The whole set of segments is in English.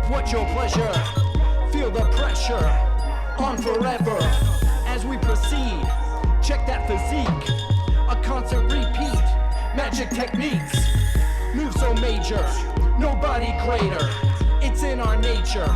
What's your pleasure? Feel the pressure on forever as we proceed. Check that physique, a constant repeat. Magic techniques, move so major, nobody greater. It's in our nature,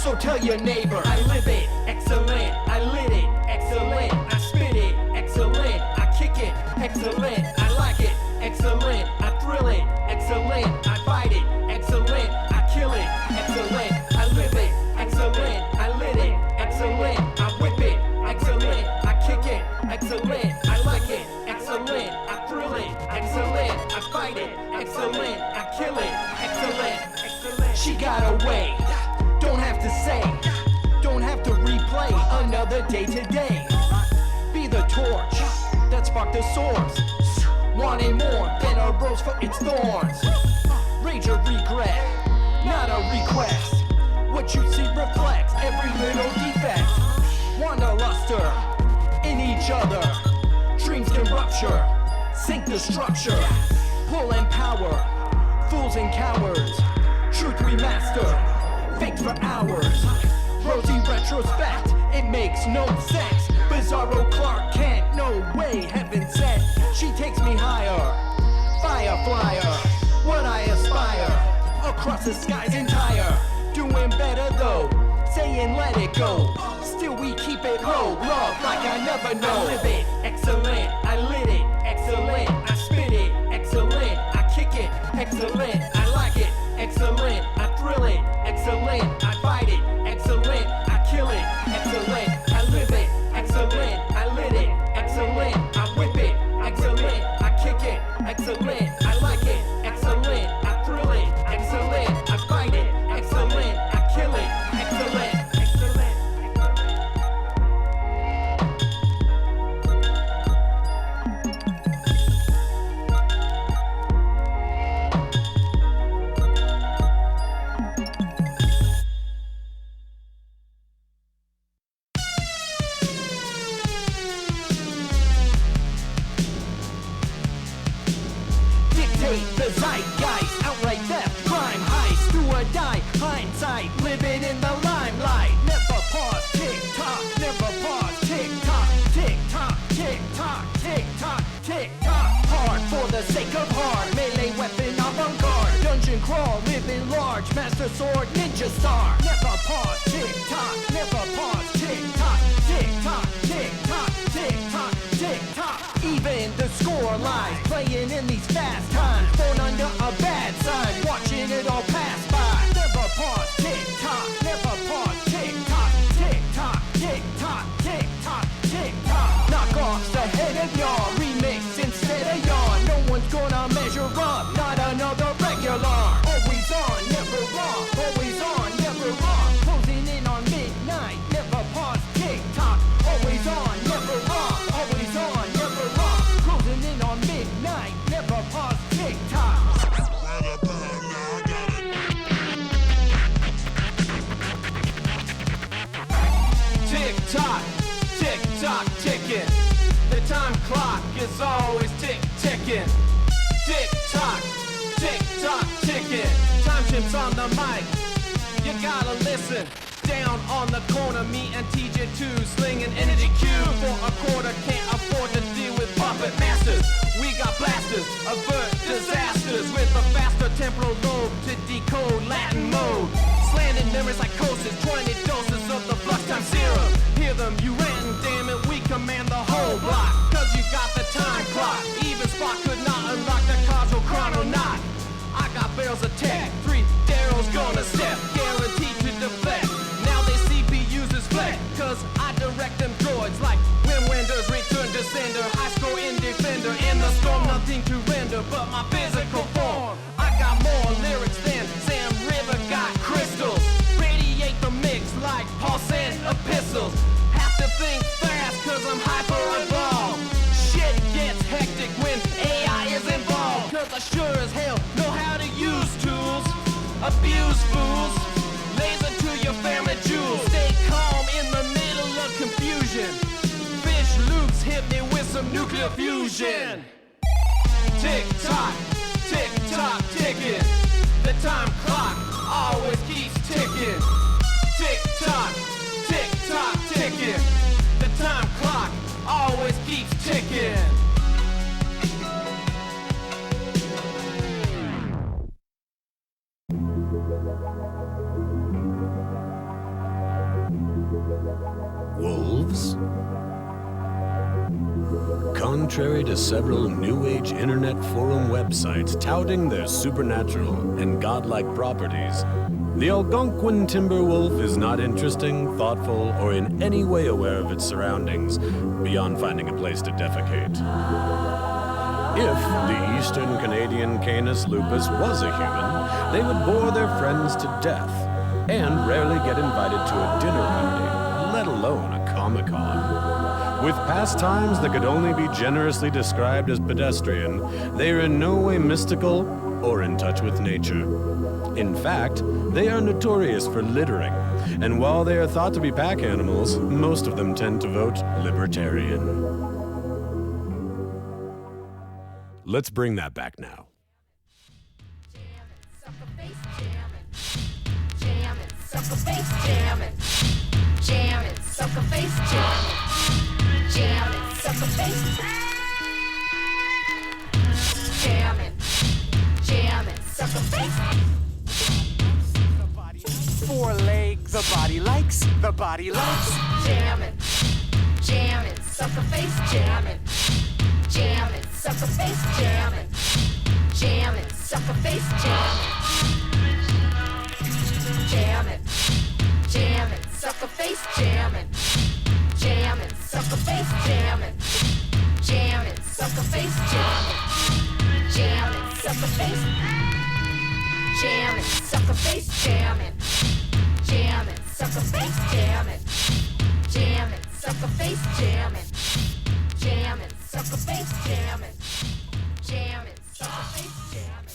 so tell your neighbor. I live it, excellent. I lit it, excellent. I spit it, excellent. I kick it, excellent. I like it, excellent. I thrill it, excellent. I fight it, excellent. I kill it, excellent. I live it, excellent. I lit it, excellent. I whip it, excellent. I kick it, excellent. I like it, excellent. I thrill it, excellent. I fight it, excellent. I kill it, excellent. Excellent. She got away, don't have to say, don't have to replay another day today. Be the torch that sparked the source, wanting more than a rose for its thorns. Rage or regret, not a request. What you see reflects every little defect. Wanderluster in each other, dreams can rupture, sink the structure. Pull and power, fools and cowards. Truth we master, fakes for hours. Rosy retrospect, it makes no sense. Bizarro Clark Kent, no way, heaven sent. She takes me higher, fire flyer. What I aspire, across the sky's entire. Doing better though, saying let it go. Still we keep it low, love like I never know. I live it, excellent. I lit it, excellent. I spit it, excellent. I kick it, excellent. I like it, excellent. I thrill it, excellent. I fight it, excellent. I kill it, excellent. I live it, excellent. I lit it, excellent. I whip it, excellent. I kick it, excellent. I like it, excellent. I thrill it, excellent. I fight it, excellent. I kill it, excellent. The zeitgeist, outright theft, crime, heist, do or die, hindsight, living in the limelight. Never pause, tick tock, never pause, tick tock, tick tock, tick tock, tick tock, tick tock. Hard for the sake of hard, melee weapon avant-garde, dungeon crawl, living large, master sword, ninja star. Never pause, tick tock, never pause, tick tock, tick tock, tick tock, tick tock, tick tock. Even the score lies, playing in these fast times, thrown under a bad sign, watching it all pass by. Never pause, tick tock, never pause, tick tock, tick tock, tick tock, tick tock, tick tock. Knockoffs ahead of y'all, remix instead of y'all. No one's gonna measure up, not another regular. Always on, never wrong, always on, never wrong. Closing in on midnight, never pause, tick tock. Always on, never wrong, always on, never wrong. Closing in on midnight, never pause, tick tock. Tick tock, tick tock, ticking. The time clock is always tick ticking. Tick tock, ticking. Time chips on the mic, you gotta listen. Down on the corner, me and TJ2 slinging energy cube for a quarter. Can't afford to deal with puppet masters. We got blasters, avert disasters with a faster temporal lobe to decode Latin mode. Slanted memory psychosis, 20 doses of the flux time serum. Hear them, you ranting, damn it, we command the whole block. Cause you got the time clock, even Spot could not unlock the causal chrononaut. I got barrels of tech, 3 Daryl's gonna step, guaranteed to deflect. Now they CPUs is flex, cause I direct them droids like Winders, return to sender, high score in defender. In the storm, nothing to render but my physical form. I got more lyrics than Sam River got crystals. Radiate the mix like Paul sent epistles. Have to think fast cause I'm hyper evolved. Shit gets hectic when AI is involved. Cause I sure as hell know how to use tools. Abuse fools, laser to your family jewels. Stay calm in the middle of confusion. Fish loops hit me with some nuclear fusion. Tick tock, ticking. The time clock always keeps ticking. Wolves? Contrary to several New Age internet forum websites touting their supernatural and godlike properties, the Algonquin timber wolf is not interesting, thoughtful, or in any way aware of its surroundings, beyond finding a place to defecate. If the Eastern Canadian Canis lupus was a human, they would bore their friends to death, and rarely get invited to a dinner party, let alone a Comic-Con. With pastimes that could only be generously described as pedestrian, they are in no way mystical or in touch with nature. In fact, they are notorious for littering, and while they are thought to be pack animals, most of them tend to vote libertarian. Let's bring that back now. Jammin', sucker face jammin', jammin', sucker face jammin', jammin', sucker face jammin', jammin', sucker face. 4 legs, the body likes, the body likes. Jammin', jammin', sucker face jammin', jammin', sucker face jammin', jammin', sucker face jammin'. Jammin', jammin', sucker face jammin', jammin', sucker face jammin', jammin', sucker face jammin', jammin', sucker face, jammin', sucker face jammin', jammin', sucker face jammin', jammin', sucker face jammin', jammin', sucker face jammin', jammin', sucker face jammin'.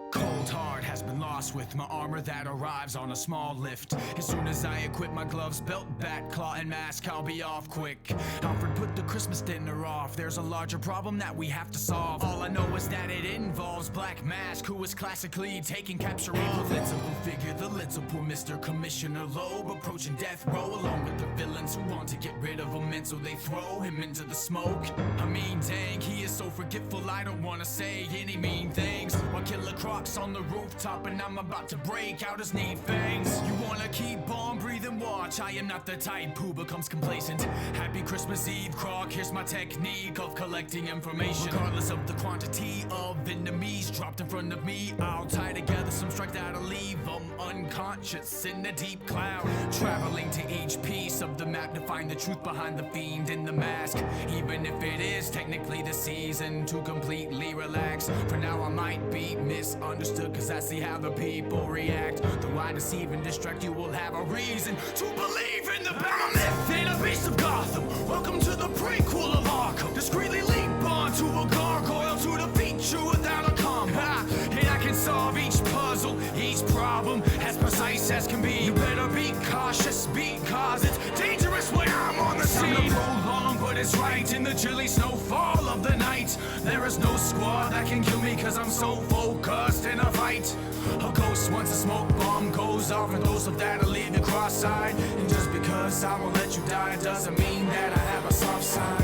Cold hard has been lost with my armor that arrives on a small lift. As soon as I equip my gloves, belt, bat, claw, and mask, I'll be off quick. Alfred put the Christmas dinner off. There's a larger problem that we have to solve. All I know is that it involves Black Mask, who is classically taking capture of. Let's go figure the little poor Mr. Commissioner Loeb approaching death row, along with the villains who want to get rid of him, and so they throw him into the smoke. I mean, dang, he is so forgetful, I don't wanna say any mean things. While Killer Croc's on the rooftop and I'm about to break out his neat fangs. You wanna keep on breathing, watch, I am not the type who becomes complacent. Happy Christmas Eve, Croc, here's my technique of collecting information. Regardless of the quantity of enemies dropped in front of me, I'll tie together some strike that'll leave them unconscious in a deep cloud. Traveling to each piece of the map to find the truth behind the fiend in the mask. Even if it is technically the season to completely relax. For now I might be misunderstood, cause I see how the people react. Though I deceive and distract, you will have a reason to believe in the I'm a myth and a beast of Gotham. Welcome to the prequel of Arkham. Discreetly leap onto a gargoyle to defeat you without a combo. And I can solve each puzzle, each problem, as precise as can be. You better be cautious because it's dangerous when I'm on the scene. Time to prolong, but it's right in the chilly snowfall of the night. There is no squad that can kill me cause I'm so focused in a fight. A ghost once a smoke bomb goes off, and those of that'll leave you cross-eyed. And just because I won't let you die doesn't mean that I have a soft side.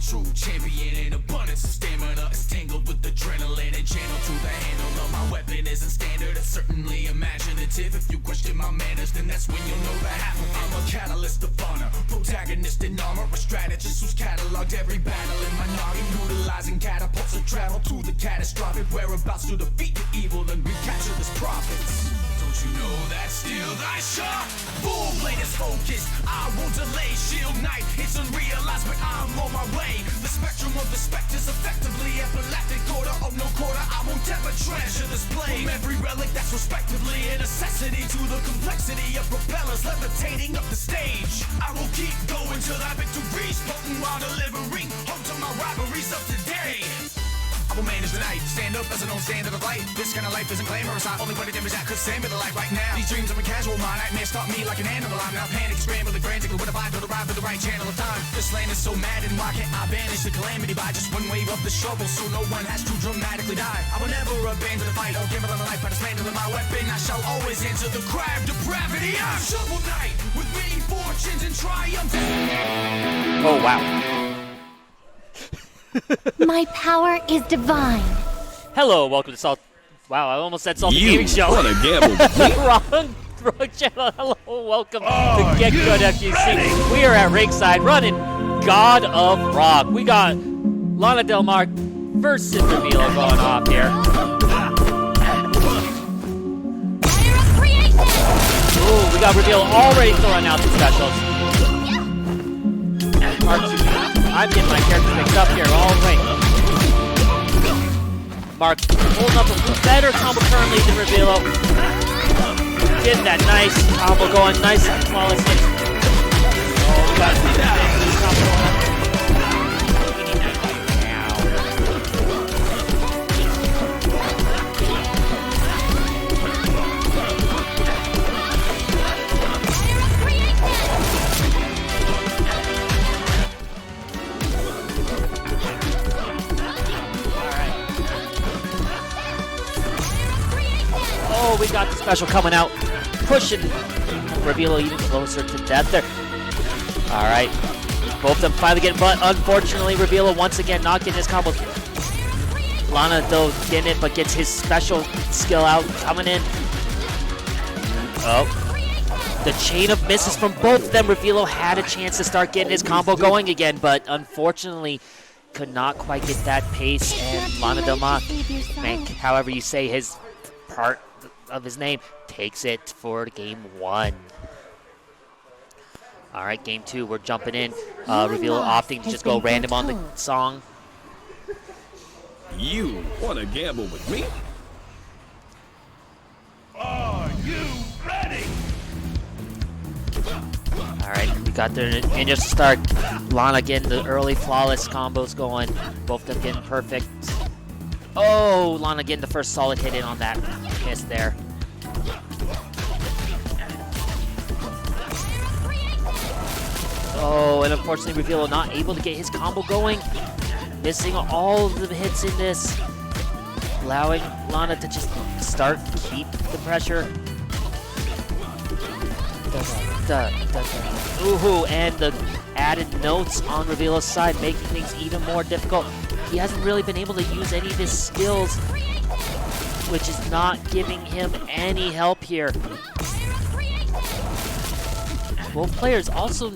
True champion in abundance of stamina is tangled with adrenaline and channeled to the handle of my weapon isn't standard. It's certainly imaginative. If you question my manners, then that's when you'll know the half of it. I'm a catalyst of honor, protagonist in armor, a strategist who's cataloged every battle in my noggin, utilizing catapults to travel to the catastrophic whereabouts to defeat the evil and recapture this province. Don't you know that's still thy shot? Full blade is focused, I won't delay. Shield knight, it's unrealized, but I'm on my way. The spectrum of the specters effectively epileptic. Quarter of no quarter, I won't ever treasure display. From every relic that's respectively a necessity to the complexity of propellers levitating up the stage. I will keep going till that victory's potent while delivering hope to my rivalries of today. I will manage the night, stand up as an old standard of light. This kind of life isn't glamorous, I only wanted images that could stand with the light right now. These dreams of a casual mind, nightmares stalk me like an animal. I'm now panic, scrambling, frantic, with a vibe to arrive at the right channel of time. This land is so mad, and why can't I banish the calamity by just one wave of the shovel so no one has to dramatically die? I will never abandon the fight, I'll gamble on the life by dismantling my weapon. I shall always answer the cry of depravity. I'm Shovel Knight, with many fortunes and triumphs. Oh, wow. My power is divine. Hello, welcome to Salt. Wow, I almost said Salty You Gaming Show. want to gamble with me? wrong channel. Hello, welcome to Get Good FGC. We are at Ringside running God of Rock. We got Lana Del Mar versus Reveal going off here. Ooh, we got Reveal already throwing out the specials. I'm getting my character mixed up here all the way. Mark holding up a better combo currently than Revilo. Getting that nice combo going, nice and flawless hit. Oh, we got this combo going. Oh, we got the special coming out, pushing Revilo even closer to death there. All right, both of them finally getting, but unfortunately, Revilo once again not getting his combo. Lana, though, getting it, but gets his special skill out, coming in. Oh, the chain of misses from both of them. Revilo had a chance to start getting his combo going again, but unfortunately, could not quite get that pace, and Lana Del Mar, however you say his part of his name, takes it for game one. All right, game two, we're jumping in. Reveal opting to just go random on the song. You want to gamble with me? Are you ready? All right, we got there, and just to start, Lana getting the early flawless combos going. Both of them getting perfect. Oh, Lana getting the first solid hit in on that miss there. Oh, and unfortunately, Reveal not able to get his combo going. Missing all of the hits in this. Allowing Lana to just keep the pressure. Ooh, and the added notes on Reveal's side, making things even more difficult. He hasn't really been able to use any of his skills, which is not giving him any help here. Both players also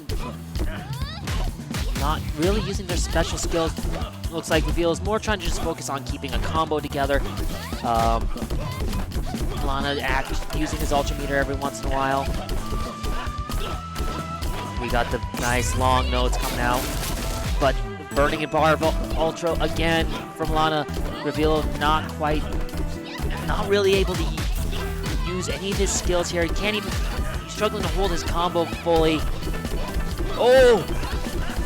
not really using their special skills. Looks like Reveal is more trying to just focus on keeping a combo together. Lana using his Ultra Meter every once in a while. We got the nice long notes coming out, but burning a bar of Ultra again from Lana. Reveal not really able to use any of his skills here. He can't even, he's struggling to hold his combo fully. Oh,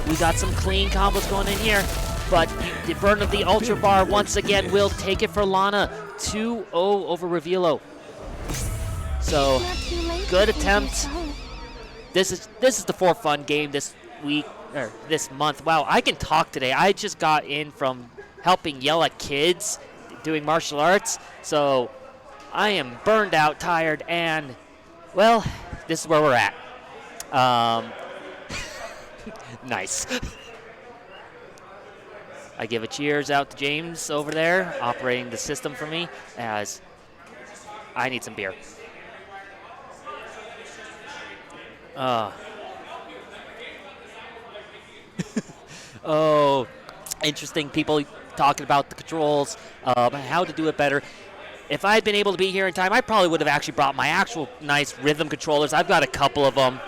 we got some clean combos going in here, but the burn of the Ultra Bar once again will take it for Lana. 2-0 over Revilo. So, good attempt. This is the for fun game this week, or this month. Wow, I can talk today. I just got in from helping yell at kids doing martial arts, so I am burned out, tired, and, well, this is where we're at. Nice. I give a cheers out to James over there, operating the system for me, as I need some beer. Oh, interesting. People talking about the controls, how to do it better. if I had been able to be here in time, I probably would have actually brought my actual nice rhythm controllers. I've got a couple of them.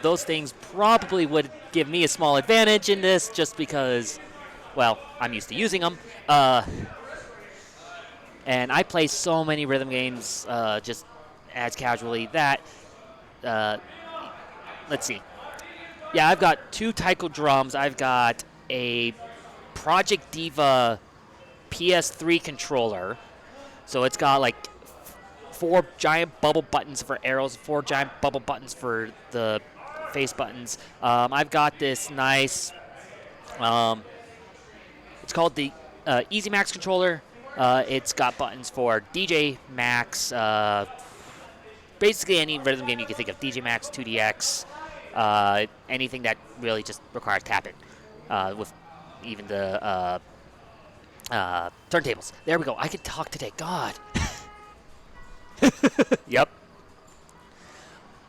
Those things probably would give me a small advantage in this just because, well, I'm used to using them. And I play so many rhythm games just as casually that, let's see. Yeah, I've got 2 taiko drums. I've got a Project Diva PS3 controller. So it's got like 4 giant bubble buttons for arrows, 4 giant bubble buttons for the face buttons. I've got this nice, it's called the Easy Max controller. It's got buttons for DJ Max, basically any rhythm game you can think of, DJ Max, 2DX, anything that really just requires tapping, with even the turntables. There we go. I can talk today. God. Yep.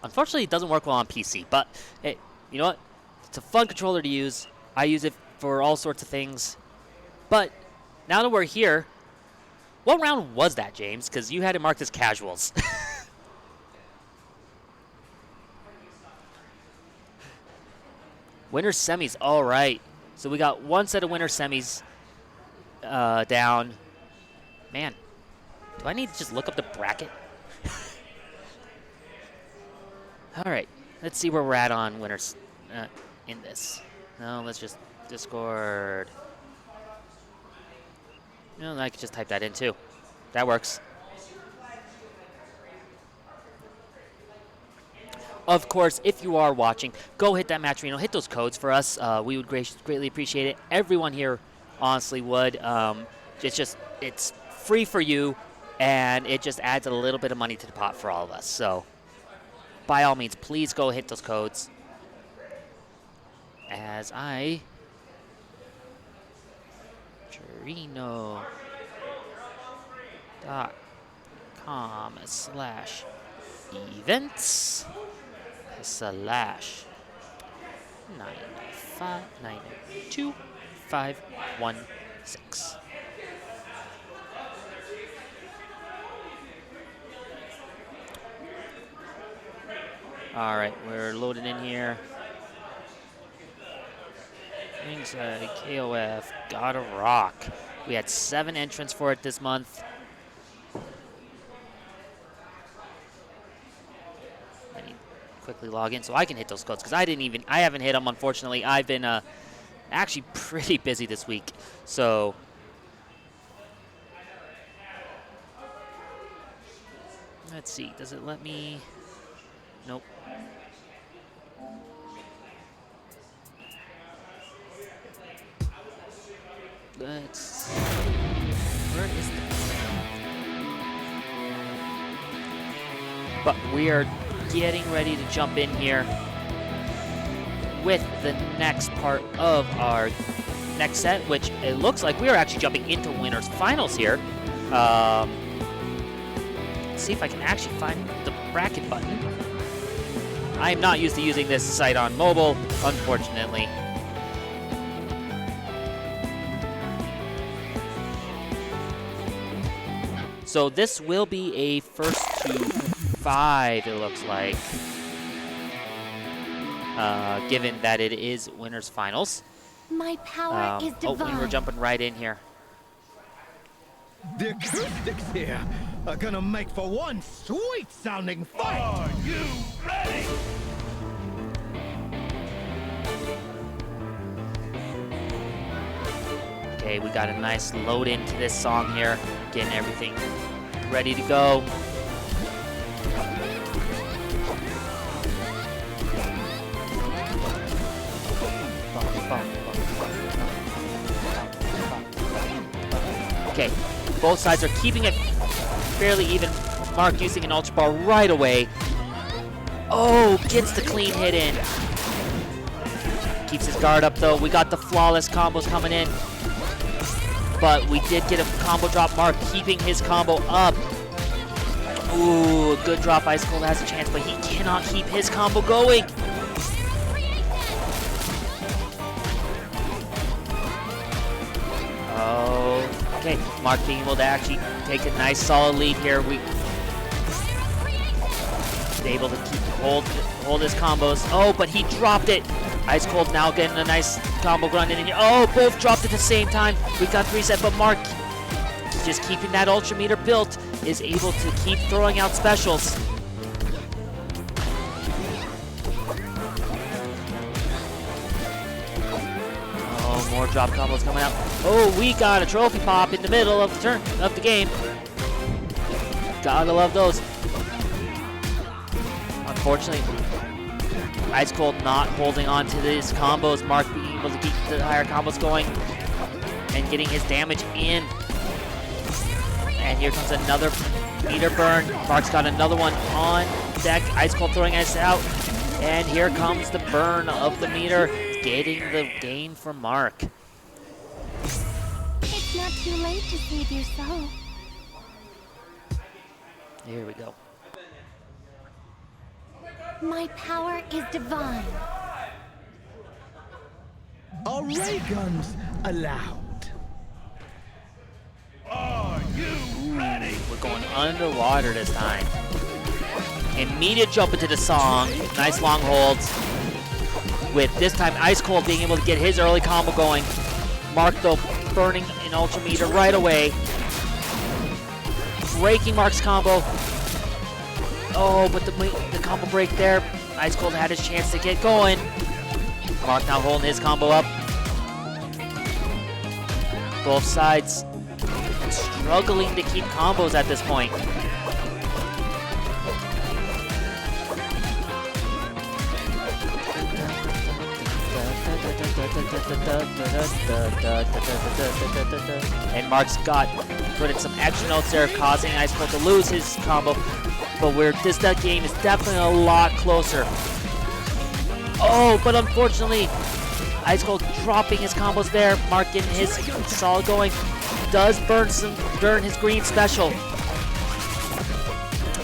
Unfortunately, it doesn't work well on PC, but hey, you know what? It's a fun controller to use. I use it for all sorts of things. But now that we're here, what round was that, James? Because you had it marked as casuals. Winner semis. All right. So we got 1 set of winner semis down. Man, do I need to just look up the bracket? All right. Let's see where we're at on winners in this. No, let's just Discord. No, I could just type that in too. That works. Of course, if you are watching, go hit that Matcherino. Hit those codes for us. We would greatly appreciate it. Everyone here honestly would. It's free for you, and it just adds a little bit of money to the pot for all of us. So, by all means, please go hit those codes. As I... Matcherino.com/events/95926. All right, we're loaded in here. Ringside, KOF, God of Rock. We had 7 entrants for it this month. I need to quickly log in so I can hit those codes because I haven't hit them, unfortunately. I've been actually pretty busy this week. So let's see, does it let me? Nope. Let's. Where is that? But we are getting ready to jump in here with the next part of our next set, which it looks like we are actually jumping into winners finals here. Let's see if I can actually find the bracket button. I am not used to using this site on mobile, unfortunately. So this will be a first to 5, it looks like, given that it is winners finals. My power is divine. Oh, we were jumping right in here. The acoustics here are gonna make for one sweet-sounding fight! Are you ready? Okay, we got a nice load into this song here, getting everything ready to go. Okay, both sides are keeping it fairly even. Mark using an ultra ball right away. Oh, gets the clean hit in. Keeps his guard up though. We got the flawless combos coming in. But we did get a combo drop. Mark keeping his combo up. Ooh, good drop. Ice Cold has a chance, but he cannot keep his combo going. Oh, Okay, Mark being able to actually take a nice solid lead here. We able to hold his combos. Oh, but he dropped it. Ice Cold now getting a nice combo run in here. Oh, both dropped at the same time. We got 3 set, but Mark, just keeping that Ultra Meter built, is able to keep throwing out specials. Oh, more drop combos coming out. Oh, we got a trophy pop in the middle of the game. Gotta love those. Unfortunately, Ice Cold not holding on to these combos. Mark being able to keep the higher combos going and getting his damage in. And here comes another meter burn. Mark's got another one on deck. Ice Cold throwing ice out. And here comes the burn of the meter, getting the gain from Mark. It's not too late to save your soul. Here we go. My power is divine. Are ray guns allowed? Are you ready? We're going underwater this time. Immediate jump into the song. Nice long holds. With this time Ice Cold being able to get his early combo going. Mark though burning an Ultra Meter right away. Breaking Mark's combo. Oh, but the combo break there. Ice Cold had his chance to get going. Mark now holding his combo up. Both sides struggling to keep combos at this point. And Mark's put in some extra notes there, causing Ice Cold to lose his combo. But that game is definitely a lot closer. Oh, but unfortunately, Ice Cold dropping his combos there. Mark getting his solid going. Does burn his green special.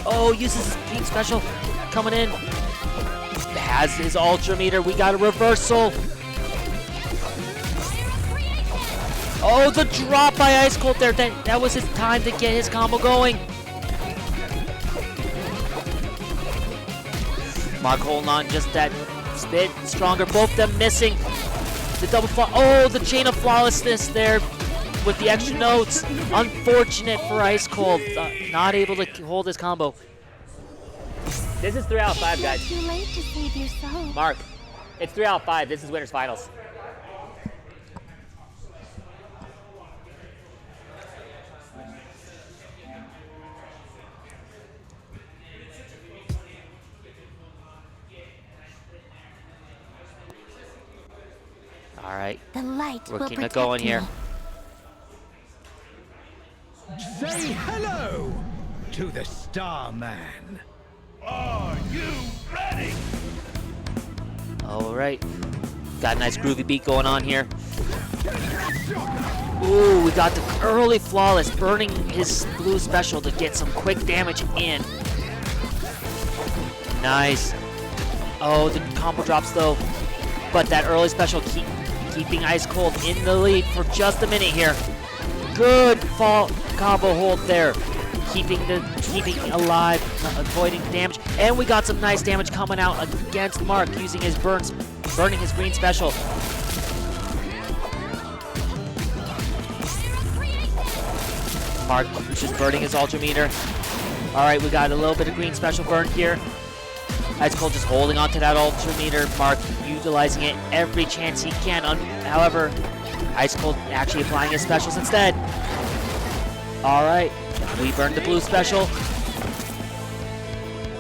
Oh, uses his green special. Coming in. Has his Ultra Meter. We got a reversal. Oh, the drop by Ice Cold there. That was his time to get his combo going. Mark holding on just that bit stronger. Both of them missing. The double oh, the chain of flawlessness there with the extra notes. Unfortunate for Ice Cold. Not able to hold his combo. This is 3 out of 5, guys. Too late to save your soul. Mark, it's 3 out of 5. This is winners finals. All right, The light we're will keeping it protect going here. me. Say hello to the Starman. Are you ready? All right, got a nice groovy beat going on here. Ooh, we got the early flawless, burning his blue special to get some quick damage in. Nice. Oh, the combo drops though, but that early special keeping Ice Cold in the lead for just a minute here. Good fall combo hold there, keeping alive, avoiding damage, and we got some nice damage coming out against Mark using his burning his green special. Mark just burning his Ultra Meter. All right, we got a little bit of green special burn here. Ice Cold just holding on to that Ultra Meter. Mark utilizing it every chance he can. However, Ice Cold actually applying his specials instead. All right, we burned the blue special.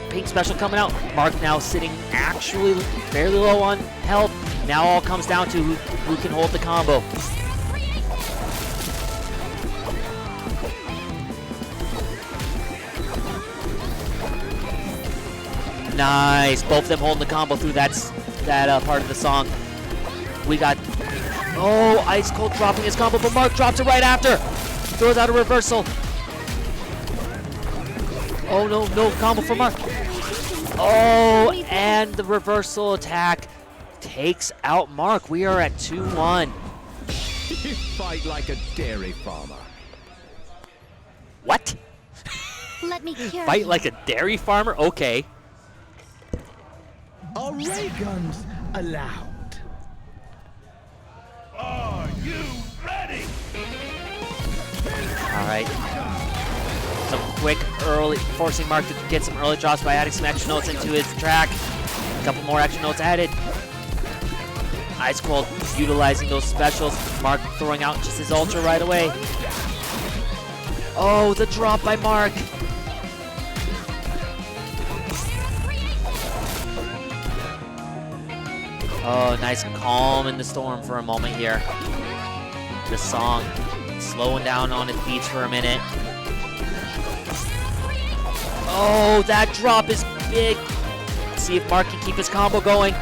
Pink special coming out. Mark now sitting actually fairly low on health. Now all comes down to who can hold the combo. Nice, both of them holding the combo through that part of the song. We got, oh, Ice Cold dropping his combo, but Mark drops it right after. Throws out a reversal. Oh no combo for Mark. Oh, and the reversal attack takes out Mark. We are at 2-1. You fight like a dairy farmer. What? Let me cure Fight you. like a dairy farmer? Okay. Are ray guns allowed? Are you ready? All right. Some quick early, forcing Mark to get some early drops by adding some extra notes into his track. A couple more extra notes added. Ice Cold utilizing those specials. Mark throwing out just his ultra right away. Oh, the drop by Mark. Oh, nice and calm in the storm for a moment here. The song slowing down on its beats for a minute. Oh, that drop is big. Let's see if Mark can keep his combo going.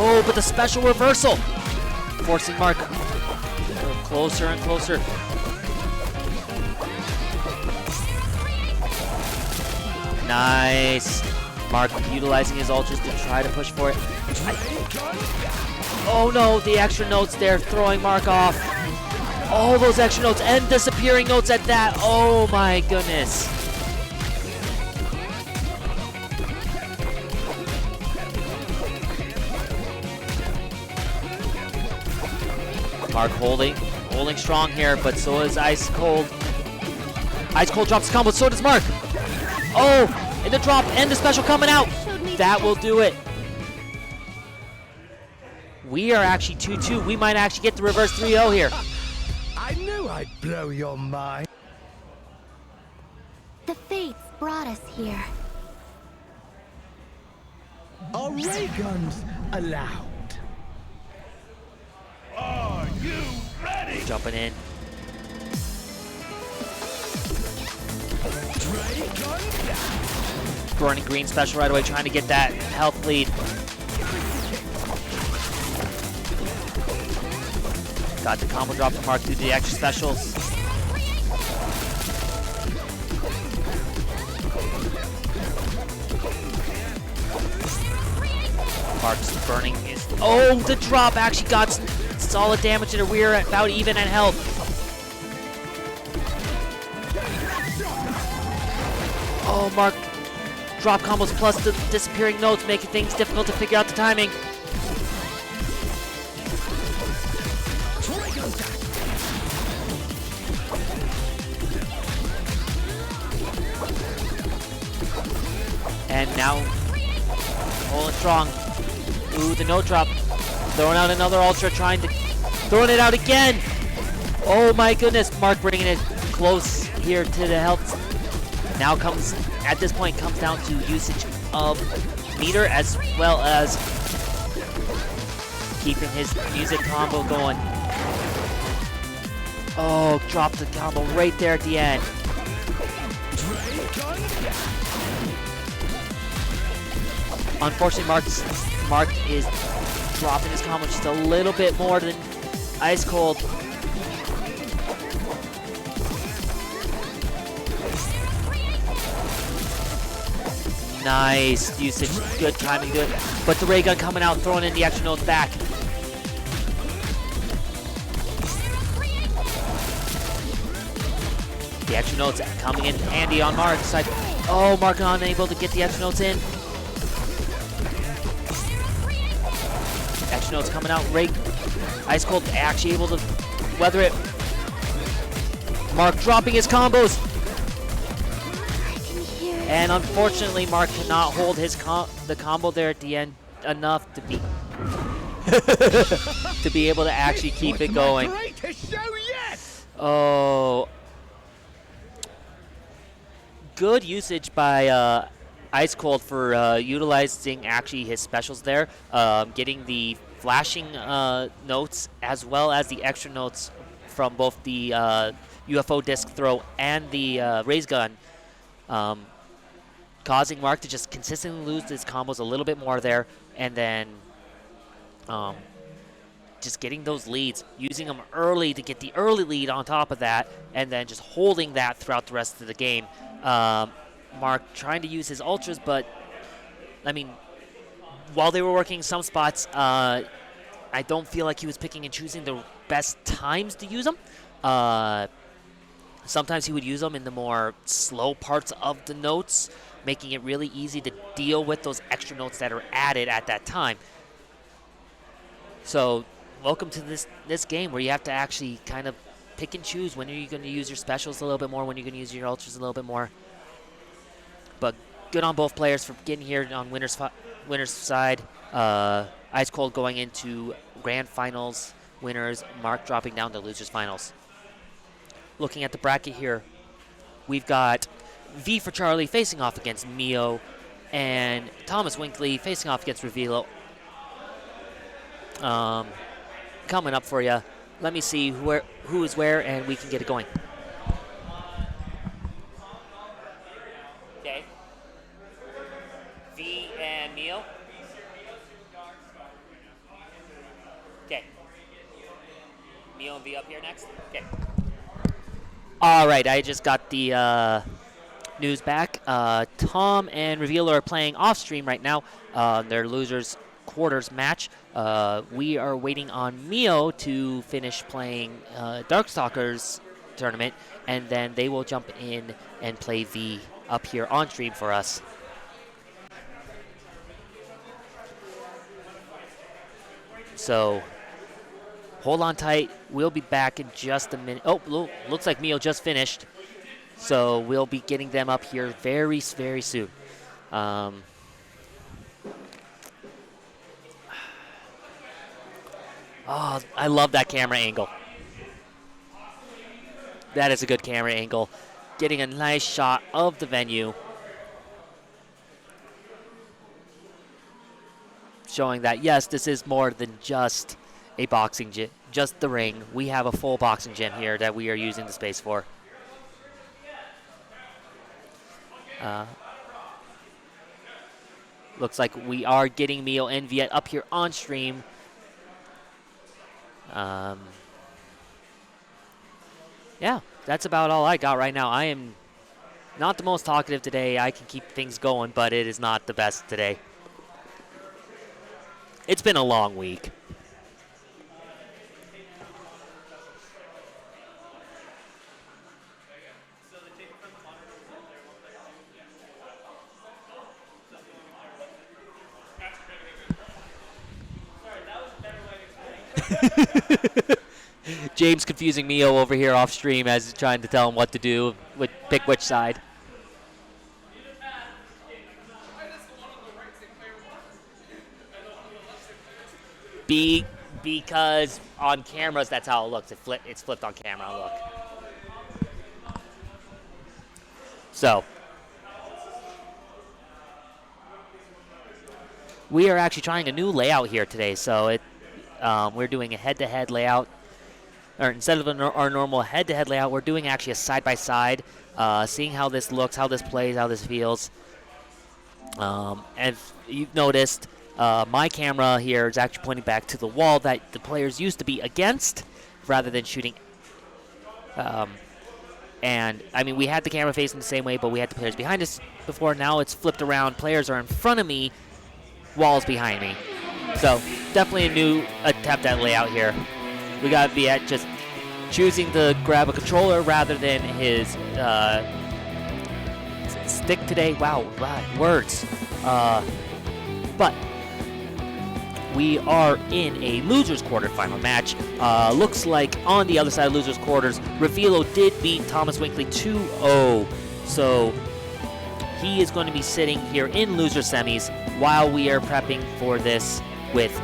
Oh, but the special reversal. Forcing Mark closer and closer. Nice. Mark utilizing his ultras to try to push for it. Oh no, the extra notes there throwing Mark off. All those extra notes and disappearing notes at that. Oh my goodness. Mark holding strong here, but so is Ice Cold. Ice Cold drops the combo, so does Mark. Oh, and the drop and the special coming out. That will do it. We are actually 2-2. We might actually get the reverse 3-0 here. I knew I'd blow your mind. The fates brought us here. Are ray guns allowed? Are you ready? Jumping in. Burning green special right away, trying to get that health lead. Got the combo drop from Mark through the extra specials. Mark's burning his. Oh, the drop actually got solid damage to the rear, at about even at health. Oh, Mark. Drop combos plus the disappearing notes, making things difficult to figure out the timing. And now, holding strong. Ooh, the note drop. Throwing out another ultra, throwing it out again. Oh my goodness, Mark bringing it close here to the health. Now at this point, comes down to usage of meter as well as keeping his music combo going. Oh, dropped the combo right there at the end. Unfortunately, Mark is dropping his combo just a little bit more than Ice Cold. Nice usage, good timing, good. But the ray gun coming out, throwing in the extra notes back. The extra notes coming in handy on Mark's side. Oh, Mark unable to get the extra notes in. Extra notes coming out. Ice Cold actually able to weather it. Mark dropping his combos. And unfortunately, Mark cannot hold his the combo there at the end enough to be to be able to actually keep it going. Oh, good usage by Ice Cold for utilizing actually his specials there, getting the flashing notes as well as the extra notes from both the UFO disc throw and the raise gun. Causing Mark to just consistently lose his combos a little bit more there, and then just getting those leads, using them early to get the early lead on top of that, and then just holding that throughout the rest of the game. Mark trying to use his ultras, but I mean, while they were working some spots, I don't feel like he was picking and choosing the best times to use them. Sometimes he would use them in the more slow parts of the notes, making it really easy to deal with those extra notes that are added at that time. So welcome to this game where you have to actually kind of pick and choose when are you going to use your specials a little bit more, when you're going to use your ultras a little bit more. But good on both players for getting here on winner's side. Ice Cold going into grand finals winners, Mark dropping down to losers finals. Looking at the bracket here, we've got V for Charlie facing off against Mio, and Thomas Winkley facing off against Revilo. Coming up for you. Let me see who is where, and we can get it going. Okay. V and Mio. Okay. Mio and V up here next. Okay. All right, I just got the news back. Tom and Revealer are playing off stream right now. Their losers quarters match. We are waiting on Mio to finish playing Darkstalkers tournament, and then they will jump in and play V up here on stream for us. So hold on tight. We'll be back in just a minute. Oh, looks like Mio just finished. So we'll be getting them up here very, very soon. Oh, I love that camera angle. That is a good camera angle. Getting a nice shot of the venue. Showing that, yes, this is more than just a boxing gym, just the ring. We have a full boxing gym here that we are using the space for. Looks like we are getting Mio and Viet up here on stream. Yeah, that's about all I got right now. I am not the most talkative today. I can keep things going, but it is not the best today. It's been a long week. James confusing Mio over here off stream as trying to tell him what to do, pick which side. Because on cameras, that's how it looks. It's flipped on camera. Look. So we are actually trying a new layout here today. So we're doing a head-to-head layout. Or instead of our normal head-to-head layout, we're doing actually a side-by-side, seeing how this looks, how this plays, how this feels. As you've noticed, my camera here is actually pointing back to the wall that the players used to be against rather than shooting. And, I mean, we had the camera facing the same way, but we had the players behind us before. Now it's flipped around. Players are in front of me, walls behind me. So definitely a new attempt at layout here. We got Viet just choosing to grab a controller rather than his stick today. Wow, words. But we are in a losers quarterfinal match. Looks like on the other side of losers quarters, Revilo did beat Thomas Winkley 2-0. So he is going to be sitting here in loser semis while we are prepping for this with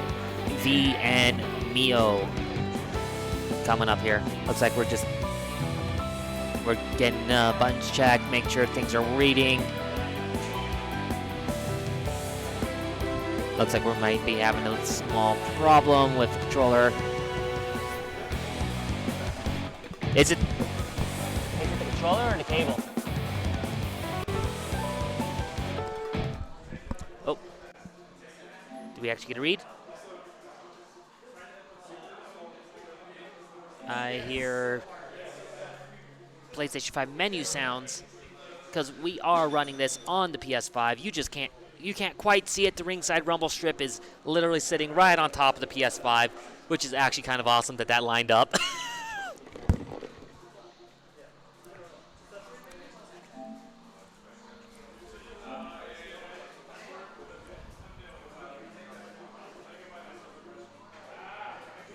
V and Mio coming up here. Looks like we're getting buttons checked, make sure things are reading. Looks like we might be having a small problem with the controller. Is it the controller or the cable? Oh. Do we actually get a read? I hear PlayStation 5 menu sounds because we are running this on the PS5. You just can't you can't quite see it, the ringside rumble strip is literally sitting right on top of the PS5, which is actually kind of awesome that lined up.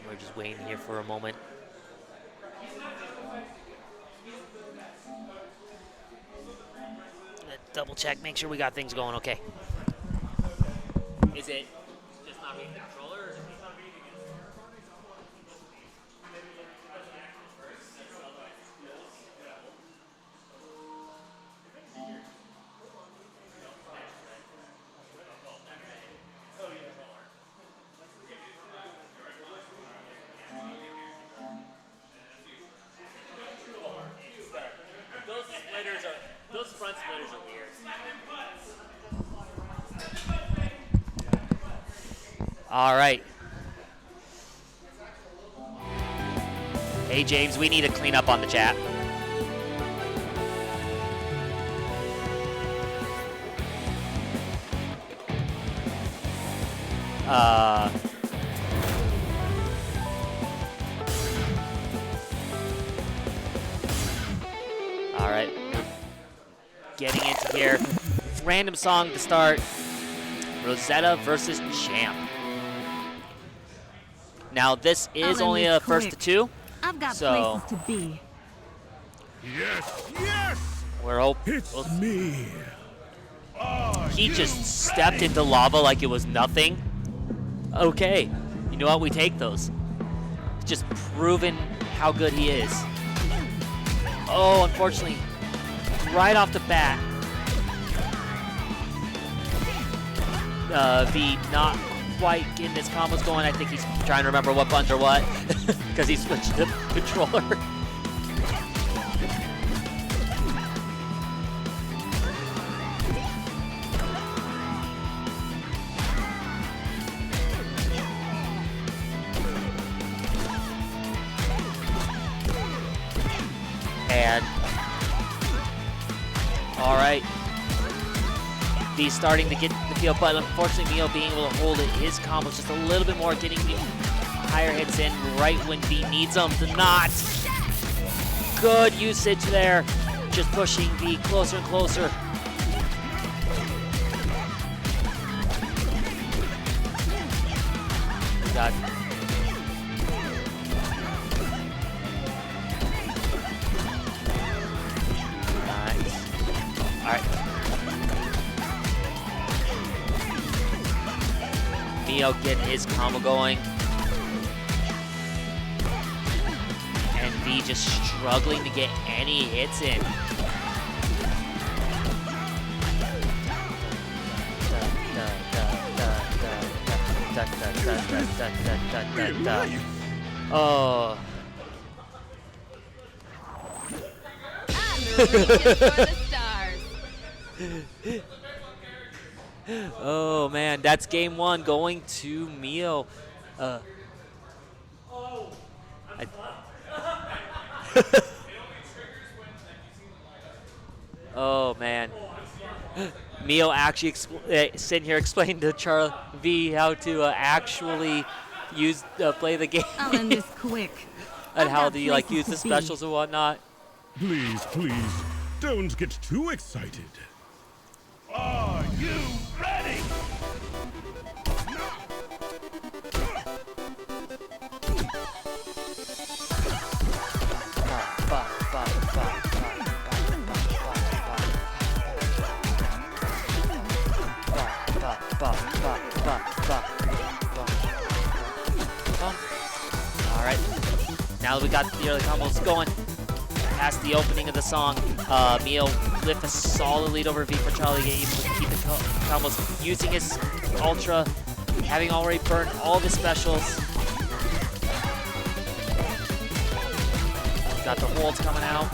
We're just waiting here for a moment. Double check, make sure we got things going okay. Is it just not reading the controller, or is it not reading those front splitters are weird. All right. Hey, James, we need to clean up on the chat. All right. Getting into here. Random song to start. Rosetta versus Champ. Now this is only a first to 2. I've got so places to be. Yes, yes! we're hoping. It's me. He just stepped into lava like it was nothing. Okay, you know what? We take those. Just proving how good he is. Oh, unfortunately, right off the bat, V not quite getting his combos going. I think he's trying to remember what buttons are what because he switched the controller. And all right, V's starting to get the feel, but unfortunately Mio being able to hold it, his combos just a little bit more, getting the higher hits in right when V needs them to not. Good usage there, just pushing V closer and closer. Got Mio getting his combo going. And V just struggling to get any hits in. Oh. Oh man, that's game 1 going to Mio. Oh man. Mio actually sitting here explaining to Charlie V how to actually use play the game. I'll end this quick. And how to use the specials and whatnot. Please, please, don't get too excited. Are you ready? All right, now that we got the early combos going, past the opening of the song, Mio lift a solid lead over V for Charlie, able to keep the combos, using his Ultra, having already burned all of his specials. Got the holds coming out.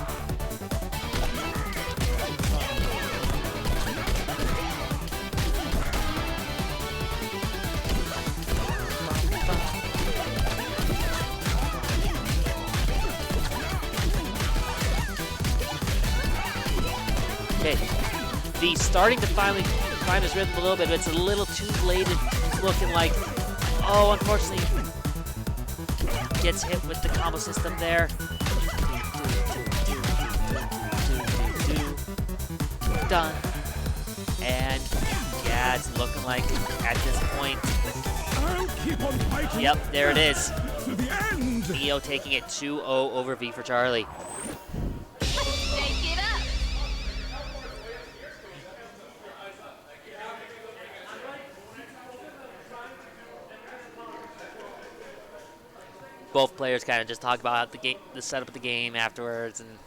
Okay, V starting to finally find his rhythm a little bit, but it's a little too late. It's looking like, oh, unfortunately, gets hit with the combo system there. Done. And yeah, it's looking like at this point. I'll keep on fighting. Yep, there it is. To the end. Neo taking it 2-0 over V for Charlie. Shake it up. Both players kind of just talk about the game, the setup of the game afterwards, and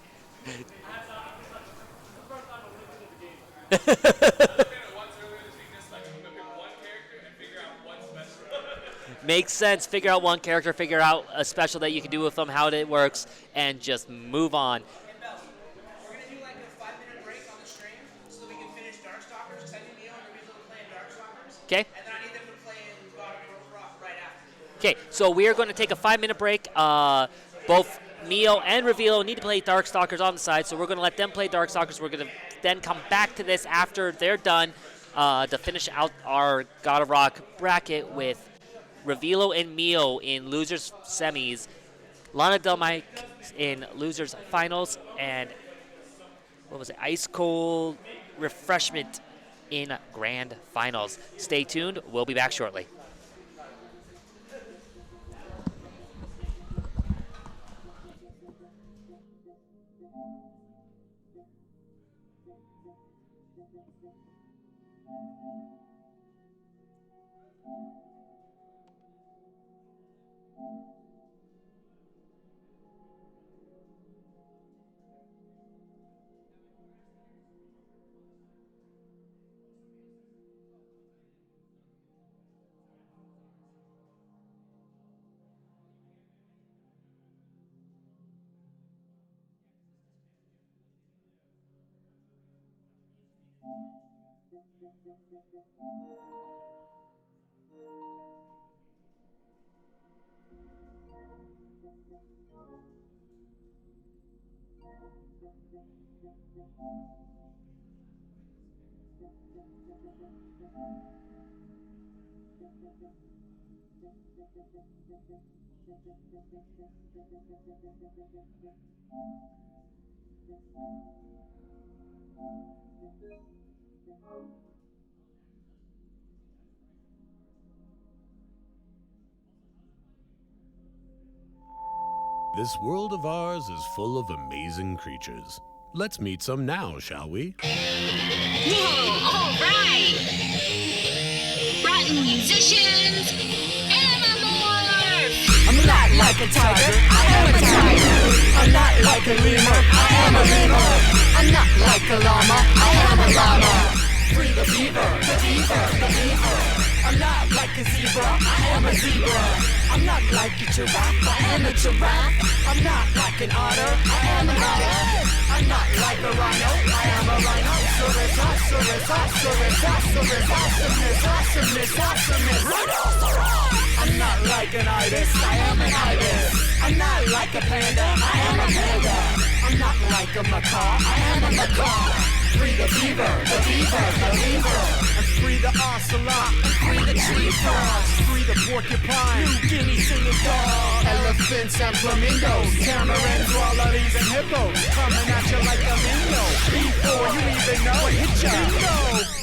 makes sense. Figure out one character, figure out a special that you can do with them, how it works, and just move on. We're going to do like a 5-minute break on the stream so that we can finish Darkstalkers, because I think Neil and Rizzo are playing Darkstalkers. Okay. And then I need them to play in God of Rock right after. Okay, so we are going to take a 5-minute break. Both Neo and Reveal need to play Darkstalkers on the side, so we're going to let them play Darkstalkers. We're going to then come back to this after they're done to finish out our God of Rock bracket with Revilo and Mio in losers semis, Lana Del Mike in losers finals, and what was it, Ice Cold Refreshment in grand finals. Stay tuned. We'll be back shortly. This world of ours is full of amazing creatures. Let's meet some now, shall we? Whoa, all right. Rotten musicians, Animorph. I'm not like a tiger, I am a tiger. I'm not like a lemur, I am a lemur. I'm not like a llama, I am a llama. Free the beaver, the beaver, the beaver. I'm not like a zebra, I am a zebra. I'm not like a giraffe, I am a giraffe. I'm not like an otter, I am an otter. I'm not like a rhino, I am a rhinoceros, oceros, oceros, oceros, awesomeness, awesomeness, awesomeness. Rhinoceros! I'm not like an ibis, I am an ibis. I'm not like a panda, I am a panda. I'm not like a macaw, I am a macaw. Free the beaver, the beaver, the beaver. And free the ocelot, and free the tree frogs. Free the porcupine, New Guinea singing dog. Elephants and flamingos, tamarins, wallabies and hippos. Coming at you like a mingo. Before you even know it, hit ya. Bingo!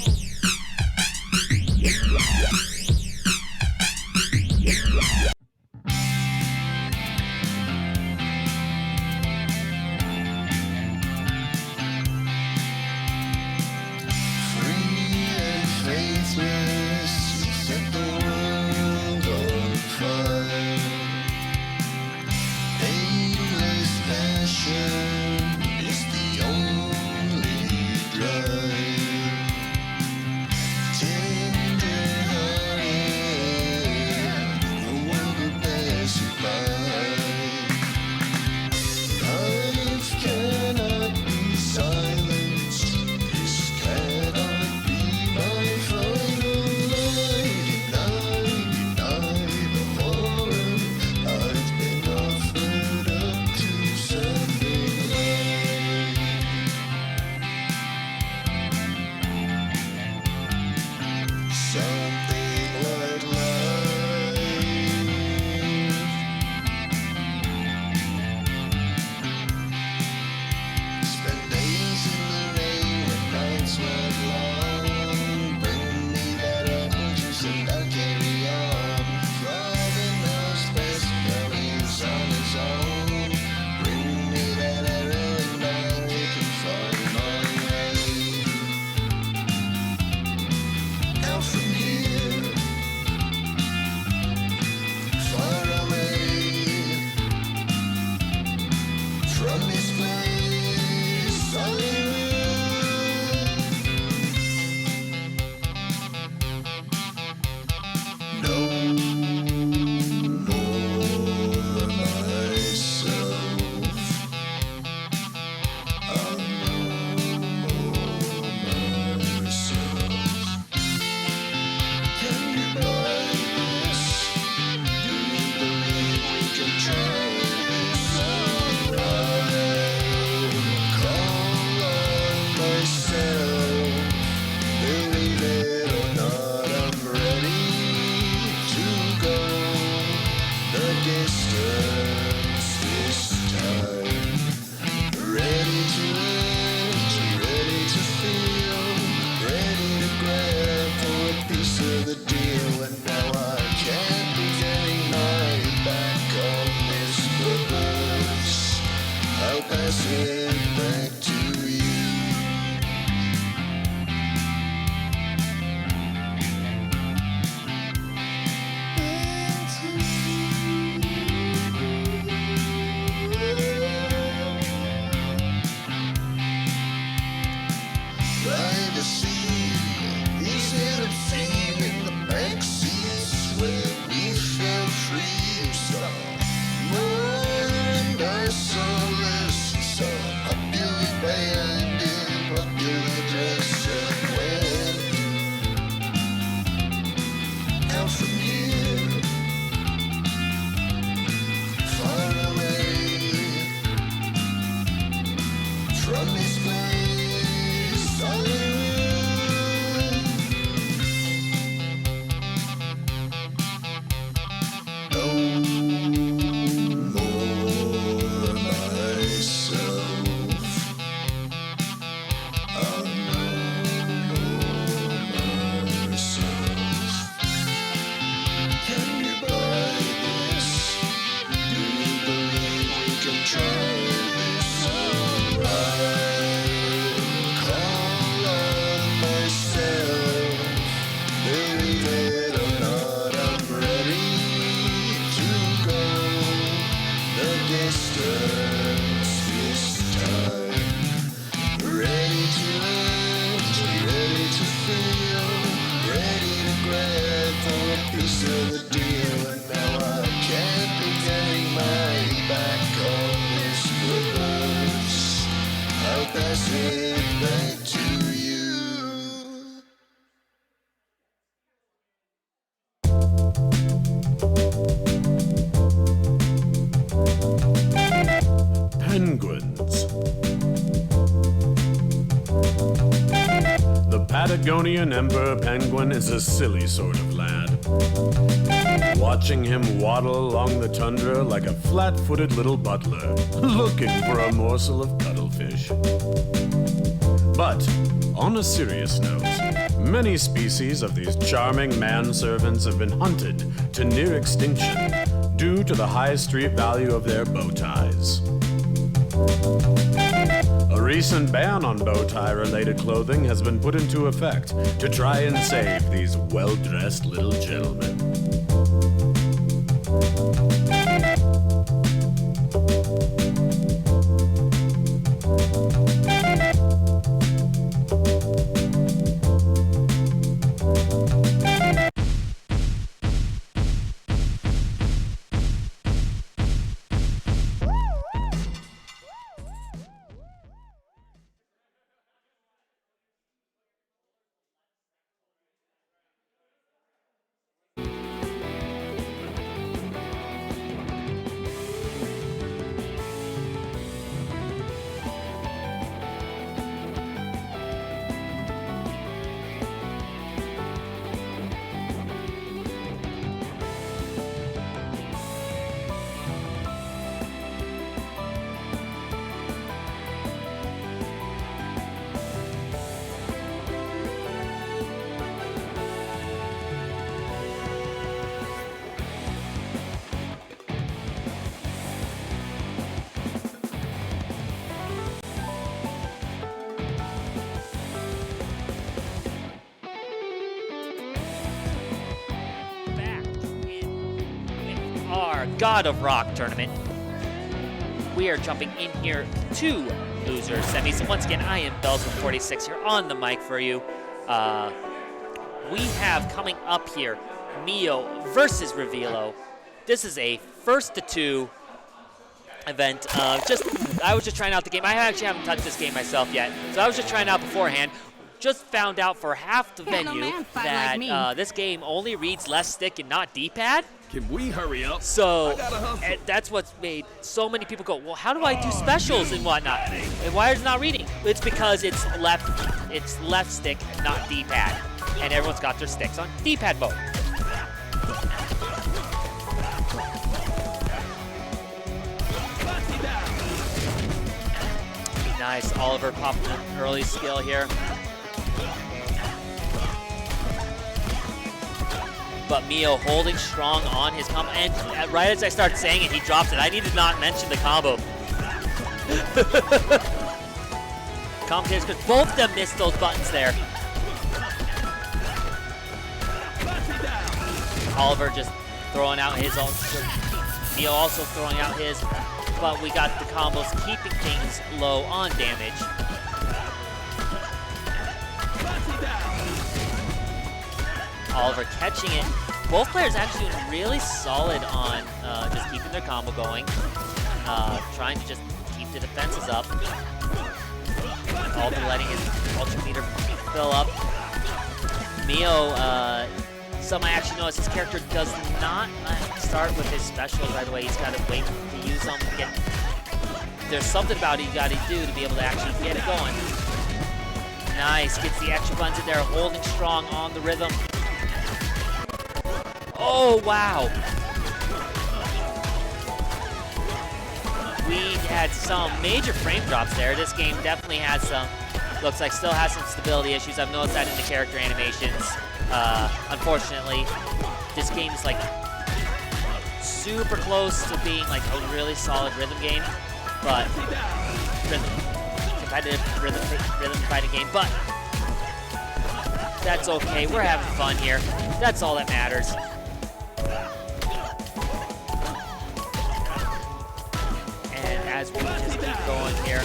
Tender Penguins. The Patagonian emperor penguin is a silly sort of lad. Watching him waddle along the tundra like a flat-footed little butler, looking for a morsel of cuttlefish. But, on a serious note, many species of these charming manservants have been hunted to near extinction due to the high street value of their bow ties. A recent ban on bow tie-related clothing has been put into effect to try and save these well-dressed little gentlemen. God of Rock tournament. We are jumping in here to losers semis. Once again, I am Bells146 here on the mic for you. We have coming up here Mio versus Revilo. This is a 1-to-2 event. I was just trying out the game. I actually haven't touched this game myself yet, so I was just trying out beforehand. Just found out for half the venue that this game only reads left stick and not D-pad. Can we hurry up? So that's what's made so many people go, well, how do I do specials and whatnot? And why is it not reading? It's because it's left stick, not D-pad. And everyone's got their sticks on D-pad mode. Nice, Oliver popping an early skill here. But Mio holding strong on his combo, and right as I started saying it, he drops it. I need to not mention the combo. Commentators, because both of them missed those buttons there. Oliver just throwing out his ult. Mio also throwing out his, but we got the combos keeping things low on damage. Oliver catching it. Both players actually doing really solid on just keeping their combo going. Trying to just keep the defenses up. Oliver letting his ultra meter fill up. Mio, some I actually noticed his character does not start with his specials right away. He's got to wait to use them. There's something about it you got to do to be able to actually get it going. Nice, gets the extra buttons in there, holding strong on the rhythm. Oh, wow. We had some major frame drops there. This game definitely has some, looks like still has some stability issues. I've noticed that in the character animations. Unfortunately, this game is like super close to being like a really solid rhythm game. but competitive rhythm fighting game, but that's okay. We're having fun here. That's all that matters. And as we just keep going here.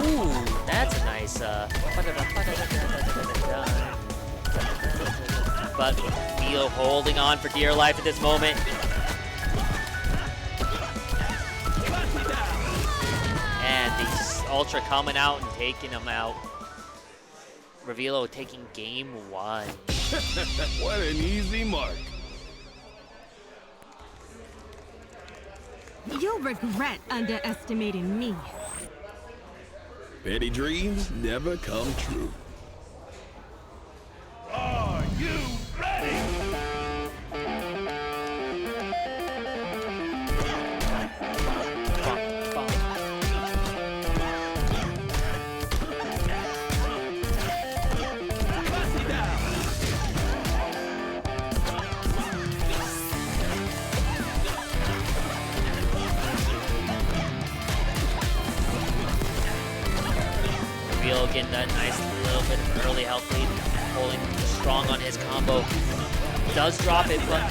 Ooh, that's a nice, but Mio holding on for dear life at this moment. And the Ultra coming out and taking him out. Revealo taking game 1. What an easy mark. You'll regret underestimating me. Petty dreams never come true. Are you ready? Revealo getting that nice little bit of early health lead, holding strong on his combo. Does drop it, but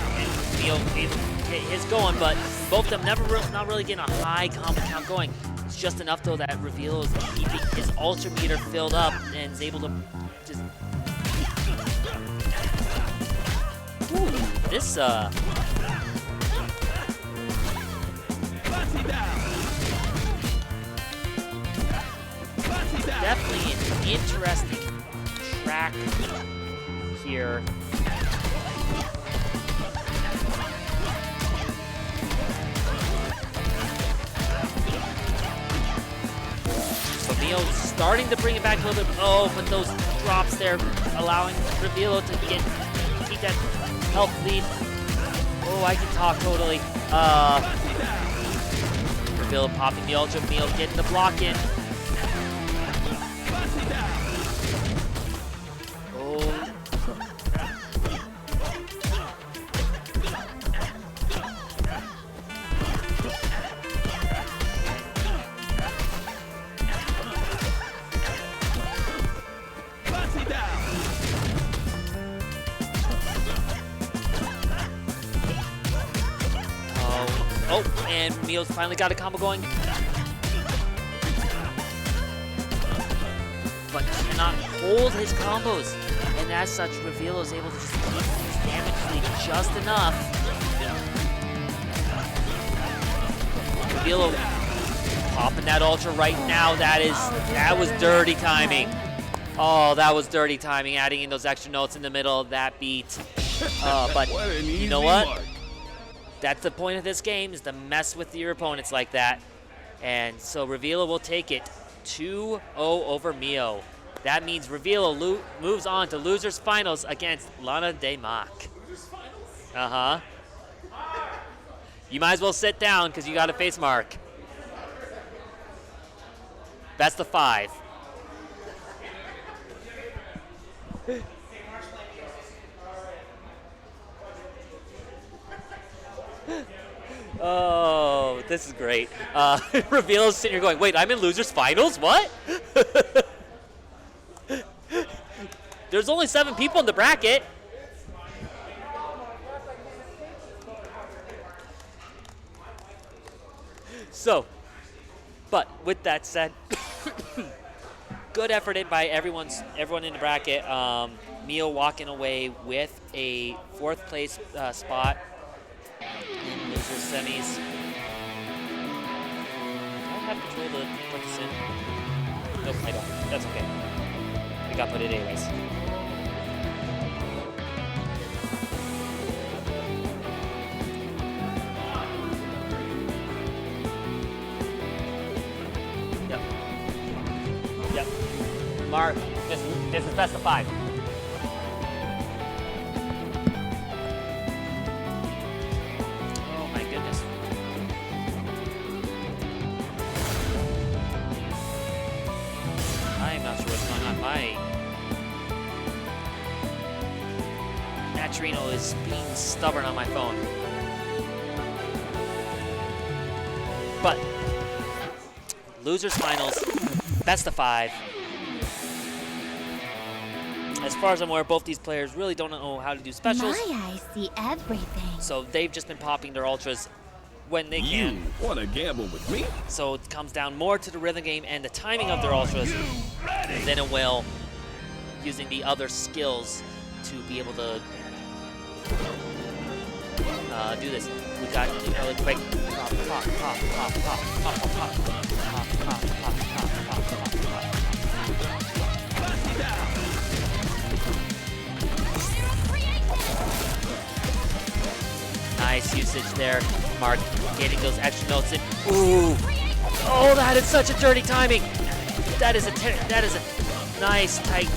Mio able to get his going, but both of them not really getting a high combo count going. It's just enough though that Revealo is keeping his ultra meter filled up and is able to just. Ooh, this definitely an interesting track here. So Mio starting to bring it back a little bit. Oh, but those drops there allowing Revealo to keep that health lead. Oh, I can talk totally. Revealo popping the ultra, Mio getting the block in. And Mio's finally got a combo going. But cannot hold his combos. And as such, Revealo is able to just keep his damage lead just enough. Revealo popping that ultra right now. That was dirty timing. Oh, that was dirty timing, adding in those extra notes in the middle of that beat. But you know what? Mark. That's the point of this game, is to mess with your opponents like that. And so Revealo will take it 2-0 over Mio. That means Revealo moves on to losers finals against Lana de Mach. Uh-huh. You might as well sit down because you got to face Mark. That's the 5. Oh, this is great. Revealo's sitting here going, wait, I'm in losers finals? What? There's only 7 people in the bracket. So, but with that said, good effort in by everyone in the bracket. Mio walking away with a 4th place spot in loser semis. Do I have control to put this in? Nope, I don't. That's okay. We got put it anyways. Yep. Mark, this is best of 5. Oh my goodness. I am not sure what's going on. My Naturino is being stubborn on my phone. But losers finals, best of 5. As far as I'm aware, both these players really don't know how to do specials. My eyes see everything. So they've just been popping their ultras when they can. You want to gamble with me? So it comes down more to the rhythm game and the timing of their ultras than it will using the other skills to be able to do this. We got really quick pop, pop, pop, pop, pop, pop, pop, pop, pop, pop, pop, pop, pop, pop. Nice usage there. Mark getting those extra notes in. Ooh. Oh, that is such a dirty timing. That is a nice tight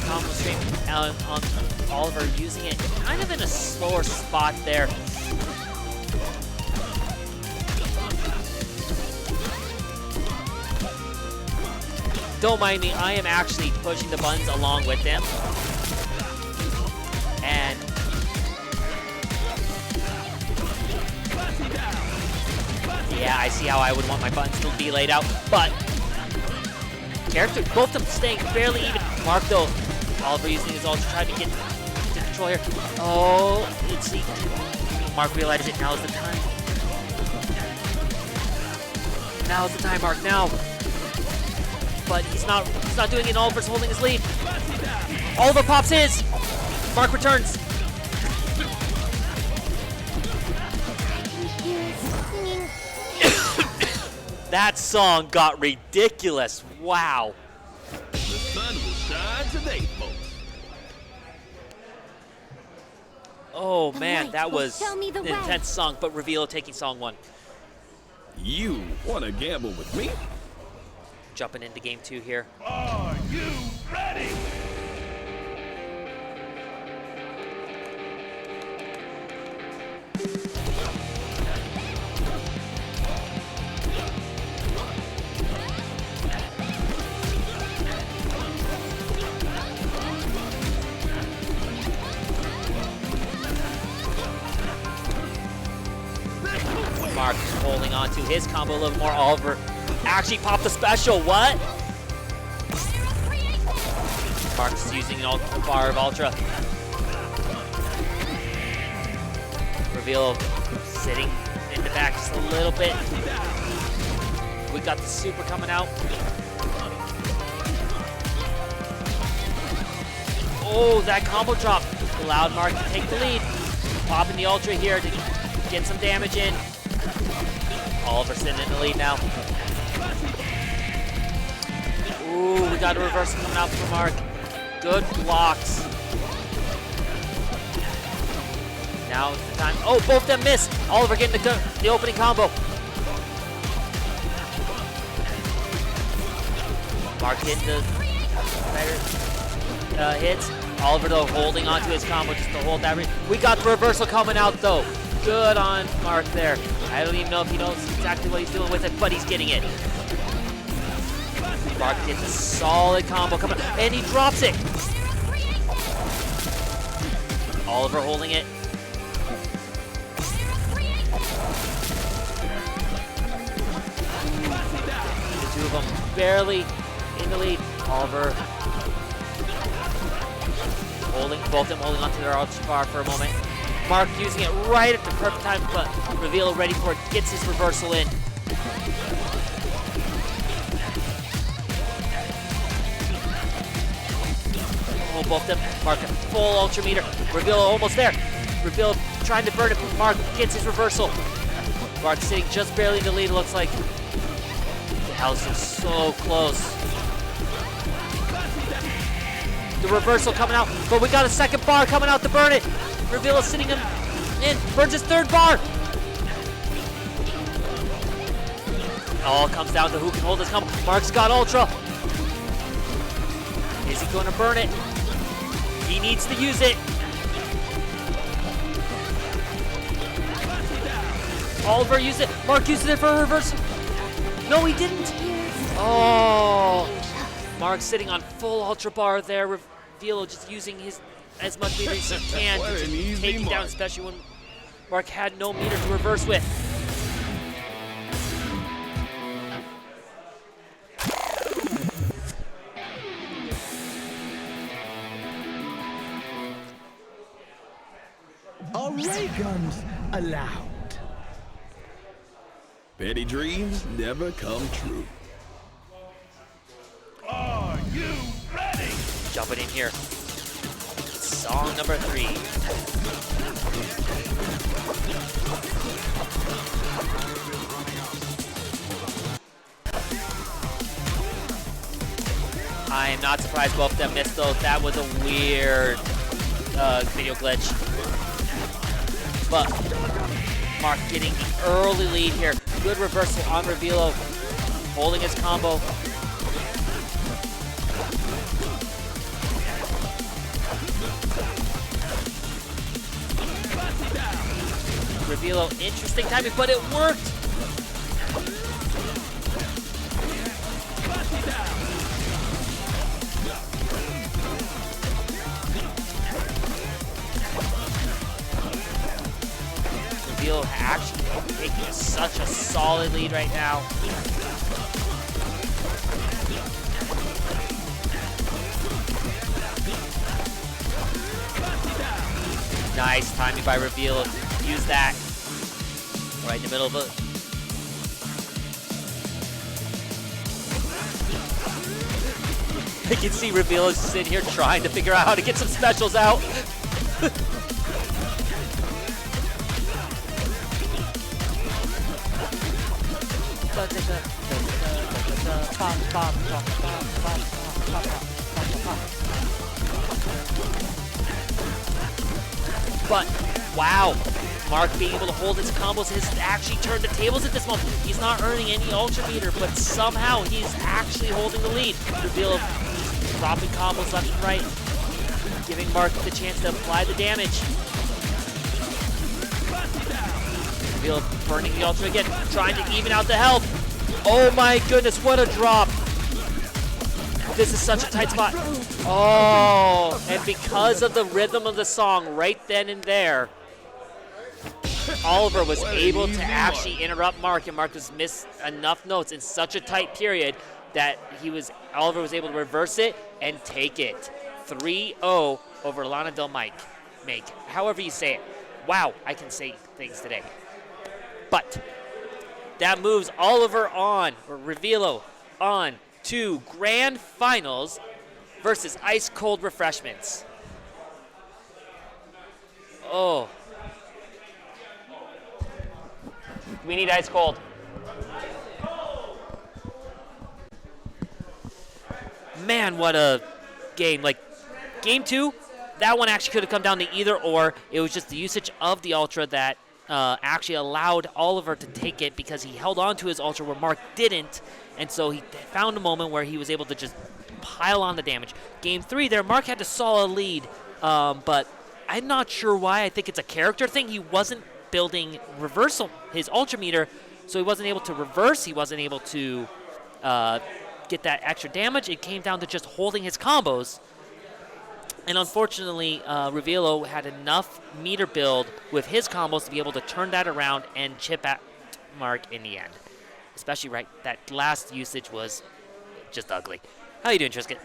combo stream on Oliver, using it kind of in a slower spot there. Don't mind me, I am actually pushing the buttons along with them. And yeah, I see how I would want my buttons to be laid out, but character, both of them staying fairly even. Mark though, Oliver using his ultra, trying to get to control here. Oh, let's see. Mark realizes it. Now is the time. Now is the time, Mark. Now. But he's not doing it. Oliver's holding his lead. Oliver pops his. Mark returns. That song got ridiculous. Wow. The sun will shine today, folks. Oh man, that was show me the an way. intense song, but Reveal taking song 1. You want to gamble with me? Jumping into game 2 here. Are you ready? Mark holding on to his combo a little more. Oliver actually popped the special. What? Mark's using an bar of Ultra. Reveal sitting in the back just a little bit. We got the super coming out. Oh, that combo drop allowed Mark to take the lead. Popping the Ultra here to get some damage in. Oliver sitting in the lead now. Ooh, we got a reversal coming out from Mark. Good blocks. Now is the time. Oh, both of them missed. Oliver getting the opening combo. Mark getting the better hits. Oliver though holding onto his combo just to hold that. We got the reversal coming out though. Good on Mark there. I don't even know if he knows exactly what he's doing with it, but he's getting it. Mark gets a solid combo coming out, and he drops it. Oliver holding it. The two of them barely in the lead. Oliver holding, both of them holding onto their ultra bar for a moment. Mark using it right at the perfect time, but Reveal ready for it, gets his reversal in. Oh, both of them. Mark a full ultra meter. Reveal almost there. Reveal trying to burn it, but Mark gets his reversal. Mark sitting just barely in the lead, looks like. The house is so close. The reversal coming out, but we got a second bar coming out to burn it. Reveal is sitting in, burns his third bar. It all comes down to who can hold this combo. Mark's got Ultra. Is he going to burn it? He needs to use it. Oliver used it. Mark used it for a reversal. No, he didn't. Oh. Mark sitting on full Ultra bar there. Reveal just using his as much meter as he can to just take it down, especially when Mark had no meter to reverse with. Are ray guns allowed? Petty dreams never come true. Are you ready? Jumping in here. Song number 3. I am not surprised both of them missed those. That was a weird video glitch. But Mark getting the early lead here. Good reversal on Revealo, holding his combo. Revealo, interesting timing, but it worked. Revealo actually taking such a solid lead right now. Nice timing by Revealo. Use that right in the middle of it. I can see Revealo sitting here trying to figure out how to get some specials out. But, wow, Mark being able to hold his combos has actually turned the tables at this moment. He's not earning any Ultra Meter, but somehow he's actually holding the lead. Revealo dropping combos left and right, giving Mark the chance to apply the damage. Revealo burning the Ultra again, trying to even out the health. Oh my goodness, what a drop. This is such a tight spot. Oh, and because of the rhythm of the song right then and there, Oliver was able to actually interrupt Mark, and Mark was missed enough notes in such a tight period that Oliver was able to reverse it and take it. 3-0 over Lana Del Make, however you say it. Wow, I can say things today. But that moves Oliver on, or Revealo on to Grand Finals versus Ice Cold Refreshments. Oh. We need Ice Cold. Man, what a game. Like, game 2, that one actually could have come down to either or. It was just the usage of the Ultra that actually allowed Oliver to take it because he held on to his Ultra where Mark didn't. And so he found a moment where he was able to just pile on the damage. Game 3 there, Mark had a solid lead, but I'm not sure why. I think it's a character thing. He wasn't building reversal, his Ultra Meter, so he wasn't able to reverse. He wasn't able to get that extra damage. It came down to just holding his combos. And unfortunately, Revealo had enough meter build with his combos to be able to turn that around and chip at Mark in the end. Especially that last usage was just ugly. How you doing, Trisket?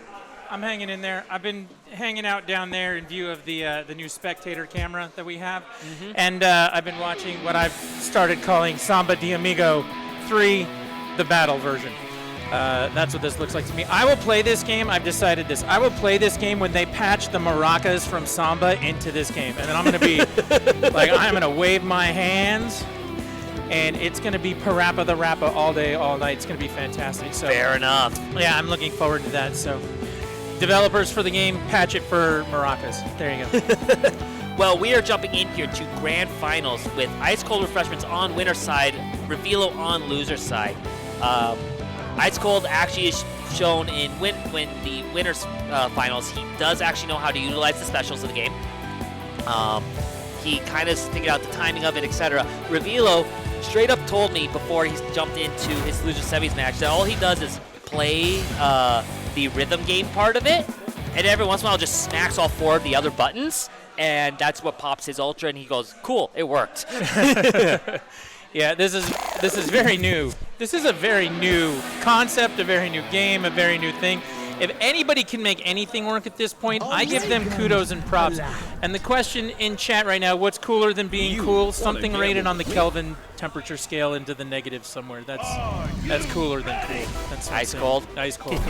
I'm hanging in there. I've been hanging out down there in view of the new spectator camera that we have. Mm-hmm. And I've been watching what I've started calling Samba de Amigo 3, the battle version. That's what this looks like to me. I will play this game. I've decided this. I will play this game when they patch the maracas from Samba into this game. And then I'm going to be like, I'm going to wave my hands. And it's going to be Parappa the Rappa all day, all night. It's going to be fantastic. So fair enough. Yeah, I'm looking forward to that. So developers for the game, patch it for maracas. There you go. Well, we are jumping in here to Grand Finals with Ice Cold Refreshments on winner's side, Revealo on loser's side. Ice Cold actually is shown in when the winner's finals. He does actually know how to utilize the specials of the game. He kind of figured out the timing of it, etc. Revealo straight up told me before he jumped into his loser semis match that all he does is play the rhythm game part of it, And every once in a while just smacks all 4 of the other buttons, and that's what pops his ultra, and he goes, cool, it worked. Yeah, this is very new. This is a very new concept, a very new game, a very new thing. If anybody can make anything work at this point, I give them kudos and props. And the question in chat right now, what's cooler than being cool? Something rated on the Kelvin temperature scale into the negatives somewhere. That's cooler than cool. That's ice cold. Ice cold.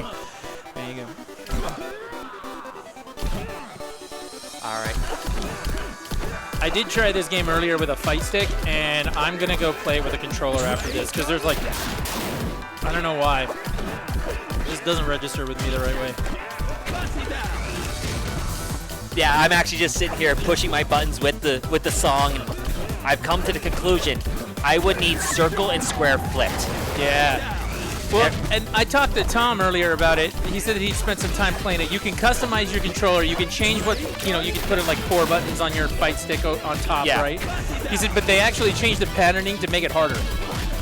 There you go. All right. I did try this game earlier with a fight stick, and I'm going to go play it with a controller after this, because there's like, I don't know why. It just doesn't register with me the right way. Yeah, I'm actually just sitting here pushing my buttons with the song. And I've come to the conclusion I would need circle and square flipped. Yeah. Well, and I talked to Tom earlier about it. He said that he'd spent some time playing it. You can customize your controller. You can change what, you can put in like 4 buttons on your fight stick on top, right? He said, but they actually changed the patterning to make it harder.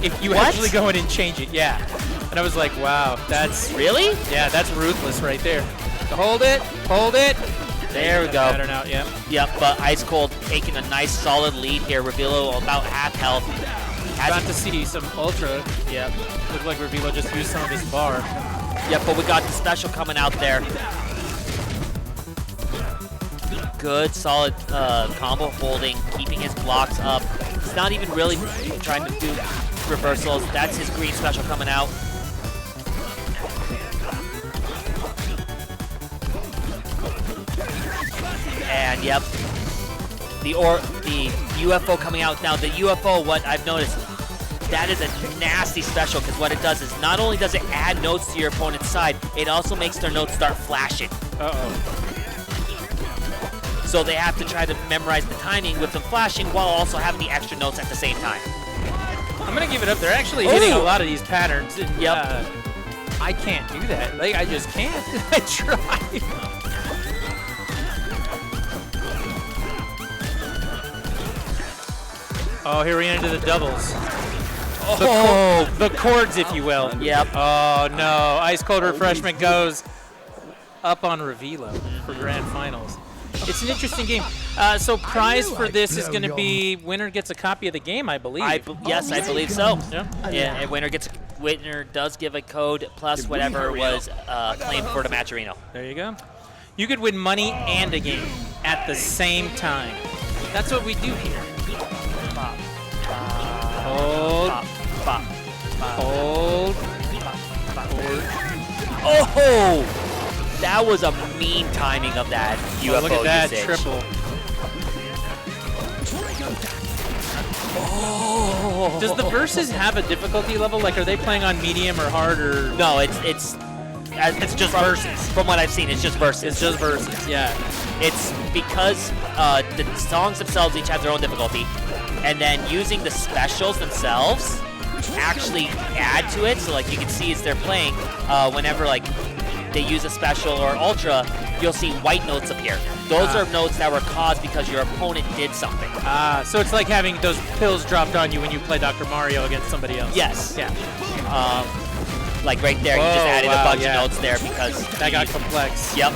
If you actually go in and change it, yeah. And I was like, wow, that's... Really? Yeah, that's ruthless right there. So hold it. There we go. Pattern out, yeah. Yep, but Ice Cold taking a nice solid lead here. Revilo about half health. Got to see some Ultra. Yep. Looked like Revilo just used some of his bar. Yep, but we got the special coming out there. Good, solid combo holding, keeping his blocks up. He's not even really trying to do reversals. That's his green special coming out. And yep, the UFO coming out. Now the UFO, what I've noticed, that is a nasty special, because what it does is not only does it add notes to your opponent's side, it also makes their notes start flashing. So they have to try to memorize the timing with them flashing while also having the extra notes at the same time. I'm going to give it up. They're actually hitting a lot of these patterns. And, yep. I can't do that. Like, I just can't. I tried. Oh, here we enter the doubles. The chords, if you will. Yep. Oh, no. Ice Cold Refreshment goes up on Revilo for grand finals. It's an interesting game. So prize for this is going to be winner gets a copy of the game, I believe. Yes, I believe so. Yeah. Yeah, and winner does give a code plus whatever was claimed for the match arena. There you go. You could win money and a game at the same time. That's what we do here. Pop. Hold. Pop. Hold. Oh! That was a mean timing of that UFO look at that usage. Triple. Oh! Does the Versus have a difficulty level? Like, are they playing on medium or hard or? No, it's just Versus. From what I've seen, it's just Versus. It's just Versus, yeah. It's because the songs themselves each have their own difficulty, and then using the specials themselves actually add to it. So like you can see as they're playing, whenever like they use a special or ultra, you'll see white notes appear. Those are notes that were caused because your opponent did something. So it's like having those pills dropped on you when you play Dr. Mario against somebody else. Yes. Yeah. Like right there, you just added a bunch of notes there because that got complex. Yep.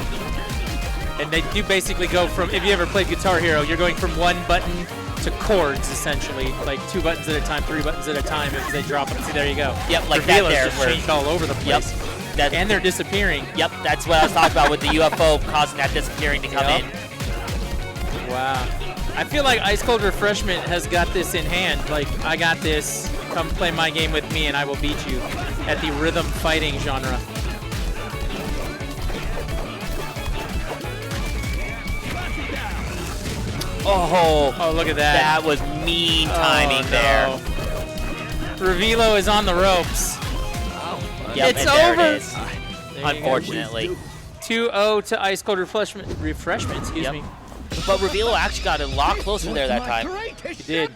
And they do basically go from, if you ever played Guitar Hero, you're going from one button to chords, essentially, like 2 buttons at a time, 3 buttons at a time, if they drop them. See, there you go. Yep, like that there. Just changed all over the place. Yep. And they're disappearing. Yep, that's what I was talking about with the UFO causing that disappearing to come in. Wow. I feel like Ice Cold Refreshment has got this in hand. Like, I got this. Come play my game with me and I will beat you at the rhythm fighting genre. Oh, look at that. That was mean timing there. Revilo is on the ropes. Yep, it's and there over. It is. Unfortunately. 2-0 to Ice Cold Refreshment, excuse me. But Revilo actually got a lot closer there that time. He did.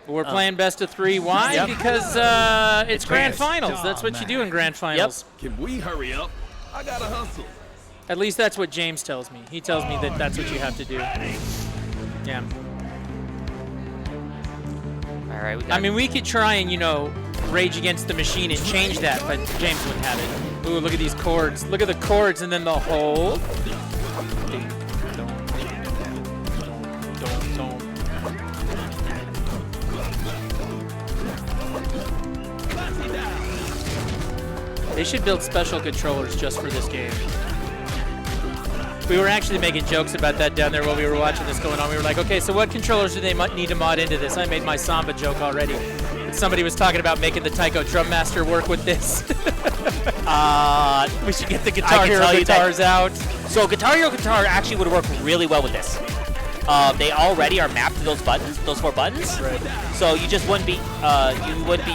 But we're playing best of 3. Why? Because it's grand finals. That's what you do in grand finals. Yep. Can we hurry up? I gotta hustle. At least that's what James tells me. He tells me that that's what you have to do. Yeah. All right. I mean, we could try and, Rage Against the Machine and change that, but James wouldn't have it. Ooh, look at these chords. Look at the chords and then the hold. They should build special controllers just for this game. We were actually making jokes about that down there while we were watching this going on. We were like, okay, so what controllers do they need to mod into this? I made my Samba joke already. And somebody was talking about making the Taiko Drum Master work with this. We should get the Guitar Hero guitars out. So Guitar Hero guitar actually would work really well with this. They already are mapped to those buttons, those 4 buttons. Right. So you just wouldn't be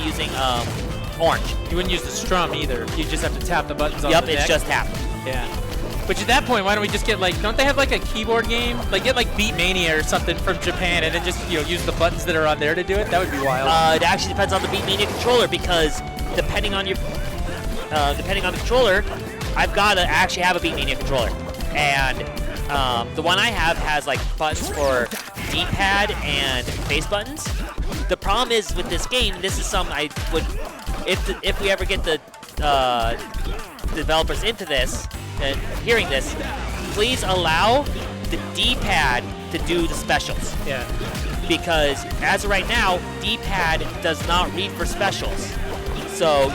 using orange. You wouldn't use the strum either. You just have to tap the buttons on the neck. Yep, it's just tap. Yeah. Which at that point, why don't we just get don't they have like a keyboard game? Like get like Beat Mania or something from Japan and then just use the buttons that are on there to do it? That would be wild. It actually depends on the Beat Mania controller because depending on the controller, I've got to actually have a Beat Mania controller. And the one I have has like buttons for D-pad and face buttons. The problem is with this game, this is something I would, if we ever get the developers into this and hearing this, please allow the D-pad to do the specials. Yeah. Because as of right now, D-pad does not read for specials. So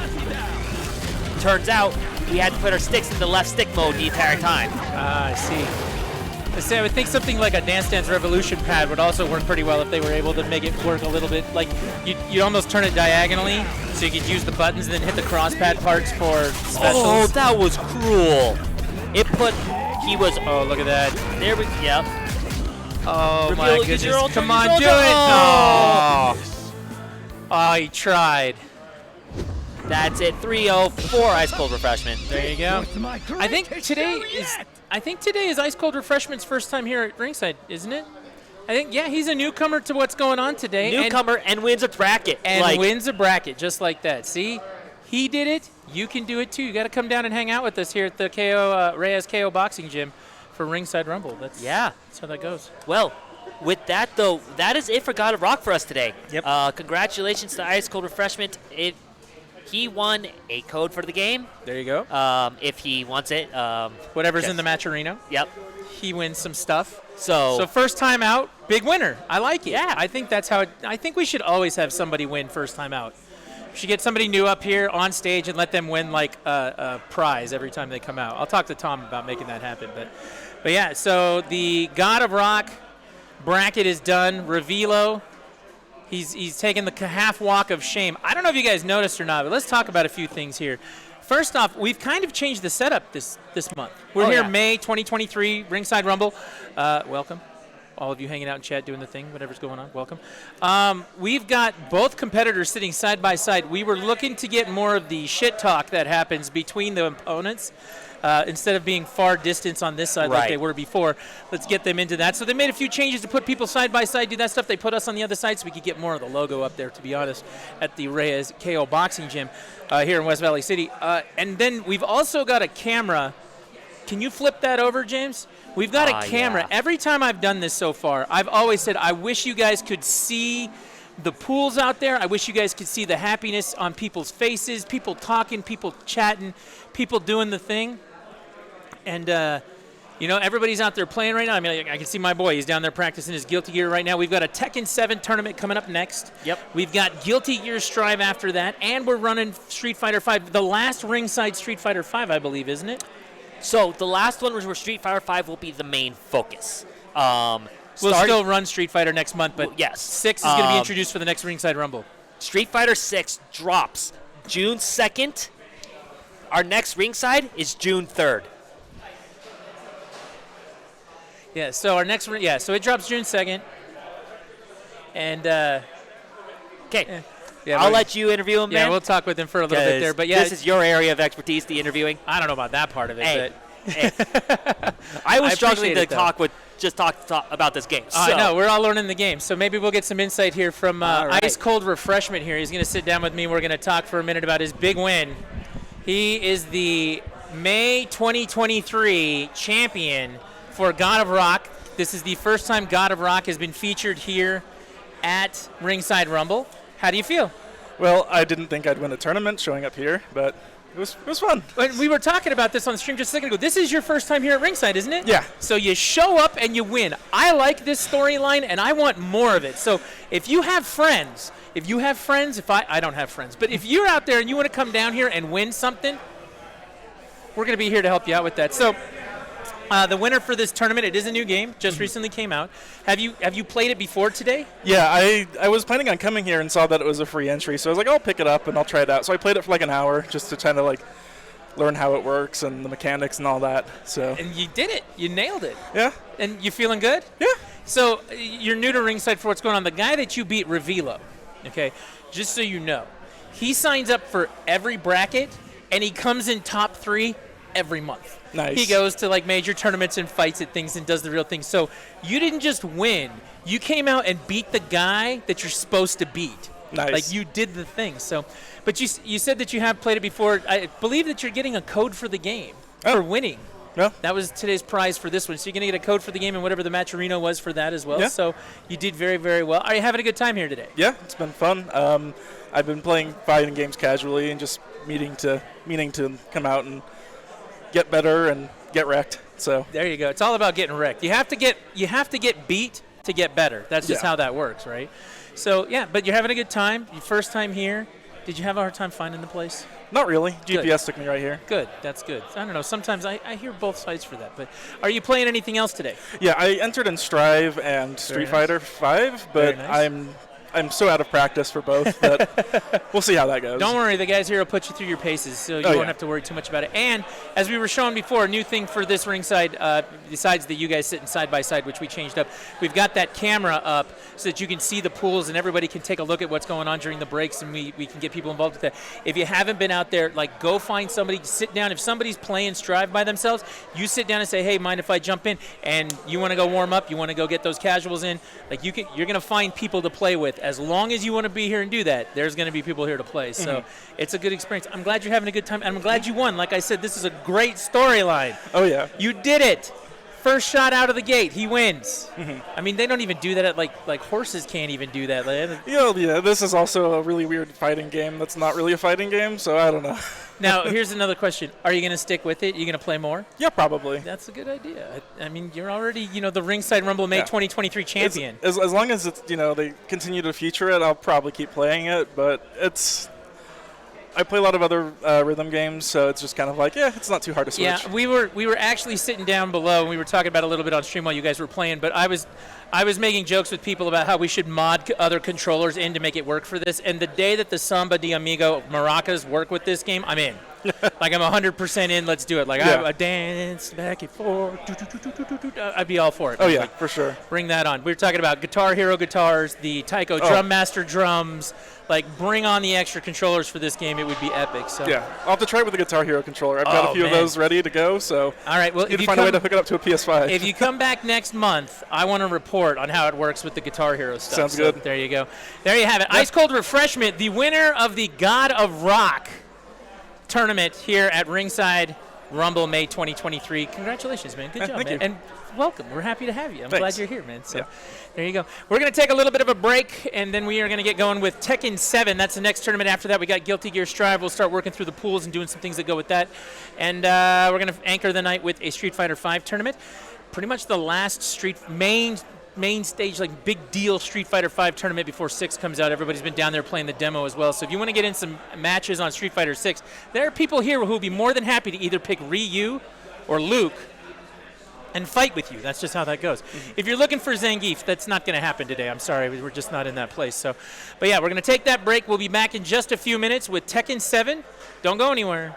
turns out we had to put our sticks in the left stick mode the entire time. I see. I would think something like a Dance Dance Revolution pad would also work pretty well if they were able to make it work a little bit. Like, you'd almost turn it diagonally so you could use the buttons and then hit the cross pad parts for specials. Oh, that was cruel. Oh, look at that. There we go. Yep. Oh, Reveal, my goodness. Come on, do it. Oh. Oh, he tried. That's it. 3-0 Ice Cold Refreshment. There you go. I think today is Ice Cold Refreshment's first time here at Ringside, isn't it? I think, yeah, he's a newcomer to what's going on today. Newcomer and wins a bracket. And wins a bracket, just like that. See? He did it. You can do it, too. You got to come down and hang out with us here at the Reyes KO Boxing Gym for Ringside Rumble. That's how that goes. Well, with that, though, that is it for God of Rock for us today. Yep. Congratulations to Ice Cold Refreshment. He won a code for the game. There you go. If he wants it. Whatever's in the Matcherino. Yep. He wins some stuff. So first time out, big winner. I like it. Yeah. I think that's how I think we should always have somebody win first time out. We should get somebody new up here on stage and let them win like a prize every time they come out. I'll talk to Tom about making that happen. But yeah, so the God of Rock bracket is done. Revilo. He's taken the half walk of shame. I don't know if you guys noticed or not, but let's talk about a few things here. First off, we've kind of changed the setup this month. We're here May 2023, Ringside Rumble. Welcome. All of you hanging out in chat doing the thing, whatever's going on, welcome. We've got both competitors sitting side by side. We were looking to get more of the shit talk that happens between the opponents. Instead of being far distance on this side like they were before, let's get them into that. So they made a few changes to put people side by side, do that stuff. They put us on the other side so we could get more of the logo up there, to be honest, at the Reyes KO Boxing Gym here in West Valley City. And then we've also got a camera. Can you flip that over, James? We've got a camera. Yeah. Every time I've done this so far, I've always said, I wish you guys could see the pools out there. I wish you guys could see the happiness on people's faces, people talking, people chatting, people doing the thing. And, everybody's out there playing right now. I mean, I can see my boy. He's down there practicing his Guilty Gear right now. We've got a Tekken 7 tournament coming up next. Yep. We've got Guilty Gear Strive after that, and we're running Street Fighter 5, the last ringside Street Fighter 5, I believe, isn't it? So the last one where Street Fighter 5 will be the main focus. We'll still run Street Fighter next month, but yes. 6 is going to be introduced for the next Ringside Rumble. Street Fighter 6 drops June 2nd. Our next Ringside is June 3rd. Yeah, so our next, so it drops June 2nd. And, okay. I'll let you interview him, man. Yeah, we'll talk with him for a little bit there. But yeah, this is your area of expertise, the interviewing. I don't know about that part of it, but I was struggling to talk about this game. I know, we're all learning the game. So maybe we'll get some insight here from Ice Cold Refreshment here. He's going to sit down with me. We're going to talk for a minute about his big win. He is the May 2023 champion for God of Rock. This is the first time God of Rock has been featured here at Ringside Rumble. How do you feel? Well, I didn't think I'd win a tournament showing up here, but It was fun. And we were talking about this on the stream just a second ago. This is your first time here at Ringside, isn't it? Yeah. So you show up and you win. I like this storyline, and I want more of it. So if you have friends, I don't have friends, but if you're out there and you want to come down here and win something, we're going to be here to help you out with that. So the winner for this tournament, it is a new game, just recently came out. Have you played it before today? Yeah, I was planning on coming here and saw that it was a free entry, so I was like, I'll pick it up and I'll try it out. So I played it for like an hour just to kind of like learn how it works and the mechanics and all that. So. And you did it. You nailed it. Yeah. And you feeling good? Yeah. So you're new to Ringside for what's going on. The guy that you beat, Revilo, okay, just so you know, he signs up for every bracket and he comes in top 3 every month. Nice. He goes to like major tournaments and fights at things and does the real thing. So you didn't just win. You came out and beat the guy that you're supposed to beat. Nice. Like you did the thing. So, but you said that you have played it before. I believe that you're getting a code for the game for winning. Yeah. That was today's prize for this one. So you're going to get a code for the game and whatever the matcherino was for that as well. Yeah. So you did very, very well. Are you having a good time here today? Yeah, it's been fun. I've been playing fighting games casually and just meaning to come out and get better and get wrecked. So there you go. It's all about getting wrecked. You have to get beat to get better. That's just how that works, right? So yeah, but you're having a good time. Your first time here. Did you have a hard time finding the place? Not really. Good. GPS took me right here. Good. That's good. I don't know. Sometimes I hear both sides for that. But are you playing anything else today? Yeah, I entered in Strive and Street Fighter 5, but I'm so out of practice for both that we'll see how that goes. Don't worry, the guys here will put you through your paces, so you won't have to worry too much about it. And as we were showing before, a new thing for this Ringside, besides the you guys sitting side by side, which we changed up, we've got that camera up so that you can see the pools and everybody can take a look at what's going on during the breaks, and we can get people involved with that. If you haven't been out there, like go find somebody, sit down. If somebody's playing Strive by themselves, you sit down and say, hey, mind if I jump in? And you want to go warm up, you want to go get those casuals in, like you're going to find people to play with. As long as you want to be here and do that, there's going to be people here to play. So it's a good experience. I'm glad you're having a good time, and I'm glad you won. Like I said, this is a great storyline. Oh, yeah. You did it. First shot out of the gate, he wins. I mean, they don't even do that at like horses can't even do that. Yeah, this is also a really weird fighting game that's not really a fighting game, so I don't know. Now, here's another question. Are you going to stick with it? Are you going to play more? Yeah, probably. That's a good idea. I mean, you're already, the Ringside Rumble May 2023 champion. As long as it's, they continue to feature it, I'll probably keep playing it, but I play a lot of other rhythm games, so it's just kind of like, it's not too hard to switch. Yeah, we were actually sitting down below, and we were talking about it a little bit on stream while you guys were playing, but I was making jokes with people about how we should mod other controllers in to make it work for this, and the day that the Samba de Amigo maracas work with this game, I'm in. Like, I'm 100% in, let's do it. Like, I dance back and forth, I'd be all for it. Oh, yeah, for sure. Bring that on. We were talking about Guitar Hero guitars, the Taiko Drum Master drums. Like, bring on the extra controllers for this game. It would be epic. So yeah, I'll have to try it with the Guitar Hero controller. I've got a few of those ready to go, so all right, well, need to find a way to hook it up to a PS5. If you come back next month, I want to report on how it works with the Guitar Hero stuff. Sounds good. There you go. There you have it. Yep. Ice Cold Refreshment, the winner of the God of Rock tournament here at Ringside Rumble May 2023. Congratulations, man. Good job, thank man. you. And welcome. We're happy to have you. I'm Thanks. glad you're here, man. So there you go. We're going to take a little bit of a break, and then we are going to get going with Tekken 7. That's the next tournament. After that, we got Guilty Gear Strive. We'll start working through the pools and doing some things that go with that. And we're going to anchor the night with a Street Fighter 5 tournament. Pretty much the last main stage, like big deal Street Fighter 5 tournament before 6 comes out. Everybody's been down there playing the demo as well. So if you want to get in some matches on Street Fighter 6, there are people here who will be more than happy to either pick Ryu or Luke and fight with you. That's just how that goes. If you're looking for Zangief, that's not going to happen today. I'm sorry, we're just not in that place. So, but yeah, we're going to take that break. We'll be back in just a few minutes with Tekken 7. Don't go anywhere.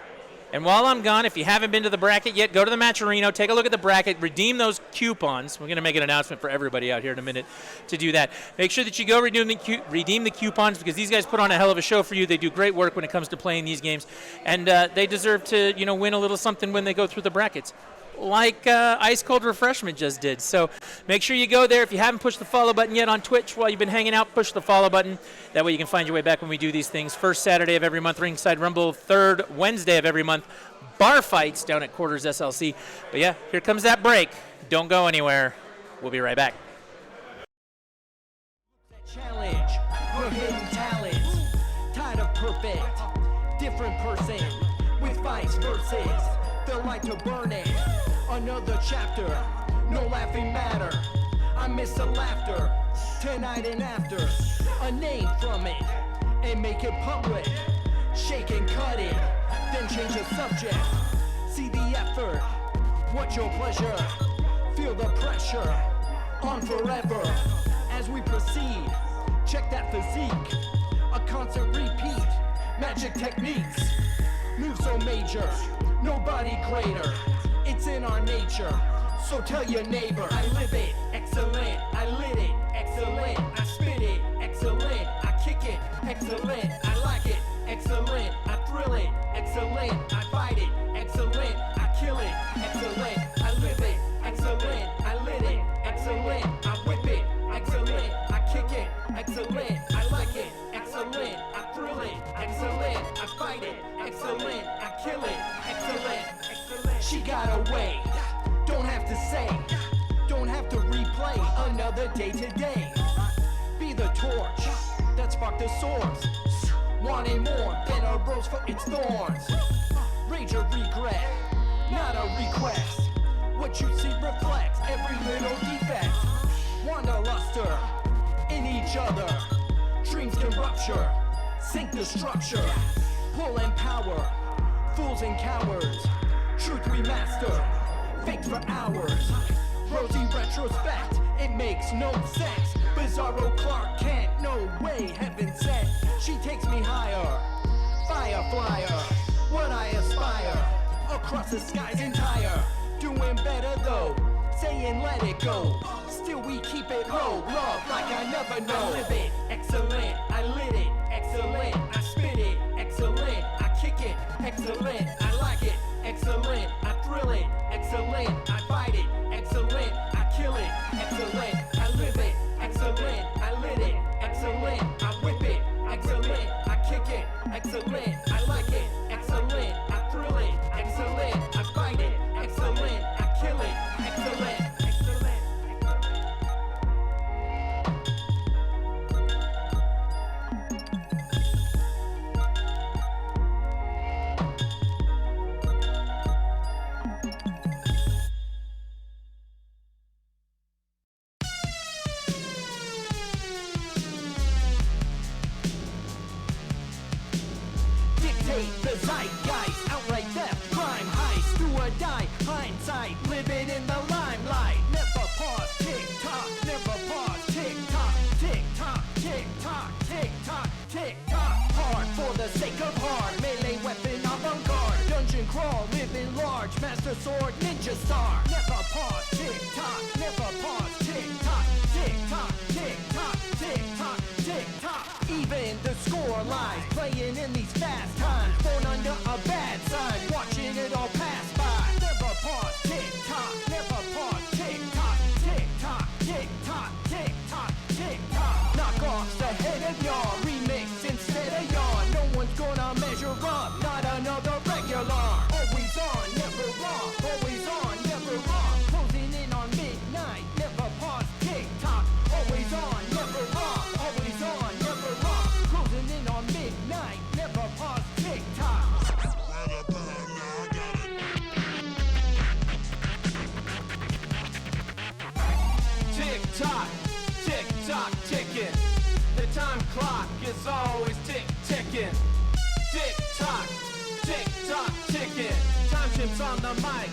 And while I'm gone, if you haven't been to the bracket yet, go to the Matcherino, take a look at the bracket, redeem those coupons. We're going to make an announcement for everybody out here in a minute to do that. Make sure that you go redeem the coupons, because these guys put on a hell of a show for you. They do great work when it comes to playing these games, and they deserve to win a little something when they go through the brackets, like Ice Cold Refreshment just did. So make sure you go there. If you haven't pushed the follow button yet on Twitch while you've been hanging out, push the follow button. That way you can find your way back when we do these things. First Saturday of every month, Ringside Rumble. Third Wednesday of every month, bar fights down at Quarters SLC. But yeah, here comes that break. Don't go anywhere. We'll be right back. Challenge, we're hidden talents, tired of perfect, different person, with nice verses, the light to burn it. Another chapter, no laughing matter. I miss the laughter, tonight and after. A name from it, and make it public. Shake and cut it, then change the subject. See the effort, what's your pleasure? Feel the pressure, on forever. As we proceed, check that physique. A constant repeat, magic techniques. Move so major, nobody greater. It's in our nature, so tell your neighbor. I live it, excellent. I lit it, excellent. I spit it, excellent. I kick it, excellent. I like it, excellent. I thrill it, excellent. I fight it, excellent. I kill it, excellent. I live it, excellent. I lit it, excellent. I whip it, excellent. I kick it, excellent. I like it, excellent. I thrill it, excellent. I fight it, excellent. I kill it, excellent. She got away, don't have to say, don't have to replay another day today. Be the torch that sparked the source, wanting more than a rose for its thorns. Rage or regret, not a request. What you see reflects every little defect. Wanderluster in each other, dreams can rupture, sink the structure. Pull and power, fools and cowards. Truth we master, fakes for hours. Rosy retrospect, it makes no sense. Bizarro Clark Kent, no way, heaven sent. She takes me higher, fire flyer. What I aspire, across the skies entire. Doing better though, saying let it go. Still we keep it low, love like I never know. I live it, excellent. I lit it, excellent. I spit it, excellent. I kick it, excellent. I like it, excellent. I thrill it, excellent. I fight it, excellent. I kill it, excellent. I live it, excellent. I lit it, excellent. I whip it, excellent. I kick it, excellent. I like it, excellent. I thrill it, excellent. I fight it, excellent. I kill it, excellent. The zeitgeist, outright theft, crime, heist, do or die, hindsight, living in the limelight. Never pause, tick tock, never pause, tick tock, tick tock, tick tock, tick tock, tick tock. Hard for the sake of hard, melee weapon avant-garde, dungeon crawl, living large, master sword, ninja star. Never pause, tick tock, never pause, tick tock, tick tock, tick tock, tick tock, tick tock. Even the score lies, playing in these fast times, born under a bad sign, watching it all pass by. Never pause, tick tock, never pause, tick tock, tick tock, tick tock, tick tock, tick tock. Knockoffs ahead of y'all, remix instead of y'all. No one's gonna measure up, not another regular. Always on, never wrong, always on, never wrong. Closing in on midnight, never pause, tick tock. Always on, never wrong, always on, never wrong. Closing in on midnight, never pause, tick tock. Tick tock, tick tock, ticking. The time clock is always ticking. Tick tock, ticking. Time chips on the mic,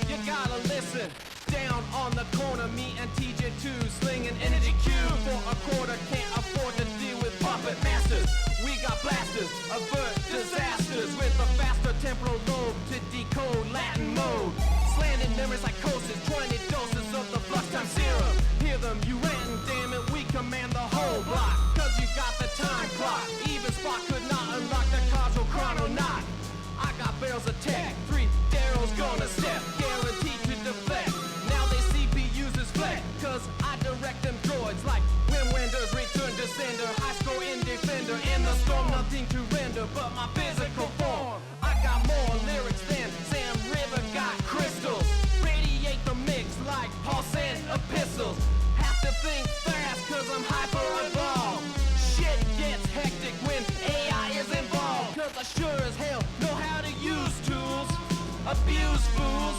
you gotta listen. Down on the corner, me and TJ2 slinging energy Q for a quarter. Can't afford to deal with puppet masters. We got blasters, avert disasters with a faster temporal lobe to decode Latin mode. Slanted memory psychosis, 20 doses of the flux time serum. Hear them, you ranting, damn it, we command the whole block. Cause you got the time clock. Even Spot could not unlock the causal chrononaut. I got barrels of tech, 3 Daryl's gonna step, guaranteed to deflect. Now they CPUs is flat, cause I direct them droids like Winders return descender, high score in defender. In the storm, nothing to render but my physical form. I got more lyrics than Sam River got crystals. Radiate confused fools.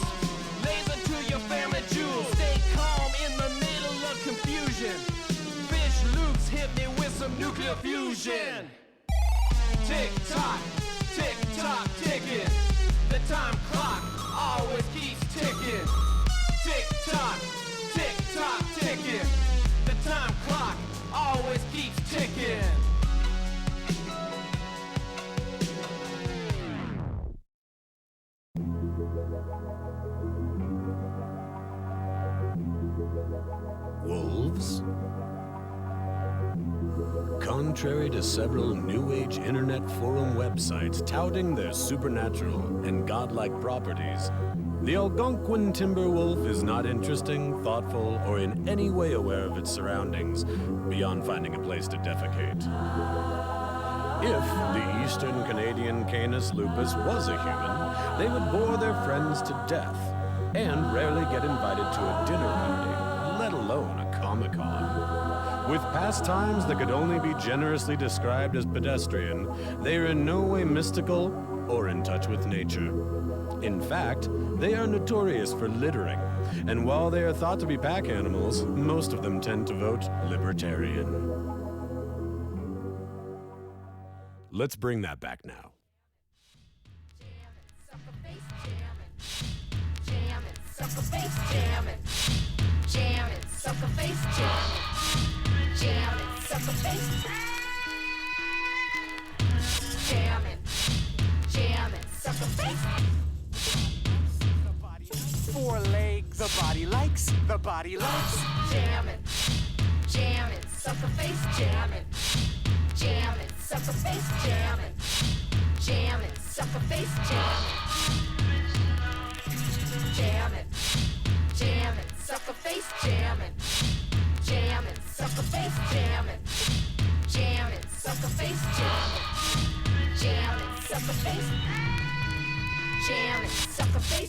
Laser to your family jewels. Stay calm in the middle of confusion. Fish Luke's hit me with some nuclear fusion. Tick tock, ticking. The time clock always keeps ticking. Tick tock, ticking. The time clock always keeps ticking. Wolves? Contrary to several New Age internet forum websites touting their supernatural and godlike properties, the Algonquin timber wolf is not interesting, thoughtful, or in any way aware of its surroundings, beyond finding a place to defecate. If the Eastern Canadian Canis lupus was a human, they would bore their friends to death, and rarely get invited to a dinner party, let alone a Comic-Con. With pastimes that could only be generously described as pedestrian, they are in no way mystical or in touch with nature. In fact, they are notorious for littering, and while they are thought to be pack animals, most of them tend to vote libertarian. Let's bring that back now. Sucker face jamming, sucker face jamming, sucker face jamming, sucker face. 4 legs, the body likes, the body likes. Jamming, sucker face jamming, sucker face jamming, sucker face jamming. Jamming, sucker face jamming, sucker face jamming, sucker face jamming, sucker face jamming, sucker face jamming, sucker face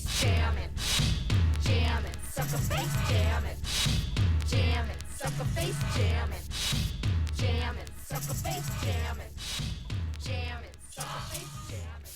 jamming, sucker face jamming, sucker face jamming, sucker face jamming.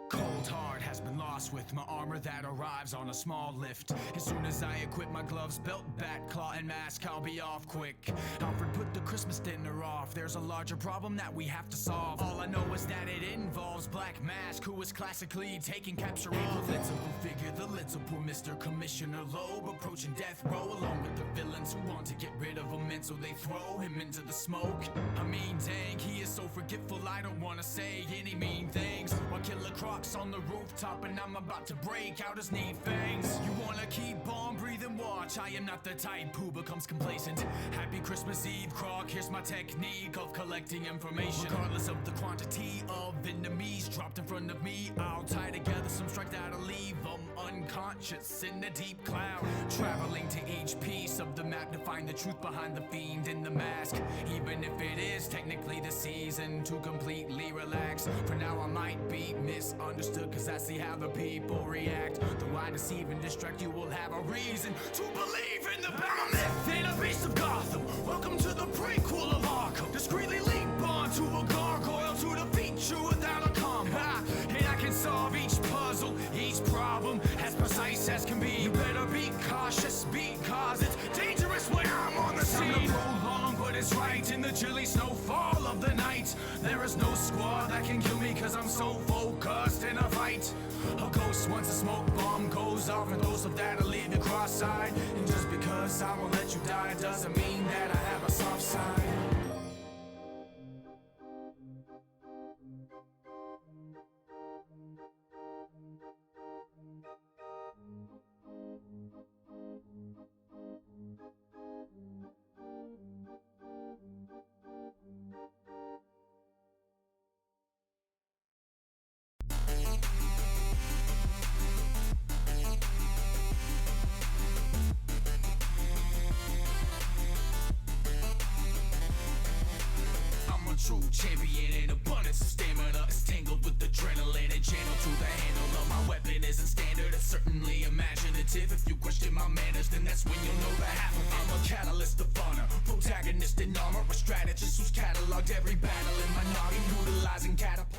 Cold heart has been lost with my armor that arrives on a small lift. As soon as I equip my gloves, belt, bat, claw, and mask, I'll be off quick. Alfred put the Christmas dinner off. There's a larger problem that we have to solve. All I know is that it involves Black Mask, who is classically taking capture of the little figure, the little poor Mr. Commissioner Loeb, approaching death row along with the villains who want to get rid of him, and so they throw him into the smoke. I mean, dang, he is so forgetful, I don't wanna say any mean things. While Killer Croc's on the rooftop and I'm about to break out his neat fangs. You wanna keep on breathing, watch, I am not the type who becomes complacent. Happy Christmas Eve, Croc, here's my technique of collecting information. Regardless of the quantity of enemies dropped in front of me, I'll tie together some strike that'll leave them unconscious in the deep cloud. Traveling to each piece of the map to find the truth behind the fiend in the mask. Even if it is technically the season to completely relax. For now I might be misunderstood, cause I see how the people react. Though I deceive and distract, you will have a reason to believe in the myth and a beast of Gotham. Welcome to the prequel of Arkham. Discreetly leap onto a gargoyle to defeat you without a combo. And I can solve each puzzle, each problem, as precise as can be. You better be cautious, because it's dangerous when I'm on the scene. Time to prolong, but it's right in the chilly snowfall of the night. There is no squad that can kill me, cause I'm so focused in a fight. A ghost once a smoke bomb goes off, and those of that'll leave you cross-eyed. And just because I won't let you die doesn't mean that I have a soft side. dogged every battle in my noggin, utilizing catapults.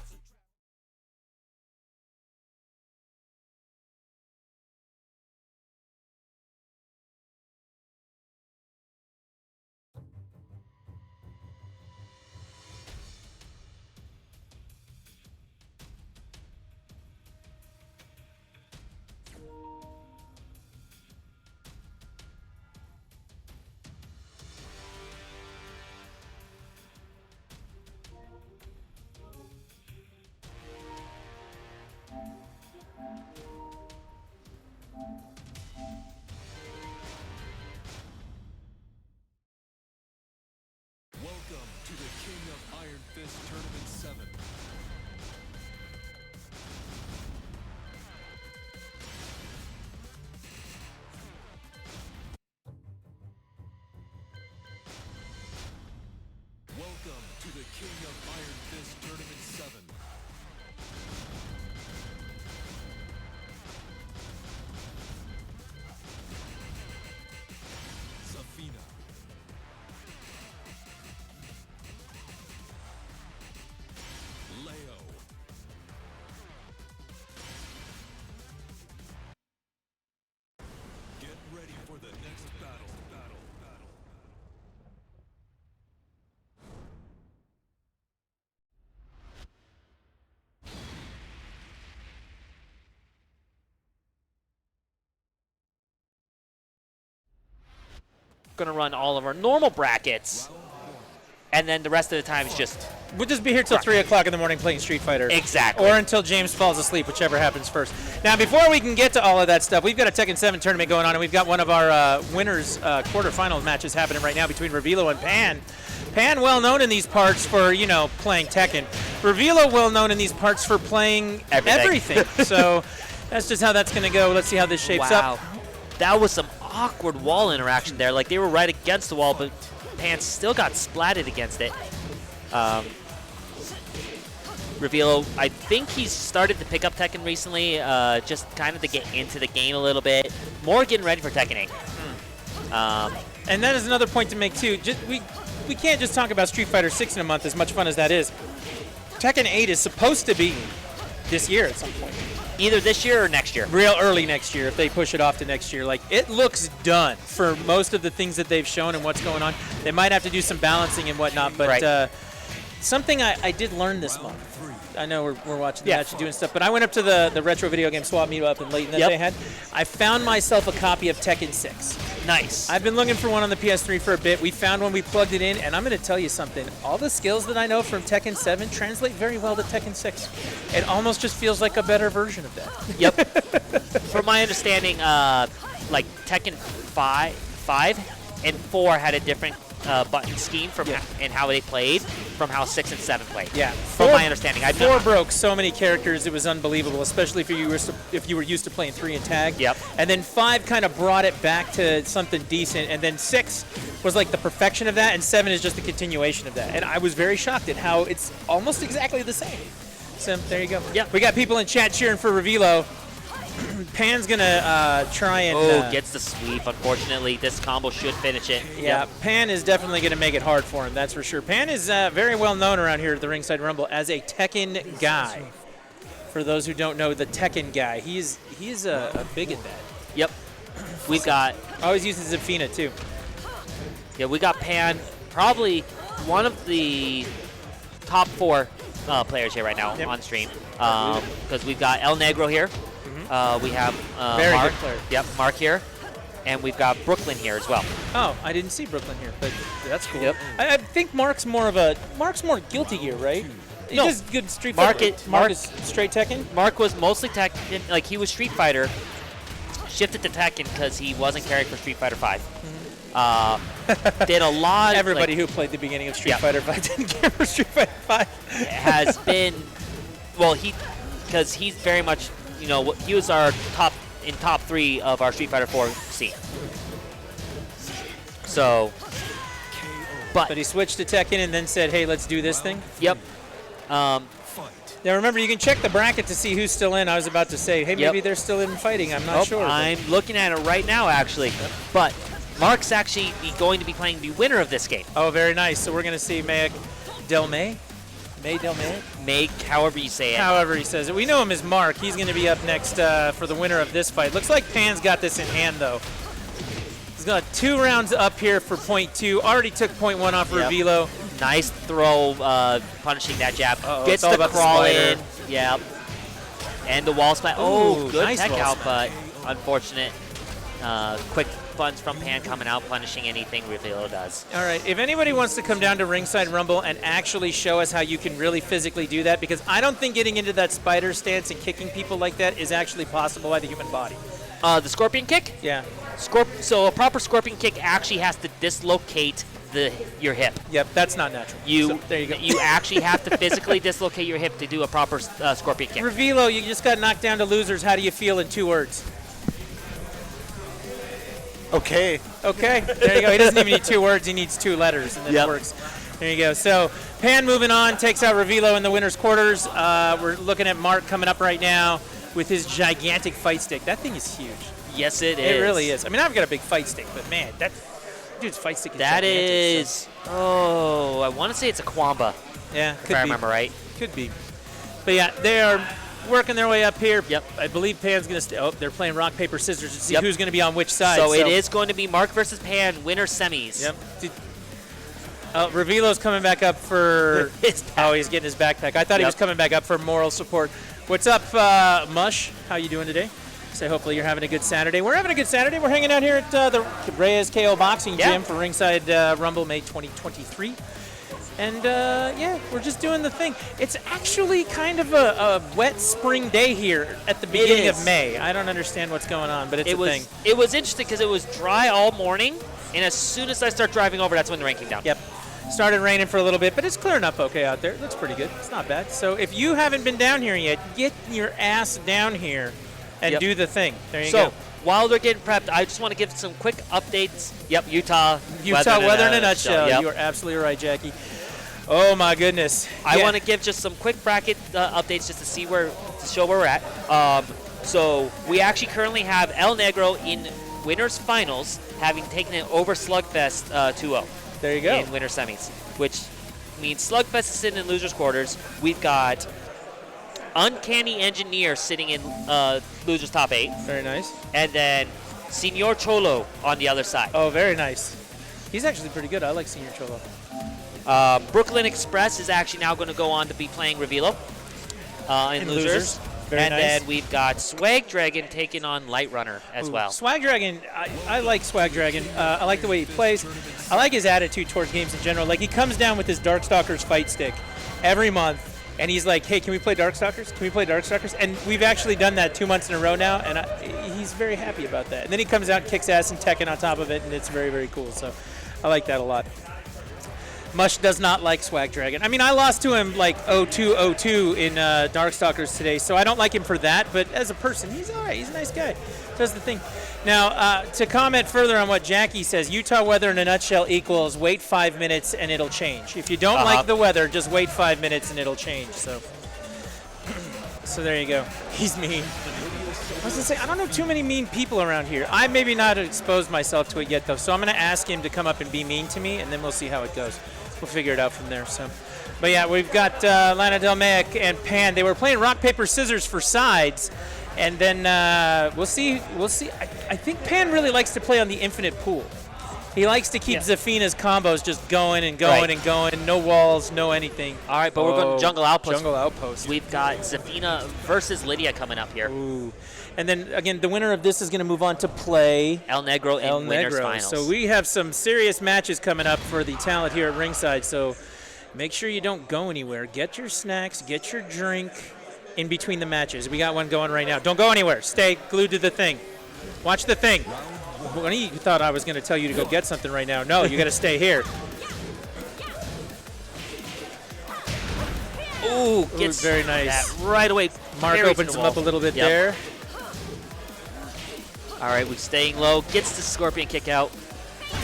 Welcome to the King of Iron Fist Tournament 7. Welcome to the King of Iron Fist Tournament 7. Zafina. Leo. Get ready for the next battle. Gonna run all of our normal brackets, and then the rest of the time is just. We'll just be here till 3 o'clock in the morning playing Street Fighter. Exactly. Or until James falls asleep, whichever happens first. Now, before we can get to all of that stuff, we've got a Tekken 7 tournament going on, and we've got one of our winners' quarterfinal matches happening right now between Revilo and Pan. Pan, well known in these parts for, you know, playing Tekken. Revilo, well known in these parts for playing everything. So that's just how that's going to go. Let's see how this shapes up. That was some awkward wall interaction there. Like, they were right against the wall, but Pan still got splatted against it. Revilo, I think he's started to pick up Tekken recently, just kind of to get into the game a little bit. More getting ready for Tekken 8. And that is another point to make, too. We can't just talk about Street Fighter 6 in a month, as much fun as that is. Tekken 8 is supposed to be this year at some point. Either this year or next year. Real early next year, if they push it off to next year. Like, it looks done for most of the things that they've shown and what's going on. They might have to do some balancing and whatnot, but something I did learn this month. I know we're watching the match and doing stuff, but I went up to the retro video game swap meetup in Layton that they had. I found myself a copy of Tekken 6. Nice. I've been looking for one on the PS3 for a bit. We found one, we plugged it in, and I'm going to tell you something. All the skills that I know from Tekken 7 translate very well to Tekken 6. It almost just feels like a better version of that. Yep. From my understanding, like Tekken 5 and 4 had a different button scheme from and how they played from how 6 and 7 played. Yeah. From my understanding. 4 broke so many characters, it was unbelievable, especially if you were used to playing 3 and tag. Yep. And then 5 kind of brought it back to something decent, and then 6 was like the perfection of that, and 7 is just a continuation of that. And I was very shocked at how it's almost exactly the same. So there you go. Yeah. We got people in chat cheering for Revilo. Pan's gonna try and gets the sweep. Unfortunately, this combo should finish it. Yeah, Pan is definitely gonna make it hard for him. That's for sure. Pan is very well known around here at the Ringside Rumble as a Tekken guy. For those who don't know, the Tekken guy, he's a big at that. Yep. We've got always uses Zafina too. Yeah, we got Pan, probably one of the top 4 players here right now on stream. Because we've got El Negro here. We have Very Mark. good player. Yep, Mark here. And we've got Brooklyn here as well. Oh, I didn't see Brooklyn here, but that's cool. Yep. I think Mark's more Guilty Gear, right? He does good Street Fighter. Mark is straight Tekken? Mark was mostly Tekken. Like, he was Street Fighter, shifted to Tekken because he wasn't caring for Street Fighter 5. Did a lot. Everybody who played the beginning of Street Fighter 5 didn't care for Street Fighter 5. Has been, well, because he's very much, you know, he was our top 3 of our Street Fighter 4 scene. So, but he switched to Tekken and then said, "Hey, let's do this thing." Yep. Now remember, you can check the bracket to see who's still in. I was about to say, hey, maybe they're still in fighting. I'm not sure. I'm looking at it right now, actually. But Mark's actually going to be playing the winner of this game. Oh, very nice. So we're going to see Mayak Del May? May Del May? May, however you say it. However he says it. We know him as Mark. He's going to be up next for the winner of this fight. Looks like Pan's got this in hand, though. He's got 2 rounds up here for point 2. Already took point 1 off Revilo. Nice throw, punishing that jab. Gets the crawl in. Yep. And the wall splat. Oh, good nice tech wall out, splat. but unfortunate. Quick funds from Pan coming out, punishing anything Revilo does. All right, if anybody wants to come down to Ringside Rumble and actually show us how you can really physically do that, because I don't think getting into that spider stance and kicking people like that is actually possible by the human body. The scorpion kick? Yeah. So a proper scorpion kick actually has to dislocate your hip. Yep, that's not natural. So, there you go. You actually have to physically dislocate your hip to do a proper scorpion kick. Revilo, you just got knocked down to losers. How do you feel in 2 words? Okay. Okay, there you go. He doesn't even need 2 words. He needs 2 letters, and then it works. There you go. So Pan moving on, takes out Revilo in the winner's quarters. We're looking at Mark coming up right now with his gigantic fight stick. That thing is huge. Yes, it is. It really is. I mean, I've got a big fight stick, but man, that dude's fight stick is That gigantic, is, so. I want to say it's a Kwamba. Yeah, if I remember right. Could be. But yeah, they are working their way up here. Yep. I believe Pan's going to stay. Oh, they're playing rock, paper, scissors to see who's going to be on which side. So it is going to be Mark versus Pan, winner semis. Yep. Revilo's coming back up for oh, he's getting his backpack. I thought he was coming back up for moral support. What's up, Mush? How you doing today? So hopefully you're having a good Saturday. We're having a good Saturday. We're hanging out here at the Reyes KO Boxing Gym for Ringside Rumble May 2023. And yeah, we're just doing the thing. It's actually kind of a wet spring day here at the beginning of May. I don't understand what's going on, but it's a thing. It was interesting because it was dry all morning, and as soon as I start driving over, that's when the rain came down. Yep. Started raining for a little bit, but it's clearing up okay out there. It looks pretty good. It's not bad. So if you haven't been down here yet, get your ass down here and do the thing. There you go. So while they're getting prepped, I just want to give some quick updates. Yep, Utah weather in a nutshell. Yep. You are absolutely right, Jackie. Oh my goodness. I want to give just some quick bracket updates just to see to show where we're at. So we actually currently have El Negro in winners finals, having taken it over Slugfest 2-0. There you go. In winner semis, which means Slugfest is sitting in losers quarters. We've got Uncanny Engineer sitting in losers top 8. Very nice. And then Senor Cholo on the other side. Oh, very nice. He's actually pretty good. I like Senor Cholo. Brooklyn Express is actually now going to go on to be playing Revilo in losers. Very nice. Then we've got Swag Dragon taking on Light Runner as well. Swag Dragon, I like Swag Dragon. I like the way he plays. I like his attitude towards games in general. Like, he comes down with his Darkstalkers fight stick every month, and he's like, hey, can we play Darkstalkers? Can we play Darkstalkers? And we've actually done that 2 months in a row now, and he's very happy about that. And then he comes out and kicks ass and Tekken on top of it, and it's very, very cool. So I like that a lot. Mush does not like Swag Dragon. I mean, I lost to him like 0-2-0-2 in Darkstalkers today, so I don't like him for that. But as a person, he's all right. He's a nice guy. Does the thing. Now, to comment further on what Jackie says, Utah weather in a nutshell equals wait 5 minutes and it'll change. If you don't like the weather, just wait 5 minutes and it'll change. So there you go. He's mean. I was going to say, I don't know too many mean people around here. I maybe not exposed myself to it yet, though, so I'm going to ask him to come up and be mean to me, and then we'll see how it goes. We'll figure it out from there. So, but yeah, we've got Lana Del May and Pan. They were playing rock, paper, scissors for sides, and then we'll see. I think Pan really likes to play on the infinite pool. He likes to keep Zafina's combos just going and going and going. No walls, no anything. All right, but we're going Jungle Outpost. Jungle Outpost. We've got Zafina versus Lydia coming up here. Ooh. And then, again, the winner of this is going to move on to play El Negro in winners finals. So we have some serious matches coming up for the talent here at Ringside. So make sure you don't go anywhere. Get your snacks, get your drink in between the matches. We got one going right now. Don't go anywhere. Stay glued to the thing. Watch the thing. When you thought I was going to tell you to go get something right now. No, you got to stay here. Ooh, gets very nice. That right away. Mark opens him up a little bit there. All right, we're staying low. Gets the scorpion kick out.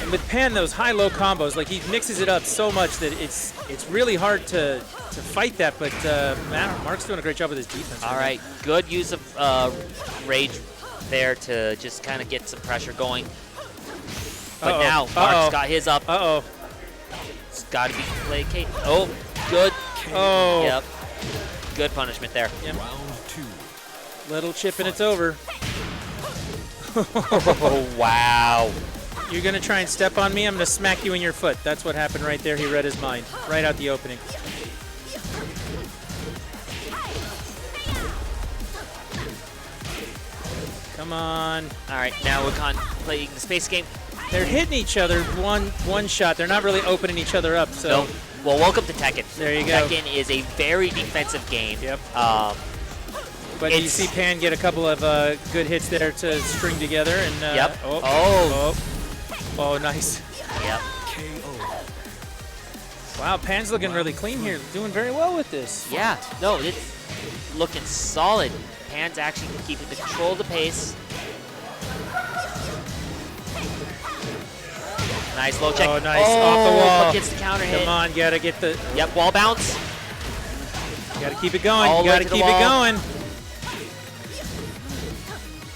And with Pan, those high-low combos, like he mixes it up so much that it's really hard to fight that. But Mark's doing a great job with his defense. All right, good use of rage there to just kind of get some pressure going. But now Mark's got his up. Uh-oh. It's got to be placated. Oh, Good. Oh. Yep. Good punishment there. Yep. Little chip and it's over. Oh, wow. You're going to try and step on me, I'm going to smack you in your foot. That's what happened right there. He read his mind. Right out the opening. Come on. All right, now we're playing the space game. They're hitting each other one shot. They're not really opening each other up. So. Nope. Well, welcome to Tekken. There you go. Tekken is a very defensive game. Yep. But you see Pan get a couple of good hits there to string together. And, yep. Oh, nice. Yep. Wow, Pan's looking really clean here. Doing very well with this. Yeah. No, it's looking solid. Pan's actually keeping the control of the pace. Nice low check. Oh, nice. Off the wall. But gets the counter hit. Come on, gotta get the... Yep, wall bounce. You gotta keep it going. You gotta keep it going.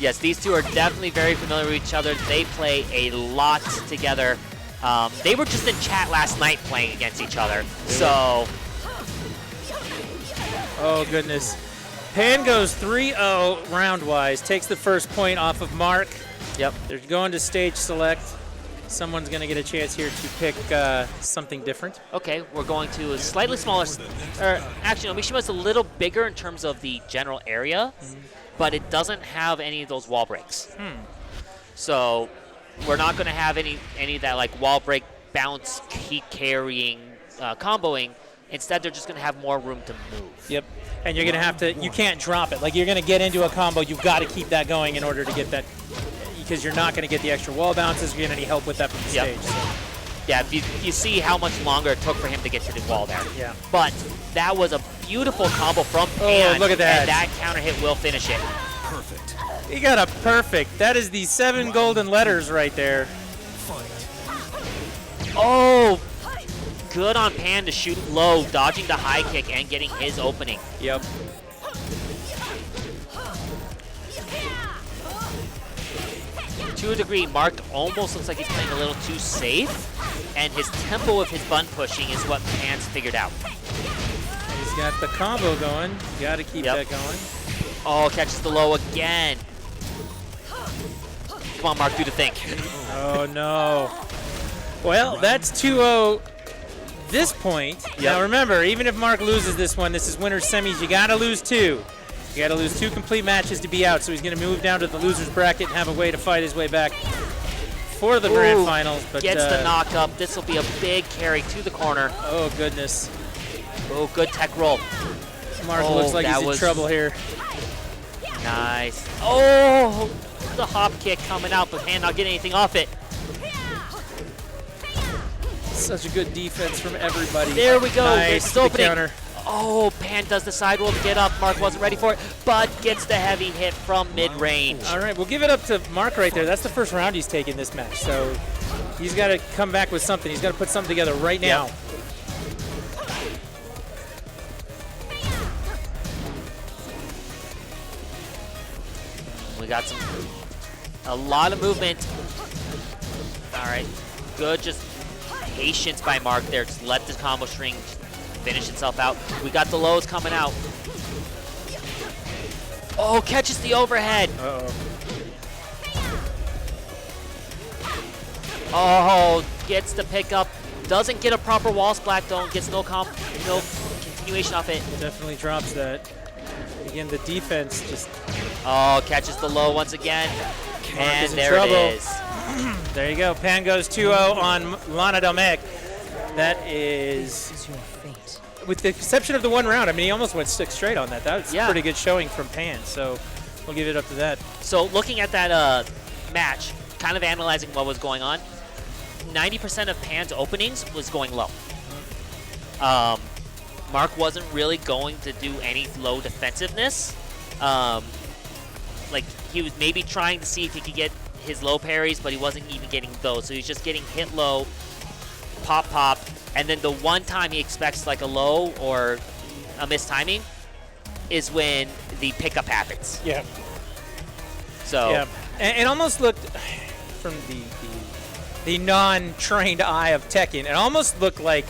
Yes, these two are definitely very familiar with each other. They play a lot together. They were just in chat last night playing against each other. So... Oh, goodness. Pan goes 3-0 round-wise. Takes the first point off of Mark. Yep. They're going to stage select. Someone's going to get a chance here to pick something different. Okay, we're going to a slightly smaller, or actually, no, Mishima's a little bigger in terms of the general area, but it doesn't have any of those wall breaks. So we're not going to have any of that like wall break, bounce, keep carrying, comboing. Instead, they're just going to have more room to move. Yep. And you're going to have to, you can't drop it. Like you're going to get into a combo, you've got to keep that going in order to get that, because you're not going to get the extra wall bounces, you're going to need help with that from the stage. So. Yeah, you see how much longer it took for him to get to the wall there. Yeah. But that was a beautiful combo from Pan. Oh, look at that. And that counter hit will finish it. Perfect. He got a perfect. That is the 7 golden letters right there. Oh, good on Pan to shoot low, dodging the high kick and getting his opening. Yep. To a degree, Mark almost looks like he's playing a little too safe, and his tempo of his button pushing is what Pan's figured out. He's got the combo going. Got to keep that going. Oh, catches the low again. Come on, Mark, do the thing. Oh, no. Well, that's 2-0 this point. Now, remember, even if Mark loses this one, this is winner's semis. You got to lose 2. You got to lose 2 complete matches to be out, so he's going to move down to the loser's bracket and have a way to fight his way back for the grand finals. But gets the knock up. This will be a big carry to the corner. Oh, goodness. Oh, good tech roll. Mark looks like he's in trouble here. Nice. Oh, the hop kick coming out, but Pan not getting anything off it. Such a good defense from everybody. There we go. Nice. The counter. Oh, Pan does the side roll to get up. Mark wasn't ready for it, but gets the heavy hit from mid-range. All right, we'll give it up to Mark right there. That's the first round he's taken this match, so he's got to come back with something. He's got to put something together right now. We got a lot of movement. All right, good, just patience by Mark there. Just let the combo string finish itself out. We got the lows coming out. Oh, catches the overhead. Uh-oh. Oh, gets the pickup. Doesn't get a proper wall splat though. Gets no continuation off it. Definitely drops that. Again, the defense just... Oh, catches the low once again. And there it is. There you go. Pan goes 2-0 on Lana Del Meg. That is... With the exception of the one round, I mean, he almost went 6 straight on that. That was a pretty good showing from Pan, so we'll give it up to that. So looking at that match, kind of analyzing what was going on, 90% of Pan's openings was going low. Mark wasn't really going to do any low defensiveness. Like, he was maybe trying to see if he could get his low parries, but he wasn't even getting those. So he's just getting hit low, pop, pop, and then the one time he expects like a low or a missed timing is when the pickup happens. Yeah. So. Yeah. And it almost looked, from the non-trained eye of Tekken, it almost looked like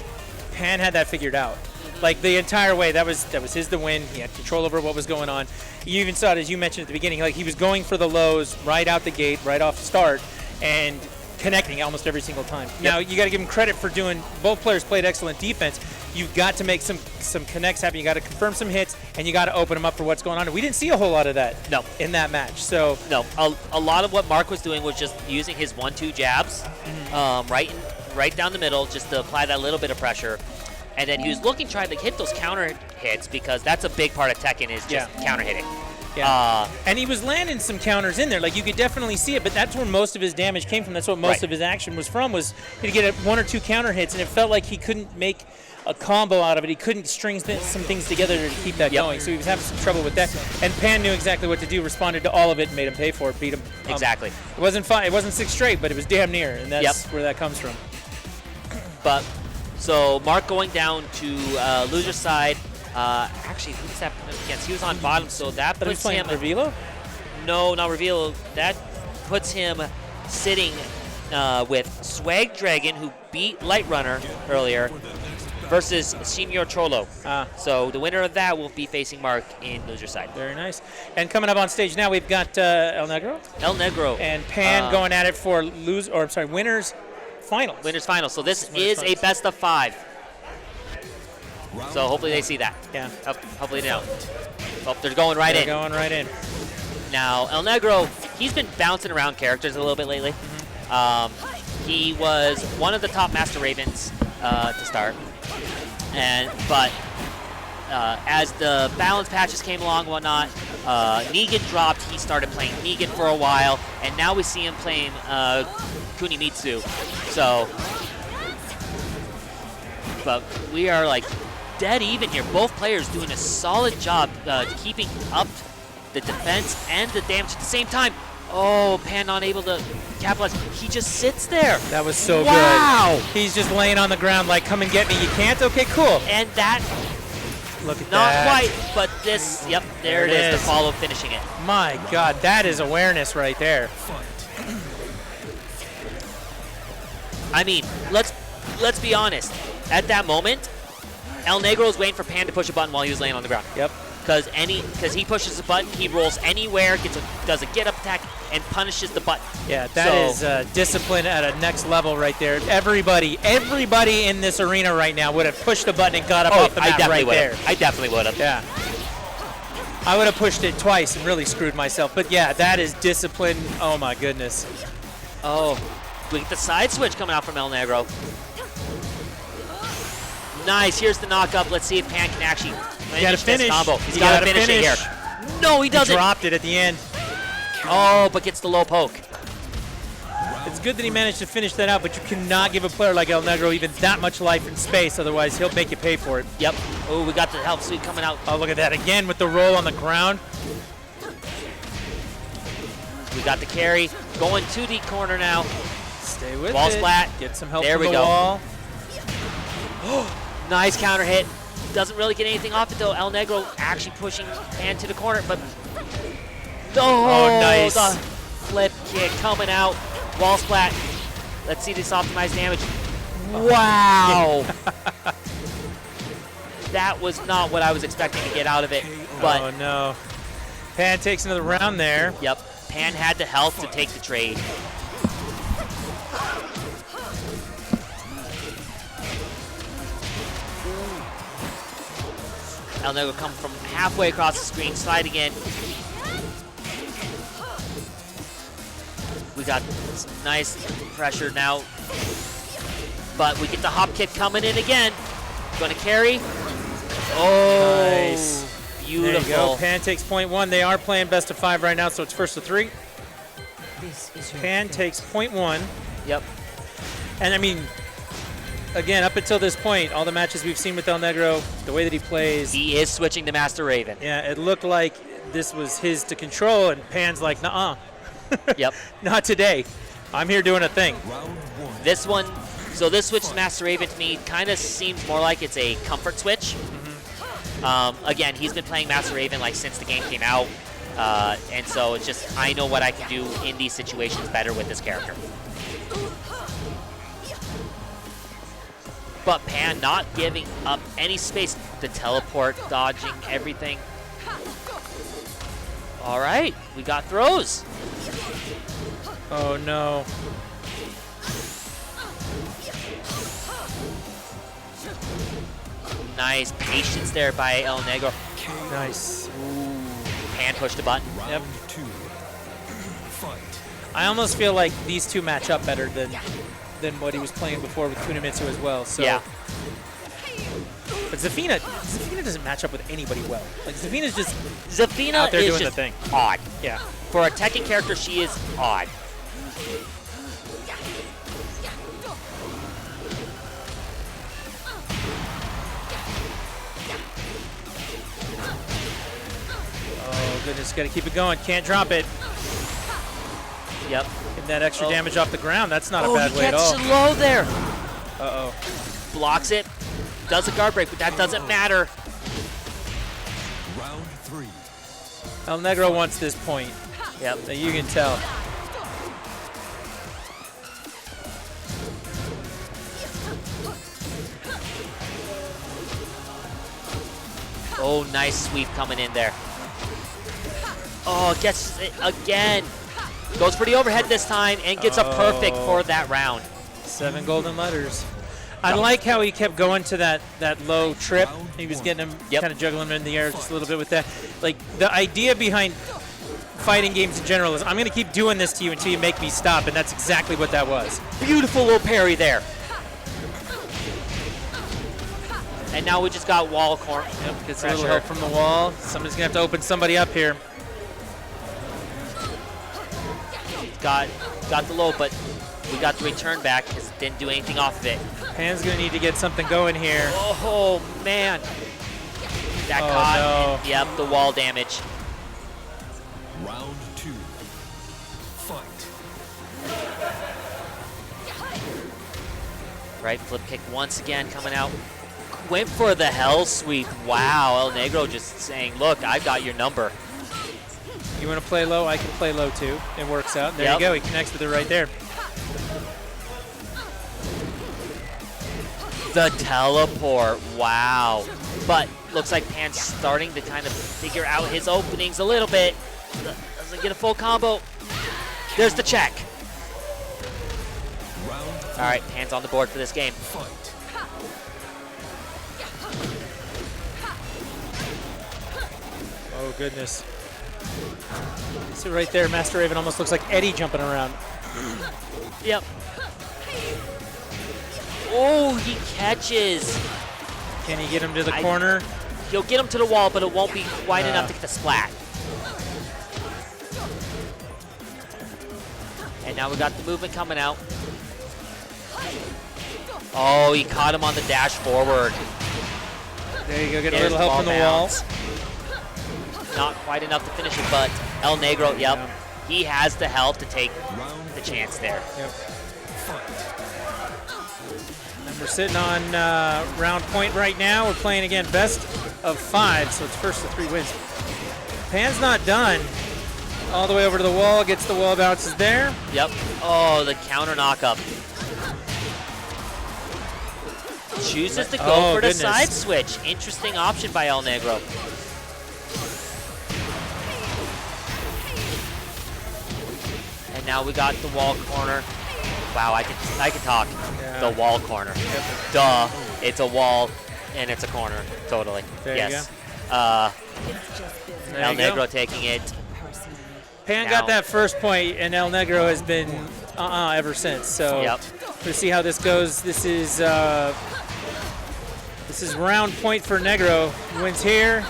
Pan had that figured out. Like the entire way, that was his to win. He had control over what was going on. You even saw it, as you mentioned at the beginning, like he was going for the lows right out the gate, right off the start, and connecting almost every single time. Yep. Now, you got to give him credit for doing, both players played excellent defense. You've got to make some connects happen. You got to confirm some hits, and you got to open them up for what's going on. And we didn't see a whole lot of that in that match. So no, a lot of what Mark was doing was just using his 1-2 jabs right down the middle, just to apply that little bit of pressure. And then he was trying to hit those counter hits, because that's a big part of Tekken, is just counter hitting. Yeah. And he was landing some counters in there. Like, you could definitely see it, but that's where most of his damage came from. That's what most of his action was from, was to get 1 or 2 counter hits, and it felt like he couldn't make a combo out of it. He couldn't string some things together to keep that going, so he was having some trouble with that. And Pan knew exactly what to do, responded to all of it, and made him pay for it, beat him. Exactly. It wasn't 5, it wasn't 6 straight, but it was damn near, and that's where that comes from. But, so Mark going down to loser's side. Actually, who does that put him against? He was on bottom, so that puts him... Revilo? No, not Revilo. That puts him sitting with Swag Dragon, who beat Light Runner earlier, versus Senior Cholo. So the winner of that will be facing Mark in loser's side. Very nice. And coming up on stage now, we've got El Negro. El Negro. And Pan going at it for winners finals. Winners finals. So this is a best of 5. So hopefully they see that. Yeah. Hopefully they don't. Oh, they're going right in. They're going right in. Now, El Negro, he's been bouncing around characters a little bit lately. He was one of the top Master Ravens to start. But as the balance patches came along and whatnot, Negan dropped. He started playing Negan for a while, and now we see him playing Kunimitsu. So, but we are like dead even here. Both players doing a solid job keeping up the defense and the damage at the same time. Oh, Pan not able to capitalize. He just sits there. That was so good. He's just laying on the ground like, come and get me. You can't? Okay, cool. And that, look at not that. quite, but this, yep, there it is, the follow finishing it. My God, that is awareness right there. I mean, let's be honest. At that moment, El Negro was waiting for Pan to push a button while he was laying on the ground. Yep. Because he pushes the button, he rolls anywhere, does a get up attack, and punishes the button. Yeah, that is discipline at a next level right there. Everybody in this arena right now would have pushed the button and got up off the mat right there. I definitely would have. Yeah. I would have pushed it twice and really screwed myself. But yeah, that is discipline. Oh my goodness. Oh, we get the side switch coming out from El Negro. Nice. Here's the knock-up. Let's see if Pan can actually finish this combo. He's got to finish it here. No, he doesn't. He dropped it at the end. Oh, but gets the low poke. It's good that he managed to finish that out, but you cannot give a player like El Negro even that much life and space, otherwise he'll make you pay for it. Yep. Oh, we got the health suite coming out. Oh, look at that again with the roll on the ground. We got the carry. Going to the corner now. Stay with Wall it. splat. Get some help there from we the go. wall. Nice counter hit. Doesn't really get anything off it though. El Negro actually pushing Pan to the corner, but oh, nice. The flip kick coming out. Wall splat. Let's see this optimized damage. Wow. That was not what I was expecting to get out of it. But oh no. Pan takes another round there. Yep. Pan had the health to take the trade. El Negro come from halfway across the screen, sliding in. We got some nice pressure now, but we get the hop kick coming in again. Going to carry. Oh, nice. Beautiful. There you go. Pan takes point 1. They are playing best of 5 right now, so it's first to 3. Pan takes point 1. Yep. And I mean, again, up until this point, all the matches we've seen with El Negro, the way that he plays. He is switching to Master Raven. Yeah, it looked like this was his to control, and Pan's like, nuh-uh. Yep. Not today. I'm here doing a thing. This one, so this switch to Master Raven to me kind of seems more like it's a comfort switch. Again, he's been playing Master Raven like since the game came out. And so it's just, I know what I can do in these situations better with this character. but Pan not giving up any space. The teleport, dodging everything. All right, we got throws. Oh no. Nice patience there by El Negro. Nice. Ooh. Pan pushed a button. Yep. I almost feel like these two match up better than what he was playing before with Kunimitsu as well. So. Yeah. But Zafina doesn't match up with anybody well. Like Zafina's just Zafina out there is doing just the thing. Odd. Yeah. For a Tekken character, she is odd. Oh goodness, gotta keep it going. Can't drop it. Yep. Getting that extra damage off the ground. That's not a bad way at all. Oh, he gets low there. Uh-oh. Blocks it. Does a guard break, but that doesn't matter. Round 3. El Negro wants this point. Yep. You can tell. Oh, nice sweep coming in there. Oh, gets it again. Goes for the overhead this time and gets a perfect for that round. 7 golden letters. I like how he kept going to that low trip. He was getting him, kind of juggling him in the air just a little bit with that. Like, the idea behind fighting games in general is I'm going to keep doing this to you until you make me stop, and that's exactly what that was. Beautiful little parry there. And now we just got wall corner. Yep, gets a little help from the wall. Somebody's going to have to open somebody up here. Got the low, but we got the return back because didn't do anything off of it. Pan's going to need to get something going here. Oh, man. That caught. No. Yep, the wall damage. Round 2. Fight. Right, flip kick once again coming out. Went for the hell sweep. Wow, El Negro just saying, look, I've got your number. You want to play low? I can play low too. It works out. There you go. He connects with it right there. The teleport. Wow. But looks like Pan's starting to kind of figure out his openings a little bit. Doesn't get a full combo. There's the check. All right, Pan's on the board for this game. Oh, goodness. See right there, Master Raven almost looks like Eddie jumping around. Yep. Oh, he catches. Can he get him to the corner? He'll get him to the wall, but it won't be quite enough to get the splat. And now we got the movement coming out. Oh, he caught him on the dash forward. There you go, get a little help from the wall. Not quite enough to finish it, but El Negro, he has the help to take the chance there. Yep. And we're sitting on round point right now. We're playing again best of 5, so it's first of 3 wins. Pan's not done. All the way over to the wall, gets the wall bounces there. Yep. Oh, the counter knockup. Chooses to go for the side switch. Interesting option by El Negro. And now we got the wall corner. Wow, I can talk. Yeah. The wall corner. Yep. Duh. It's a wall and it's a corner. Totally. There yes. You go. El Negro taking it. Pan got that first point, and El Negro has been ever since. So we'll see how this goes. This is round point for Negro. He wins here,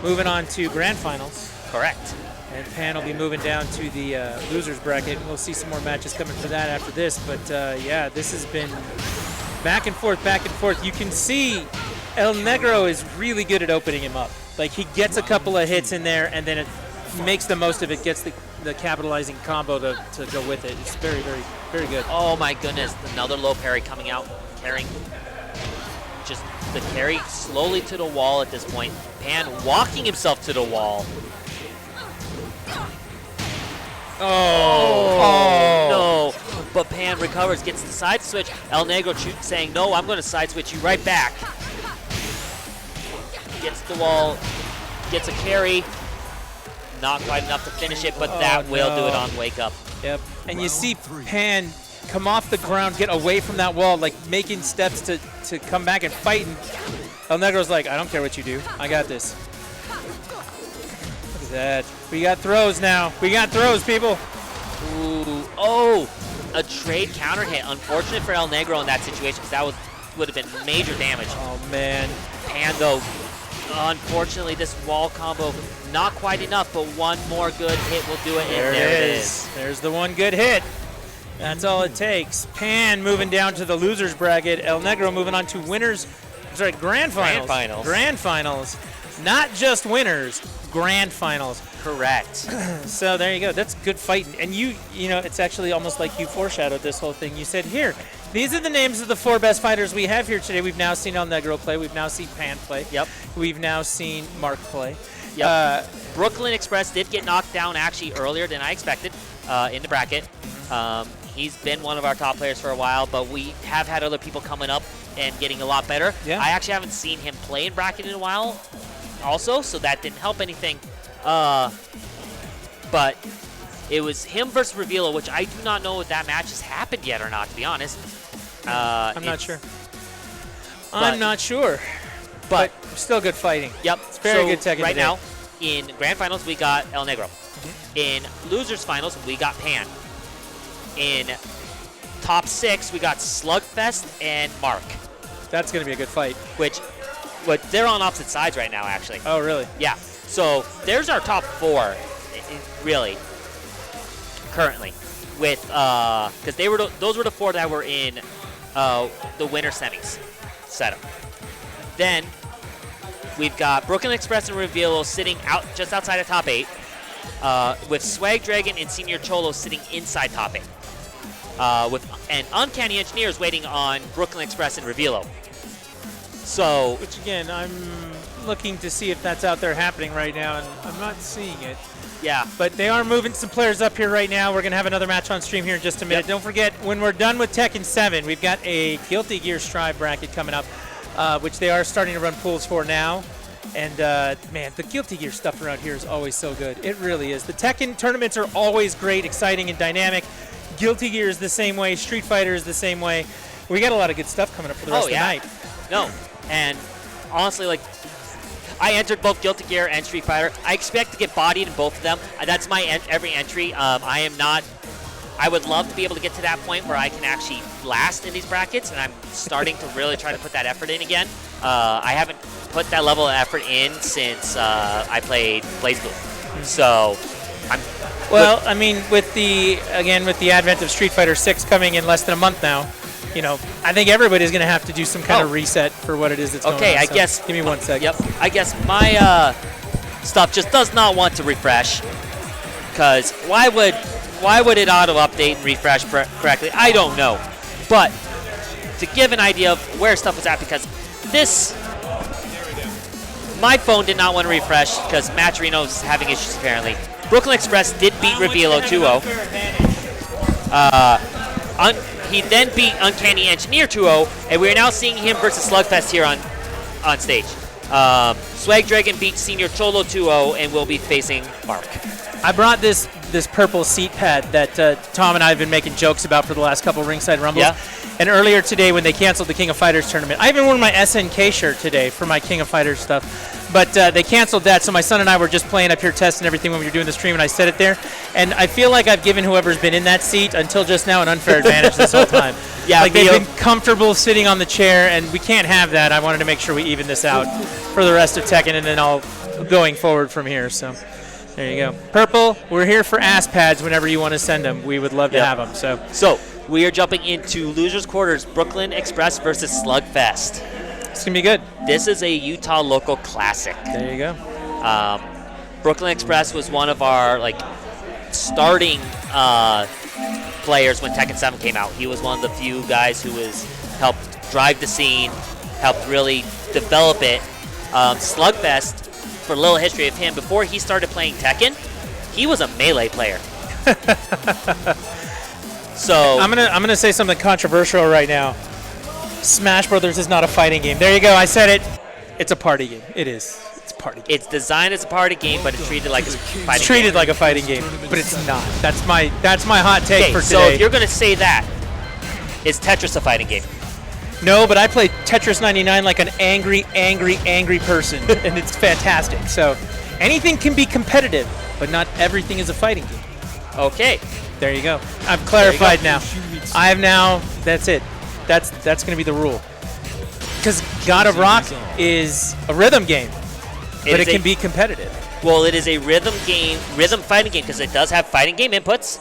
moving on to grand finals. Correct. And Pan will be moving down to the losers bracket. We'll see some more matches coming for that after this. But yeah, this has been back and forth, back and forth. You can see El Negro is really good at opening him up. Like, he gets a couple of hits in there, and then it makes the most of it, gets the capitalizing combo to go with it. It's very, very, very good. Oh my goodness, another low parry coming out, carrying just the carry slowly to the wall at this point. Pan walking himself to the wall. Oh no, but Pan recovers, gets the side switch. El Negro saying, no, I'm going to side switch you right back. Gets the wall, gets a carry. Not quite enough to finish it, but that will do it on Wake Up. Yep. And you see Pan come off the ground, get away from that wall, like making steps to come back and fight. And El Negro's like, I don't care what you do. I got this. Look at that. We got throws now. We got throws, people. Ooh. Oh, a trade counter hit. Unfortunate for El Negro in that situation because that would have been major damage. Oh, man. Pan, though, unfortunately, this wall combo, not quite enough, but one more good hit will do it. There it is. There's the one good hit. That's all it takes. Pan moving down to the losers bracket. El Negro moving on to grand finals. Grand finals. Not just winners, grand finals. Correct. So there you go. That's good fighting. And you know, it's actually almost like you foreshadowed this whole thing. You said, here, these are the names of the 4 best fighters we have here today. We've now seen El Negro play. We've now seen Pan play. Yep. We've now seen Mark play. Yep. Brooklyn Express did get knocked down actually earlier than I expected in the bracket. He's been one of our top players for a while, but we have had other people coming up and getting a lot better. Yeah. I actually haven't seen him play in bracket in a while also, so that didn't help anything. But it was him versus Revealo, which I do not know if that match has happened yet or not, to be honest. I'm not sure. I'm not sure. But still good fighting. Yep. It's very good Tekken right today. now, in grand finals, we got El Negro. In losers finals, we got Pan. In top 6, we got Slugfest and Mark. That's going to be a good fight. Which they're on opposite sides right now, actually. Oh, really? Yeah. So there's our top 4, really, currently, with because those were the 4 that were in the winter semis setup. Then we've got Brooklyn Express and Revealo sitting out just outside of top 8, with Swag Dragon and Senior Cholo sitting inside top 8, and Uncanny Engineers waiting on Brooklyn Express and Revealo. So, which again, I'm looking to see if that's out there happening right now, and I'm not seeing it. Yeah. But they are moving some players up here right now. We're going to have another match on stream here in just a minute. Yep. Don't forget, when we're done with Tekken 7, we've got a Guilty Gear Strive bracket coming up, which they are starting to run pools for now. And, man, the Guilty Gear stuff around here is always so good. It really is. The Tekken tournaments are always great, exciting, and dynamic. Guilty Gear is the same way. Street Fighter is the same way. We got a lot of good stuff coming up for the rest of the night. No. And honestly, like, I entered both Guilty Gear and Street Fighter. I expect to get bodied in both of them. That's my every entry. I would love to be able to get to that point where I can actually last in these brackets, and I'm starting to really try to put that effort in again. I haven't put that level of effort in since I played BlazBlue. So, well, I mean, with the advent of Street Fighter 6 coming in less than a month now, you know, I think everybody's going to have to do some kind of reset for what it is that's going on. Okay, I guess. Give me 1 second. Yep. I guess my stuff just does not want to refresh, because why would it auto-update and refresh correctly? I don't know. But to give an idea of where stuff was at, because my phone did not want to refresh because Matcherino's having issues apparently. Brooklyn Express did beat Revealo 2-0. He then beat Uncanny Engineer 2-0, and we are now seeing him versus Slugfest here on stage. Swag Dragon beat Senior Cholo 2-0, and will be facing Mark. I brought this purple seat pad that Tom and I have been making jokes about for the last couple Ringside Rumbles. Yeah. And earlier today when they canceled the King of Fighters tournament, I even wore my SNK shirt today for my King of Fighters stuff. But they canceled that, so my son and I were just playing up here testing everything when we were doing the stream, and I set it there. And I feel like I've given whoever's been in that seat until just now an unfair advantage this whole time. Yeah, like they've been comfortable sitting on the chair, and we can't have that. I wanted to make sure we even this out for the rest of Tekken, and then all going forward from here. So there you go. Purple, we're here for ass pads whenever you want to send them. We would love to have them. So we are jumping into losers quarters, Brooklyn Express versus Slugfest. It's going to be good. This is a Utah local classic. There you go. Brooklyn Express was one of our starting players when Tekken 7 came out. He was one of the few guys who helped drive the scene, helped really develop it. Slugfest, for a little history of him, before he started playing Tekken, he was a Melee player. So I'm gonna say something controversial right now. Smash Brothers is not a fighting game. There you go. I said it. It's a party game. It is. It's a party game. It's designed as a party game, but it's treated like a fighting game. It's treated like a fighting game, but it's not. That's my hot take for today. So if you're gonna say that, is Tetris a fighting game? No, but I play Tetris 99 like an angry person, and it's fantastic. So anything can be competitive, but not everything is a fighting game. Okay. There you go. I've clarified now. I have now. That's it. That's going to be the rule. Because God of Rock is a rhythm game, but it can be competitive. Well, it is a rhythm fighting game, because it does have fighting game inputs.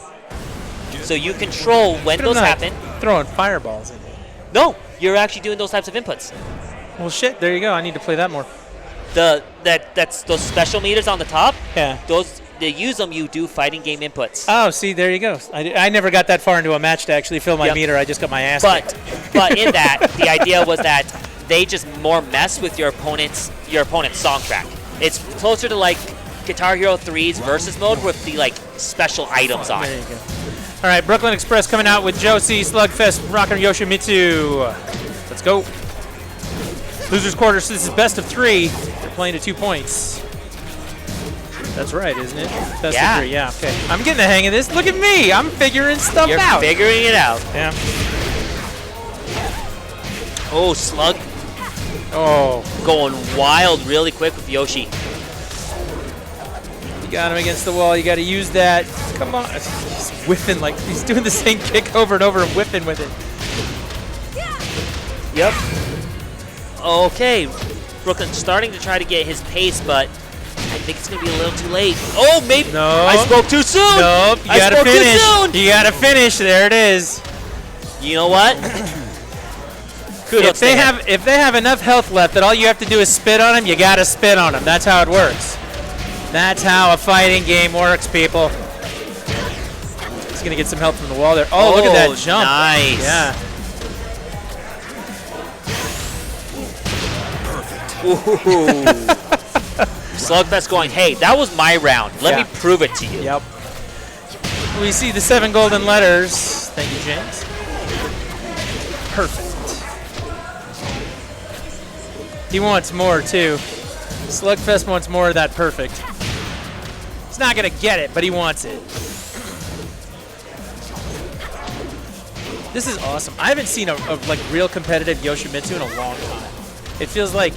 So you control when those happen. Throwing fireballs in it. No, you're actually doing those types of inputs. Well, shit. There you go. I need to play that more. That's those special meters on the top. Yeah. They use them. You do fighting game inputs. Oh, see, there you go. I never got that far into a match to actually fill my meter. I just got my ass kicked. But in that, the idea was that they just more mess with your opponent's song track. It's closer to like Guitar Hero 3's versus mode with the like special items on. There you go. All right, Brooklyn Express coming out with Josie, Slugfest, Rocker Yoshimitsu. Let's go. Losers quarters. This is best of 3. They're playing to 2 points. That's right, isn't it? Best of 3, yeah. Okay. I'm getting the hang of this. Look at me. I'm figuring stuff out. You're figuring it out. Yeah. Oh, Slug. Oh. Going wild really quick with Yoshi. You got him against the wall. You got to use that. Come on. He's whiffing like he's doing the same kick over and over and whipping with it. Yep. Okay. Brooklyn starting to try to get his pace, but I think it's going to be a little too late. Oh, maybe. No. I spoke too soon. Nope. You got to finish. You got to finish. There it is. You know what? If they have enough health left that all you have to do is spit on them, you got to spit on them. That's how it works. That's how a fighting game works, people. He's going to get some help from the wall there. Oh, look at that jump. Nice. Yeah. Slugfest going, hey, that was my round. Let me prove it to you. Yep. We see the 7 golden letters. Thank you, James. Perfect. He wants more, too. Slugfest wants more of that perfect. He's not going to get it, but he wants it. This is awesome. I haven't seen a like real competitive Yoshimitsu in a long time. It feels like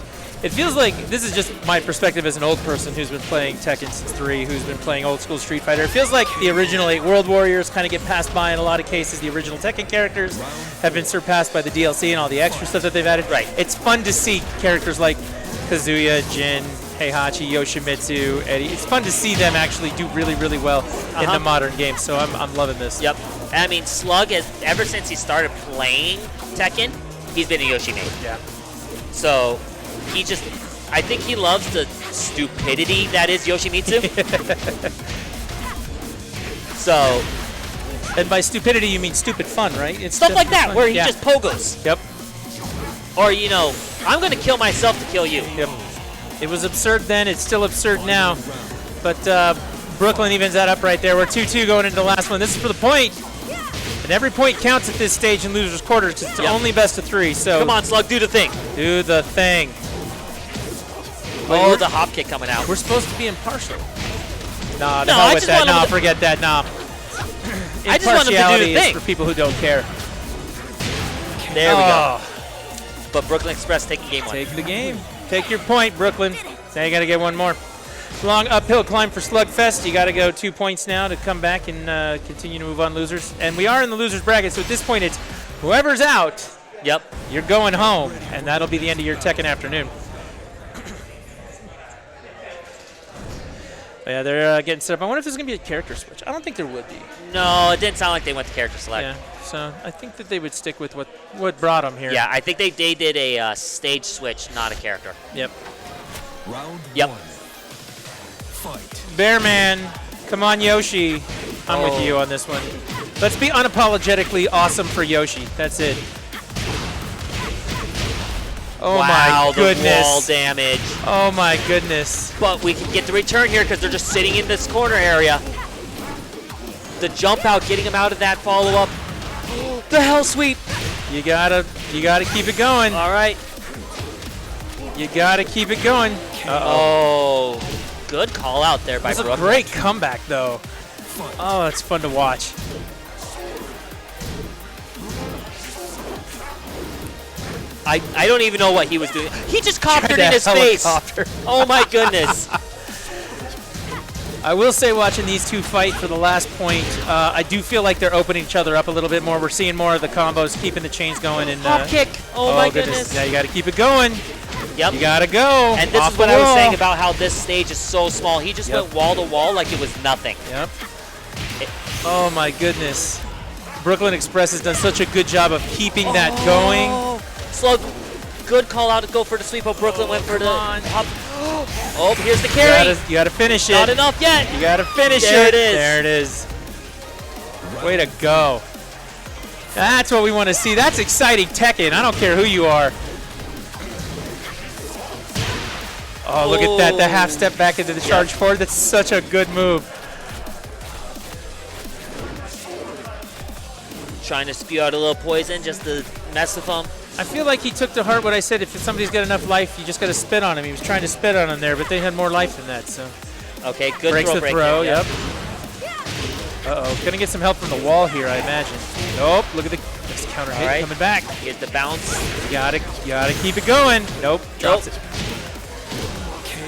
this is just my perspective as an old person who's been playing Tekken since 3, who's been playing old school Street Fighter. It feels like the original 8 World Warriors kind of get passed by in a lot of cases. The original Tekken characters have been surpassed by the DLC and all the extra stuff that they've added. Right. It's fun to see characters like Kazuya, Jin, Heihachi, Yoshimitsu, Eddie. It's fun to see them actually do really, really well in the modern game. So I'm loving this. Yep. I mean, Slug has, ever since he started playing Tekken, he's been a Yoshi main. Yeah. So I think he loves the stupidity that is Yoshimitsu. So. And by stupidity, you mean stupid fun, right? It's stuff like that, fun. where he just pogos. Yep. Or, you know, I'm going to kill myself to kill you. Yep. It was absurd then. It's still absurd now. But Brooklyn evens that up right there. We're 2-2 going into the last one. This is for the point. And every point counts at this stage in losers quarters. It's only best of 3. So come on, Slug, do the thing. Do the thing. Oh, the hop kick coming out. We're supposed to be impartial. Nah, the hell with that. Nah, forget that. Nah. I just want him to do the thing. Is for people who don't care. There we go. But Brooklyn Express taking game 1. Take the game. Take your point, Brooklyn. Now you got to get one more. Long uphill climb for Slugfest. You got to go 2 points now to come back and continue to move on losers. And we are in the losers bracket, so at this point it's whoever's out. Yep. You're going home, and that'll be the end of your Tekken afternoon. Yeah, they're getting set up. I wonder if there's going to be a character switch. I don't think there would be. No, it didn't sound like they went to character select. Yeah, so I think that they would stick with what brought them here. Yeah, I think they did a stage switch, not a character. Yep. Round 1. Fight. Bearman, come on, Yoshi. I'm with you on this one. Let's be unapologetically awesome for Yoshi. That's it. Oh wow, my goodness. The wall damage. Oh my goodness. But we can get the return here because they're just sitting in this corner area. The jump out, getting him out of that follow-up. The hell sweep. You gotta keep it going. All right. You gotta keep it going. Oh, good call out there by That's Brooklyn. a great comeback, though. Oh, it's fun to watch. I don't even know what he was doing. He just coptered in his face. Oh my goodness. I will say, watching these two fight for the last point, I do feel like they're opening each other up a little bit more. We're seeing more of the combos, keeping the chains going. And hop kick. Oh my goodness. Yeah, you got to keep it going. Yep. You got to go. And this Off is what the I was wall. saying about how this stage is so small. He just went wall to wall like it was nothing. Yep. Oh my goodness. Brooklyn Express has done such a good job of keeping that going. Slug, good call out to go for the sweep, but Brooklyn went for the hop. Oh, here's the carry. You gotta finish it. Not enough yet. You gotta finish There it. it is. There it is. Way to go. That's what we want to see. That's exciting Tekken. I don't care who you are. Oh, look at that. The half step back into the charge forward. That's such a good move. Trying to spew out a little poison just to mess with him. I feel like he took to heart what I said. If somebody's got enough life, you just got to spit on him. He was trying to spit on him there, but they had more life than that. So okay, good breaks throw the break throw. there, Yep. Uh-oh. Gonna get some help from the wall here, I imagine. Nope. Look at the counter hit coming back. Here's the bounce. You gotta keep it going. Nope. Drops it.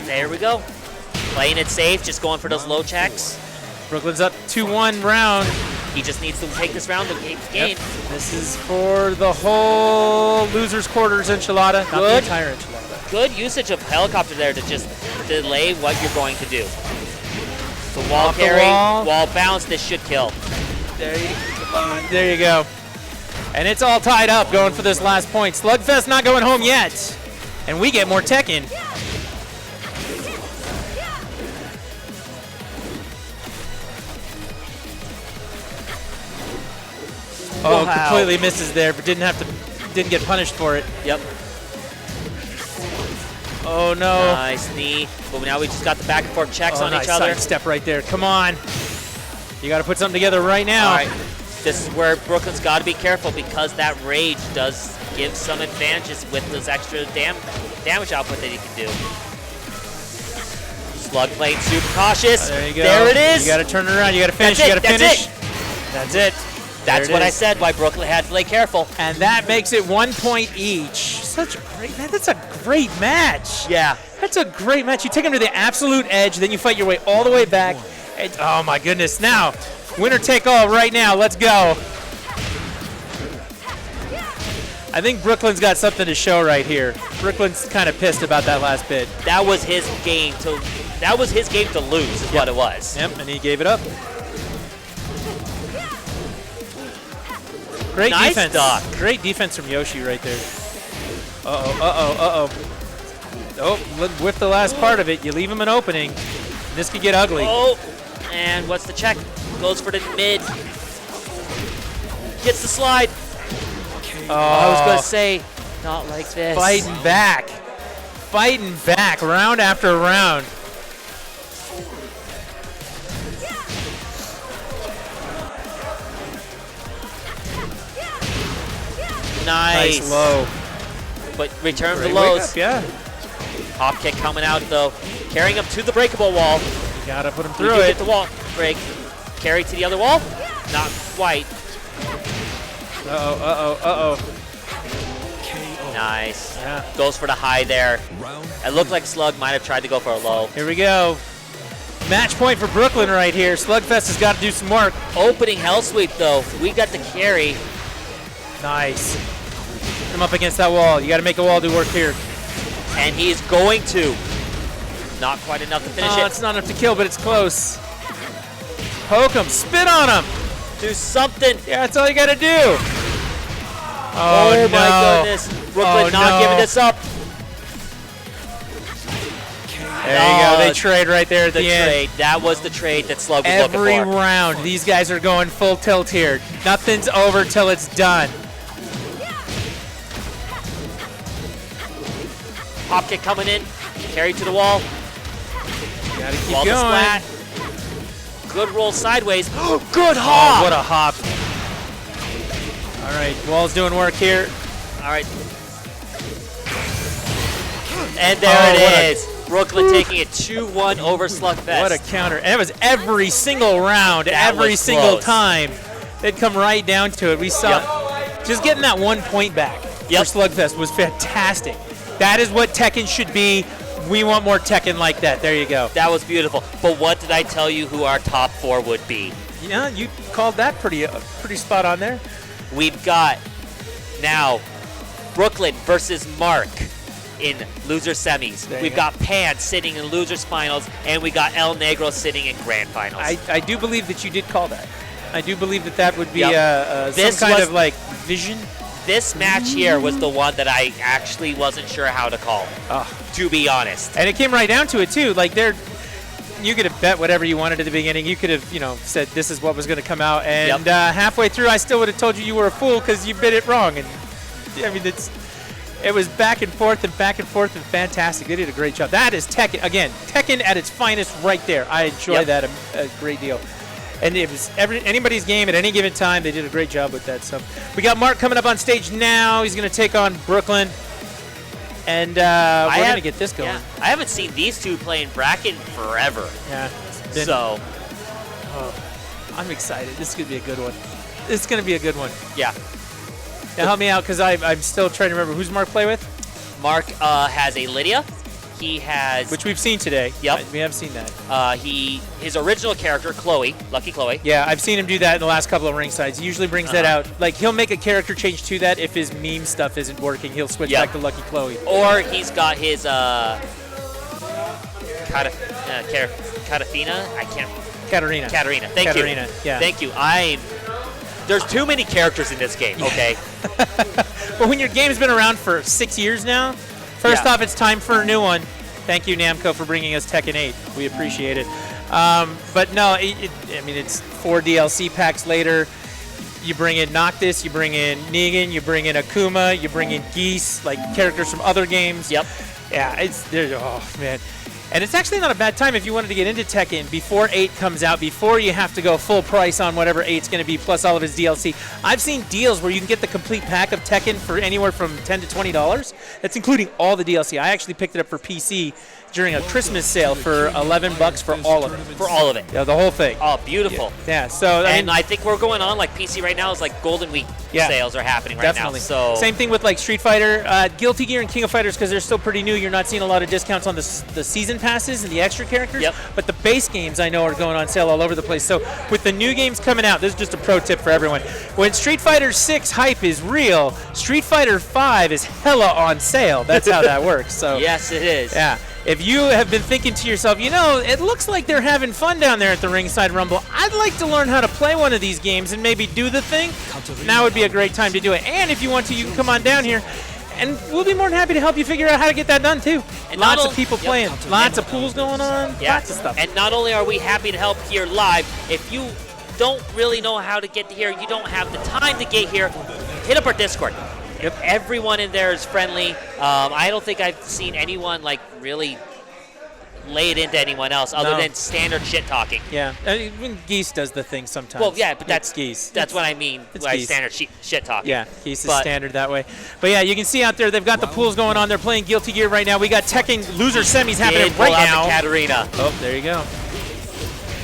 There we go. Playing it safe, just going for those low checks. Brooklyn's up 2-1 round. He just needs to take this round to game. Yep. This is for the whole loser's quarters enchilada, not the entire enchilada. Good usage of helicopter there to just delay what you're going to do. The wall Off the carry, wall. bounce, this should kill. There you go. And it's all tied up going for this last point. Slugfest not going home yet. And we get more Tekken. Oh, Wow. completely misses there, but didn't get punished for it. Yep. Oh no. Nice knee. But now we just got the back and forth checks on nice each other. side step right there. Come on. You got to put something together right now. All right. This is where Brooklyn's got to be careful because that rage does give some advantages with those extra damage output that he can do. Slug playing super cautious. There you go. There it is. You got to turn it around. You got to finish. That's You it. got to finish. That's That's it. That's what I said, why Brooklyn had to play careful. And that makes it 1 point each. Such a great match. That's a great match. Yeah. That's a great match. You take them to the absolute edge, then you fight your way all the way back. And, oh my goodness. Now, winner take all right now. Let's go. I think Brooklyn's got something to show right here. Brooklyn's kind of pissed about that last bit. That was his game to lose is what it was. Yep, and he gave it up. Great Nice defense. duck. Great defense from Yoshi right there. Uh-oh. Oh, with the last part of it, you leave him an opening. This could get ugly. Oh, and what's the check? Goes for the mid. Gets the slide. Oh, I was going to say, not like this. Fighting back. Round after round. Nice. low. But return Great the wake lows. up, yeah. Hop kick coming out though. Carrying him to the breakable wall. You gotta put him We through do it. Get the wall break. Carry to the other wall. Not quite. Uh-oh. Nice. Yeah. Goes for the high there. It looked like Slug might have tried to go for a low. Here we go. Match point for Brooklyn right here. Slugfest has got to do some work. Opening hell sweep though. We got the carry. Nice. Come up against that wall. You got to make a wall do work here. And he's going to. Not quite enough to finish it. It's not enough to kill, but it's close. Poke him. Spit on him. Do something. Yeah, that's all you got to do. Oh, my goodness. Brooklyn not giving this up. There you go. They trade right there at the end. Trade. That was the trade that Slug was looking for. Every round, these guys are going full tilt here. Nothing's over till it's done. Hop kick coming in. Carry to the wall. Gotta keep Wall to going. splat. Good roll sideways. Good hop. Oh, what a hop. All right, Wall's doing work here. All right. And there it is. Brooklyn taking a 2-1 over Slugfest. What a counter. And it was every single round, every single time. They'd come right down to it. We saw just getting that 1 point back for Slugfest was fantastic. That is what Tekken should be. We want more Tekken like that. There you go. That was beautiful. But what did I tell you who our top 4 would be? Yeah, you called that pretty spot on there. We've got now Brooklyn versus Mark in loser semis. We've got Pan sitting in losers finals, and we got El Negro sitting in grand finals. I do believe that you did call that. I do believe that that would be some kind of like vision. This match here was the one that I actually wasn't sure how to call, to be honest. And it came right down to it too. Like you could have bet whatever you wanted at the beginning. You could have, said this is what was going to come out, and halfway through, I still would have told you were a fool because you bid it wrong. And I mean, it was back and forth and fantastic. They did a great job. That is Tekken again. Tekken at its finest, right there. I enjoy that a great deal. And it was anybody's game at any given time. They did a great job with that. So we got Mark coming up on stage now. He's going to take on Brooklyn. And we're going to get this going. Yeah. I haven't seen these two play in bracket in forever. Yeah. So. I'm excited. This is going to be a good one. This is going to be a good one. Yeah. Now help me out because I'm still trying to remember. Who's Mark play with? Mark has a Lydia. He has, which we've seen today. Yep, we have seen that. His original character, Chloe, Lucky Chloe. Yeah, I've seen him do that in the last couple of ringsides. He usually brings that out. Like he'll make a character change to that if his meme stuff isn't working. He'll switch back to Lucky Chloe. Or he's got his Katarina. Katarina. Thank you. Yeah. Thank you. There's too many characters in this game. Okay. But when your game's been around for 6 years now. First off, it's time for a new one. Thank you, Namco, for bringing us Tekken 8. We appreciate it. But no, I mean, it's 4 DLC packs later. You bring in Noctis, you bring in Negan, you bring in Akuma, you bring in Geese, like characters from other games. Yep. Yeah, oh, man. And it's actually not a bad time if you wanted to get into Tekken before 8 comes out, before you have to go full price on whatever 8's going to be, plus all of his DLC. I've seen deals where you can get the complete pack of Tekken for anywhere from $10 to $20. That's including all the DLC. I actually picked it up for PC during a Christmas sale for $11 for all of it. For all of it. Yeah, the whole thing. Oh, beautiful. Yeah. So I think we're going on like PC right now is like Golden Week sales are happening right now. So same thing with like Street Fighter, Guilty Gear, and King of Fighters because they're still pretty new. You're not seeing a lot of discounts on the season passes and the extra characters. Yep. But the base games I know are going on sale all over the place. So with the new games coming out, this is just a pro tip for everyone. When Street Fighter 6 hype is real, Street Fighter 5 is hella on sale. That's how that works. So yes, it is. Yeah. If you have been thinking to yourself, it looks like they're having fun down there at the Ringside Rumble. I'd like to learn how to play one of these games and maybe do the thing. Now would be a great time to do it. And if you want to, you can come on down here, and we'll be more than happy to help you figure out how to get that done, too. And lots of people playing. Lots of pools going on. Lots of stuff. And not only are we happy to help here live, if you don't really know how to get here, you don't have the time to get here, hit up our Discord. Yep. Everyone in there is friendly. I don't think I've seen anyone like really lay it into anyone else other than standard shit talking. Yeah, I mean, Geese does the thing sometimes. Well, yeah, but that's Geese. That's what I mean by standard shit talking. Yeah, Geese is standard that way. But yeah, you can see out there they've got the pools going on. They're playing Guilty Gear right now. We got Tekken loser semis happening right now. Katarina. Oh, there you go.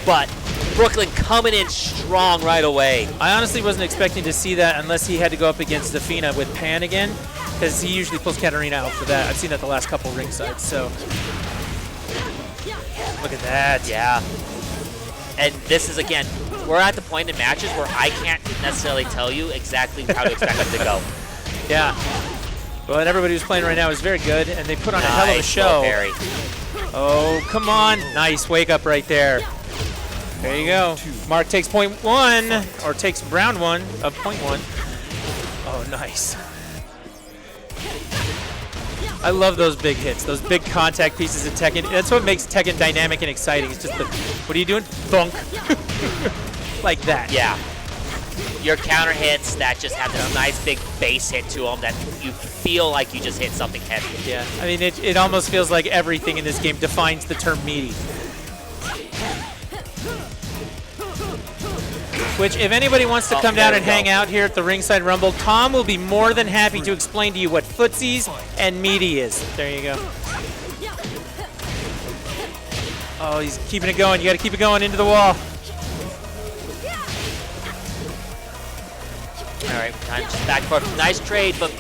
But Brooklyn coming in strong right away. I honestly wasn't expecting to see that unless he had to go up against Zafina with Pan again, because he usually pulls Katarina out for that. I've seen that the last couple ringsides, so. Look at that. Yeah. And this is, again, we're at the point in matches where I can't necessarily tell you exactly how to expect them to go. Yeah. Well, and everybody who's playing right now is very good, and they put on a hell of a show. Oh, come on. Nice wake up right there. There you go. Mark takes point 1, or takes round 1 of point 1. Oh, nice. I love those big hits, those big contact pieces in Tekken. That's what makes Tekken dynamic and exciting. It's just the, what are you doing? Thunk. Like that. Yeah. Your counter hits that just have this nice big base hit to them that you feel like you just hit something heavy. Yeah. I mean, it almost feels like everything in this game defines the term meaty. Which, if anybody wants to come down and hang out here at the Ringside Rumble, Tom will be more than happy to explain to you what footsies and meaty is. There you go. Oh, he's keeping it going. You got to keep it going into the wall. All right, time just back and forth. Nice trade, but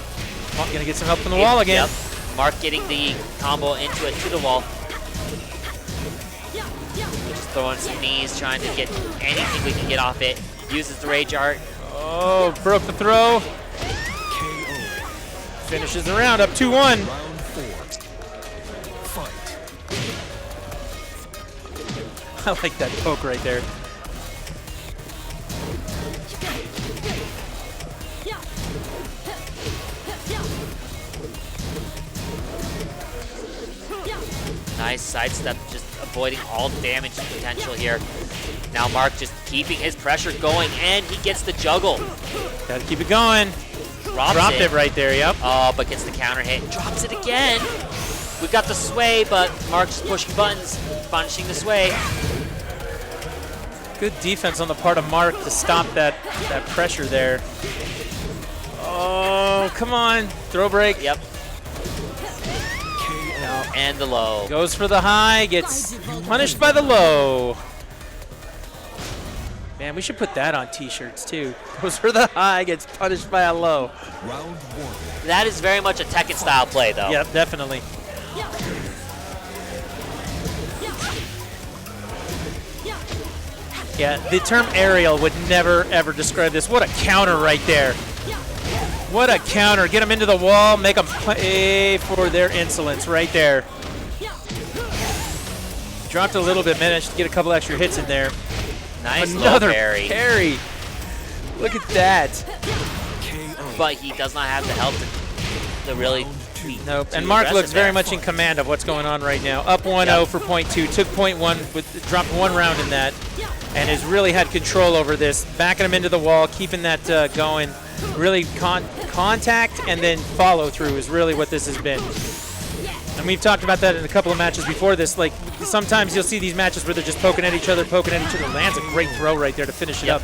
gonna get some help from the wall again. Yep. Mark getting the combo into it to the wall. Just throwing some knees, trying to get anything we can get off it. Uses the rage art. Oh, broke the throw. Finishes the round up 2-1. Round 4. Fight. I like that poke right there. Nice sidestep, just avoiding all damage potential here. Now Mark just keeping his pressure going, and he gets the juggle. Gotta keep it going. Dropped it right there, yep. Oh, but gets the counter hit. Drops it again. We've got the sway, but Mark's pushing buttons, punishing the sway. Good defense on the part of Mark to stop that pressure there. Oh, come on. Throw break. Yep. And the low. Goes for the high, gets punished by the low. Man, we should put that on t-shirts too. Goes for the high, gets punished by a low. Round 1. That is very much a Tekken style play though. Yep, definitely. Yeah, the term aerial would never ever describe this. What a counter right there. What a counter. Get them into the wall, make them pay for their insolence right there. Dropped a little bit, managed to get a couple extra hits in there. Nice Another low parry. parry. Look at that. But he does not have the help to really beat. Nope. And Mark looks very much in command of what's going on right now. Up 1-0 for point 2. Took point 1, dropped 1 round in that, and has really had control over this. Backing him into the wall, keeping that going. Really contact and then follow through is really what this has been. And we've talked about that in a couple of matches before this. Like, sometimes you'll see these matches where they're just poking at each other. Lands a great throw right there to finish it up.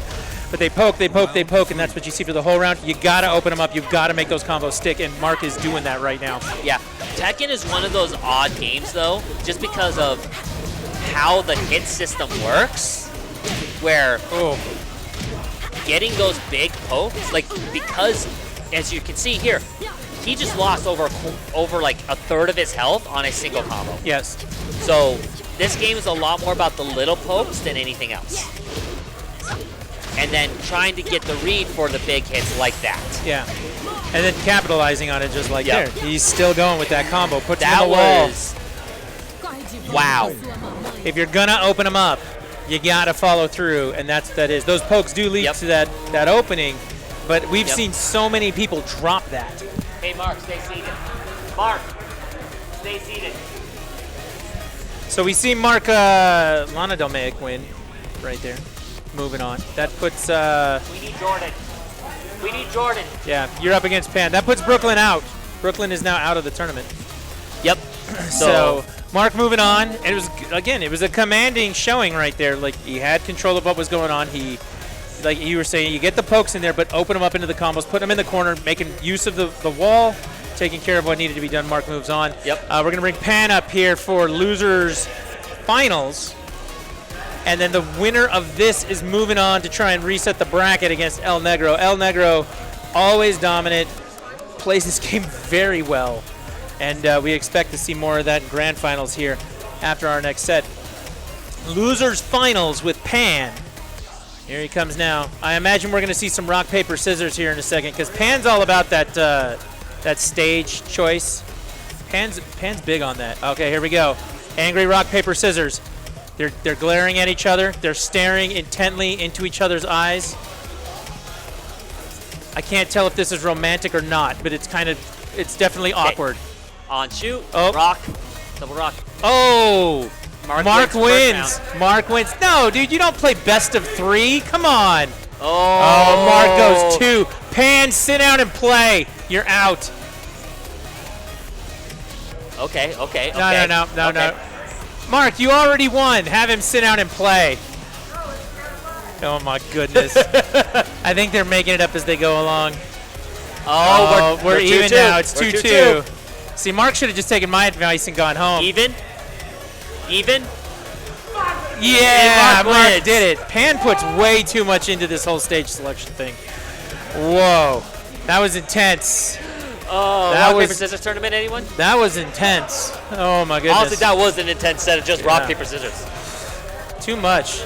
But they poke, and that's what you see for the whole round. You got to open them up. You've got to make those combos stick, and Mark is doing that right now. Yeah. Tekken is one of those odd games, though, just because of how the hit system works, where getting those big pokes, like, because, as you can see here, he just lost over like a third of his health on a single combo. Yes. So this game is a lot more about the little pokes than anything else. And then trying to get the read for the big hits like that. Yeah. And then capitalizing on it just like there. He's still going with that combo. Puts him that on the wall. Was wow. If you're gonna open them up, you gotta follow through, and that is. Those pokes do lead to that opening, but we've seen so many people drop that. Hey, Mark, stay seated. Mark, stay seated. So we see Mark Lana Del Mayic win right there. Moving on. That puts... we need Jordan. We need Jordan. Yeah, you're up against Pan. That puts Brooklyn out. Brooklyn is now out of the tournament. Yep. So Mark moving on. And it was a commanding showing right there. Like, he had control of what was going on. He, like you were saying, you get the pokes in there, but open them up into the combos, put them in the corner, making use of the wall, taking care of what needed to be done. Mark moves on. Yep. We're going to bring Pan up here for losers finals. And then the winner of this is moving on to try and reset the bracket against El Negro. El Negro, always dominant, plays this game very well. And we expect to see more of that in grand finals here after our next set. Losers finals with Pan. Here he comes now. I imagine we're going to see some rock, paper, scissors here in a second, because Pan's all about that stage choice. Pan's big on that. Okay, here we go. Angry rock, paper, scissors. They're glaring at each other. They're staring intently into each other's eyes. I can't tell if this is romantic or not, but it's definitely awkward. On shoot. Oh. Rock. Double rock. Oh. Mark wins. Mark wins. No, dude, you don't play best of 3. Come on. Oh. Mark goes 2. Pan, sit down and play. You're out. Okay. No. Mark, you already won. Have him sit down and play. Oh my goodness. I think they're making it up as they go along. Oh, we're even 2-2. now. It's We're 2-2. 2-2. See, Mark should have just taken my advice and gone home. Even? Yeah, Mark Mark wins. did it. Pan puts way too much into this whole stage selection thing. Whoa. That was intense. Oh, That rock, was- paper, scissors tournament, anyone? That was intense. Oh my goodness. Honestly, that was an intense set of just rock, Yeah. paper, scissors. Too much.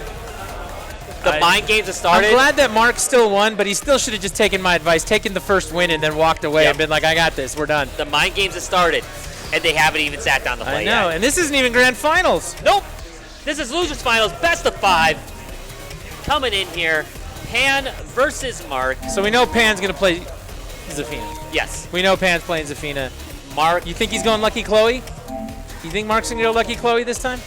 The mind games have started. I'm glad that Mark still won, but he still should have just taken my advice, taken the first win, and then walked away and been like, I got this, we're done. The mind games have started, and they haven't even sat down to play I know, yet. and this isn't even grand finals. Nope. This is losers finals, best of 5. Coming in here, Pan versus Mark. So we know Pan's going to play Zafina. Yes. We know Pan's playing Zafina. Mark. You think he's going Lucky Chloe? You think Mark's going to go Lucky Chloe this time?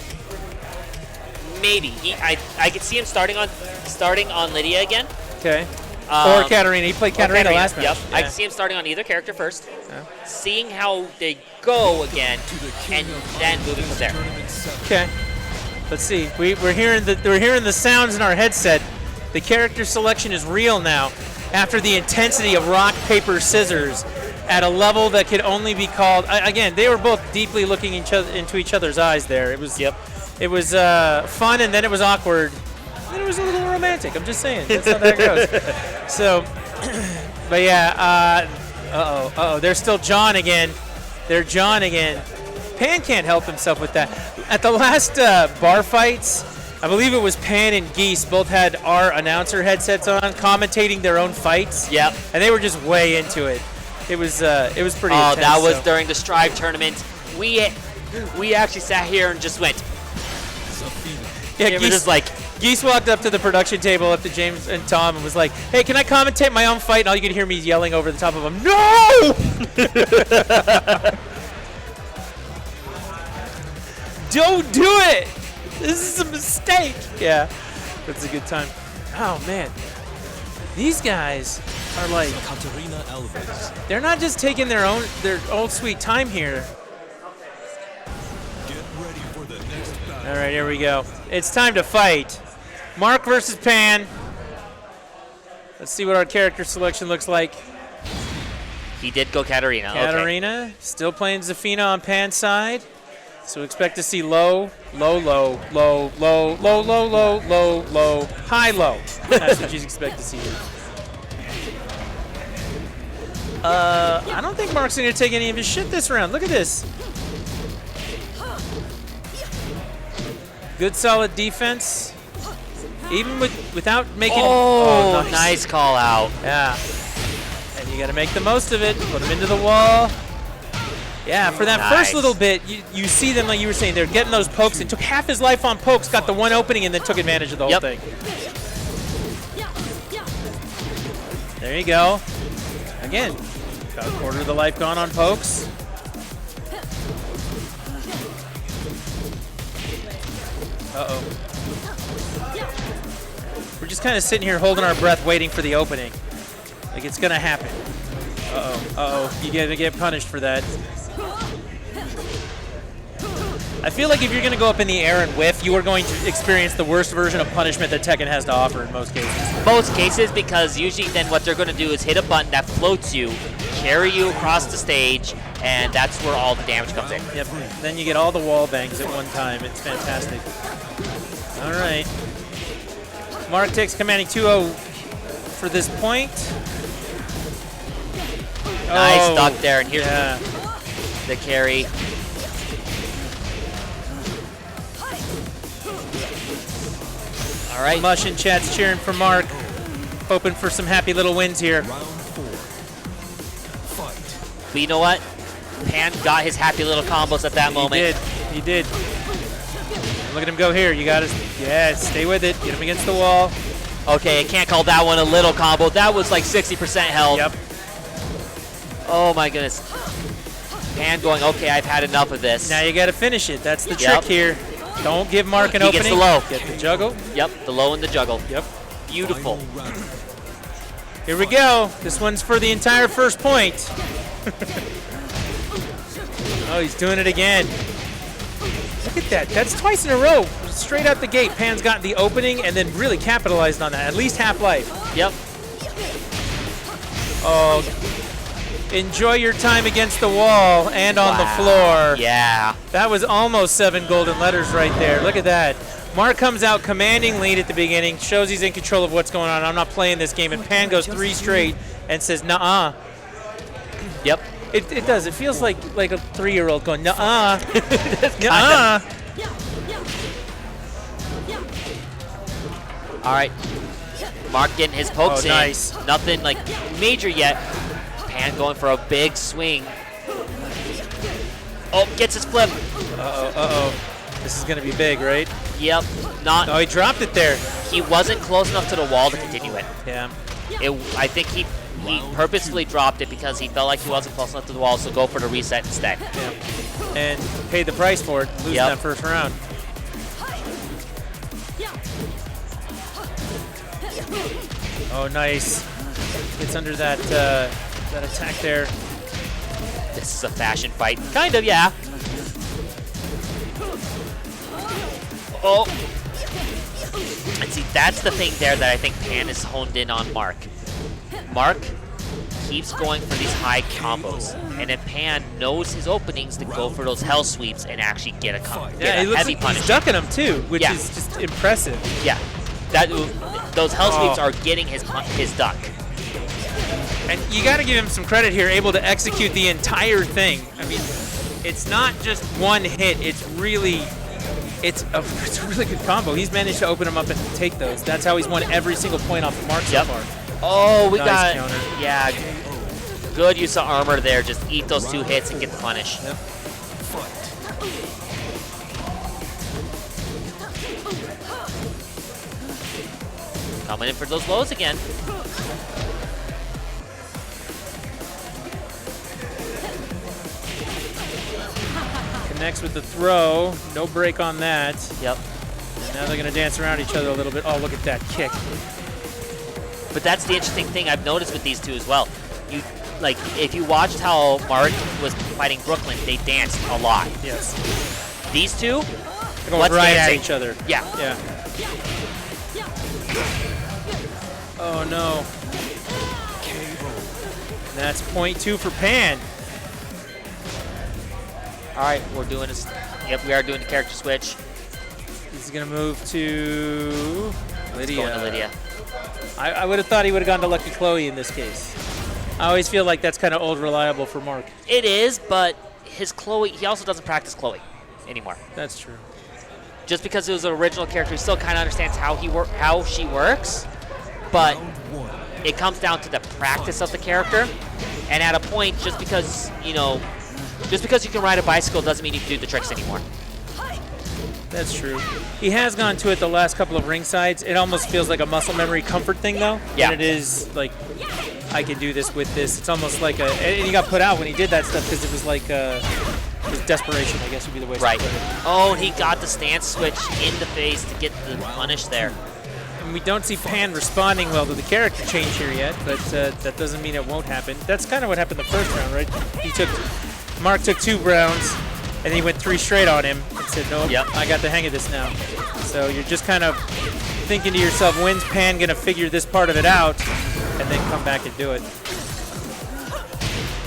Maybe. I could see him starting on Lydia again. Okay. Or Katarina. He played Katarina last match. Yep. Yeah. I can see him starting on either character first, seeing how they go again, and then moving from there. Okay. Let's see. We're hearing the sounds in our headset. The character selection is real now, after the intensity of rock, paper, scissors, at a level that could only be called. Again, they were both deeply looking into each other's eyes there. It was. Yep. It was fun, and then it was awkward. And it was a little romantic. I'm just saying. That's how that goes. So, but yeah. Uh-oh. They're still John again. They're John again. Pan can't help himself with that. At the last bar fights, I believe it was Pan and Geese both had our announcer headsets on, commentating their own fights. Yep. And they were just way into it. It was pretty intense. That was so. during the Strive tournament. We actually sat here and just went. Yeah, Geese, just like Geese walked up to the production table up to James and Tom and was like, "Hey, can I commentate my own fight?" And all you could hear me yelling over the top of him, "No! Don't do it! This is a mistake." Yeah, that's a good time. Oh man, these guys are like Katarina Alves. they're not just taking their old sweet time here. Get ready for the next battle. All right, here we go. It's time to fight. Mark versus Pan. Let's see what our character selection looks like. he did go Katarina. Katarina, still playing Zafina on Pan's side. So expect to see low, low, low, low, low, low, low, low, low, low, high, low. That's what you expect to see here. I don't think Mark's going to take any of his shit this round. Look at this. Good solid defense. Even without making... Oh, nice call out. Yeah. And you got to make the most of it. Put them into the wall. Yeah, for that first little bit, you see them, like you were saying, they're getting those pokes and took half his life on pokes, got the one opening, and then took advantage of the whole thing. There you go. Again, got a quarter of the life gone on pokes. Uh-oh. We're just kind of sitting here holding our breath waiting for the opening. Like it's going to happen. Uh-oh. You're going to get punished for that. I feel like if you're going to go up in the air and whiff, you are going to experience the worst version of punishment that Tekken has to offer in most cases. Most cases, because usually then what they're going to do is hit a button that floats you, carry you across the stage, and that's where all the damage comes in. Yep. Then you get all the wall bangs at one time. It's fantastic. All right. Mark takes commanding 2-0 for this point. Nice duck there, and here's yeah. the carry. All right. Mush in chat's cheering for Mark, hoping for some happy little wins here. But you know what? Pan got his happy little combos at that moment. He did. Look at him go here. You got to, yeah, stay with it. Get him against the wall. Okay, I can't call that one a little combo. That was like 60% health. Yep. Oh my goodness. Pan going, okay, I've had enough of this. Now you got to finish it. That's the trick here. Don't give Mark an opening. He gets the low. Get the juggle. Yep, the low and the juggle. Yep. Beautiful. Here we go. This one's for the entire first point. Oh, he's doing it again. Look at that. That's twice in a row. straight out the gate, Pan's gotten the opening and then really capitalized on that. At least half life. Yep. Oh, enjoy your time against the wall and on the floor. Yeah. That was almost 7 golden letters right there. Look at that. Mark comes out commanding lead at the beginning, shows he's in control of what's going on. I'm not playing this game. And Pan goes 3 straight and says, nuh-uh. Yep. It does. It feels like a 3-year-old going, nuh-uh. Nuh-uh. All right. Mark getting his pokes in. Nice. Nothing like major yet. Pan going for a big swing. Oh, gets his flip. Uh-oh. This is going to be big, right? Yep. Not. Oh, he dropped it there. He wasn't close enough to the wall to continue it. Yeah. I think he purposefully dropped it because he felt like he wasn't close enough to the wall, so go for the reset instead. Yeah. And paid the price for it, losing that first round. Oh, nice. Gets under that that attack there. This is a fashion fight. Kind of, yeah. Oh. And see, that's the thing there that I think Pan is honed in on Mark. Mark keeps going for these high combos, and then Pan knows his openings to go for those hell sweeps and actually get a heavy punish. He's ducking them too, which is just impressive. Yeah, those hell sweeps are getting his duck. And you got to give him some credit here, able to execute the entire thing. I mean, it's not just one hit. It's really, it's a really good combo. He's managed to open them up and take those. That's how he's won every single point off the mark so far. Oh, we nice got counter. Yeah, good use of armor there. Just eat those 2 hits and get the punish. Yep. Coming in for those lows again. Connects with the throw. No break on that. Yep. And now they're going to dance around each other a little bit. Oh, look at that kick. But that's the interesting thing I've noticed with these two as well. If you watched how Mark was fighting Brooklyn, they danced a lot. Yes. These two, they're going right at each other. Yeah. Yeah. Oh no. That's .2 for Pan. All right, we're doing this. Yep, we are doing the character switch. He's gonna move to Lydia. Going to Lydia. I would have thought he would have gone to Lucky Chloe in this case. I always feel like that's kind of old reliable for Mark. It is, but his Chloe, he also doesn't practice Chloe anymore. That's true. Just because it was an original character, he still kind of understands how she works, but it comes down to the practice of the character. And at a point, just because you can ride a bicycle doesn't mean you can do the tricks anymore. That's true. He has gone to it the last couple of ringsides. It almost feels like a muscle memory comfort thing, though. Yeah. And it is like, I can do this with this. It's almost like and he got put out when he did that stuff because it was like it was desperation, I guess would be the way to put it. Oh, and he got the stance switch in the face to get the punish there. And we don't see Pan responding well to the character change here yet, but that doesn't mean it won't happen. That's kind of what happened the first round, right? Mark took 2 rounds, and he went 3 straight on him and said, nope, I got the hang of this now. So you're just kind of thinking to yourself, when's Pan going to figure this part of it out, and then come back and do it.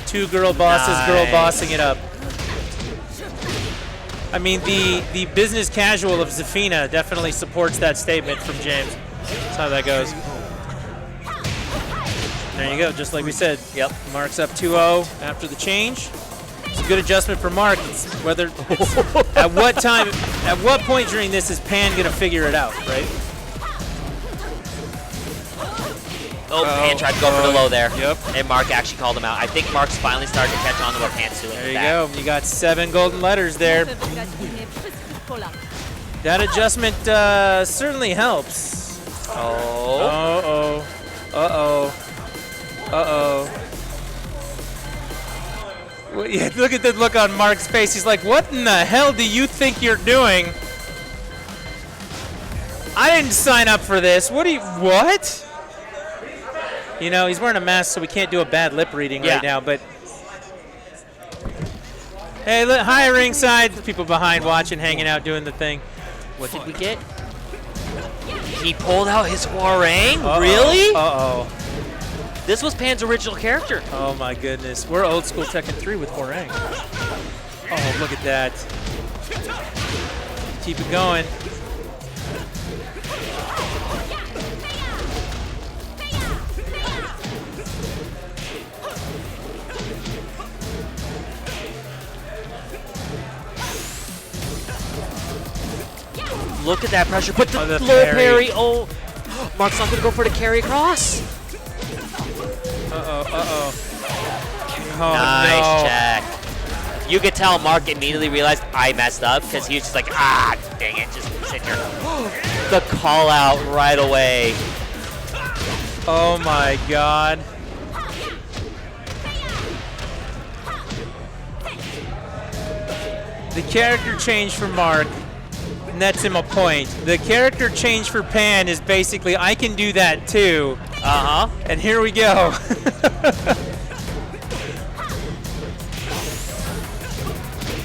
2 girl bosses, girl bossing it up. I mean, the business casual of Zafina definitely supports that statement from James. That's how that goes. There you go, just like we said. Yep. Mark's up 2-0 after the change. It's a good adjustment for Mark. At what point during this is Pan going to figure it out, right? Oh, Pan tried to go for the low there. Yep. And Mark actually called him out. I think Mark's finally starting to catch on to what Pan's doing. There you go. You got 7 golden letters there. That adjustment certainly helps. Oh. Uh-oh. Well, yeah, look at the look on Mark's face. He's like, what in the hell do you think you're doing? I didn't sign up for this. What? You know, he's wearing a mask, so we can't do a bad lip reading right now, but... Hey, hi, ringside. People behind watching, hanging out, doing the thing. What did we get? He pulled out his Hwoarang? Really? Uh-oh. This was Pan's original character. Oh my goodness. We're old school Tekken 3 with Hwoarang. Oh, look at that. Keep it going. Look at that pressure. Put the, the low parry. parry. Oh, Mark's not going to go for the carry across. Uh-oh. Oh, Nice no. check. You could tell Mark immediately realized I messed up because he was just like, ah, dang it, just sit here. The call out right away. Oh my god. The character change for Mark nets him a point. The character change for Pan is basically, I can do that too. Uh-huh. And here we go.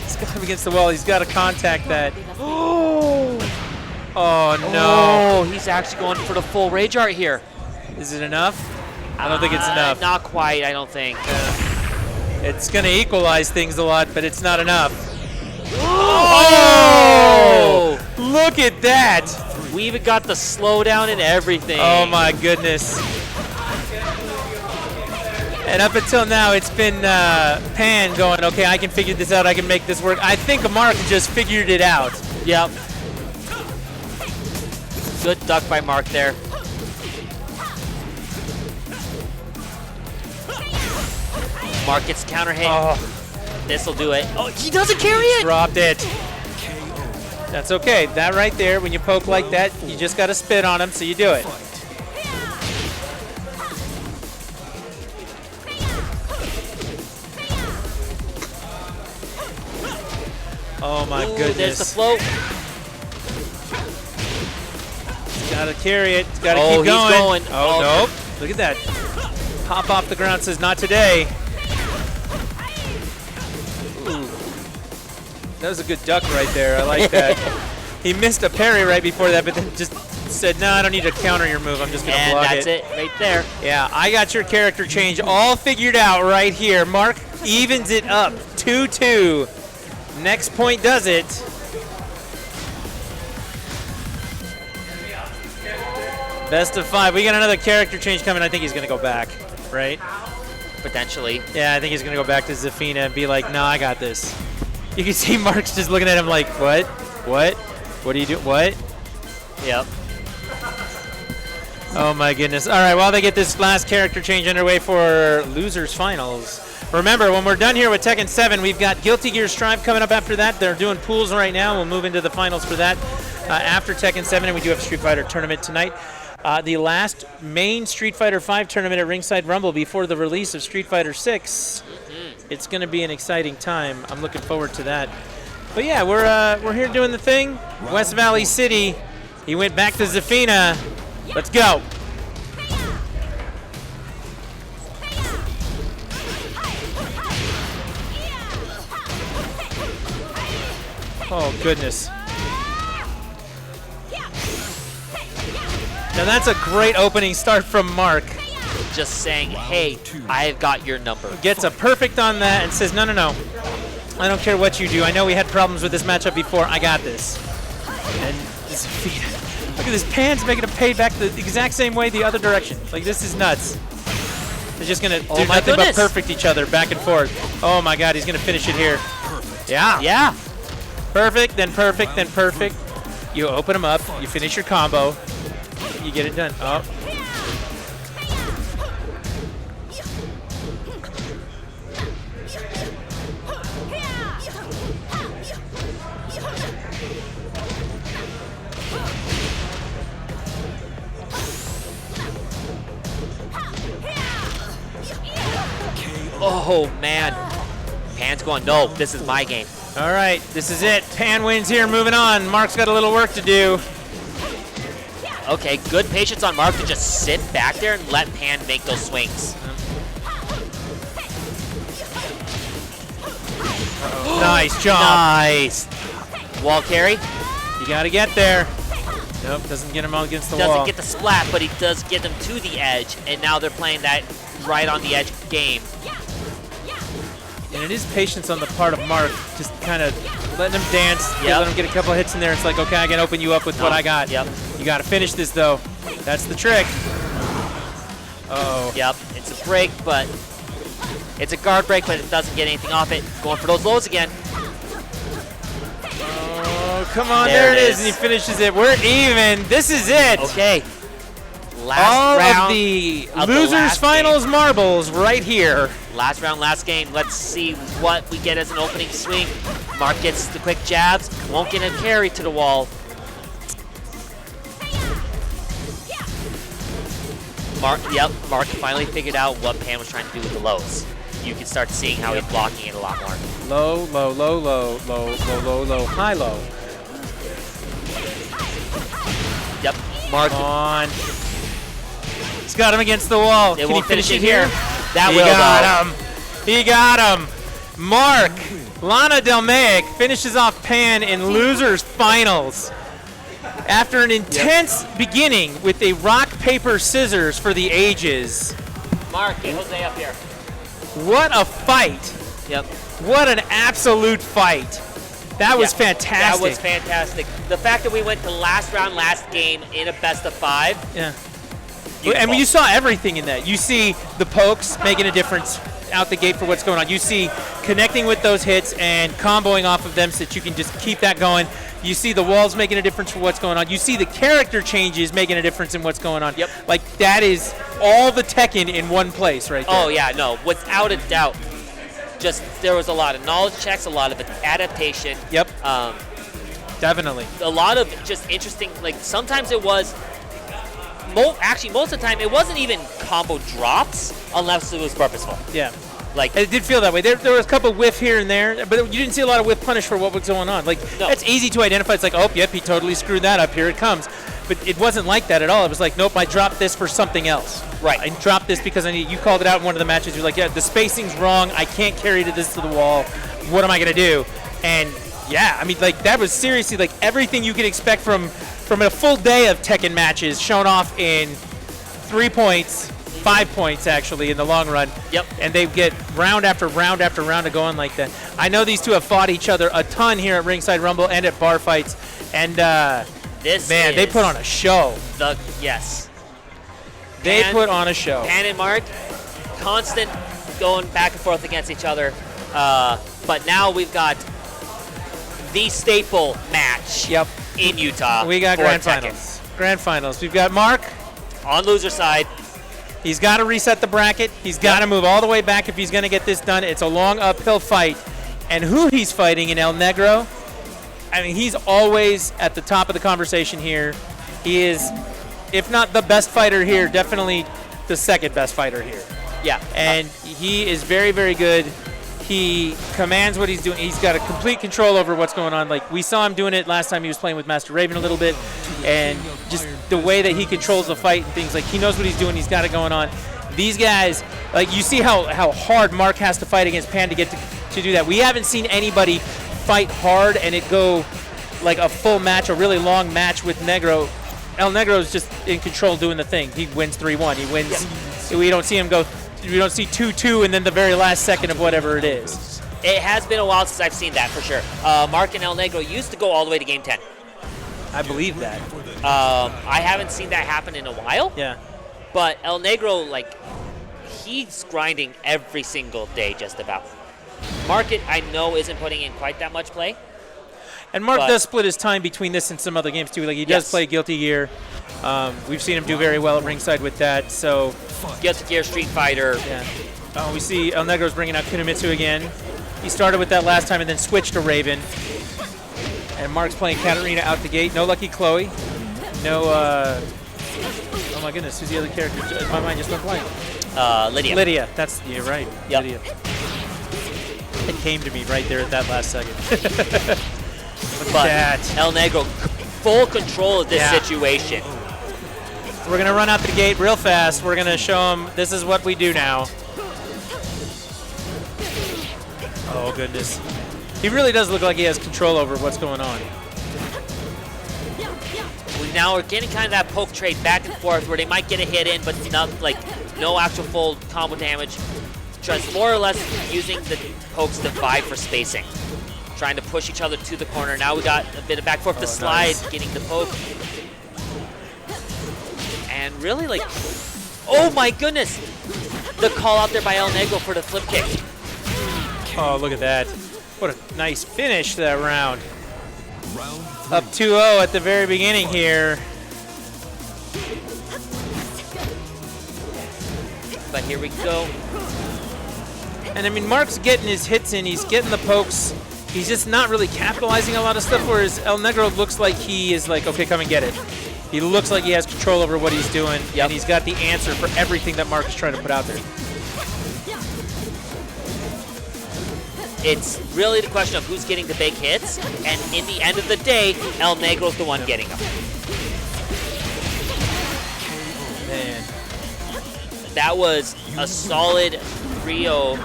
He's got him against the wall. He's got to contact that. Oh no. Oh, he's actually going for the full rage art here. Is it enough? I don't think it's enough. Not quite, I don't think. It's going to equalize things a lot, but it's not enough. Oh! Look at that! We even got the slowdown and everything. Oh my goodness. And up until now, it's been Pan going, okay, I can figure this out, I can make this work. I think Mark just figured it out. Yep. Good duck by Mark there. Mark gets counter hit. Oh. This'll do it. Oh, he doesn't carry it! Dropped it. That's okay. That right there, when you poke like that, you just got to spit on him, so you do it. Oh my goodness. There's the float. Got to carry it. Got to Oh, keep going. he's going. Oh, nope. Look at that. Hop off the ground says not today. Ooh. That was a good duck right there. I like that. He missed a parry right before that, but then just said, no, I don't need to counter your move. I'm just going to block it. And that's it right there. Yeah, I got your character change all figured out right here. Mark evens it up. 2-2. Next point does it. Best of 5. We got another character change coming. I think he's going to go back, right? Potentially. Yeah, I think he's going to go back to Zafina and be like, no, I got this. You can see Mark's just looking at him like, what? What? What do you do? What? Yep. Oh my goodness. All right, while they get this last character change underway for Losers Finals. Remember, when we're done here with Tekken 7, we've got Guilty Gear Strive coming up after that. They're doing pools right now. We'll move into the finals for that after Tekken 7, and we do have a Street Fighter tournament tonight. The last main Street Fighter 5 tournament at Ringside Rumble before the release of Street Fighter 6. It's going to be an exciting time. I'm looking forward to that. But yeah, we're here doing the thing. West Valley City. He went back to Zafina. Let's go. Oh, goodness. Now that's a great opening start from Mark. Just saying, hey, I've got your number. Gets a perfect on that and says, no, no, no. I don't care what you do. I know we had problems with this matchup before. I got this. And Zafina. Look at this. Pan's making a payback the exact same way the other direction. Like, this is nuts. They're just going to do nothing but perfect each other back and forth. Oh, my God. He's going to finish it here. Perfect. Yeah. Yeah. Perfect, then perfect, then perfect. You open them up. You finish your combo. You get it done. Oh. Oh, man. Pan's going, no, this is my game. All right, this is it. Pan wins here, moving on. Mark's got a little work to do. Okay, good patience on Mark to just sit back there and let Pan make those swings. Nice job. Nice. Wall carry? You got to get there. Nope, doesn't get him all against the wall. Doesn't get the splat, but he does get them to the edge, and now they're playing that right on the edge game. And it is patience on the part of Mark, just kind of letting him dance, letting him get a couple hits in there. It's like, okay, I can open you up with what I got. Yep. You got to finish this, though. That's the trick. Uh-oh. Yep, it's a break, but it's a guard break, but it doesn't get anything off it. Going for those lows again. Oh, come on, there it is, and he finishes it. We're even. This is it. Okay. All round of the losers finals marbles right here. Last round, last game. Let's see what we get as an opening swing. Mark gets the quick jabs. Won't get a carry to the wall. Mark finally figured out what Pan was trying to do with the lows. You can start seeing how he's blocking it a lot more. Low, low, low, low, low, low, low, low, high, low. Yep, Mark. Come on. He's got him against the wall. It won't finish it here. He got him. He got him. Mark, Lana Delmaic finishes off Pan in losers finals. After an intense beginning with a rock, paper, scissors for the ages. Mark, get Jose up here. What a fight. Yep. What an absolute fight. That was fantastic. That was fantastic. The fact that we went to last round, last game in a best of 5. Yeah. I mean, you saw everything in that. You see the pokes making a difference out the gate for what's going on. You see connecting with those hits and comboing off of them so that you can just keep that going. You see the walls making a difference for what's going on. You see the character changes making a difference in what's going on. Yep. Like, that is all the Tekken in one place right there. Oh, yeah, no. Without a doubt. Just, there was a lot of knowledge checks, a lot of adaptation. Yep. Definitely. A lot of just interesting, like, sometimes it was, actually, most of the time, it wasn't even combo drops unless it was purposeful. Yeah. Like, it did feel that way. There was a couple whiff here and there, but you didn't see a lot of whiff punish for what was going on. Like, that's easy to identify. It's like, oh, yep, he totally screwed that up. Here it comes. But it wasn't like that at all. It was like, nope, I dropped this for something else. Right. I dropped this because you called it out in one of the matches. You're like, yeah, the spacing's wrong. I can't carry this to the wall. What am I going to do? And, yeah, I mean, like, that was seriously, like, everything you could expect from a full day of Tekken matches shown off in 3 points, 5 points, actually, in the long run. Yep. And they get round after round after round of going like that. I know these two have fought each other a ton here at Ringside Rumble and at bar fights. And, they put on a show. Yes. They put on a show. Pan and Mark, constant going back and forth against each other. But now we've got the staple match in Utah. We got grand finals. Grand finals. We've got Mark on loser side. He's got to reset the bracket. He's got to move all the way back if he's going to get this done. It's a long uphill fight. And who he's fighting in El Negro, I mean, he's always at the top of the conversation here. He is, if not the best fighter here, definitely the second best fighter here. Yeah. And he is very, very good. He commands what he's doing. He's got a complete control over what's going on. Like, we saw him doing it last time he was playing with Master Raven a little bit. And just the way that he controls the fight and things, like, he knows what he's doing. He's got it going on. These guys, like, you see how hard Mark has to fight against Pan to get to do that. We haven't seen anybody fight hard and it go like a full match, a really long match with Negro. El Negro is just in control doing the thing. He wins 3-1. He wins. Yeah. We don't see him go. We don't see 2-2 and then the very last second of whatever it is. It has been a while since I've seen that for sure. Mark and El Negro used to go all the way to game 10. I believe that. I haven't seen that happen in a while. Yeah. But El Negro, like, he's grinding every single day just about. Mark, I know, isn't putting in quite that much play. And Mark does split his time between this and some other games too. Like, he does play Guilty Gear. We've seen him do very well at Ringside with that. So Guilty Gear, Street Fighter. Yeah. We see El Negro's bringing out Kunimitsu again. He started with that last time and then switched to Raven. And Mark's playing Katarina out the gate. No Lucky Chloe. No. Oh my goodness, who's the other character? My mind just went blank. Lydia. Lydia. You're right. Yep. Lydia. It came to me right there at that last second. But El Negro, full control of this situation. We're going to run out the gate real fast. We're going to show him this is what we do now. Oh, goodness. He really does look like he has control over what's going on. now we're getting kind of that poke trade back and forth where they might get a hit in, but not like no actual full combo damage. Just more or less using the pokes to vie for spacing. Trying to push each other to the corner. Now we got a bit of back and forth. The slide, nice. getting the poke. And really like, oh my goodness! The call out there by El Negro for the flip kick. Oh, look at that. What a nice finish to that round. Up 2-0 at the very beginning here. But here we go. And I mean, Mark's getting his hits in. He's getting the pokes. He's just not really capitalizing a lot of stuff, whereas El Negro looks like he is like, okay, come and get it. He looks like he has control over what he's doing, and he's got the answer for everything that Mark is trying to put out there. It's really the question of who's getting the big hits, and in the end of the day, El Negro's the one getting them. Man. That was a solid 3-0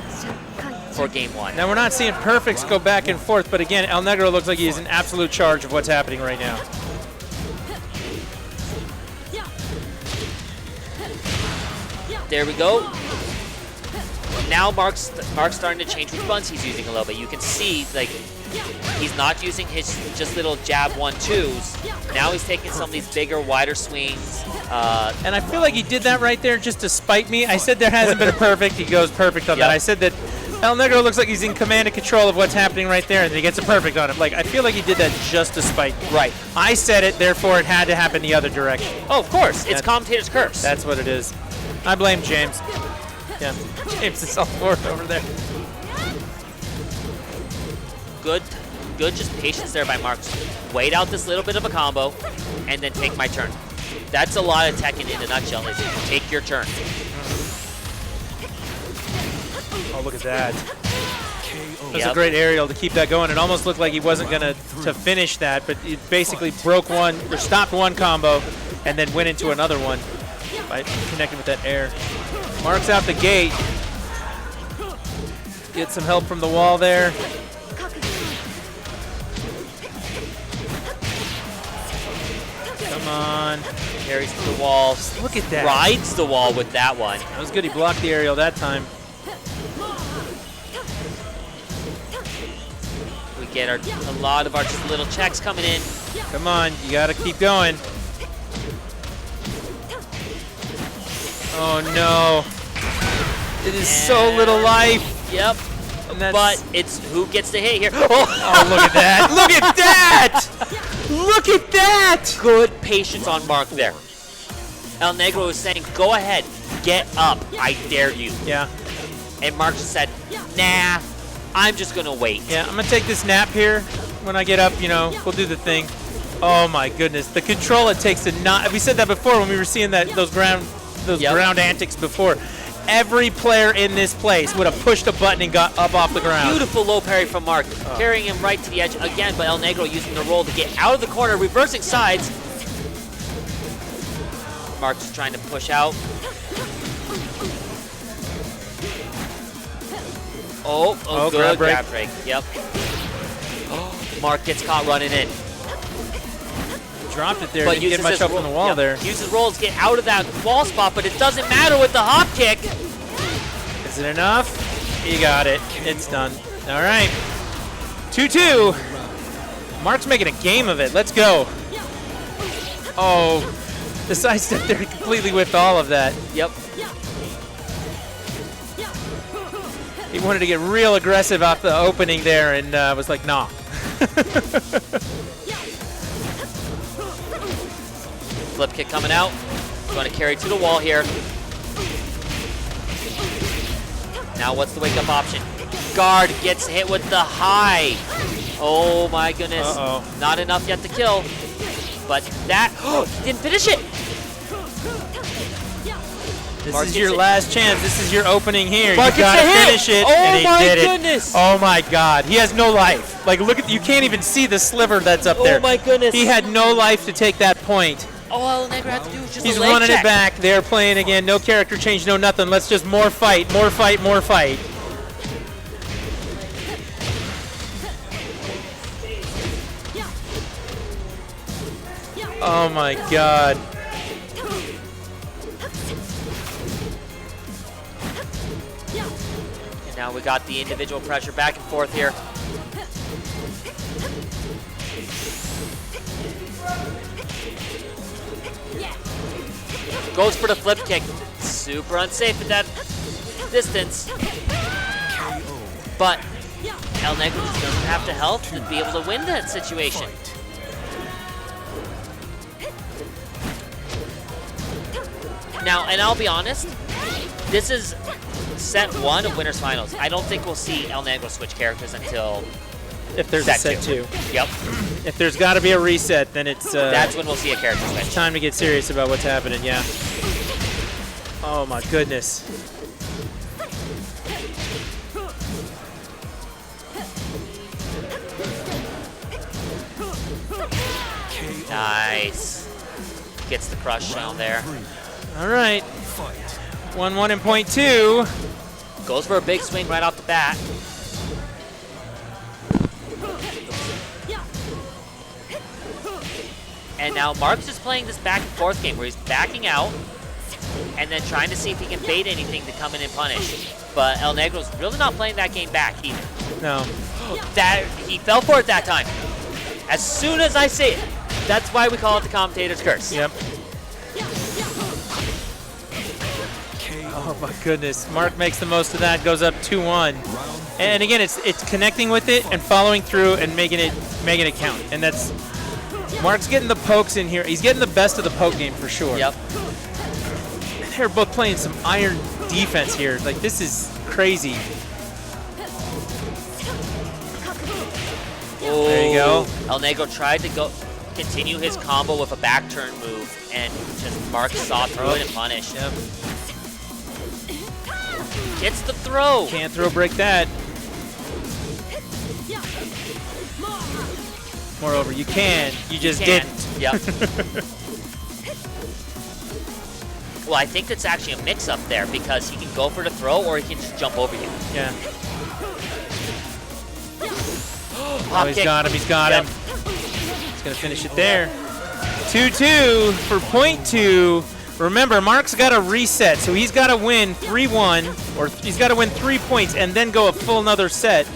for game one. Now, we're not seeing perfects go back and forth, but again, El Negro looks like he's in absolute charge of what's happening right now. There we go. Now Mark's starting to change which buttons he's using a little bit. You can see like he's not using his just little jab 1-2s. Now he's taking some of these bigger, wider swings. And I feel like he did that right there just to spite me. I said there hasn't been a perfect. He goes perfect on that. I said that El Negro looks like he's in command and control of what's happening right there, and he gets a perfect on him. Like, I feel like he did that just to spite me. Right. I said it, therefore it had to happen the other direction. Oh, of course. It's commentator's curse. That's what it is. I blame James. Yeah, James is all for it over there. Good just patience there by Mark. Wait out this little bit of a combo, and then take my turn. That's a lot of Tekken in a nutshell, is take your turn. Oh, look at that. That's a great aerial to keep that going. It almost looked like he wasn't going to finish that, but he basically broke one, or stopped one combo, and then went into another one by connecting with that air. Mark's out the gate. Get some help from the wall there. Come on. Carries to the wall. Look at that. Rides the wall with that one. That was good. He blocked the aerial that time. We get a lot of our just little checks coming in. Come on, you gotta keep going. Oh no. It is so little life. Yep. But it's who gets the hit here. Oh, look at that. Look at that. Look at that. Good patience on Mark there. El Negro was saying, go ahead, get up, I dare you. Yeah. And Mark just said, nah, I'm just gonna wait. Yeah, I'm gonna take this nap here. When I get up, you know, we'll do the thing. Oh my goodness, the control it takes to not. We said that before when we were seeing those ground antics before. Every player in this place would have pushed a button and got up off the ground. Beautiful low parry from Mark, carrying him right to the edge again, but El Negro using the roll to get out of the corner, reversing sides. Mark's trying to push out. Oh, good grab break. Yep. Mark gets caught running in. Dropped it there. Didn't get much up on the wall there. Uses rolls to get out of that wall spot, but it doesn't matter with the hop kick. Is it enough? You got it. It's done. All right. 2-2. Mark's making a game of it. Let's go. Oh, the sidestep there completely whipped all of that. Yep. He wanted to get real aggressive off the opening there and was like, nah. Flip kick coming out. Going to carry to the wall here. Now what's the wake up option? Guard gets hit with the high. Oh my goodness. Not enough yet to kill. But that, didn't finish it. This is your last chance. This is your opening here. Mark You gotta gets a finish hit. it. Oh and he my did goodness. It. Oh my God. He has no life. Like, look at, you can't even see the sliver that's up there. Oh my goodness. He had no life to take that point. All El Negro had to do was just He's a leg running check. it back. They're playing again. No character change, no nothing. Let's just more fight, more fight, more fight. Oh my god. And now we got the individual pressure back and forth here. Goes for the flip kick. Super unsafe at that distance. But El Negro just doesn't have the health to be able to win that situation. Now, and I'll be honest, this is set 1 of Winners Finals. I don't think we'll see El Negro switch characters until if there's set a set 2. Yep. If there's got to be a reset, then it's that's when we'll see a character switch. It's time to get serious about what's happening, yeah. Oh my goodness. Nice. Gets the crush down there. All right. 1-1 in point 2. Goes for a big swing right off the bat. And now Mark's just playing this back and forth game where he's backing out and then trying to see if he can bait anything to come in and punish. But El Negro's really not playing that game back either. No. That he fell for it that time. As soon as I say it, that's why we call it the commentator's curse. Yep. Oh my goodness. Mark makes the most of that, goes up 2-1. And again, it's connecting with it and following through and making it count. And that's Mark's getting the pokes in here. He's getting the best of the poke game for sure. Yep. And they're both playing some iron defense here. Like, this is crazy. Ooh. There you go. El Negro tried to continue his combo with a back turn move, and just Mark saw through it and punished. Yep. Gets the throw. Can't throw break that. Moreover, you can. You just didn't. Yep. Well, I think it's actually a mix-up there because he can go for the throw or he can just jump over you. Yeah. Oh, he's got him. He's got him. He's going to finish it there. 2-2 for point 2. Remember, Mark's got to reset, so he's got to win 3-1, or he's got to win 3 points and then go a full another set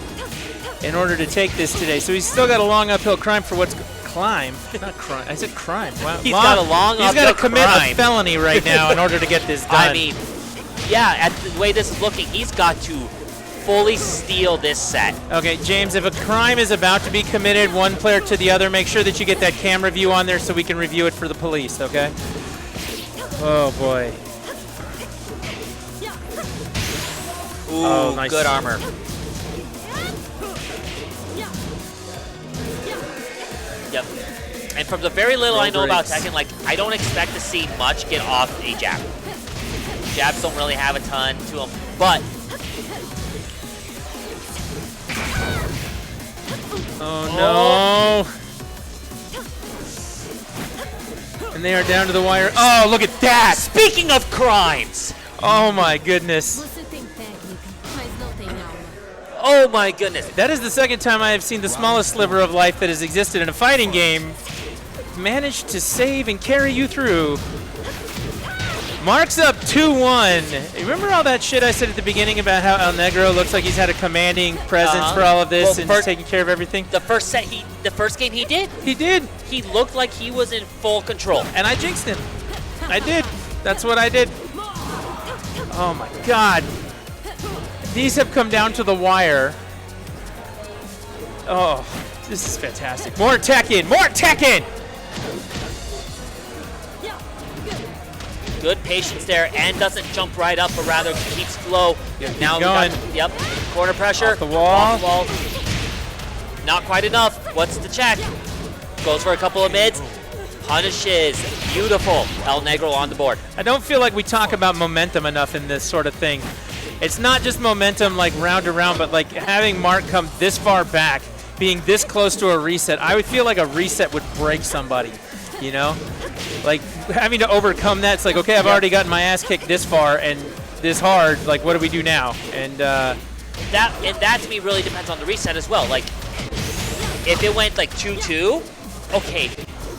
in order to take this today. So he's still got a long uphill climb for what's climb. Not crime. I said crime. Wow. He's got a long uphill He's got to commit crime. a felony right now in order to get this done. I mean, yeah, at the way this is looking, he's got to fully steal this set. Okay, James, if a crime is about to be committed, one player to the other, make sure that you get that camera view on there so we can review it for the police, okay? Oh, boy. Ooh, oh, nice. Good armor. Yep. And from the very little I know about Tekken, like, I don't expect to see much get off a jab. Jabs don't really have a ton to them, but... Oh, no. And they are down to the wire. Oh, look at that! Speaking of crimes! Oh, my goodness. Oh, my goodness. That is the second time I have seen the smallest sliver of life that has existed in a fighting game manage to save and carry you through. Mark's up 2-1. Remember all that shit I said at the beginning about how El Negro looks like he's had a commanding presence for all of this and he's taking care of everything? The first game he did. He did. He looked like he was in full control. And I jinxed him. I did. That's what I did. Oh my God. These have come down to the wire. Oh, this is fantastic. More Tekken. More Tekken. Good patience there, and doesn't jump right up, but rather keeps flow. Yeah, now going. Yep, corner pressure. Off the wall. Off the wall. Not quite enough. What's the check? Goes for a couple of mids. Punishes. Beautiful. El Negro on the board. I don't feel like we talk about momentum enough in this sort of thing. It's not just momentum like round to round, but like having Mark come this far back, being this close to a reset. I would feel like a reset would break somebody, you know? Like having to overcome that, it's like, okay, I've already gotten my ass kicked this far and this hard, like what do we do now? And that to me really depends on the reset as well. Like if it went like 2-2, okay,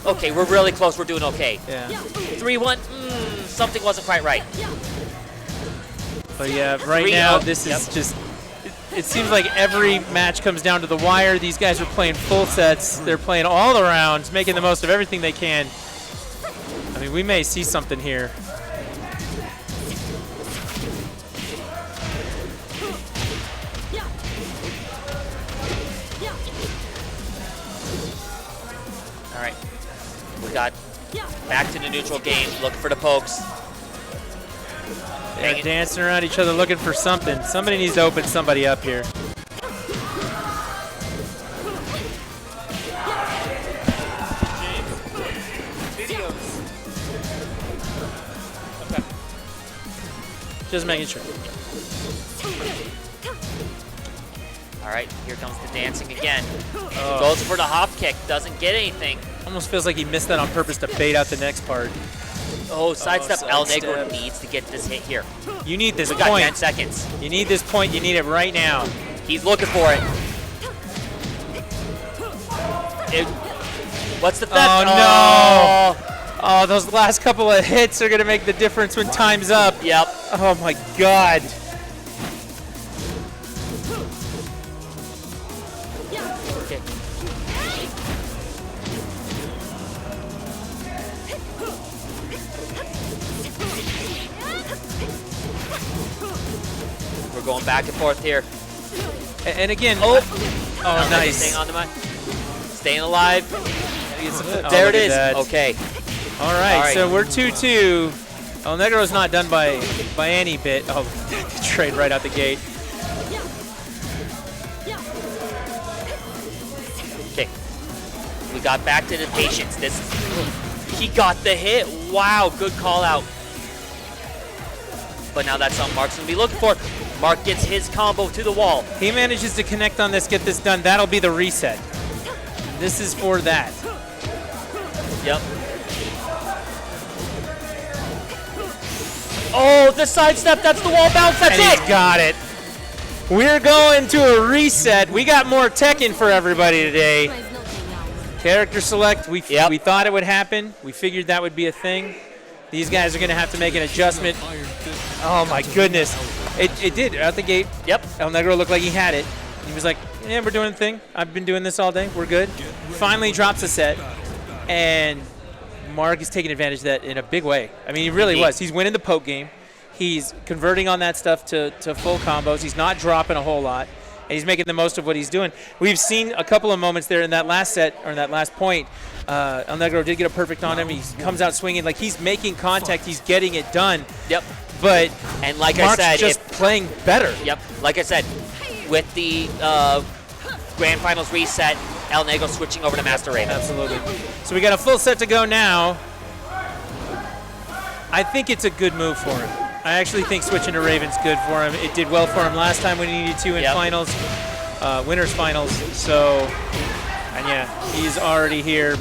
okay, we're really close, we're doing okay. Yeah. 3-1, something wasn't quite right. But yeah, right now this is just, it seems like every match comes down to the wire. These guys are playing full sets. They're playing all the rounds, making the most of everything they can. I mean, we may see something here. All right, we got back to the neutral game, looking for the pokes. They're dancing around each other looking for something. Somebody needs to open somebody up here. Okay. Just making sure. All right, here comes the dancing again. Oh. Goes for the hop kick, doesn't get anything. Almost feels like he missed that on purpose to bait out the next part. Oh, sidestep. El Negro sidestep. needs to get this hit here. You need this We got point. 10 seconds. You need this point. You need it right now. He's looking for it. What's the theft? Oh, no. Oh, those last couple of hits are going to make the difference when time's up. Yep. Oh, my God. Okay. We're going back and forth here. And again, oh, nice. Staying on the mic. Staying alive. Oh, There it look at is. that. Okay. All right, so we're 2-2. El Negro's not done by any bit. Oh, trade right out the gate. Okay. We got back to the patience. He got the hit. Wow, good call out. But now that's something Mark's gonna be looking for. Mark gets his combo to the wall. He manages to connect on this, get this done. That'll be the reset. This is for that. Yep. Oh, the sidestep, that's the wall bounce, that's And it! he's got it. We're going to a reset. We got more Tekken for everybody today. Character select, we thought it would happen. We figured that would be a thing. These guys are going to have to make an adjustment. Oh my goodness. It did, out the gate. Yep. El Negro looked like he had it. He was like, yeah, we're doing the thing. I've been doing this all day. We're good. Finally drops a set. And Mark is taking advantage of that in a big way. I mean, he really was. He's winning the poke game. He's converting on that stuff to full combos. He's not dropping a whole lot. And he's making the most of what he's doing. We've seen a couple of moments there in that last set, or in that last point. El Negro did get a perfect on him. He comes out swinging. Like, he's making contact. He's getting it done. Yep. But and like Mark's I said, just playing better. Yep. Like I said, with the Grand Finals reset, El Negro switching over to Master Raven. Absolutely. So we got a full set to go now. I think it's a good move for him. I actually think switching to Raven's good for him. It did well for him last time when he needed to in finals, winners finals. So, and yeah, he's already here,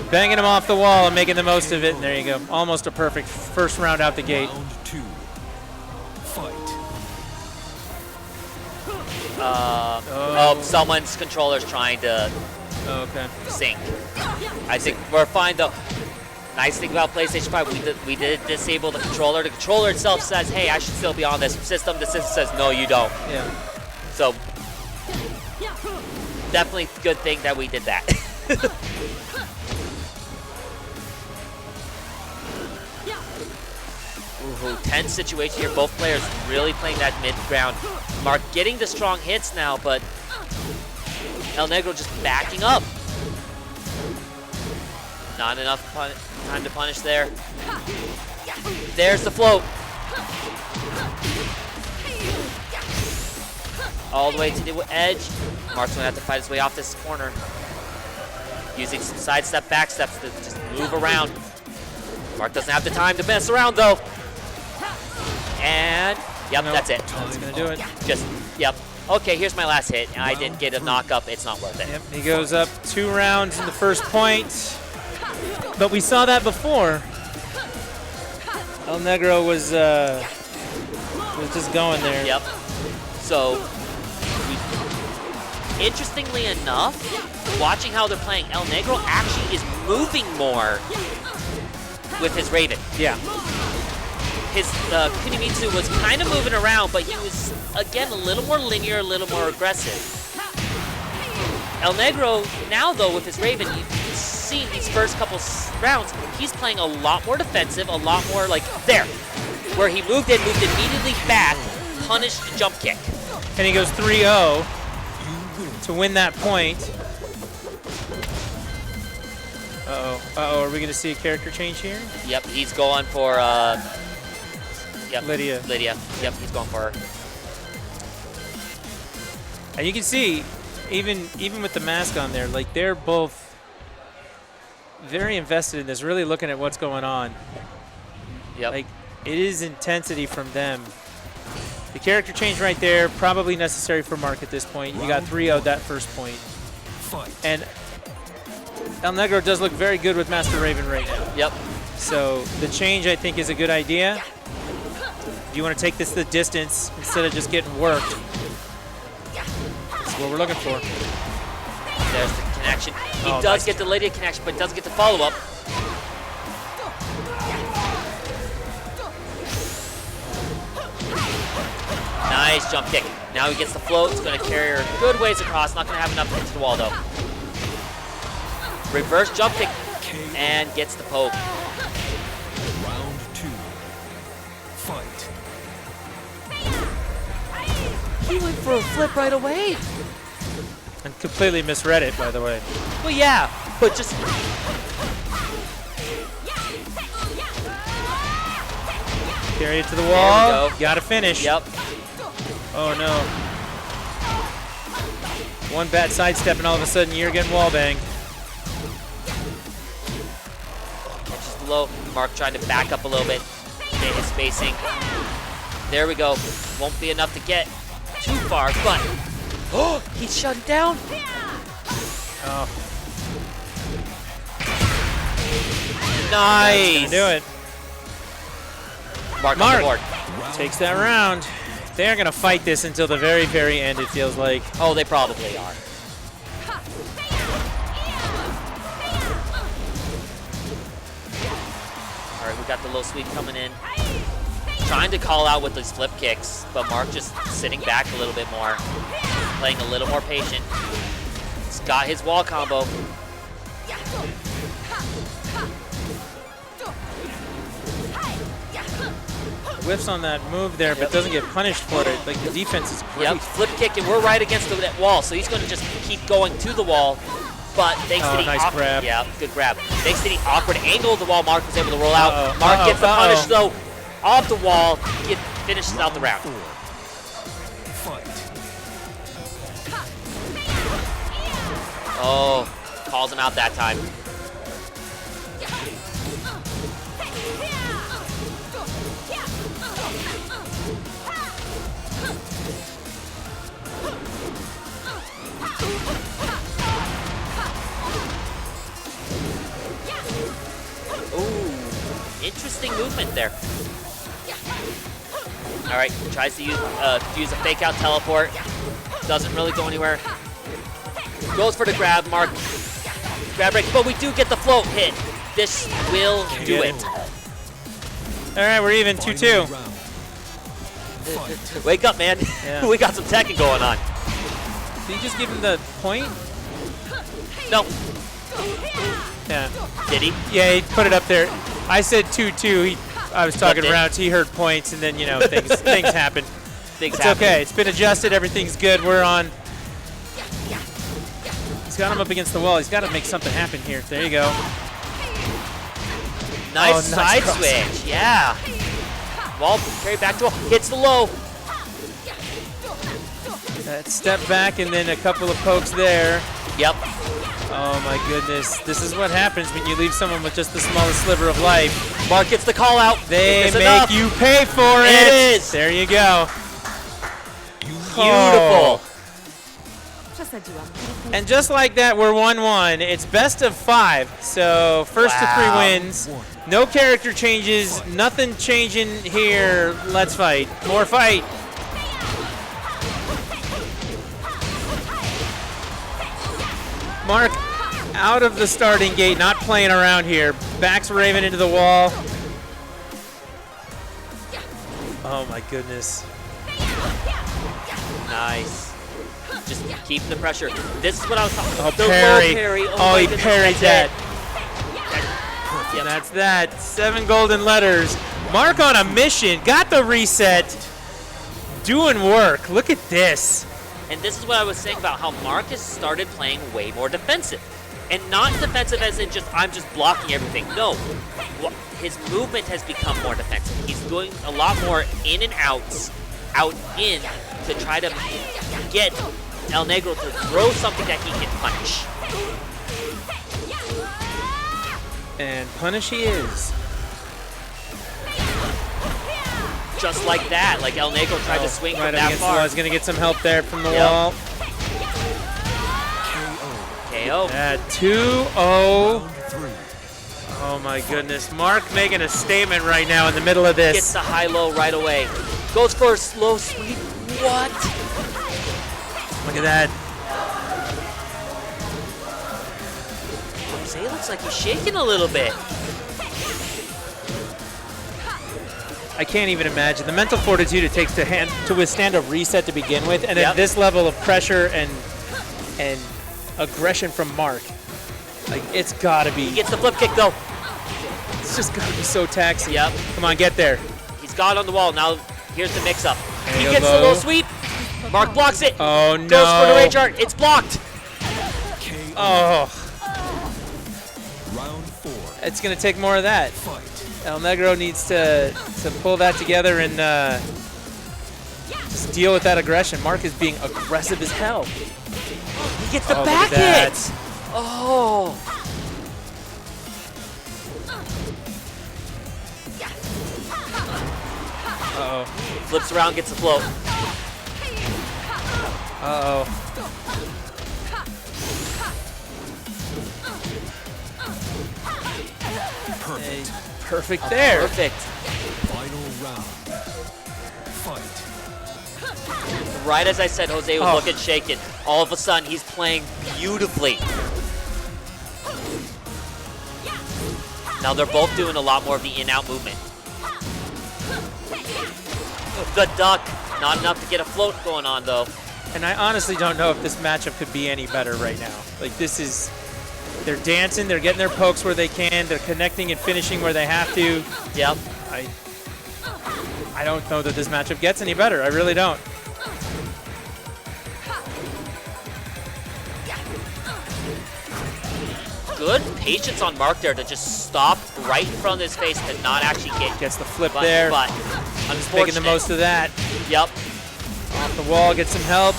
banging him off the wall and making the most of it. And there you go, almost a perfect first round out the gate. Round 2. Fight. Someone's controller's trying to sync. I think we're fine though. Nice thing about PlayStation 5, we did disable the controller. The controller itself says, hey, I should still be on this system. The system says, no, you don't. Yeah. So, definitely good thing that we did that. Ooh, tense situation here. Both players really playing that mid ground. Mark getting the strong hits now, but El Negro just backing up. Not enough time to punish there. There's the float. All the way to the edge. Mark's gonna have to fight his way off this corner. Using some sidestep, back steps to just move around. Mark doesn't have the time to mess around though. And, yep, that's it. That's gonna do it. Just, yep. Okay, here's my last hit. I didn't get a knock up. It's not worth it. Yep, he goes up 2 rounds in the first point. But we saw that before. El Negro was just going there. Yep. So, interestingly enough, watching how they're playing, El Negro actually is moving more with his Raven. Yeah. His Kunimitsu was kind of moving around, but he was, again, a little more linear, a little more aggressive. El Negro, now though, with his Raven, you've seen these first couple rounds, he's playing a lot more defensive, a lot more like, there, where he moved immediately back, punished the jump kick. And he goes 3-0 to win that point. Uh-oh, are we gonna see a character change here? Yep, he's going for, yep, Lydia. Yep, he's going for her. And you can see, even with the mask on there, like they're both very invested in this, really looking at what's going on. Yep. Like, it is intensity from them. The character change right there, probably necessary for Mark at this point. You got 3-0 that first point. And El Negro does look very good with Master Raven right now. Yep. So the change, I think, is a good idea. If you want to take this the distance instead of just getting worked, that's what we're looking for. There's the connection. He Oh, does nice get the Lydia connection, but doesn't get the follow-up. Nice jump kick. Now he gets the float. It's going to carry her good ways across. Not going to have enough to hit the wall, though. Reverse jump kick and gets the poke. Round 2. Fight. He went for a flip right away. And completely misread it, by the way. Well, yeah, but just... Carry it to the wall. There we go. Gotta finish. Yep. Oh, no. One bad sidestep, and all of a sudden you're getting wall banged. Catches the low. Mark trying to back up a little bit. Get his spacing. There we go. Won't be enough to get too far, but... Oh, he's shut down. Oh. Nice. Do it. Mark on the board. Takes that round. They're going to fight this until the very, very end, it feels like. Oh, they probably are. All right, we got the low sweep coming in. Trying to call out with these flip kicks, but Mark just sitting back a little bit more. Playing a little more patient. He's got his wall combo. Whiffs on that move there, but doesn't get punished for it. Like, the defense is great. Yep, flip kick, and we're right against that wall, so he's going to just keep going to the wall. But thanks to the nice grab. Yeah, good grab. Thanks to the awkward angle of the wall, Mark was able to roll out. Mark gets the punish, though, off the wall. He finishes out the round. Oh, calls him out that time. Ooh, interesting movement there. All right, tries to use a fake out teleport. Doesn't really go anywhere. Goes for the grab, Mark. Grab break, but we do get the float hit. This will do it. All right, we're even 2-2. Wake up, man. Yeah. We got some Tekken going on. Did you just give him the point? No. Yeah. Did he? Yeah, he put it up there. I said 2-2. I was talking But rounds. He heard points, and then, you know, things happen. Things it's happen. okay. It's been adjusted. Everything's good. We're on. He's got him up against the wall. He's got to make something happen here. There you go. Nice side cross. switch. Yeah. Wall carried back to wall. Hits the low. That step back and then a couple of pokes there. Yep. Oh my goodness. This is what happens when you leave someone with just the smallest sliver of life. Mark gets the call out. They Is make this enough? you pay for it. It is. There you go. Beautiful. And just like that, we're 1-1. It's best of 5. So first to 3 wins. No character changes. Nothing changing here. Let's fight. More fight. Mark out of the starting gate, not playing around here. Backs Raven into the wall. Oh my goodness. Nice. Just keep the pressure. This is what I was talking Oh, about. The parry. low parry. Oh, my he goodness, parried that's that. it. And that's that. 7 golden letters. Mark on a mission. Got the reset. Doing work. Look at this. And this is what I was saying about how Marcus started playing way more defensive. And not defensive as in just, I'm just blocking everything. No. His movement has become more defensive. He's doing a lot more in and outs, out in, to try to get El Negro to throw something that he can punish. And punish he is. Just like that, like El Negro tried to swing right from that against the wall. far. He's going to get some help there from the wall. KO. Yeah, 2-0. Oh my goodness. Mark making a statement right now in the middle of this. Gets the high-low right away. Goes for a slow sweep. What? Look at that. Jose looks like he's shaking a little bit. I can't even imagine the mental fortitude it takes to withstand a reset to begin with, and at this level of pressure and aggression from Mark. Like, it's gotta be. He gets the flip kick though. It's just gotta be so taxing. Yep. Come on, get there. He's got it on the wall. Now here's the mix-up. He Go gets low. the low sweep. Mark blocks it. Oh no. Goes for the rage art. It's blocked. Oh. Round 4. It's gonna take more of that. El Negro needs to pull that together and just deal with that aggression. Mark is being aggressive as hell. He gets the back look at hit. that. Oh. Uh-oh. Flips around, gets the float. Uh-oh. Perfect. Perfect there. Perfect. Final round. Fight. Right as I said, Jose was looking shaken. All of a sudden, he's playing beautifully. Now they're both doing a lot more of the in-out movement. The duck, not enough to get a float going on though. And I honestly don't know if this matchup could be any better right now. Like, this is, they're dancing, they're getting their pokes where they can, they're connecting and finishing where they have to. Yep. I don't know that this matchup gets any better. I really don't. Good patience on Mark there to just stop right in front of his face to not actually get. Gets the flip there. But Just making the most of that. Yep. Off the wall, get some help.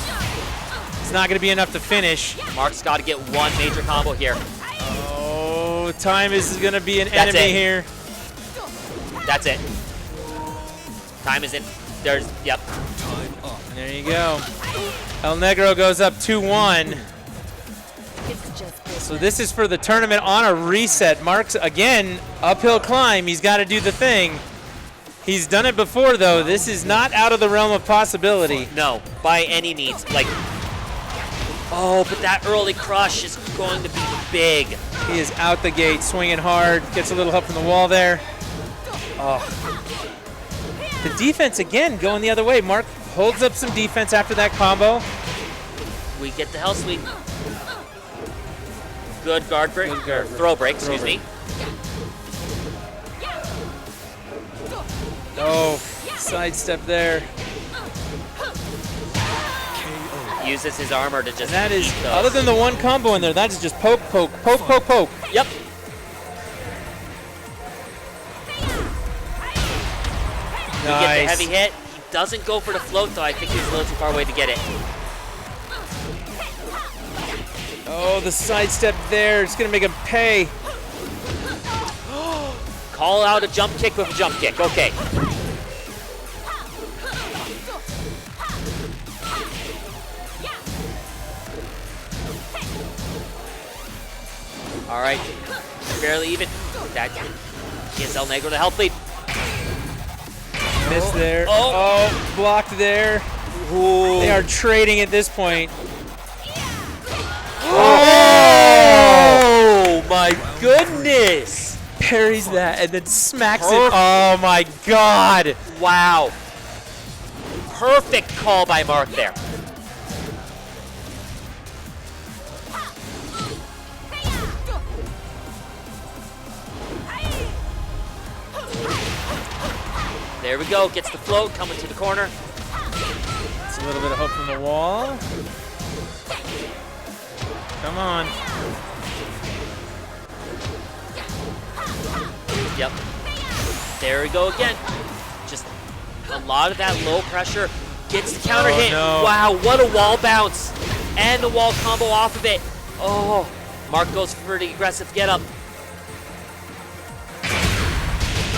It's not going to be enough to finish. Mark's got to get one major combo here. Oh, time is going to be an enemy here. That's it. Time is in. There's, yep. Time up. There you go. El Negro goes up 2-1. So this is for the tournament on a reset. Mark's, again, uphill climb. He's got to do the thing. He's done it before, though. This is not out of the realm of possibility. No, by any means. Like, oh, but that early crush is going to be big. He is out the gate, swinging hard. Gets a little help from the wall there. Oh. The defense, again, going the other way. Mark holds up some defense after that combo. We get the hell sweep. Good guard break. Good guard throw break, excuse me. Oh, sidestep there. Uses his armor to just. And that is, eat those. other than the one combo in there, that is just poke, poke, poke, poke, poke. Yep. Nice. We get the heavy hit. He doesn't go for the float, though. I think he's a little too far away to get it. Oh, the sidestep there. It's going to make him pay. Call out a jump kick with a jump kick. Okay. All right. Barely even. That gives El Negro the help lead. Missed there. Oh. Oh, blocked there. Ooh. They are trading at this point. Oh! my goodness! Parries that and then smacks it. Oh my god! Wow. Perfect call by Mark there. There we go, gets the float, coming to the corner. It's a little bit of hope from the wall. Come on. Yep. There we go again. Just a lot of that low pressure. Gets the counter hit. No. Wow, what a wall bounce. And the wall combo off of it. Oh, Mark goes for the aggressive get up.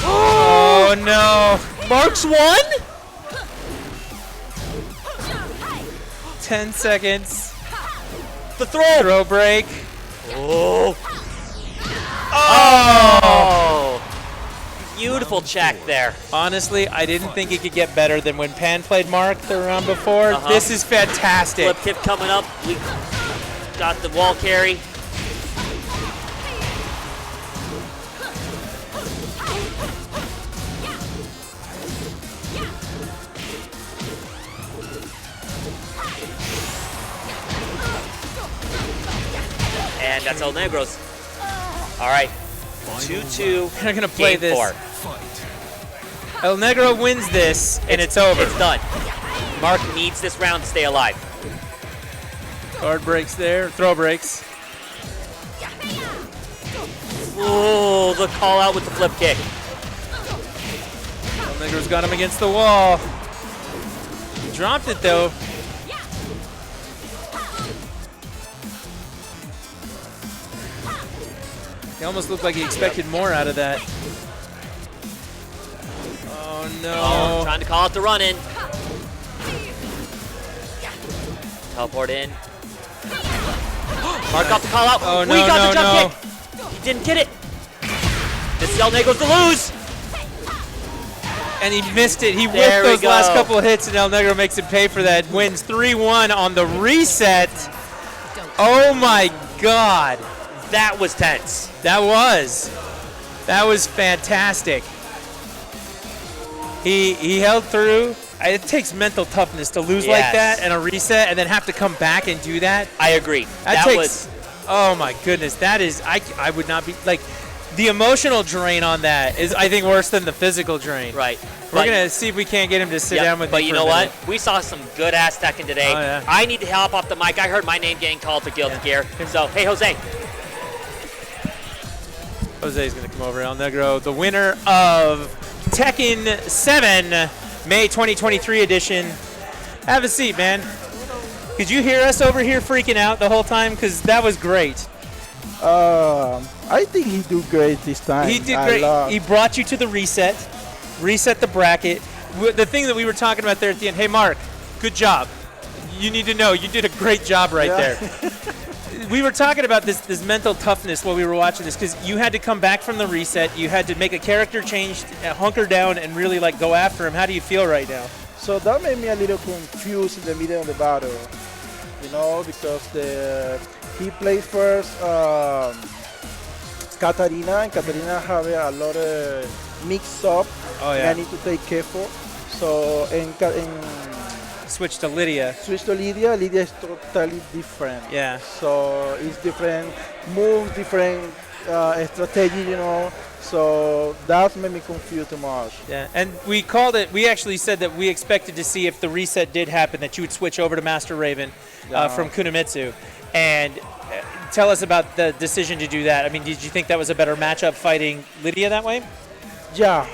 Oh no. Mark's won? 10 seconds. The throw. Throw break. Oh. Oh. Beautiful check there. Honestly, I didn't think it could get better than when Pan played Mark the round before. This is fantastic. Flip tip coming up. We got the wall carry. And that's El Negro's. All right, 2-2. They're gonna play Game this. 4. El Negro wins this, and it's over. It's done. Mark needs this round to stay alive. Guard breaks there. Throw breaks. Oh, the call out with the flip kick. El Negro's got him against the wall. He dropped it though. He almost looked like he expected more out of that. Oh no. Oh, trying to call out the run in. Teleport in. Mark got the call out. Oh, no, we got the no, jump kick. He didn't get it. This is El Negro's to lose. And he missed it. He There whiffed we those go. last couple of hits, and El Negro makes him pay for that. Wins 3-1 on the reset. Oh my God. That was tense. That was fantastic. He held through. It takes mental toughness to lose like that and a reset and then have to come back and do that. I agree. That takes, oh my goodness, that is, I would not be, like, the emotional drain on that is, I think, worse than the physical drain. Right. We're going to see if we can't get him to sit down with me. But you know what? We saw some good ass Tekken today. Oh, yeah. I need to hop off the mic. I heard my name getting called for Guilty Gear. So, hey, Jose. Jose's going to come over. El Negro, the winner of Tekken 7, May 2023 edition. Have a seat, man. Could you hear us over here freaking out the whole time? Because that was great. I think he did great this time. He did great. He brought you to the reset the bracket. The thing that we were talking about there at the end, hey, Mark, good job. You need to know you did a great job right there. We were talking about this mental toughness while we were watching this because you had to come back from the reset. You had to make a character change, hunker down, and really like go after him. How do you feel right now? So that made me a little confused in the middle of the battle, you know, because he plays first Katarina, and Katarina have a lot of mix up. Oh, yeah. And I need to take careful. So switch to Lydia. Lydia is totally different. Yeah. So it's different moves, different strategy, you know. So that made me confused too much. Yeah, and we called it. We actually said that we expected to see if the reset did happen that you would switch over to Master Raven from Kunomitsu, and tell us about the decision to do that. I mean, did you think that was a better matchup fighting Lydia that way? Yeah.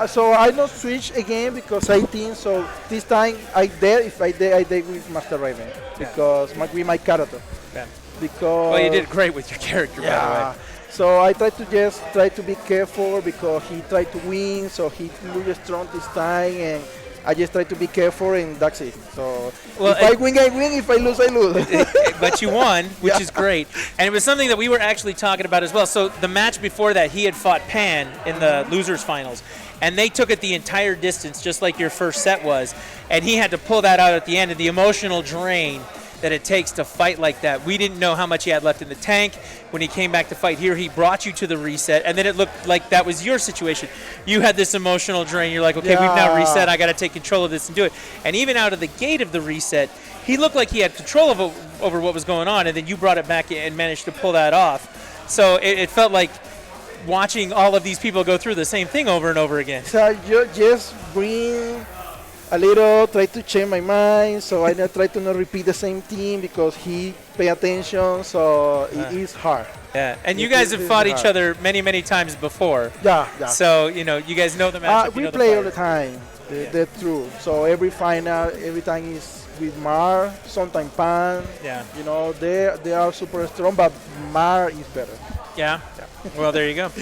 So I don't switch again because I think so. This time I dare with Master Raven because with my character. Yeah. Because well, you did great with your character, by the way. So I try to be careful because he tried to win, so he really strong this time, and I just try to be careful, and that's it. So if I win, I win. If I lose, I lose. But you won, which is great. And it was something that we were actually talking about as well. So the match before that, he had fought Pan in the losers finals, and they took it the entire distance, just like your first set was. And he had to pull that out at the end, and the emotional drain that it takes to fight like that. We didn't know how much he had left in the tank. When he came back to fight here, he brought you to the reset, and then it looked like that was your situation. You had this emotional drain. You're like, okay, we've now reset. I got to take control of this and do it. And even out of the gate of the reset, he looked like he had control over what was going on, and then you brought it back and managed to pull that off. So it felt like watching all of these people go through the same thing over and over again. So you just bring a little, try to change my mind, so I try to not repeat the same thing because he pay attention, so it is hard. Yeah, and you guys have fought each other many, many times before. Yeah. So, you know, you guys know the matchup. We play all the time, that's true. So every final, every time is with Mar, sometimes Pan. Yeah. You know, they are super strong, but Mar is better. Yeah. Well, there you go.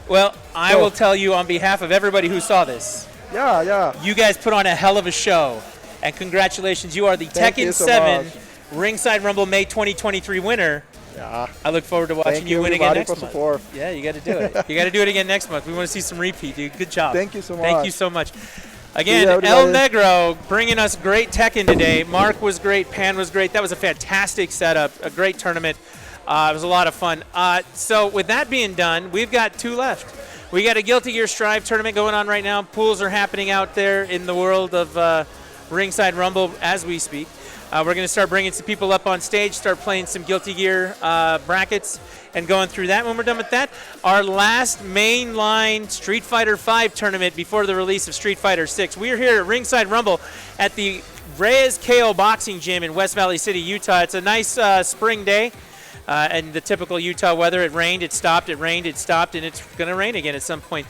Well, I will tell you on behalf of everybody who saw this. Yeah. You guys put on a hell of a show, and congratulations. You are the Tekken 7 Ringside Rumble May 2023 winner. Yeah. I look forward to watching you win again next month. Support. Yeah, you got to do it. You got to do it again next month. We want to see some repeat, dude. Good job. Thank you so much. Thank you so much. Again, El Negro bringing us great Tekken today. Mark was great. Pan was great. That was a fantastic setup. A great tournament. It was a lot of fun. So with that being done, we've got 2 left. We got a Guilty Gear Strive tournament going on right now. Pools are happening out there in the world of Ringside Rumble as we speak. We're going to start bringing some people up on stage, start playing some Guilty Gear brackets, and going through that. When we're done with that, our last mainline Street Fighter V tournament before the release of Street Fighter VI. We're here at Ringside Rumble at the Reyes KO Boxing Gym in West Valley City, Utah. It's a nice spring day. And the typical Utah weather, it rained, it stopped, it rained, it stopped, and it's going to rain again at some point.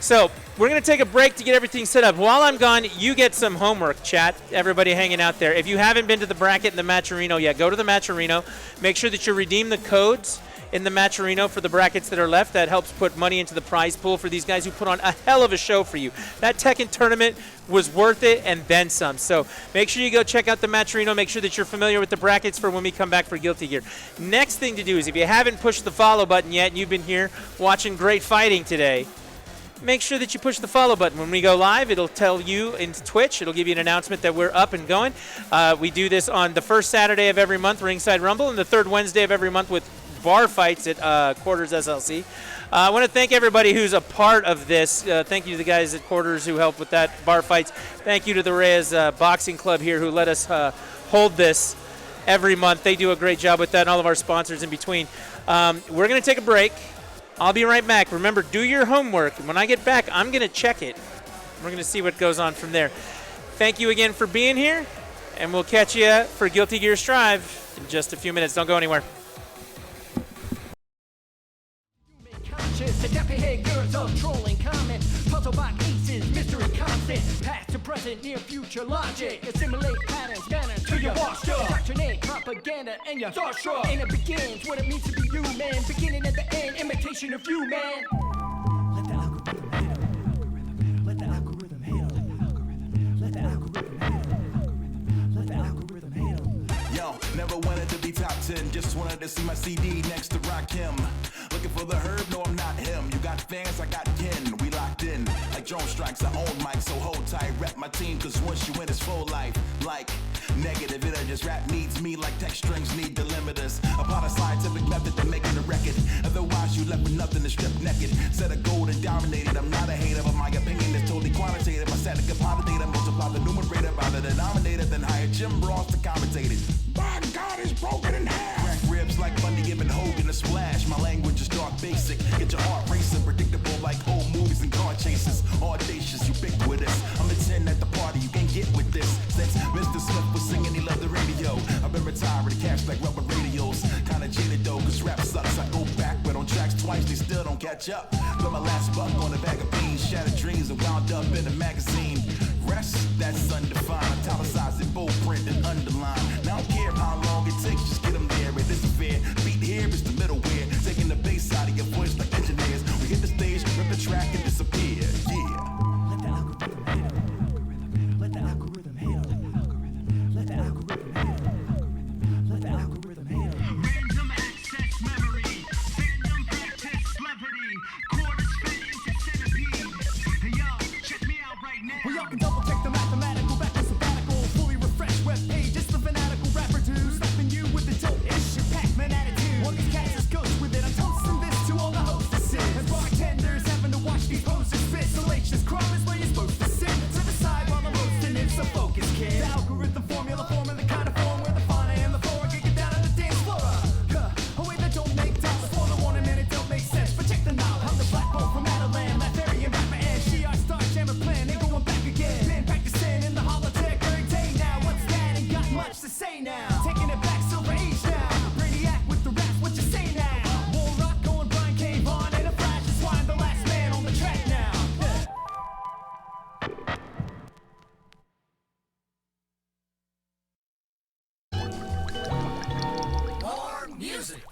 So we're going to take a break to get everything set up. While I'm gone, you get some homework, chat, everybody hanging out there. If you haven't been to the bracket in the Matcherino yet, go to the Matcherino. Make sure that you redeem the codes in the Matcherino for the brackets that are left. That helps put money into the prize pool for these guys who put on a hell of a show for you. That Tekken tournament was worth it and then some. So make sure you go check out the Matcherino. Make sure that you're familiar with the brackets for when we come back for Guilty Gear. Next thing to do is if you haven't pushed the follow button yet and you've been here watching great fighting today, make sure that you push the follow button. When we go live, it'll tell you in Twitch, it'll give you an announcement that we're up and going. We do this on the first Saturday of every month, Ringside Rumble, and the third Wednesday of every month with bar fights at Quarters SLC. I want to thank everybody who's a part of this. Thank you to the guys at Quarters who helped with that bar fights. Thank you to the Reyes Boxing Club here who let us hold this every month. They do a great job with that, and all of our sponsors in between. We're going to take a break. I'll be right back. Remember, do your homework. When I get back, I'm going to check it. We're going to see what goes on from there. Thank you again for being here, and we'll catch you for Guilty Gear Strive in just a few minutes. Don't go anywhere. The dappy head girls of trolling comment. Puzzle by aces, mystery constant. Past to present, near future logic. Assimilate patterns, manners to your washed up. Indoctrinate propaganda and your starstruck. And it begins what it means to be human. Beginning at the end, imitation of you, man. Let the algorithm handle. Let the algorithm handle. Let the algorithm handle. Let the algorithm handle. Yo, never wanted to be top 10. Just wanted to see my CD next to Rakim. Looking for the herb, no, I'm not him. You got fans, I got kin. We locked in. Like drone strikes, I own mic, so hold tight. Rep my team, cause once you win, it's full life. Like negative, it'll just rap needs me like text strings need delimiters. Upon a scientific method to making a record. Otherwise, you left with nothing to strip naked. Set a goal and dominated. I'm not a hater, but my opinion is totally quantitative. I set a compounded multiply the numerator by the denominator, then hire Jim Ross to commentate it. My God is broken in half. Crack ribs like Bundy giving Hogan a splash. My language is dark basic. Get your heart racing, predictable like old movies and car chases. Audacious, ubiquitous. I'm a 10 at the party, you can't get with this. Since Mr. Smith was singing, he loved the radio. I've been retired with cash like rubber radios. Kinda jaded though, cause rap sucks. I go backward on tracks twice, they still don't catch up. Put my last buck on a bag of beans, shattered dreams and wound up in a magazine. Rest, that's undefined. Italicized in bold print and underline. Now I don't care how long it takes, just get them there. It isn't fair. Beat here is the middleware. Taking the bass out of your voice like engineers. We hit the stage, rip the track and disappear. Yeah. Let the algorithm handle. Let the algorithm handle. Let the algorithm handle. Let the algorithm handle. Random access memory. Fandom practice celebrity. Quarters fit into centipedes. Hey yo, check me out right now. Well, y'all can double check the mathematical back to sabbatical. Fully refreshed web page. It's the fanatical rapper dude. Stepping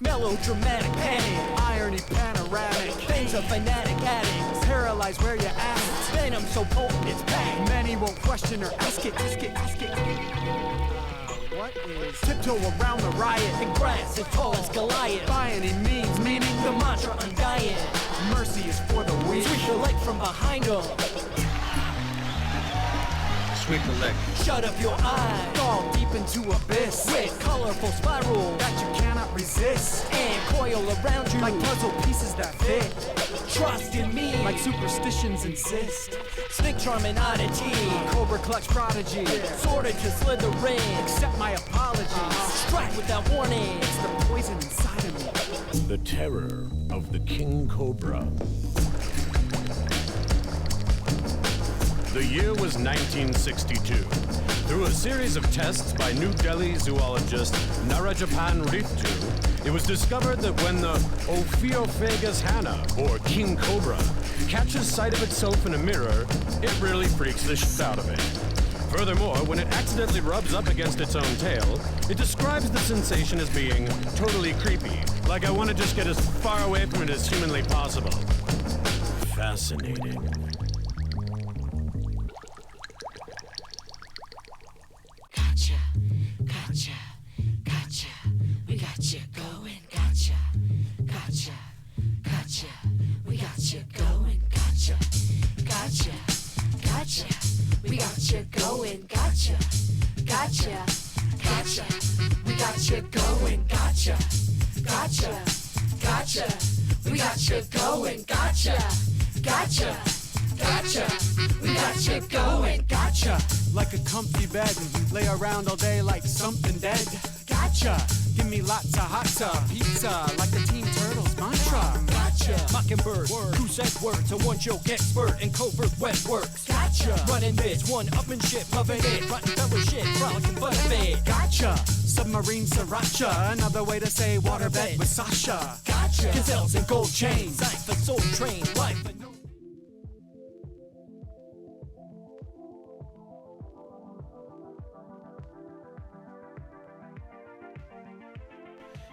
Melodramatic panic, irony panoramic. Things of fanatic addicts, paralyzed where you're at. Venom so potent it's bang. Many won't question or ask it. What is tiptoe around the riot? And grass as tall as Goliath. By any means, meaning the mantra undying. Mercy is for the weak. Sweep the leg from behind them. Sweep the leg. Shut up your eyes. Fall deep into abyss. With colorful spiral that you cannot resist. And coil around you like puzzle pieces that fit. Trust in me like superstitions insist. Snake charm and oddity. Cobra clutch prodigy. Sorted to Slytherin. Accept my apologies. Strike without warning. It's the poison inside of me. The terror of the King Cobra. The year was 1962. Through a series of tests by New Delhi zoologist Narajapan Riftu, it was discovered that when the Ophiophagus hana, or king cobra, catches sight of itself in a mirror, it really freaks the shit out of it. Furthermore, when it accidentally rubs up against its own tail, it describes the sensation as being totally creepy, like I want to just get as far away from it as humanly possible. Fascinating. Gotcha, gotcha, gotcha. We got you going, gotcha, gotcha, gotcha. We got you going, gotcha, gotcha, gotcha. We got you going, gotcha, gotcha, gotcha. We got you going, gotcha, gotcha, gotcha. We got you going, gotcha, gotcha, gotcha. We got you going, gotcha. Like a comfy bed, lay around all day like something dead. Gotcha. Give me lots of hot pizza, like the Team Turtles mantra. Gotcha. Mockingbird, who said words? A one joke expert in covert web works. Gotcha. Running bits, one up and shit, loving it. Rotten fellowship, frolicking fun of it. Gotcha. Submarine sriracha, another way to say waterbed with Sasha. Gotcha. Gazelles and gold chains, I for soul train life.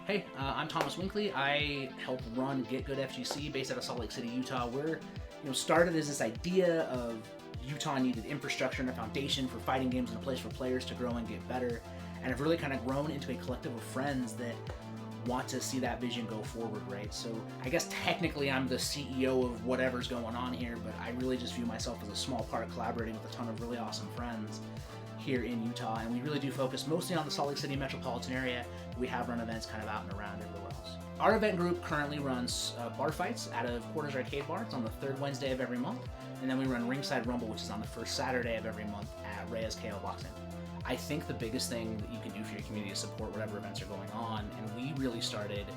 Hey, I'm Thomas Winkley. I help run Get Good FGC based out of Salt Lake City, Utah. We're, started as this idea of Utah needed infrastructure and a foundation for fighting games and a place for players to grow and get better, and have really kind of grown into a collective of friends that want to see that vision go forward, right? So I guess technically I'm the CEO of whatever's going on here, but I really just view myself as a small part collaborating with a ton of really awesome friends here in Utah, and we really do focus mostly on the Salt Lake City metropolitan area. We have run events kind of out and around everywhere else. Our event group currently runs bar fights out of Quarters Arcade Bar. It's on the third Wednesday of every month, and then we run Ringside Rumble, which is on the first Saturday of every month at Reyes KO Boxing. I think the biggest thing that you can do for your community is support whatever events are going on, and we really started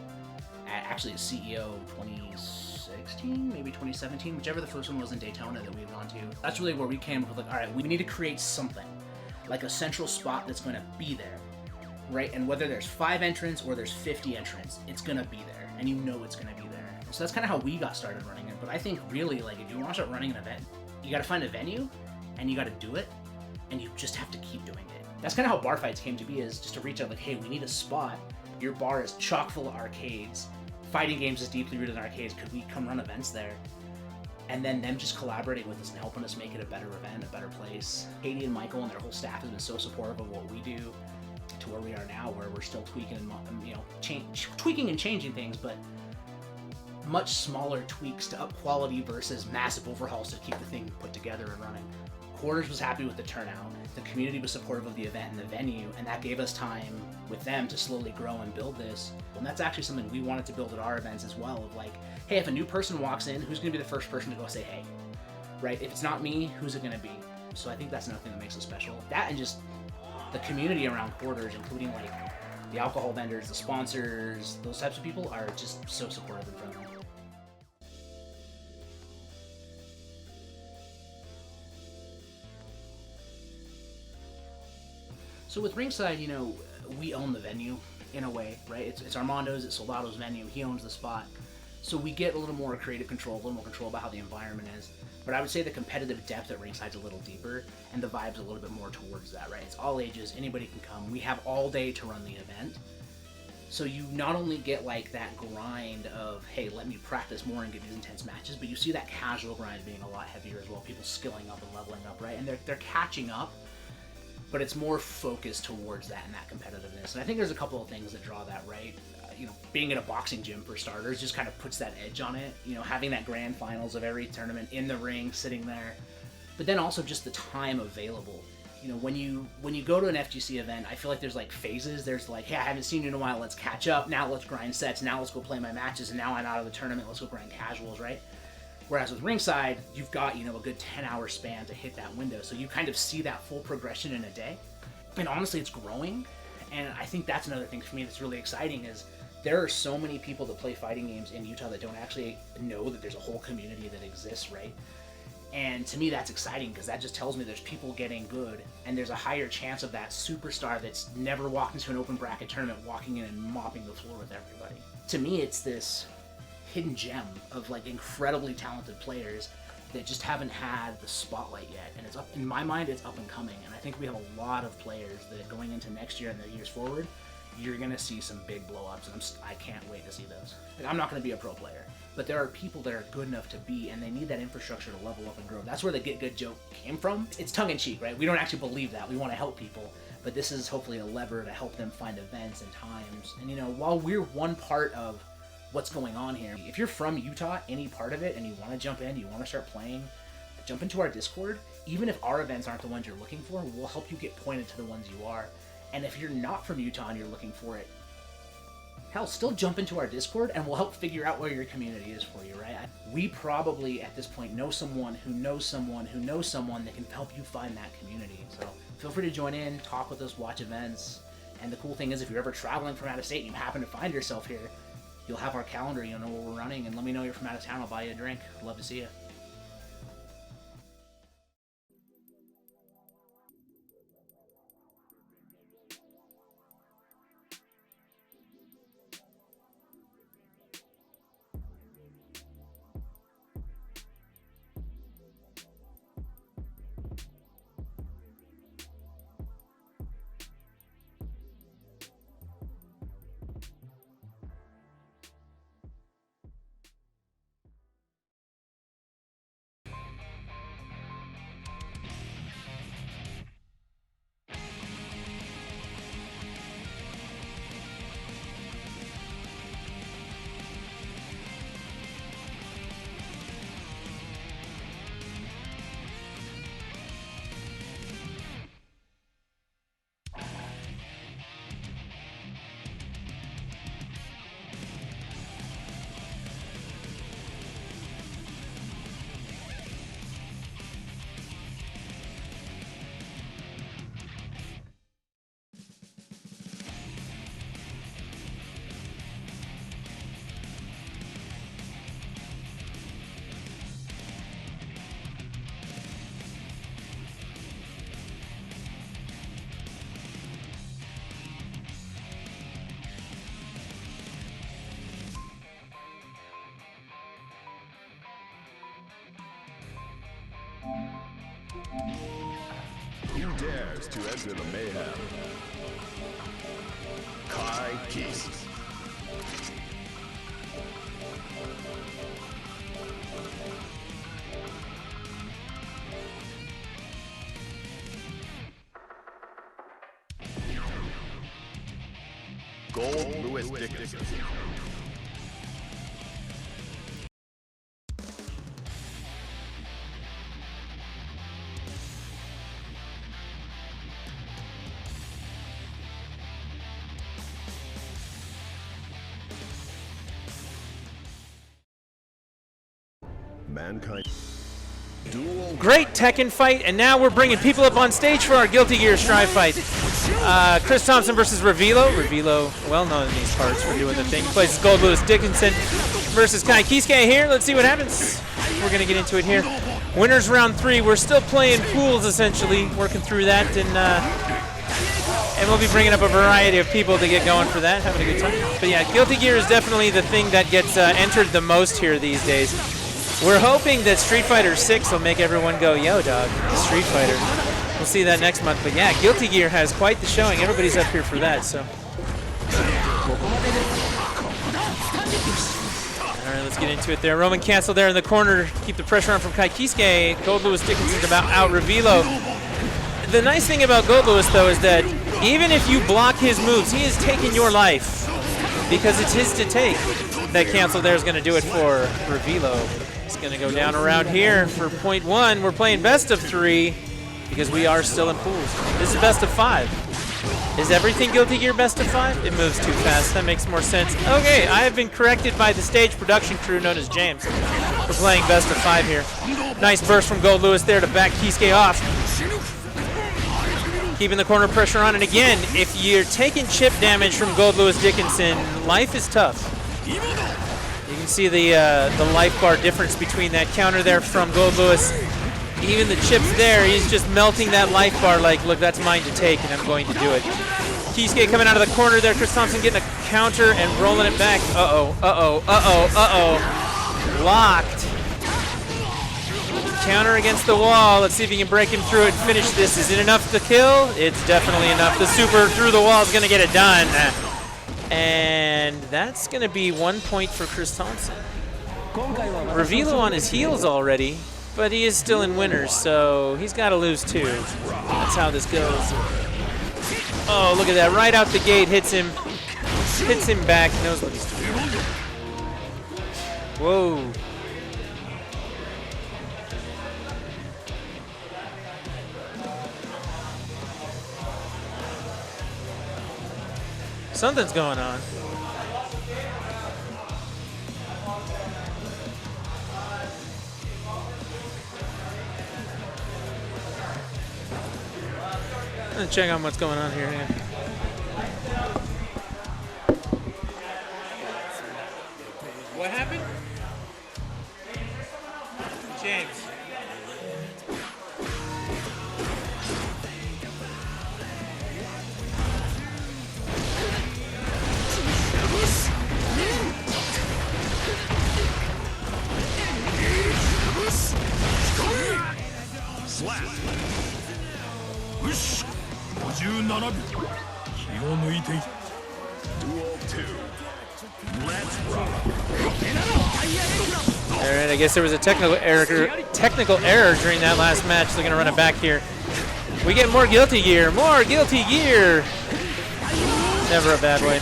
at actually a CEO 2016, maybe 2017, whichever the first one was in Daytona that we had gone to. That's really where we came up with like, all right, we need to create something, like a central spot that's going to be there, right? And whether there's 5 entrants or there's 50 entrants, it's going to be there, and you know it's going to be there. So that's kind of how we got started running it. But I think really, like, if you want to start running an event, you got to find a venue, and you got to do it, and you just have to keep doing it. That's kind of how bar fights came to be, is just to reach out like, hey, we need a spot. Your bar is chock full of arcades. Fighting games is deeply rooted in arcades. Could we come run events there? And then them just collaborating with us and helping us make it a better event, a better place. Katie and Michael and their whole staff has been so supportive of what we do to where we are now, where we're still tweaking and tweaking and changing things, but much smaller tweaks to up quality versus massive overhauls to keep the thing put together and running. Quarters was happy with the turnout. The community was supportive of the event and the venue, and that gave us time with them to slowly grow and build this. And that's actually something we wanted to build at our events as well, of like, hey, if a new person walks in, who's gonna be the first person to go say hey, right? If it's not me, who's it gonna be? So I think that's another thing that makes it special. That and just the community around Quarters, including like the alcohol vendors, the sponsors, those types of people are just so supportive and friendly. So with Ringside, we own the venue in a way, right? It's Armando's, it's Soldado's venue. He owns the spot. So we get a little more creative control, a little more control about how the environment is. But I would say the competitive depth at Ringside's a little deeper, and the vibe's a little bit more towards that, right? It's all ages, anybody can come. We have all day to run the event. So you not only get like that grind of, hey, let me practice more and get these intense matches, but you see that casual grind being a lot heavier as well, people skilling up and leveling up, right? And they're catching up, but it's more focused towards that and that competitiveness. And I think there's a couple of things that draw that, right? You know, being in a boxing gym for starters just kind of puts that edge on it. You know, having that grand finals of every tournament in the ring, sitting there, but then also just the time available. You know, when you go to an FGC event, I feel like there's like phases. There's like, hey, I haven't seen you in a while, let's catch up. Now let's grind sets. Now let's go play my matches. And now I'm out of the tournament, let's go grind casuals, right? Whereas with Ringside, you've got, you know, a good 10-hour span to hit that window. So you kind of see that full progression in a day. And honestly, it's growing. And I think that's another thing for me that's really exciting is there are so many people that play fighting games in Utah that don't actually know that there's a whole community that exists, right? And to me, that's exciting because that just tells me there's people getting good and there's a higher chance of that superstar that's never walked into an open bracket tournament walking in and mopping the floor with everybody. To me, it's this hidden gem of like incredibly talented players that just haven't had the spotlight yet. And it's up, in my mind, it's up and coming. And I think we have a lot of players that going into next year and the years forward, you're gonna see some big blow-ups, and I can't wait to see those. Like, I'm not gonna be a pro player, but there are people that are good enough to be, and they need that infrastructure to level up and grow. That's where the Get Good joke came from. It's tongue-in-cheek, right? We don't actually believe that. We want to help people, but this is hopefully a lever to help them find events and times. And you know, while we're one part of what's going on here, if you're from Utah, any part of it, and you want to jump in, you want to start playing, jump into our Discord. Even if our events aren't the ones you're looking for, we'll help you get pointed to the ones you are. And if you're not from Utah and you're looking for it, hell, still jump into our Discord and we'll help figure out where your community is for you, right? We probably, at this point, know someone who knows someone who knows someone that can help you find that community. So feel free to join in, talk with us, watch events. And the cool thing is, if you're ever traveling from out of state and you happen to find yourself here, you'll have our calendar, you'll know what we're running, and let me know you're from out of town, I'll buy you a drink. Love to see you. Who dares to enter the mayhem? Kai Keese. Gold Louis Dickinson. Mankind. Great Tekken fight, and now we're bringing people up on stage for our Guilty Gear Strive fight. Chris Thompson versus Revilo. Revilo, well known in these parts for doing the thing. Plays Gold Louis Dickinson versus Kai Kiske here. Let's see what happens. We're going to get into it here. Winners round 3. We're still playing pools, essentially, working through that, and we'll be bringing up a variety of people to get going for that, having a good time. But yeah, Guilty Gear is definitely the thing that gets entered the most here these days. We're hoping that Street Fighter 6 will make everyone go, yo, dog, Street Fighter. We'll see that next month. But yeah, Guilty Gear has quite the showing. Everybody's up here for that, so. get into it there. Roman cancel there in the corner. Keep the pressure on from Kai Kisuke. Gold Lewis Dickinson's about out Revilo. The nice thing about Gold Lewis, though, is that even if you block his moves, he is taking your life because it's his to take. That cancel there is going to do it for Revilo. It's going to go down around here for point 1. We're playing best of 3 because we are still in pools. This is best of 5. Is everything Guilty Gear best of 5? It moves too fast. That makes more sense. Okay, I have been corrected by the stage production crew known as James. We're playing best of 5 here. Nice burst from Gold Lewis there to back Kisuke off. Keeping the corner pressure on. And again, if you're taking chip damage from Gold Lewis Dickinson, life is tough. You can see the life bar difference between that counter there from Gold Lewis. Even the chips there, he's just melting that life bar like, look, that's mine to take, and I'm going to do it. Kisuke coming out of the corner there. Chris Thompson getting a counter and rolling it back. Uh-oh, uh-oh, uh-oh, uh-oh. Locked. Counter against the wall. Let's see if he can break him through it and finish this. Is it enough to kill? It's definitely enough. The super through the wall is going to get it done. And that's going to be 1 point for Chris Thompson. Revilo on his heels already. But he is still in winners, so he's got to lose 2. That's how this goes. Oh, look at that. Right out the gate, hits him back, knows what he's doing. Whoa. Something's going on. I'm gonna check on what's going on here. Yeah. What happened? James. Slap. Whoosh. 57秒気を抜いている Duel 2 Let's rock. Alright, I guess there was a technical error during that last match. They're gonna run it back here. We get more Guilty Gear. More Guilty Gear! Never a bad way.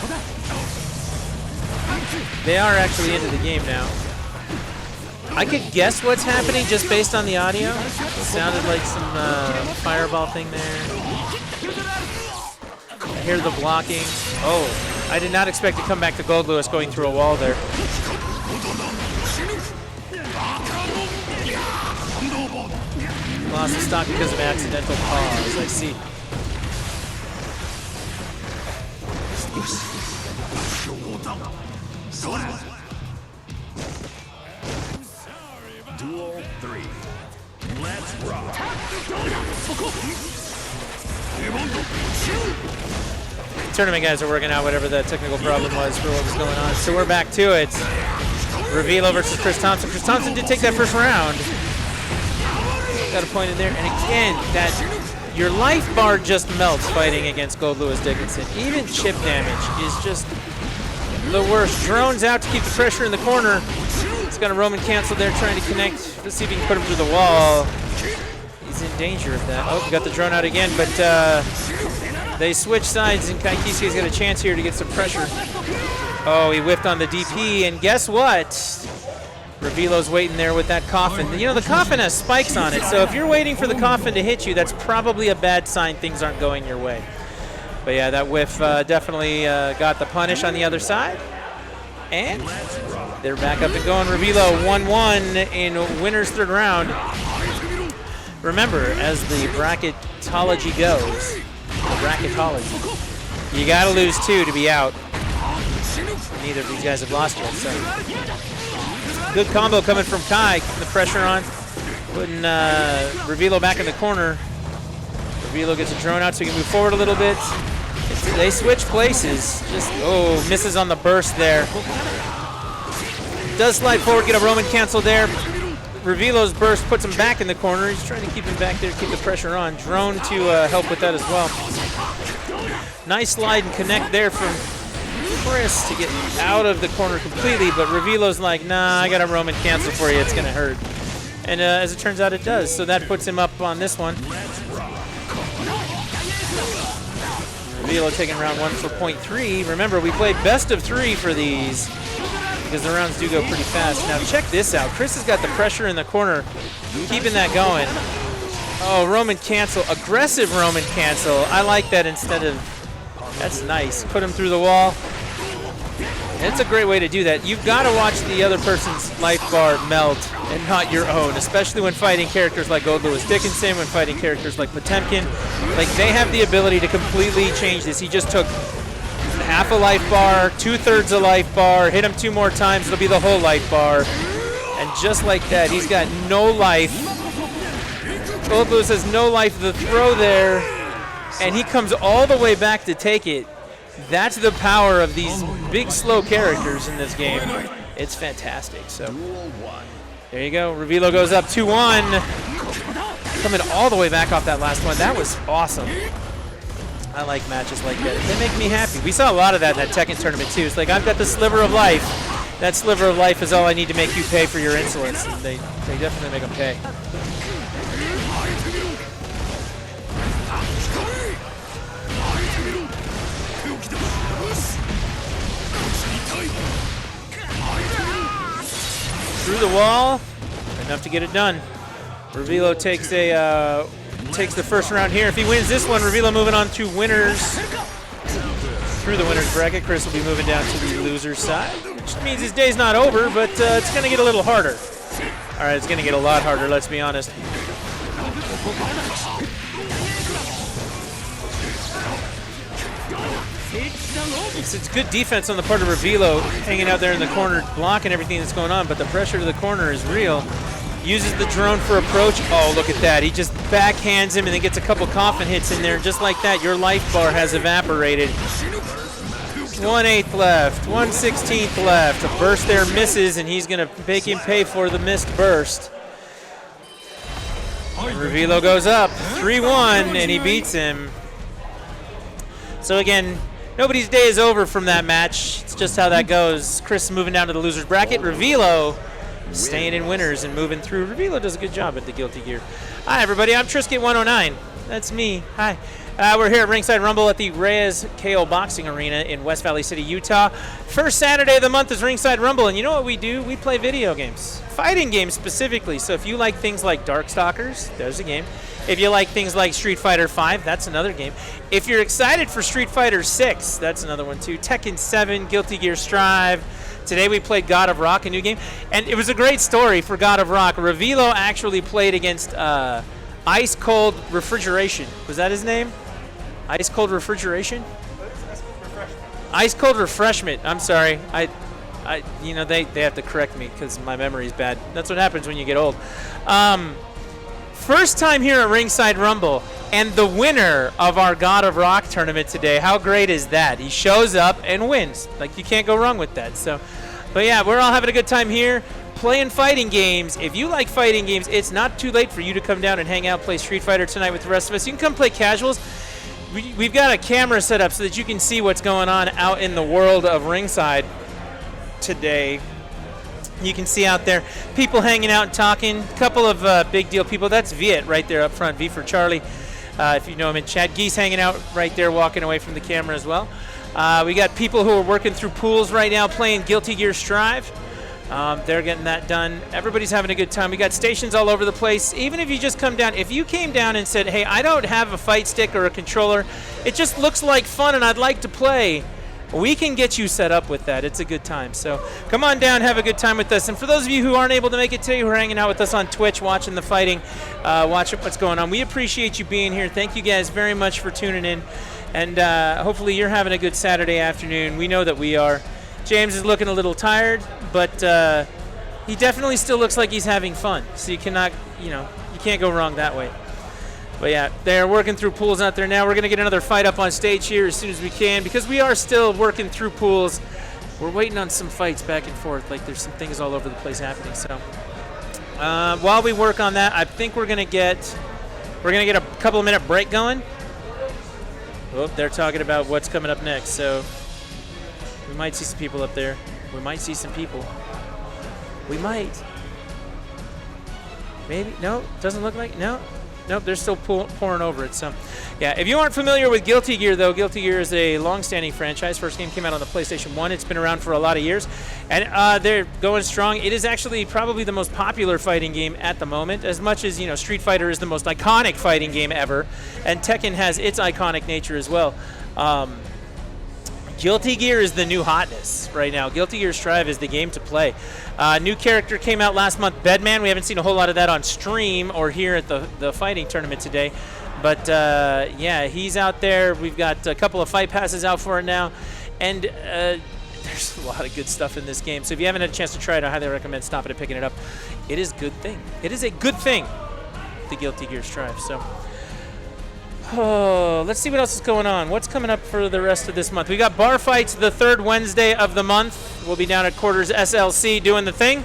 They are actually into the game now. I could guess what's happening just based on the audio. It sounded like some fireball thing there. I hear the blocking. Oh, I did not expect to come back to Gold Lewis going through a wall there. Lost the stock because of accidental pause. I see. Duel 3 Let's rock. Tournament guys are working out whatever the technical problem was for what was going on. So we're back to it. Revilo versus Chris Thompson. Chris Thompson did take that first round. Got a point in there. And again, that your life bar just melts fighting against Gold Lewis Dickinson. Even chip damage is just the worst. Drones out to keep the pressure in the corner. He's got a Roman cancel there trying to connect. Let's see if he can put him through the wall. He's in danger of that. Oh, he got the drone out again, but they switch sides, and Kai Kisuke's got a chance here to get some pressure. Oh, he whiffed on the DP, and guess what? Revilo's waiting there with that coffin. You know, the coffin has spikes on it, so if you're waiting for the coffin to hit you, that's probably a bad sign things aren't going your way. But yeah, that whiff definitely got the punish on the other side. And they're back up and going. Revilo 1-1 in winner's third round. Remember, as the bracketology goes, you gotta lose 2 to be out. Neither of these guys have lost yet, so. Good combo coming from Kai, keeping the pressure on. Putting Revilo back in the corner. Revilo gets a drone out so he can move forward a little bit. They switch places. Just, oh, misses on the burst there. Does slide forward, get a Roman cancel there. Revilo's burst puts him back in the corner. He's trying to keep him back there, keep the pressure on. Drone to help with that as well. Nice slide and connect there from Chris to get out of the corner completely, but Revealo's like, nah, I got a Roman cancel for you. It's going to hurt. And as it turns out, it does. So that puts him up on this one. Revealo taking round 1 for 0.3. Remember, we played best of 3 for these because the rounds do go pretty fast. Now check this out. Chris has got the pressure in the corner, keeping that going. Oh, Roman cancel. Aggressive Roman cancel. I like that instead of... That's nice. Put him through the wall. It's a great way to do that. You've got to watch the other person's life bar melt and not your own, especially when fighting characters like Gold Lewis Dickinson, when fighting characters like Potemkin. Like, they have the ability to completely change this. He just took half a life bar, 2/3 a life bar, hit him 2 more times, it'll be the whole life bar. And just like that, he's got no life. Gold Lewis has no life. The throw there, and he comes all the way back to take it. That's the power of these big, slow characters in this game. It's fantastic. So there you go. Revealo goes up 2-1. Coming all the way back off that last one. That was awesome. I like matches like that. They make me happy. We saw a lot of that in that Tekken tournament, too. It's like, I've got the sliver of life. That sliver of life is all I need to make you pay for your insolence. And they definitely make them pay. Through the wall, enough to get it done. Revealo takes the first round here. If he wins this one, Revealo moving on to winners. Through the winners bracket, Chris will be moving down to the loser's side, which means his day's not over, but it's going to get a little harder. All right, it's going to get a lot harder, let's be honest. It's good defense on the part of Revealo, hanging out there in the corner, blocking everything that's going on, but the pressure to the corner is real. Uses the drone for approach. Oh, look at that. He just backhands him and then gets a couple coffin hits in there. Just like that, your life bar has evaporated. 1/8 left, 1/16 left. A burst there misses, and he's going to make him pay for the missed burst. And Revealo goes up 3-1, and he beats him. So again, nobody's day is over from that match. It's just how that goes. Chris moving down to the loser's bracket. Revealo staying in winners and moving through. Revealo does a good job at the Guilty Gear. Hi, everybody. I'm Trisket109. That's me. Hi. We're here at Ringside Rumble at the Reyes KO Boxing Arena in West Valley City, Utah. First Saturday of the month is Ringside Rumble, and you know what we do? We play video games. Fighting games specifically. So if you like things like Darkstalkers, there's a game. If you like things like Street Fighter V, that's another game. If you're excited for Street Fighter 6, that's another one too. Tekken 7, Guilty Gear Strive. Today we played God of Rock, a new game. And it was a great story for God of Rock. Revealo actually played against Ice Cold Refrigeration. Was that his name? Ice Cold Refrigeration? Ice Cold Refreshment. I'm sorry. You know, they have to correct me because my memory's bad. That's what happens when you get old. First time here at Ringside Rumble, and the winner of our God of Rock tournament today. How great is that? He shows up and wins. Like, you can't go wrong with that. So, but yeah, we're all having a good time here playing fighting games. If you like fighting games, it's not too late for you to come down and hang out, play Street Fighter tonight with the rest of us. You can come play casuals. We've got a camera set up so that you can see what's going on out in the world of Ringside today. You can see out there people hanging out and talking. A couple of big deal people. That's Viet right there up front, V for Charlie. If you know him in chat. Geese hanging out right there, walking away from the camera as well. We got people who are working through pools right now playing Guilty Gear Strive. They're getting that done. Everybody's having a good time. We got stations all over the place. Even if you just come down, if you came down and said, hey, I don't have a fight stick or a controller, it just looks like fun and I'd like to play, we can get you set up with that. It's a good time. So come on down, have a good time with us. And for those of you who aren't able to make it today, who are hanging out with us on Twitch, watching the fighting, watching what's going on, we appreciate you being here. Thank you guys very much for tuning in. And hopefully you're having a good Saturday afternoon. We know that we are. James is looking a little tired, but he definitely still looks like he's having fun. So you cannot, you can't go wrong that way. But yeah, they're working through pools out there now. We're going to get another fight up on stage here as soon as we can because we are still working through pools. We're waiting on some fights back and forth. Like there's some things all over the place happening. So while we work on that, I think we're going to get a couple of minute break going. Oh, they're talking about what's coming up next. So We might see some people up there. We might see some people. We might. Maybe. No, doesn't look like. No. Nope, they're still pouring over it. So, yeah, if you aren't familiar with Guilty Gear, though, Guilty Gear is a long-standing franchise. First game came out on the PlayStation 1. It's been around for a lot of years, and they're going strong. It is actually probably the most popular fighting game at the moment, as much as, you know, Street Fighter is the most iconic fighting game ever, and Tekken has its iconic nature as well. Guilty Gear is the new hotness right now. Guilty Gear Strive is the game to play. New character came out last month, Bedman. We haven't seen a whole lot of that on stream or here at the fighting tournament today. But, yeah, he's out there. We've got a couple of fight passes out for it now. And there's a lot of good stuff in this game. So if you haven't had a chance to try it, I highly recommend stopping and picking it up. It is a good thing. It is a good thing, the Guilty Gear Strive. So... oh, let's see what else is going on. What's coming up for the rest of this month? We got bar fights the third Wednesday of the month. We'll be down at Quarters SLC doing the thing.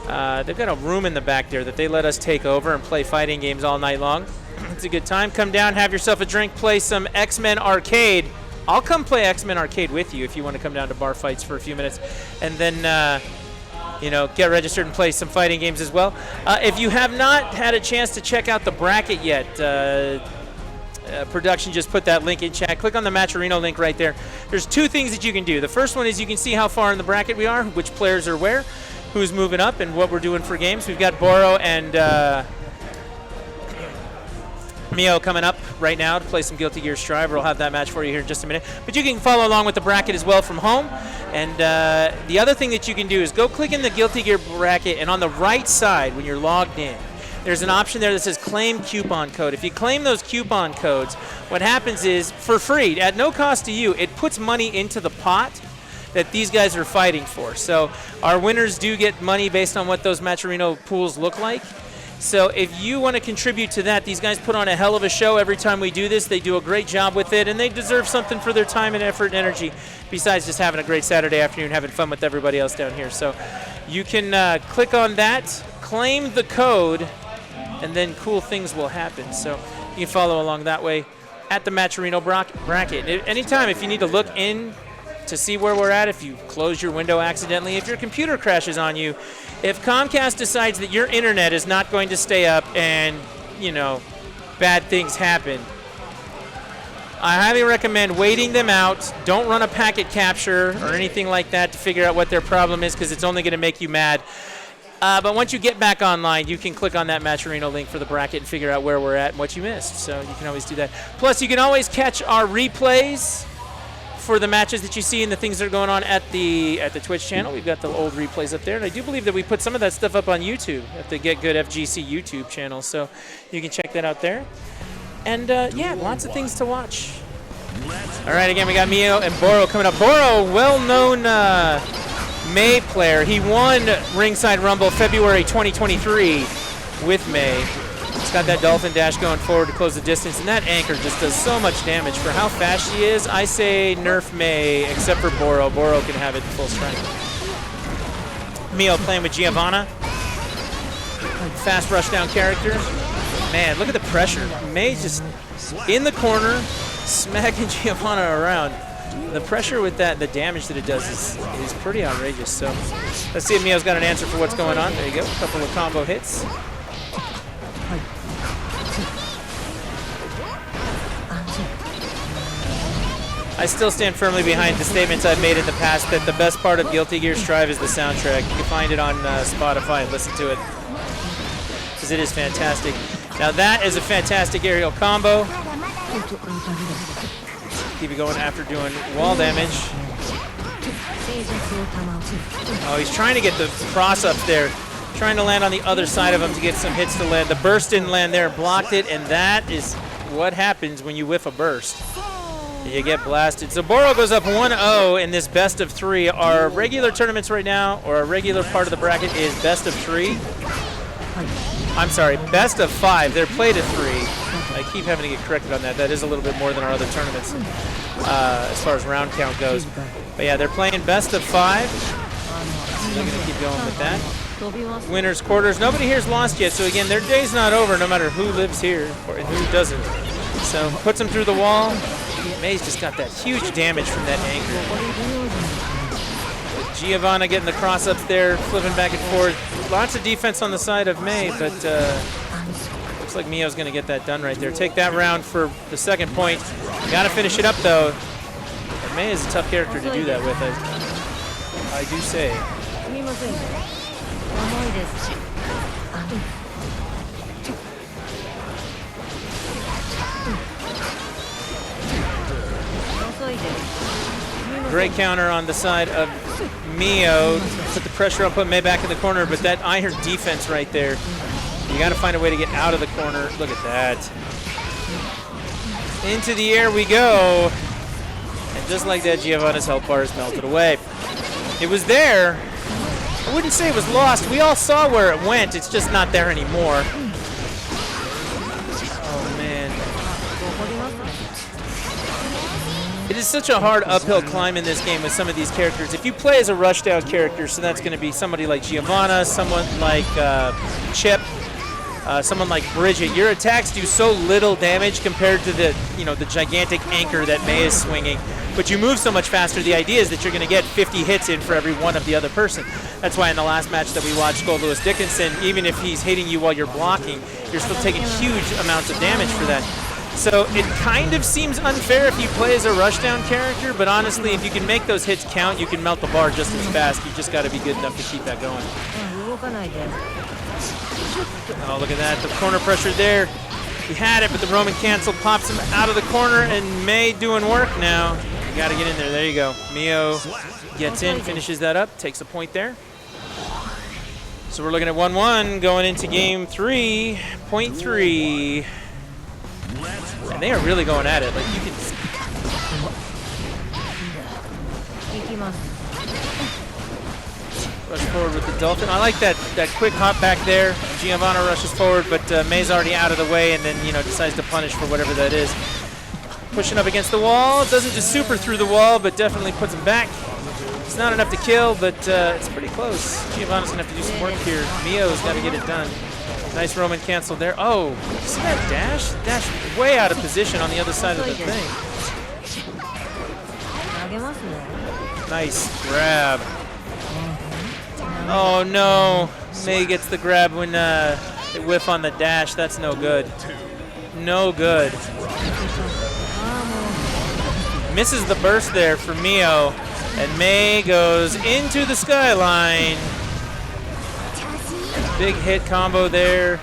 They've got a room in the back there that they let us take over and play fighting games all night long. It's a good time. Come down, have yourself a drink, play some X-Men Arcade. I'll come play X-Men Arcade with you if you want to come down to bar fights for a few minutes. And then... you know, get registered and play some fighting games as well. If you have not had a chance to check out the bracket yet, production just put that link in chat. Click on the Matcherino link right there. There's two things that you can do. The first one is you can see how far in the bracket we are, which players are where, who's moving up, and what we're doing for games. We've got Boro and Mio coming up right now to play some Guilty Gear Strive. We'll have that match for you here in just a minute. But you can follow along with the bracket as well from home. And the other thing that you can do is go click in the Guilty Gear bracket, and on the right side when you're logged in, there's an option there that says claim coupon code. If you claim those coupon codes, what happens is, for free, at no cost to you, it puts money into the pot that these guys are fighting for. So our winners do get money based on what those Matcherino pools look like. So if you want to contribute to that, these guys put on a hell of a show every time we do this. They do a great job with it, and they deserve something for their time and effort and energy, besides just having a great Saturday afternoon, having fun with everybody else down here. So you can click on that, claim the code, and then cool things will happen. So you can follow along that way at the Matcherino bracket. Anytime, if you need to look in to see where we're at, if you close your window accidentally, if your computer crashes on you, if Comcast decides that your internet is not going to stay up and, you know, bad things happen, I highly recommend waiting them out. Don't run a packet capture or anything like that to figure out what their problem is, because it's only going to make you mad. But once you get back online, you can click on that Matcherino link for the bracket and figure out where we're at and what you missed. So you can always do that. Plus, you can always catch our replays for the matches that you see and the things that are going on at the Twitch channel. We've got the old replays up there, and I do believe that we put some of that stuff up on YouTube at the Get Good FGC YouTube channel, so you can check that out there. And yeah, lots of things to watch. All right, again, we got Mio and Boro coming up. Boro, well-known May player. He won Ringside Rumble February 2023 with May. He's got that dolphin dash going forward to close the distance, and that anchor just does so much damage. For how fast she is, I say nerf May, except for Boro. Boro can have it full strength. Mio playing with Giovanna. Fast rush down character. Man, look at the pressure. May's just in the corner, smacking Giovanna around. The pressure with that, the damage that it does is pretty outrageous. So let's see if Mio's got an answer for what's going on. There you go, a couple of combo hits. I still stand firmly behind the statements I've made in the past that the best part of Guilty Gear Strive is the soundtrack. You can find it on Spotify and listen to it, because it is fantastic. Now that is a fantastic aerial combo. Keep it going after doing wall damage. Oh, he's trying to get the cross up there. Trying to land on the other side of him to get some hits to land. The burst didn't land there, blocked it, and that is what happens when you whiff a burst. You get blasted. So Boro goes up 1-0 in this best of 3. Our regular tournaments right now, or our regular part of the bracket, is best of 3. I'm sorry, best of 5. They're played at 3. I keep having to get corrected on that. That is a little bit more than our other tournaments as far as round count goes. But yeah, they're playing best of 5. So they're going to keep going with that. Winners quarters. Nobody here's lost yet. So again, their day's not over no matter who lives here or who doesn't. So puts them through the wall. May's just got that huge damage from that anchor. Giovanna getting the cross-ups there, flipping back and forth. Lots of defense on the side of May, but looks like Mio's going to get that done right there. Take that round for the second point. Got to finish it up, though. And May is a tough character to do that with, I do say. Great counter on the side of Mio. Put the pressure on, put May back in the corner, but that iron defense right there. You got to find a way to get out of the corner. Look at that. Into the air we go. And just like that, Giovanna's health bar is melted away. It was there. I wouldn't say it was lost. We all saw where it went. It's just not there anymore. Oh, man. It is such a hard uphill climb in this game with some of these characters. If you play as a rushdown character, so that's going to be somebody like Giovanna, someone like Chip, someone like Bridget, your attacks do so little damage compared to the gigantic anchor that May is swinging. But you move so much faster, the idea is that you're going to get 50 hits in for every one of the other person. That's why in the last match that we watched, Gold Lewis Dickinson, even if he's hitting you while you're blocking, you're still taking huge amounts of damage for that. So it kind of seems unfair if you play as a rushdown character, but honestly, if you can make those hits count, you can melt the bar just as fast. You just got to be good enough to keep that going. Oh, look at that. The corner pressure there. He had it, but the Roman cancel pops him out of the corner, and May doing work now. You got to get in there. There you go. Mio gets in, finishes that up, takes a point there. So we're looking at 1-1 going into game 3, point 3. And they are really going at it. Like you can. Rush forward with the Dolphin. I like that quick hop back there. Giovanna rushes forward, but May's already out of the way, and then decides to punish for whatever that is. Pushing up against the wall. Doesn't just super through the wall, but definitely puts him back. It's not enough to kill, but it's pretty close. Giovanna's gonna have to do some work here. Mio's got to get it done. Nice Roman cancel there. Oh, see that dash? Dash way out of position on the other side of the thing. Nice grab. Oh no, May gets the grab when they whiff on the dash. That's no good. No good. Misses the burst there for Mio, and May goes into the skyline. Big hit combo there.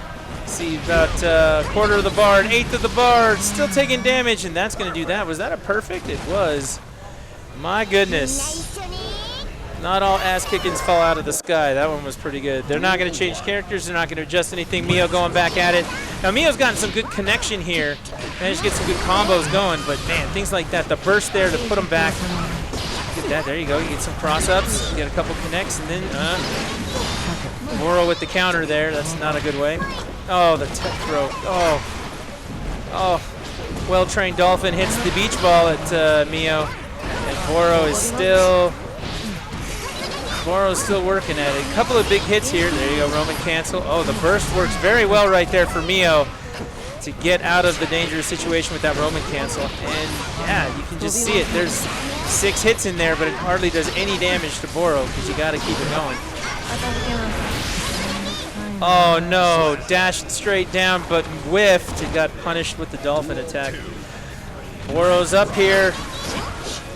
See about a quarter of the bar, an eighth of the bar, still taking damage, and that's going to do that. Was that a perfect? It was. My goodness. Not all ass kickings fall out of the sky. That one was pretty good. They're not going to change characters. They're not going to adjust anything. Mio going back at it. Now, Mio's gotten some good connection here. Managed to get some good combos going, but man, things like that. The burst there to put him back. Get that. There you go. You get some cross-ups. You get a couple connects, and then Moro with the counter there. That's not a good way. Oh, the tech throw. Oh. Well-trained Dolphin hits the beach ball at Mio. And Boro's still working at it. A couple of big hits here. There you go, Roman cancel. Oh, the burst works very well right there for Mio to get out of the dangerous situation with that Roman cancel. And yeah, you can just see it. There's 6 hits in there, but it hardly does any damage to Boro because you got to keep it going. Oh no, dashed straight down, but whiffed. It got punished with the Dolphin attack. Boro's up here.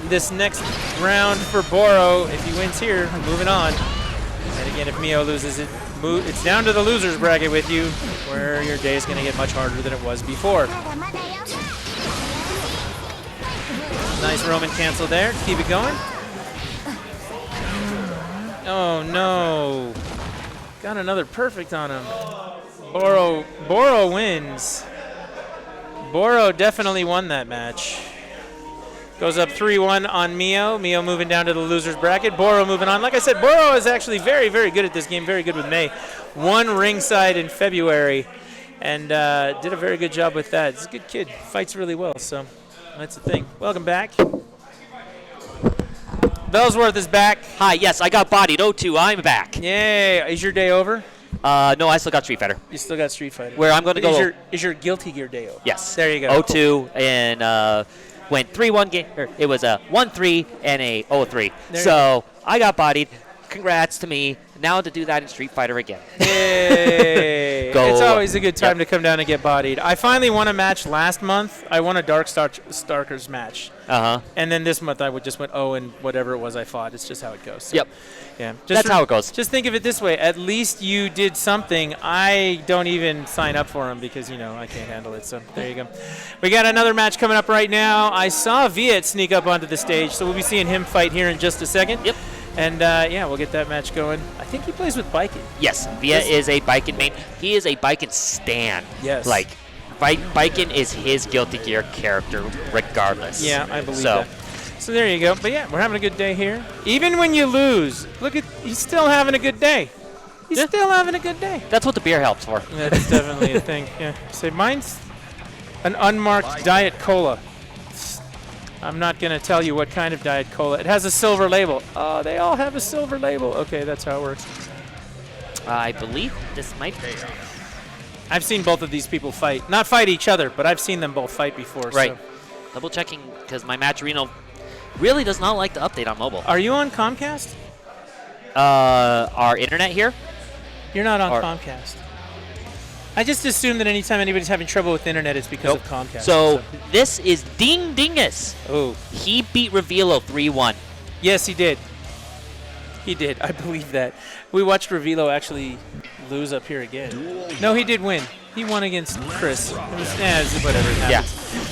This next round for Boro, if he wins here, moving on. And again, if Mio loses it, it's down to the losers bracket with you, where your day is going to get much harder than it was before. Nice Roman cancel there. Keep it going. Oh no. Got another perfect on him. Boro wins. Boro definitely won that match. Goes up 3-1 on Mio. Mio moving down to the loser's bracket. Boro moving on. Like I said, Boro is actually very, very good at this game. Very good with May. Won ringside in February and did a very good job with that. He's a good kid. Fights really well, so that's the thing. Welcome back. Bellsworth is back. Hi, yes, I got bodied. 0-2, I'm back. Yay. Is your day over? No, I still got Street Fighter. You still got Street Fighter. Where I'm going to go. Is your Guilty Gear day over? Yes. There you go. 0-2 and went 3-1 game. It was a 1-3 and a 0-3. So I got bodied. Congrats to me. Now to do that in Street Fighter again. Yay. Go. It's always a good time to come down and get bodied. I finally won a match last month. I won a Darkstalkers match. And then this month I just went 0 and whatever it was I fought. It's just how it goes. So, yep. Yeah. That's how it goes. Just think of it this way. At least you did something. I don't even sign up for them because, you know, I can't handle it. So there you go. We got another match coming up right now. I saw Viet sneak up onto the stage, so we'll be seeing him fight here in just a second. Yep. And, yeah, we'll get that match going. I think he plays with Biken. Yes, Viet is a Biken main. He is a Biken stan. Yes. Like, Biken is his Guilty Gear character regardless. Yeah, I believe that. So there you go. But, yeah, we're having a good day here. Even when you lose, look at, he's still having a good day. He's still having a good day. That's what the beer helps for. That's definitely a thing. Yeah. Say, mine's an unmarked Diet Cola. I'm not going to tell you what kind of Diet Cola. It has a silver label. Oh, they all have a silver label. Okay, that's how it works. I believe this might be. I've seen both of these people fight. Not fight each other, but I've seen them both fight before. Right. So. Double checking because my Matcherino really does not like to update on mobile. Are you on Comcast? Our internet here? You're not on Comcast. I just assume that anytime anybody's having trouble with the internet, it's because of Comcast. So this is Ding Dingus. Oh. He beat Revilo 3-1. Yes, he did. He did. I believe that. We watched Revilo actually lose up here again. No, he did win. He won against Chris. It was, whatever. It happens. Yeah.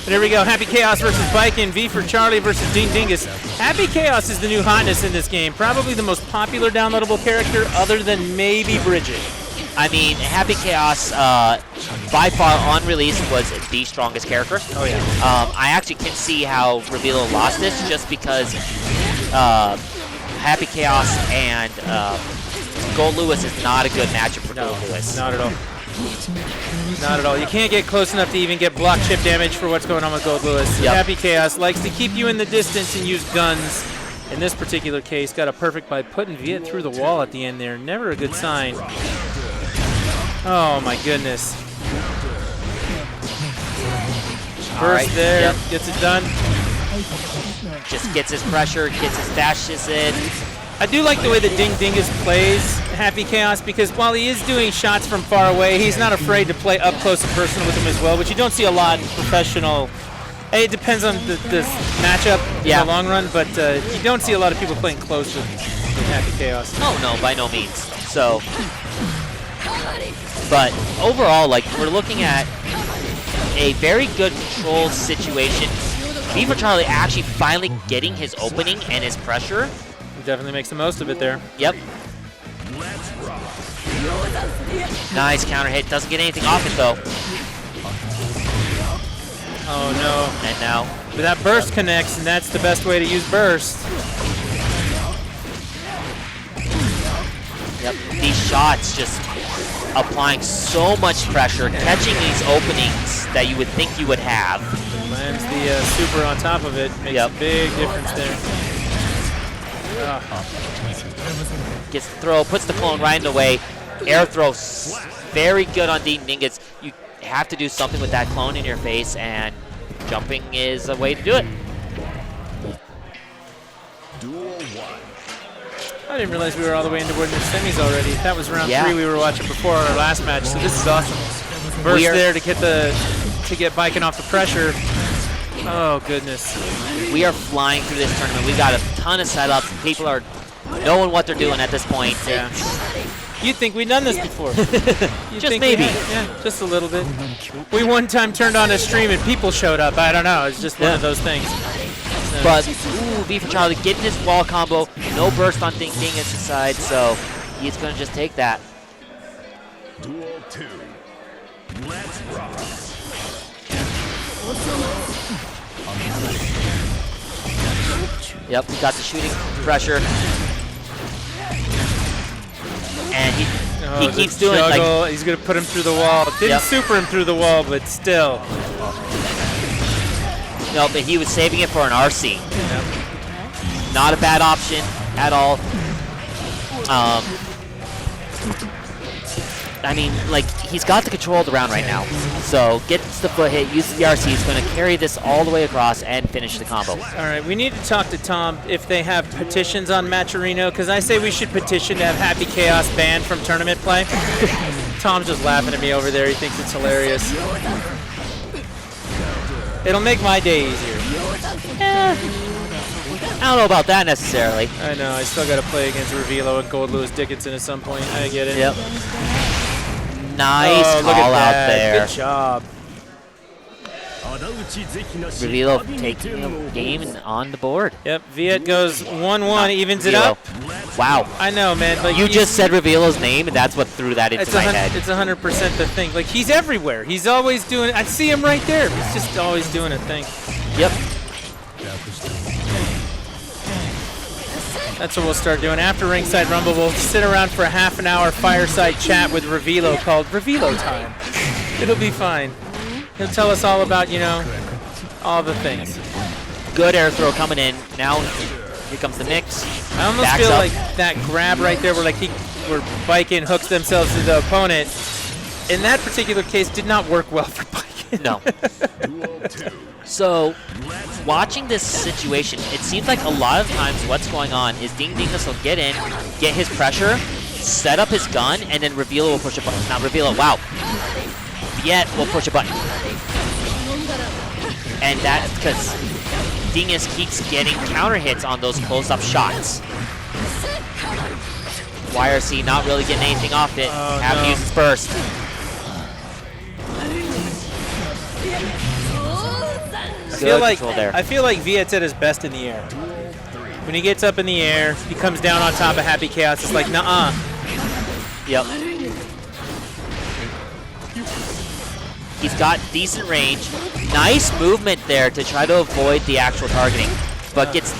But here we go. Happy Chaos versus Biken. V for Charlie versus Ding Dingus. Happy Chaos is the new hotness in this game. Probably the most popular downloadable character other than maybe Bridget. I mean, Happy Chaos, by far on release, was the strongest character. Oh, yeah. I actually can see how Revilo lost this just because Happy Chaos and Gold Lewis is not a good matchup for Gold Lewis. Not at all. Not at all. You can't get close enough to even get block chip damage for what's going on with Gold Lewis. Yep. Happy Chaos likes to keep you in the distance and use guns. In this particular case, got a perfect by putting Viet through the wall at the end there. Never a good sign. Oh my goodness. Burst there, gets it done. Just gets his pressure, gets his dashes in. I do like the way that Ding Dingus plays Happy Chaos because while he is doing shots from far away, he's not afraid to play up close and personal with him as well, which you don't see a lot in professional. It depends on the matchup in the long run, but you don't see a lot of people playing close with Happy Chaos. Oh no, by no means. So, but overall, like, we're looking at a very good control situation. V for Charlie actually finally getting his opening and his pressure. He definitely makes the most of it there. Yep. Nice counter hit. Doesn't get anything off it though. Oh no. And now. But that burst connects, and that's the best way to use burst. Yep. These shots just applying so much pressure, catching these openings that you would think you would have. Lands the super on top of it. Makes a big difference there. Gets the throw, puts the clone right in the way. Air throw, very good on Ding Dingus. You have to do something with that clone in your face, and jumping is a way to do it. I didn't realize we were all the way into winning the semis already. That was round 3 we were watching before our last match, so this is awesome. Burst there to get Biken off the pressure. Oh goodness. We are flying through this tournament. We got a ton of setups. People are knowing what they're doing at this point. Yeah. You'd think we'd done this before. Just maybe. Yeah, just a little bit. We one time turned on a stream and people showed up. I don't know. It's just one of those things. But, ooh, V for Charlie getting his wall combo. No burst on Ding Dingus' side, so he's going to just take that. Duel 2. Let's rock. Yep, we got the shooting pressure. And he keeps doing like he's gonna put him through the wall. Didn't super him through the wall, but still. No, but he was saving it for an RC. Yep. Not a bad option at all. I mean, like, he's got the control of the round right now. So gets the foot hit, uses the RC, is going to carry this all the way across and finish the combo. All right, we need to talk to Tom if they have petitions on Matcherino, because I say we should petition to have Happy Chaos banned from tournament play. Tom's just laughing at me over there. He thinks it's hilarious. It'll make my day easier. I don't know about that necessarily. I know. I still got to play against Revilo and Gold Lewis Dickinson at some point. I get it. Yep. Nice call out there. Good job. Revilo taking the game on the board. Yep. Viet goes 1-1, evens it up. Wow. I know, man. But you just said Revilo's name, and that's what threw that into my head. It's 100% the thing. Like, he's everywhere. He's always doing it. I see him right there. He's just always doing a thing. Yep. That's what we'll start doing. After Ringside Rumble, we'll sit around for a half an hour fireside chat with Revilo called Revilo Time. It'll be fine. He'll tell us all about, you know, all the things. Good air throw coming in. Now, here comes the mix. I almost feel like that grab right there where where Biken hooks themselves to the opponent, in that particular case, did not work well for Biken. No. So, watching this situation, it seems like a lot of times what's going on is Ding Dingus will get in, get his pressure, set up his gun, and then Revilo will push a button. Not Revilo, wow. Viet will push a button. And that's because Dingus keeps getting counter hits on those close-up shots. YRC not really getting anything off it. Having to use his burst. I feel like Viet's at his best in the air. When he gets up in the air, he comes down on top of Happy Chaos. It's like, nuh-uh. Yep. He's got decent range. Nice movement there to try to avoid the actual targeting. But gets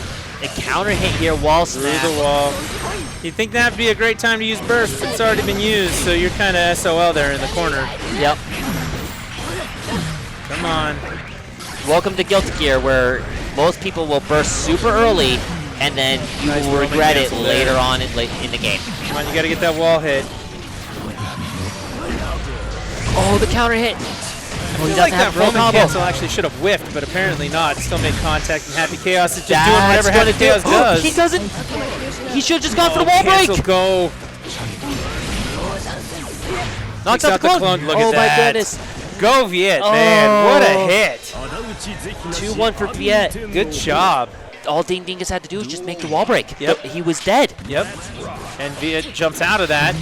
a counter hit here, wall snap. Through the wall. You'd think that'd be a great time to use burst, but it's already been used, so you're kind of SOL there in the corner. Yep. Come on. Welcome to Guilty Gear, where most people will burst super early, and then you will regret it later on in the game. Come on, you got to get that wall hit. Oh, the counter hit. I feel like that Roman cancel actually should have whiffed, but apparently not. Still made contact, and Happy Chaos is just doing whatever Happy Chaos does. He doesn't. He should have just gone for the wall break. Go. Knocks out the clone. Look at that. My goodness. Go Viet, man. What a hit. 2-1 for Viet. Good job. All Ding Dingus had to do was just make the wall break. Yep. He was dead. Yep. And Viet jumps out of that.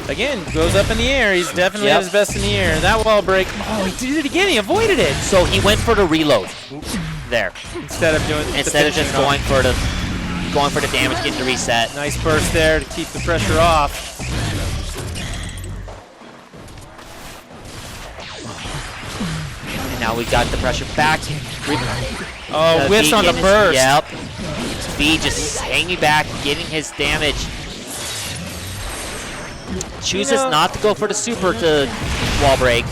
Again, goes up in the air. He's definitely at his best in the air. That wall break. Oh, he did it again. He avoided it. So he went for the reload there. Instead of just going for the damage, getting the reset. Nice burst there to keep the pressure off. And now we got the pressure back. Oh, whiffs on the burst. Yep. V just hanging back, getting his damage. Chooses not to go for the super to wall break.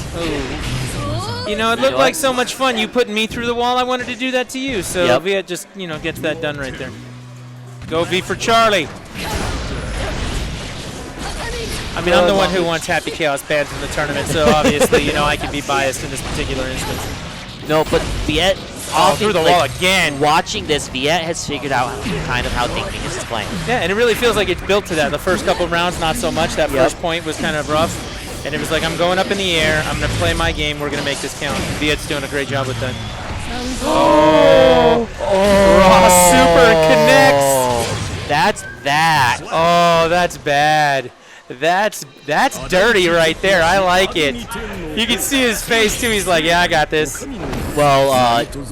You know, it looked like so much fun. You putting me through the wall, I wanted to do that to you. So Viet just, gets that done right there. Go V for Charlie. I mean, I'm the one who wants Happy Chaos banned from the tournament, so obviously, I can be biased in this particular instance. No, but Viet... through the wall again. Watching this, Viet has figured out kind of how Ding Dingus is playing. Yeah, and it really feels like it's built to that. The first couple of rounds, not so much. That first point was kind of rough. And it was like, I'm going up in the air. I'm going to play my game. We're going to make this count. Viet's doing a great job with that. Raw super connects. That's that. Oh, that's bad. That's dirty right there. I like it. You can see his face too. He's like, yeah, I got this. Well,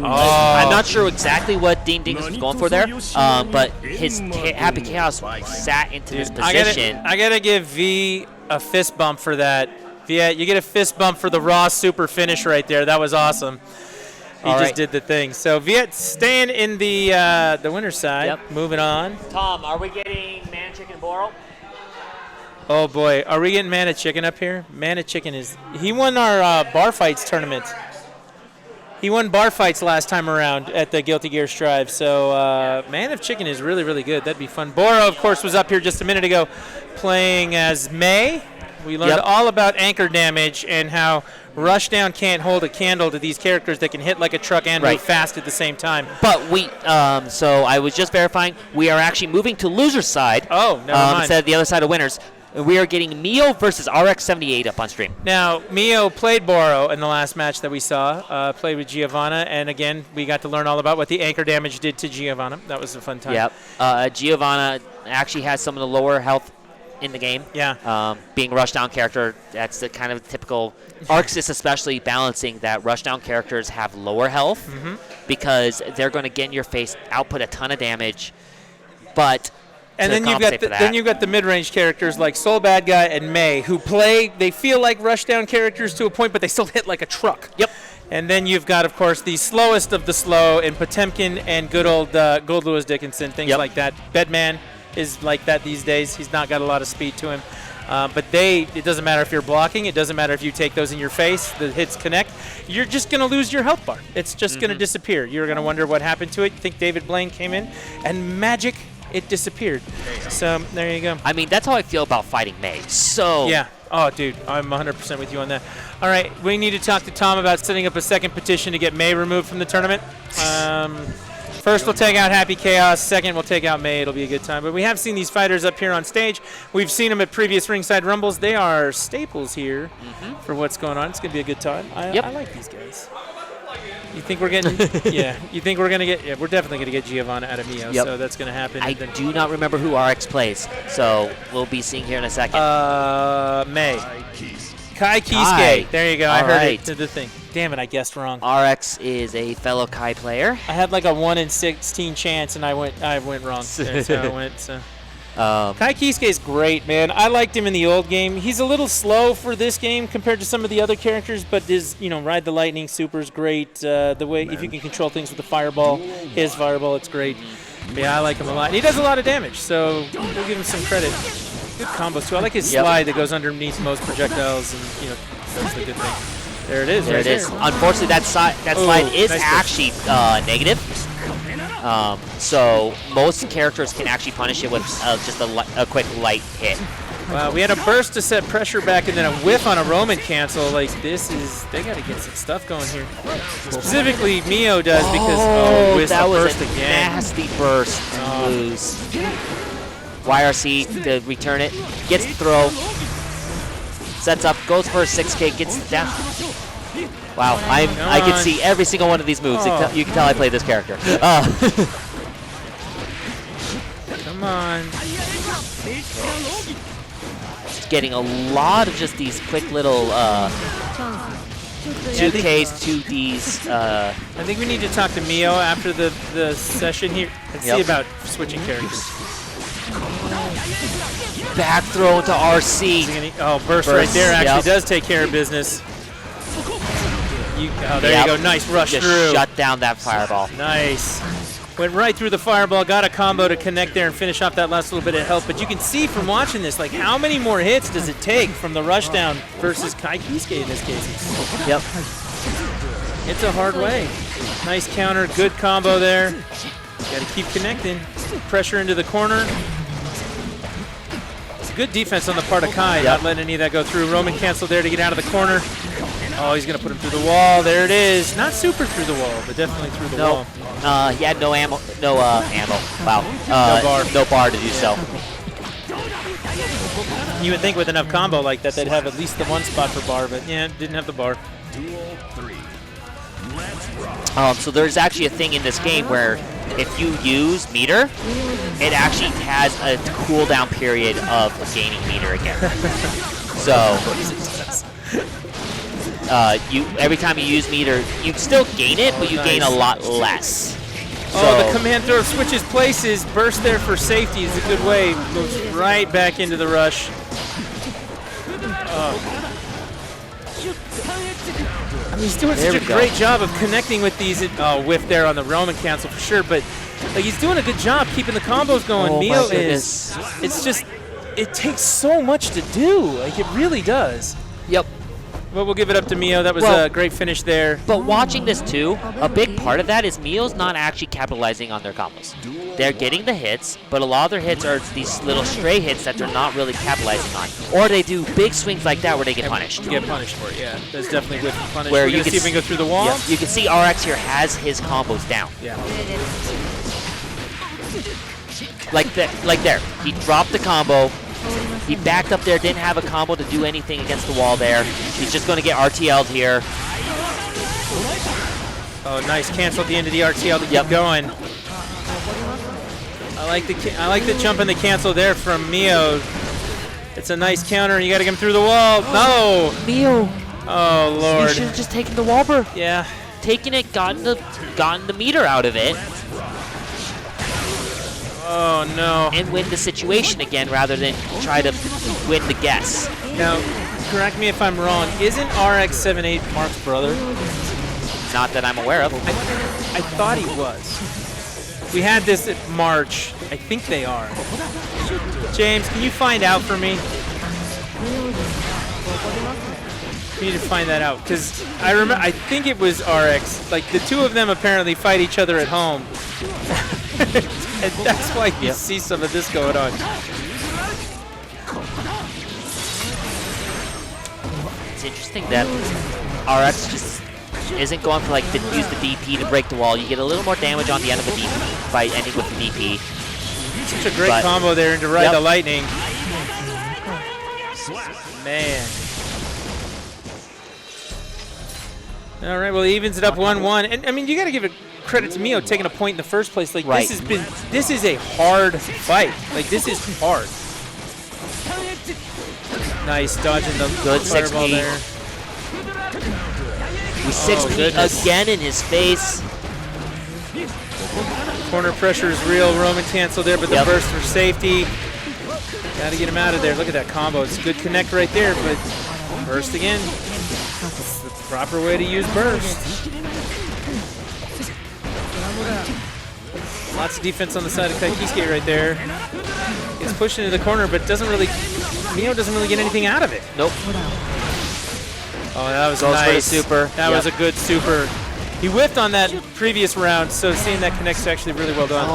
I'm not sure exactly what Ding Dingus was going for there, but his Happy Chaos sat into his position. I gotta give V a fist bump for that. Viet, you get a fist bump for the raw super finish right there. That was awesome. He just did the thing. So Viet staying in the winner's side. Yep. Moving on. Tom, are we getting Man Chicken Boro? Oh boy, are we getting Man of Chicken up here? Man of Chicken he won our bar fights tournament. He won bar fights last time around at the Guilty Gear Strive, so Man of Chicken is really, really good. That'd be fun. Boro, of course, was up here just a minute ago playing as May. We learned all about anchor damage and how Rushdown can't hold a candle to these characters that can hit like a truck and move fast at the same time. But we, so I was just verifying, we are actually moving to loser's side. Oh, never mind. Instead of the other side of winners. We are getting Mio versus RX78 up on stream. Now, Mio played Boro in the last match that we saw, played with Giovanna, and again, we got to learn all about what the anchor damage did to Giovanna. That was a fun time. Yep. Giovanna actually has some of the lower health in the game. Yeah. Being a rushdown character, that's the kind of typical. Arcs is especially balancing that rushdown characters have lower health because they're going to get in your face, output a ton of damage, but. And then you've got the mid-range characters like Soul Bad Guy and May, who they feel like rushdown characters to a point, but they still hit like a truck. Yep. And then you've got, of course, the slowest of the slow in Potemkin and good old Gold Lewis Dickinson, things like that. Bedman is like that these days. He's not got a lot of speed to him. But it doesn't matter if you're blocking. It doesn't matter if you take those in your face. The hits connect. You're just going to lose your health bar. It's just going to disappear. You're going to wonder what happened to it. You think David Blaine came in and magic, it disappeared. So there you go. I mean, that's how I feel about fighting May. So yeah. Oh, dude, I'm 100% with you on that. All right, we need to talk to Tom about setting up a second petition to get May removed from the tournament. First, we'll take out Happy Chaos. Second, we'll take out May. It'll be a good time. But we have seen these fighters up here on stage. We've seen them at previous Ringside Rumbles. They are staples here for what's going on. It's going to be a good time. I like these guys. You think we're getting? You think we're gonna get? Yeah, we're definitely gonna get Giovanna out of Mio. So that's gonna happen. I do not remember who RX plays, so we'll be seeing here in a second. May. Kai Kisuke. There you go. I heard it to the thing. Damn it! I guessed wrong. RX is a fellow Kai player. I had like a 1 in 16 chance, and I went wrong. That's how it went. So. Kai Kisuke is great, man. I liked him in the old game. He's a little slow for this game compared to some of the other characters, but his, Ride the Lightning super is great. The way, if you can control things with the fireball, his fireball, it's great. But yeah, I like him a lot. And he does a lot of damage, so we'll give him some credit. Good combos, too. I like his slide that goes underneath most projectiles and, does the good thing. There it is. There it is. Unfortunately, that slide is actually negative. So most characters can actually punish it with just a quick light hit. Wow, we had a burst to set pressure back and then a whiff on a Roman cancel. Like, they got to get some stuff going here. Specifically, Mio does because, that was burst a again. nasty burst to lose. YRC to return it, gets the throw, sets up, goes for a 6K, gets it down. Wow, I can see every single one of these moves. You can tell I play this character. Come on. Getting a lot of just these quick little 2Ks, 2Ds. I think we need to talk to Mio after the session here and see about switching characters. Back throw to RC. Burst right there actually does take care of business. There you go. Nice rush through. Shut down that fireball. Nice. Went right through the fireball. Got a combo to connect there and finish off that last little bit of health. But you can see from watching this, like, how many more hits does it take from the rushdown versus Kai Kisuke in this case? Yep. It's a hard way. Nice counter. Good combo there. Got to keep connecting. Pressure into the corner. Good defense on the part of Kai, not letting any of that go through. Roman cancel there to get out of the corner. Oh, he's going to put him through the wall. There it is. Not super through the wall, but definitely through the wall. He had no ammo. Wow. No bar to do so. You would think with enough combo like that, they'd have at least the one spot for bar, but yeah, didn't have the bar. So there's actually a thing in this game where if you use meter, it actually has a cooldown period of gaining meter again. So every time you use meter, you still gain it, but you gain a lot less. The command throw switches places. Burst there for safety is a good way. Moves right back into the rush. I mean, he's doing such a great job of connecting with these. Whiff there on the Roman cancel for sure, but like he's doing a good job keeping the combos going. Mio is. It's just, it takes so much to do. Like it really does. Yep. Well, we'll give it up to Mio. That was a great finish there. But watching this too, a big part of that is Mio's not actually capitalizing on their combos. They're getting the hits, but a lot of their hits are these little stray hits that they're not really capitalizing on. Or they do big swings like that where they get punished. Get punished for it, yeah. That's definitely with punish. Where you you can see if we can go through the wall. Yeah, you can see RX here has his combos down. Yeah. Like there. He dropped the combo. He backed up there, didn't have a combo to do anything against the wall there. He's just going to get RTL'd here. Oh, nice cancel at the end of the RTL to keep going. I like the jump and the cancel there from Mio. It's a nice counter, and you got to get him through the wall. No! Mio. Oh, Lord. You should have just taken the wallber. Yeah. Taken it, gotten the meter out of it. Oh, no. And win the situation again rather than try to win the guess. Now, correct me if I'm wrong. Isn't RX-78 Mark's brother? Not that I'm aware of. I thought he was. We had this at March. I think they are. James, can you find out for me? We need to find that out. Because I think it was RX. Like, the two of them apparently fight each other at home. And that's why you see some of this going on. It's interesting that RX just isn't going for use the DP to break the wall. You get a little more damage on the end of a DP by ending with the DP. Such a great combo there into Ride the Lightning. Man. All right, well, he evens it up 1-1. And I mean, you got to give it credit to Mio taking a point in the first place. Like this is a hard fight. Like this is hard. Nice dodging the good fireball 6P there. With 6P again in his face. Corner pressure is real. Roman cancel there, but the burst for safety. Got to get him out of there. Look at that combo. It's a good connect right there, but burst again. It's the proper way to use burst. Lots of defense on the side of Kaikisuke right there. He's pushing into the corner, but Mio doesn't really get anything out of it. Nope. Oh, that was Goes nice. for the super. That was a good super. He whiffed on that previous round, so seeing that connect's actually really well done.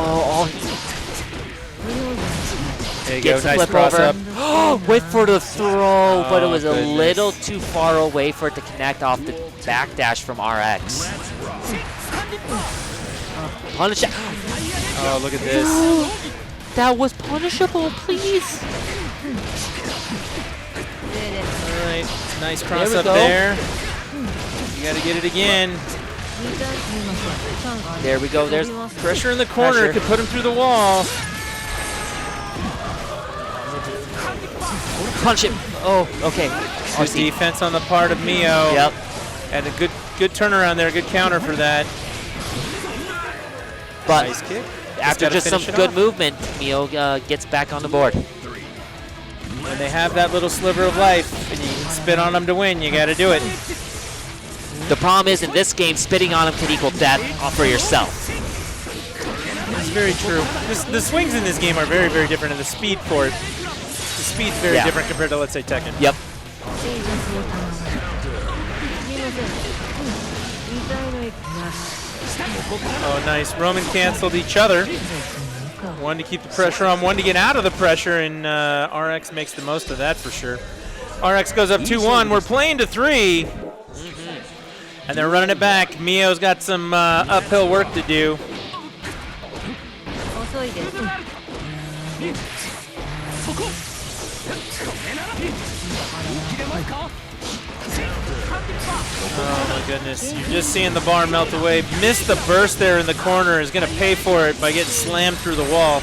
There you go, nice cross up. Wait for the throw, but it was a little too far away for it to connect off the backdash from RX. Punish it. Oh, look at this. That was punishable, please. All right, nice cross up there. You got to get it again. There we go. There's pressure in the corner. Could put him through the wall. Punch it. Oh, okay. Good defense on the part of Mio. Yep. And a good turnaround there. Good counter for that. But nice kick. After just some good movement, Mio gets back on the board. When they have that little sliver of life and you can spit on them to win, you got to do it. The problem is in this game, spitting on them can equal death for yourself. That's very true. The swings in this game are very, very different, and the speed for it, the speed's very different compared to, let's say, Tekken. Yep. Oh, nice. Roman canceled each other. One to keep the pressure on, one to get out of the pressure, and RX makes the most of that for sure. RX goes up 2-1. We're playing to 3. And they're running it back. Mio's got some uphill work to do. Oh my goodness, you're just seeing the bar melt away. Missed the burst there in the corner, is going to pay for it by getting slammed through the wall.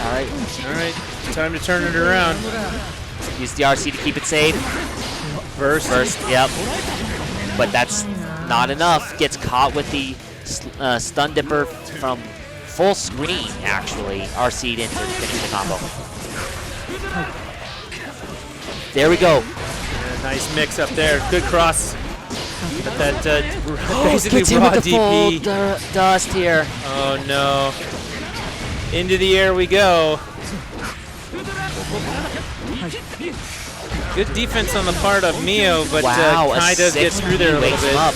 All right, time to turn it around. Use the RC to keep it safe. Burst, yep. But that's not enough. Gets caught with the stun dipper from full screen, actually. RC'd in to finish the combo. There we go. Yeah, nice mix up there. Good cross. That basically raw DP. Dust here. Oh no. Into the air we go. Good defense on the part of Mio, but wow, Kai does get through there a little wakes him bit. up.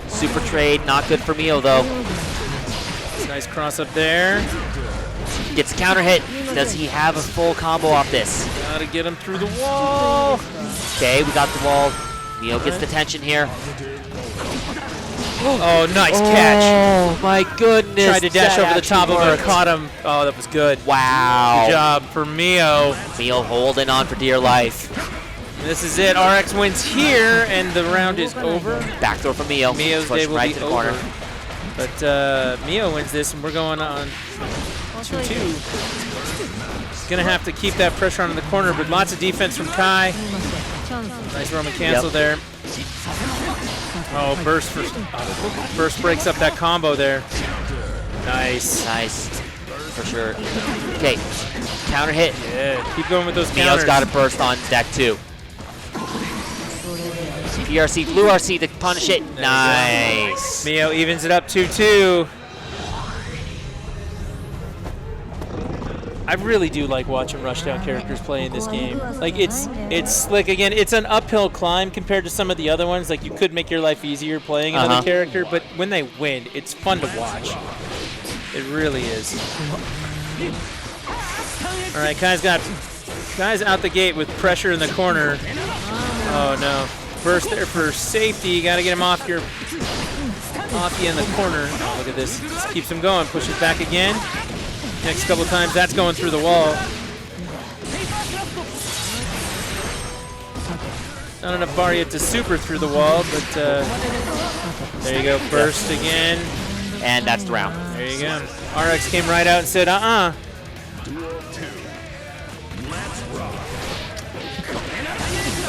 Super trade, not good for Mio though. Nice cross up there. Gets a counter hit. Does he have a full combo off this? Gotta get him through the wall. Okay, we got the wall. Mio gets the tension here. Oh, nice catch. Oh my goodness. Tried to dash that over the top of him, worked. caught him. Oh, that was good. Wow. Good job for Mio. Mio holding on for dear life. This is it. RX wins here, and the round is over. Backdoor for Mio. Mio's day will right be to the over. corner. But Mio wins this, and we're going on 2-2. He's going to have to keep that pressure on in the corner, but lots of defense from Kai. Nice Roman cancel there. Oh, burst breaks up that combo there. Nice. Nice. For sure. Okay. Counter hit. Yeah, keep going with those counters. Mio's got a burst on deck 2. PRC, blue RC to punish it. Nice. Mio evens it up 2-2. I really do like watching rushdown characters play in this game. Like it's slick. Again, it's an uphill climb compared to some of the other ones. Like you could make your life easier playing another character, but when they win, it's fun to watch. It really is. All right, Kai's out the gate with pressure in the corner. Oh no. Burst there for safety. You got to get him off you in the corner. Oh, look at this. Just keeps him going. Pushes back again. Next couple times, that's going through the wall. Not enough bar yet to super through the wall, but there you go. Burst again. And that's the round. There you go. RX came right out and said,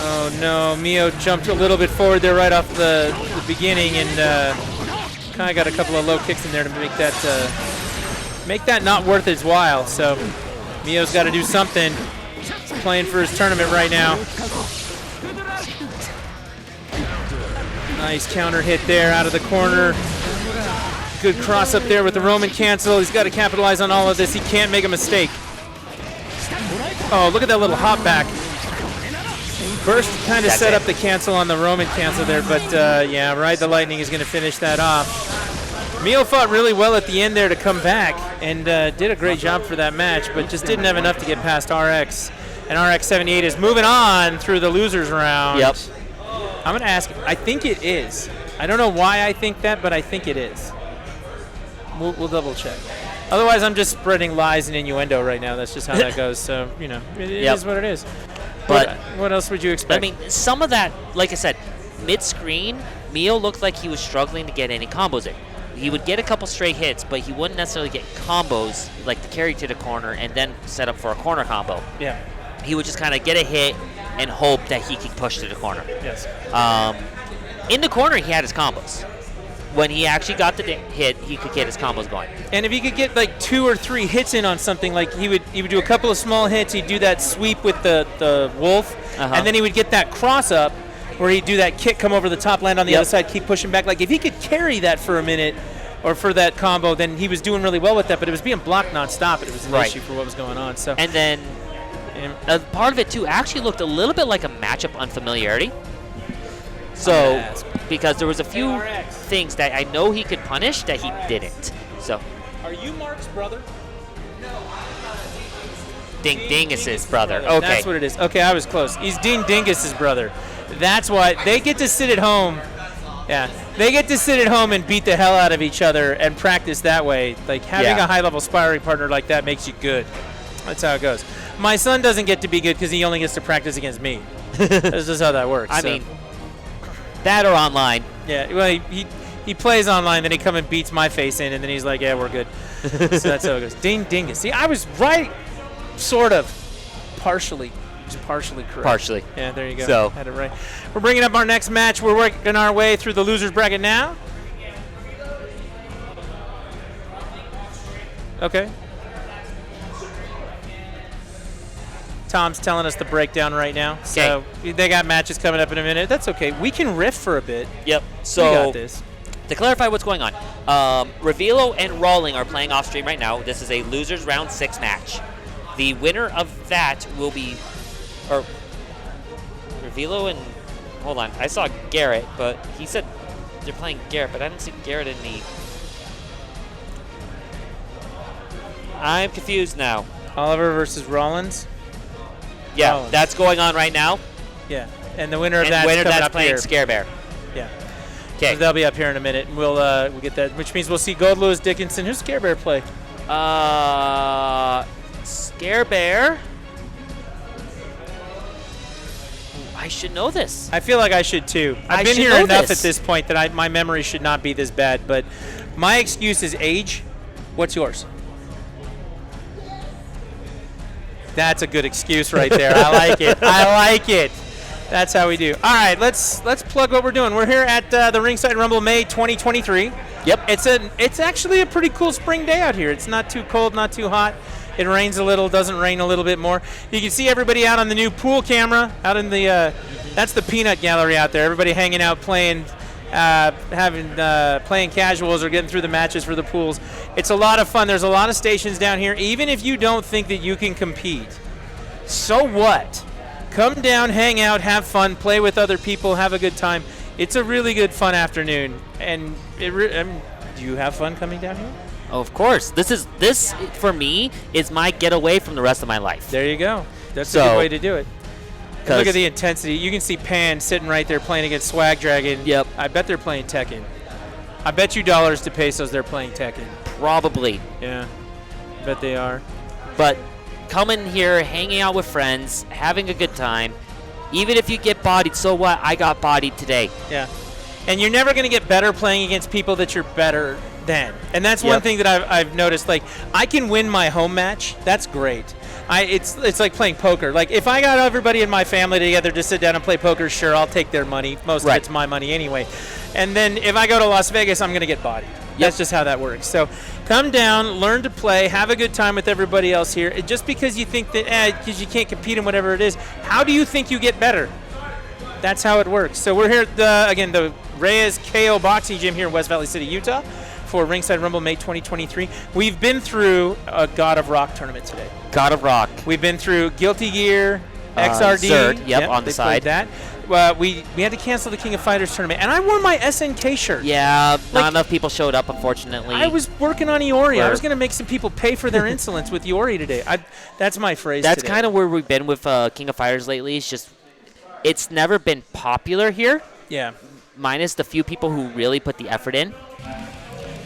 Oh no, Mio jumped a little bit forward there right off the beginning, and Kai got a couple of low kicks in there to make that not worth his while. So Mio's got to do something. He's playing for his tournament right now. Nice counter hit there out of the corner. Good cross up there with the Roman cancel. He's got to capitalize on all of this. He can't make a mistake. Oh, look at that little hop back. Burst kind of set up the cancel on the Roman cancel there, but yeah, Ride the Lightning is going to finish that off. Mio fought really well at the end there to come back and did a great job for that match, but just didn't have enough to get past RX. And RX78 is moving on through the losers round. Yep. I'm going to ask, I think it is. I don't know why I think that, but I think it is. We'll double check. Otherwise, I'm just spreading lies and innuendo right now. That's just how that goes. So, you know, it is what it is. But what else would you expect? I mean, some of that, like I said, mid-screen, Mio looked like he was struggling to get any combos in. He would get a couple straight hits, but he wouldn't necessarily get combos like the carry to the corner and then set up for a corner combo. Yeah. He would just kind of get a hit and hope that he could push to the corner. Yes. In the corner, he had his combos. When he actually got the hit, he could get his combos going. And if he could get like 2 or 3 hits in on something, like he would do a couple of small hits, he'd do that sweep with the wolf, and then he would get that cross up where he'd do that kick, come over the top, land on the other side, keep pushing back. Like if he could carry that for a minute or for that combo, then he was doing really well with that, but it was being blocked nonstop, and it was an issue for what was going on. So. And then part of it too actually looked a little bit like a matchup unfamiliarity. So, because there was a few things that I know he could punish that he didn't. So. Are you Mark's brother? Dingus's brother. Okay. That's what it is. Okay, I was close. He's Dingus's brother. That's why they get to sit at home. Yeah, they get to sit at home and beat the hell out of each other and practice that way. Like having a high-level sparring partner like that makes you good. That's how it goes. My son doesn't get to be good because he only gets to practice against me. That's just how that works. I mean, that or online. Yeah, well, he plays online, then he comes and beats my face in, and then he's like, yeah, we're good. So that's how it goes. Dingus. See, I was right, sort of, partially correct. Partially. Yeah, there you go. So. Had it right. We're bringing up our next match. We're working our way through the losers bracket now. Okay. Tom's telling us the breakdown right now. So they got matches coming up in a minute. That's okay. We can riff for a bit. Yep. So we got this. To clarify what's going on, Revilo and Rawling are playing off stream right now. This is a losers round 6 match. The winner of that will be, or Revilo and... Hold on. I saw Garrett, but he said they're playing Garrett, but I didn't see Garrett in the... I'm confused now. Oliver versus Rollins? Yeah, Rollins. that's going on right now. Yeah, and the winner of that's playing here. Scare Bear. Yeah. Okay. So they'll be up here in a minute, and we'll get that, which means we'll see Gold Lewis Dickinson. Who's Scare Bear play? Scare Bear. I should know this. I feel like I should too. I've been here enough at this point that my memory should not be this bad, but my excuse is age. What's yours? That's a good excuse right there. I like it. I like it. That's how we do. All right, let's plug what we're doing. We're here at the Ringside Rumble May 2023. Yep. It's actually a pretty cool spring day out here. It's not too cold, not too hot. It rains a little, doesn't rain a little bit more. You can see everybody out on the new pool camera, out in the that's the peanut gallery out there. Everybody hanging out, playing playing casuals or getting through the matches for the pools. It's a lot of fun. There's a lot of stations down here. Even if you don't think that you can compete, so what? Come down, hang out, have fun, play with other people, have a good time. It's a really good, fun afternoon. And do you have fun coming down here? Oh, of course. This for me is my getaway from the rest of my life. There you go. That's a good way to do it. Look at the intensity. You can see Pan sitting right there playing against Swag Dragon. Yep. I bet they're playing Tekken. I bet you dollars to pesos they're playing Tekken. Probably. Yeah. I bet they are. But coming here, hanging out with friends, having a good time. Even if you get bodied, so what? I got bodied today. Yeah. And you're never going to get better playing against people that you're better than. And that's one thing that I've noticed. Like, I can win my home match. That's great. It's like playing poker. Like, if I got everybody in my family together to sit down and play poker, sure, I'll take their money. Most of it's my money anyway. And then if I go to Las Vegas, I'm going to get bodied. That's just how that works. So come down, learn to play, have a good time with everybody else here. Just because you think that, because you can't compete in whatever it is, how do you think you get better? That's how it works. So we're here at the Reyes KO Boxing Gym here in West Valley City, Utah for Ringside Rumble May 2023. We've been through a God of Rock tournament today. God of Rock. We've been through Guilty Gear, XRD. Zerd, on the side. That. We had to cancel the King of Fighters tournament, and I wore my SNK shirt. Yeah, not enough people showed up, unfortunately. I was working on Iori. I was going to make some people pay for their insolence with Iori today. That's my phrase. That's kind of where we've been with King of Fighters lately. It's just, it's never been popular here. Yeah. Minus the few people who really put the effort in.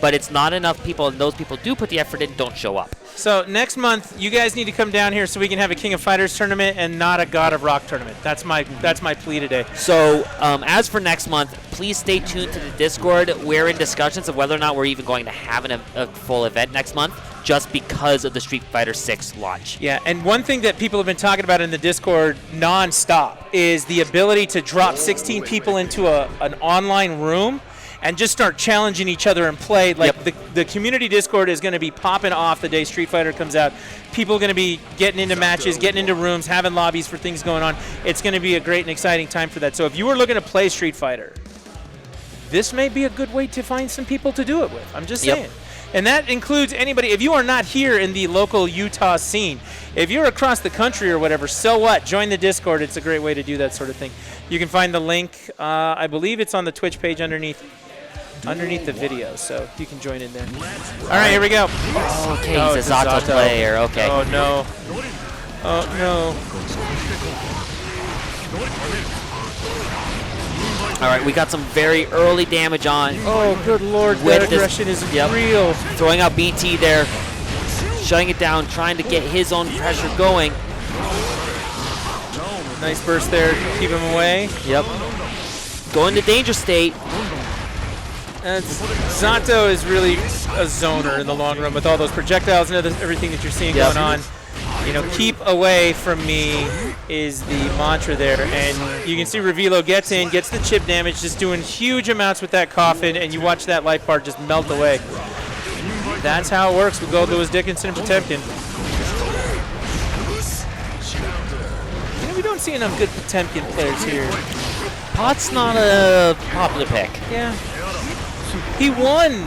But it's not enough people, and those people do put the effort in, don't show up. So next month, you guys need to come down here so we can have a King of Fighters tournament and not a God of Rock tournament. That's my plea today. So as for next month, please stay tuned to the Discord. We're in discussions of whether or not we're even going to have a full event next month, just because of the Street Fighter 6 launch. Yeah, and one thing that people have been talking about in the Discord nonstop is the ability to drop 16 people into an online room and just start challenging each other and play. Like, the community Discord is going to be popping off the day Street Fighter comes out. People are going to be getting into matches, getting into rooms, having lobbies for things going on. It's going to be a great and exciting time for that. So if you were looking to play Street Fighter, this may be a good way to find some people to do it with. I'm just saying. And that includes anybody. If you are not here in the local Utah scene, if you're across the country or whatever, so what? Join the Discord. It's a great way to do that sort of thing. You can find the link. I believe it's on the Twitch page underneath the video, so you can join in there. All right, here we go. Oh, okay, he's a Zato player. Okay. Oh, no. Oh, no. All right, we got some very early damage on. Oh, good Lord, that aggression is real. Throwing out BT there, shutting it down, trying to get his own pressure going. Nice burst there, keep him away. Yep. Going to danger state. Zato is really a zoner in the long run with all those projectiles and everything that you're seeing going on. You know, keep away from me is the mantra there. And you can see Revilo gets in, gets the chip damage, just doing huge amounts with that coffin, and you watch that life bar just melt away. That's how it works with Gold Lewis Dickinson and Potemkin. You know, we don't see enough good Potemkin players here. Pot's not a popular pick. Yeah. He won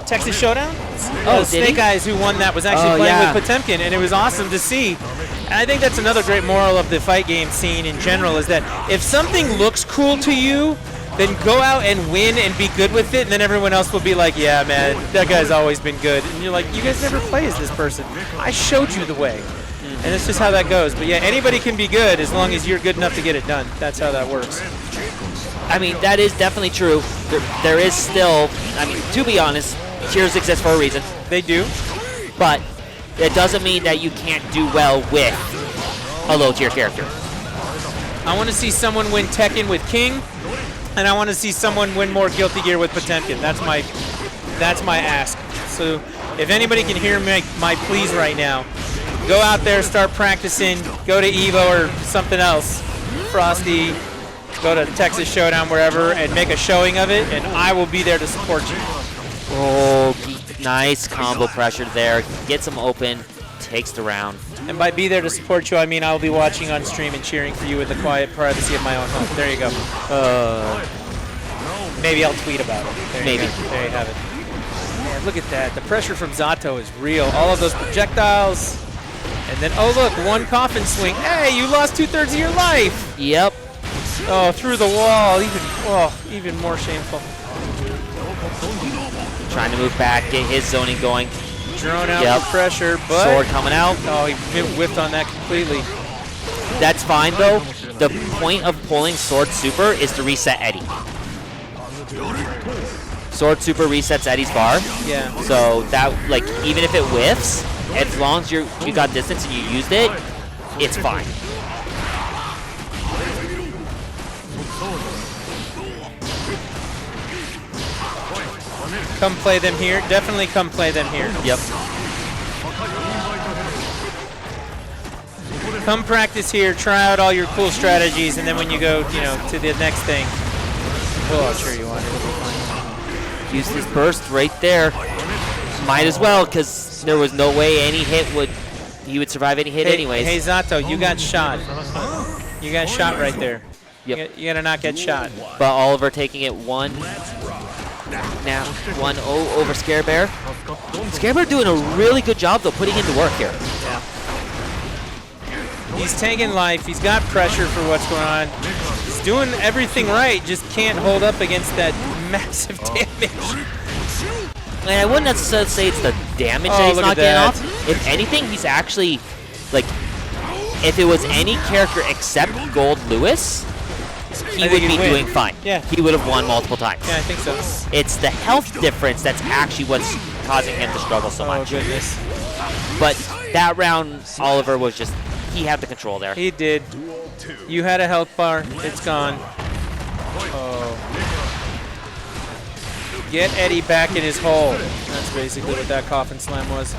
Texas Showdown. Oh, Snake Eyes, who won that, was actually playing with Potemkin, and it was awesome to see. I think that's another great moral of the fight game scene in general, is that if something looks cool to you, then go out and win and be good with it, and then everyone else will be like, yeah, man, that guy's always been good. And you're like, you guys never play as this person. I showed you the way. And it's just how that goes. But yeah, anybody can be good as long as you're good enough to get it done. That's how that works. I mean, that is definitely true. There is still, I mean, to be honest, tiers exist for a reason. They do. But it doesn't mean that you can't do well with a low-tier character. I want to see someone win Tekken with King, and I want to see someone win more Guilty Gear with Potemkin. That's my ask. So if anybody can hear my pleas right now, go out there, start practicing, go to EVO or something else, Frosty, go to Texas Showdown, wherever, and make a showing of it, and I will be there to support you. Oh, nice combo pressure there. Gets him open, takes the round. And by be there to support you, I mean I'll be watching on stream and cheering for you in the quiet privacy of my own home. There you go. Maybe I'll tweet about it. There you have it. Man, look at that. The pressure from Zato is real. All of those projectiles. And then, oh look, one coffin swing. Hey, you lost 2/3 of your life. Yep. Oh, through the wall. Even more shameful. Trying to move back, get his zoning going. Drone out the pressure, but sword coming out. Oh, he whiffed on that completely. That's fine though. The point of pulling Sword Super is to reset Eddie. Sword Super resets Eddie's bar. Yeah. So that, like, even if it whiffs, as long as you got distance and you used it, it's fine. Come play them here. Definitely come play them here. Yep. Come practice here. Try out all your cool strategies, and then when you go, to the next thing, I'm sure you want it. Use this burst right there. Might as well, because there was no way he would survive any hit anyways. Hey Zato, you got shot. You got shot right there. Yep. You gotta not get shot. But Oliver taking it 1-0 over Scare Bear. Scare Bear doing a really good job though, putting in the work here. Yeah. He's taking life. He's got pressure for what's going on. He's doing everything right, just can't hold up against that massive damage. And I wouldn't necessarily say it's the damage that he's not getting off. If anything, he's actually, like, if it was any character except Gold Lewis, he would be doing fine. Yeah. He would have won multiple times. Yeah, I think so. It's the health difference that's actually what's causing him to struggle so much. Oh, goodness. But that round, Oliver was just, he had the control there. He did. You had a health bar. It's gone. Oh. Get Eddie back in his hole. That's basically what that coffin slam was.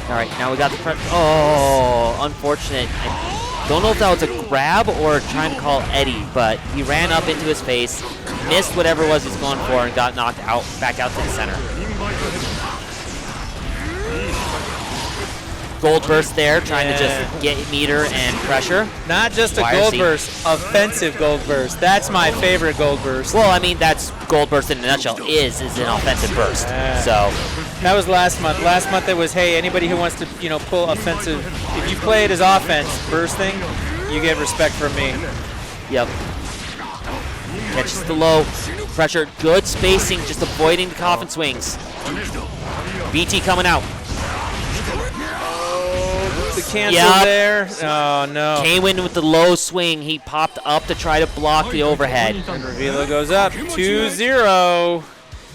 All right, now we got the front. Oh, unfortunate. I don't know if that was a grab or trying to call Eddie, but he ran up into his face, missed whatever it was he's going for, and got knocked out, back out to the center. Gold burst there, trying to just get meter and pressure. Not just a gold burst, offensive gold burst. That's my favorite gold burst. Well, I mean, that's gold burst in a nutshell, is an offensive burst. So that was last month. Last month it was, hey, anybody who wants to, pull offensive, if you play it as offense, bursting, you get respect from me. Yep. Catches the low. Pressure, good spacing, just avoiding the coffin swings. BT coming out. The cancel there. Oh, no. Came in with the low swing. He popped up to try to block the overhead. And Revilo goes up 2-0.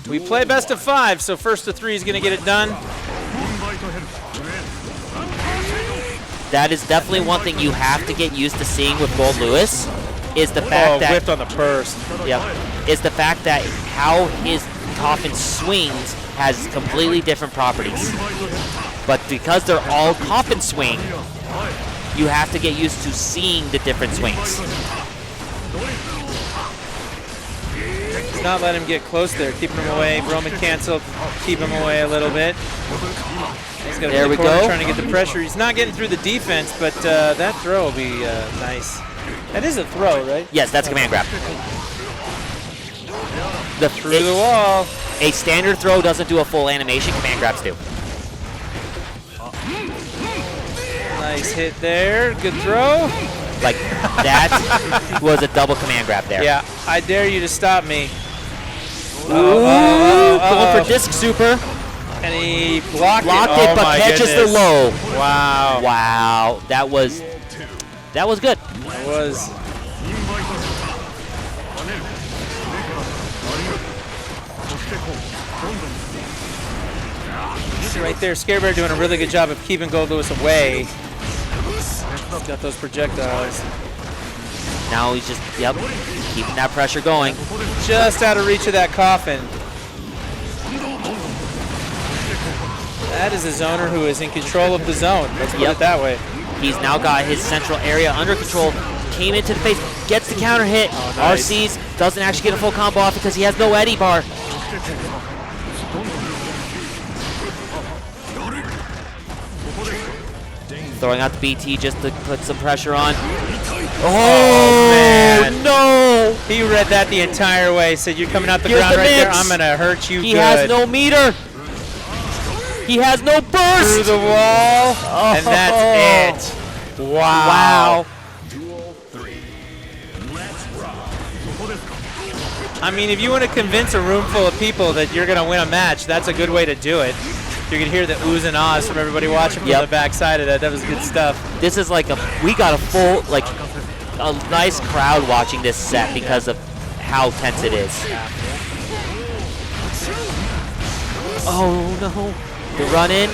We play best of 5, so first to 3 is going to get it done. That is definitely one thing you have to get used to seeing with Gold Lewis, is the fact that... whipped on the burst. Yep. Is the fact that how his coffin swings has completely different properties. But because they're all coffin swing, you have to get used to seeing the different swings. Let's not let him get close there. Keeping him away. Roman canceled. Keep him away a little bit. He's got there we go. Trying to get the pressure. He's not getting through the defense, but that throw will be nice. That is a throw, right? Yes, that's a command grab. Through the wall. A standard throw doesn't do a full animation. Command grabs do. Nice hit there. Good throw. Like, that was a double command grab there. Yeah, I dare you to stop me. Going for disc super. And he blocked it, but catches the low. Wow. Wow. That was good. It was. Right there, Scare Bear doing a really good job of keeping Gold Lewis away. He's got those projectiles. Now he's just, keeping that pressure going. Just out of reach of that coffin. That is a zoner who is in control of the zone. Let's put it that way. He's now got his central area under control. Came into the face, gets the counter hit. Oh, nice. RC's doesn't actually get a full combo off because he has no Eddie bar. Throwing out the BT just to put some pressure on. Oh man. No! He read that the entire way. Said, you're coming out the ground right there. I'm going to hurt you He has no meter. He has no burst. Through the wall. Oh. And that's it. Wow. I mean, if you want to convince a room full of people that you're going to win a match, that's a good way to do it. You can hear the oohs and ahs from everybody watching from the back side of that. That was good stuff. This is like we got a full, like, a nice crowd watching this set because of how tense it is. Oh no. The run in.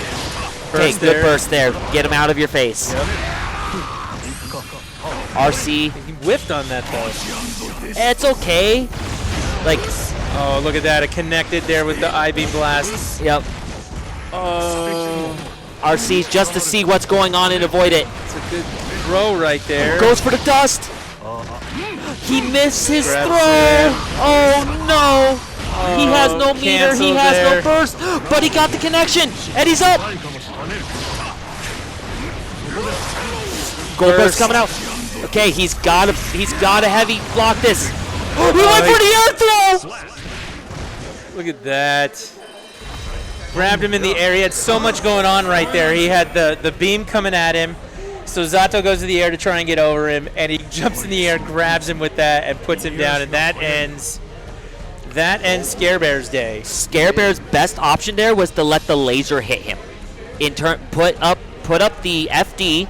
Okay, good burst there. Get him out of your face. RC. He whiffed on that though. It's okay. Like. Oh, look at that. It connected there with the I-beam blast. Yep. RC's just to see what's going on and avoid it. It's a good throw right there. Goes for the dust. He missed his throw. Oh no. He has no meter. He has no burst. But he got the connection. And he's up. Gold burst coming out. Okay, he's got to heavy block this. He went for the air throw. Look at that. Grabbed him in the air. He had so much going on right there. He had the beam coming at him. So Zato goes to the air to try and get over him, and he jumps in the air, grabs him with that, and puts him down, and that ends Scare Bear's day. Scare Bear's best option there was to let the laser hit him. In turn, put up the FD,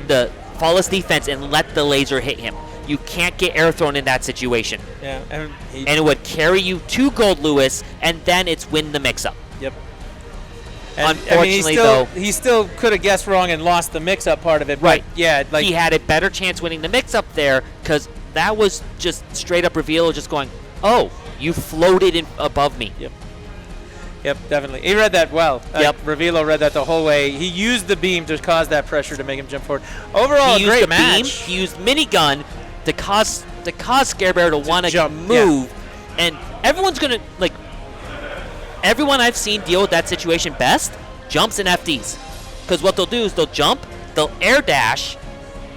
the flawless defense, and let the laser hit him. You can't get air thrown in that situation. Yeah, and it would carry you to Gold Lewis, and then it's win the mix-up. Yep. And unfortunately, he still could have guessed wrong and lost the mix-up part of it. Right. But yeah, like he had a better chance winning the mix-up there because that was just straight up reveal, just going, "Oh, you floated in above me." Yep. Yep, definitely. He read that well. Yep. Revilo read that the whole way. He used the beam to cause that pressure to make him jump forward. Overall, he a great used match. Beam, he used minigun to cause Scare Bear to want to move, and everyone's gonna like. Everyone I've seen deal with that situation best jumps in FDs. Because what they'll do is they'll jump, they'll air dash,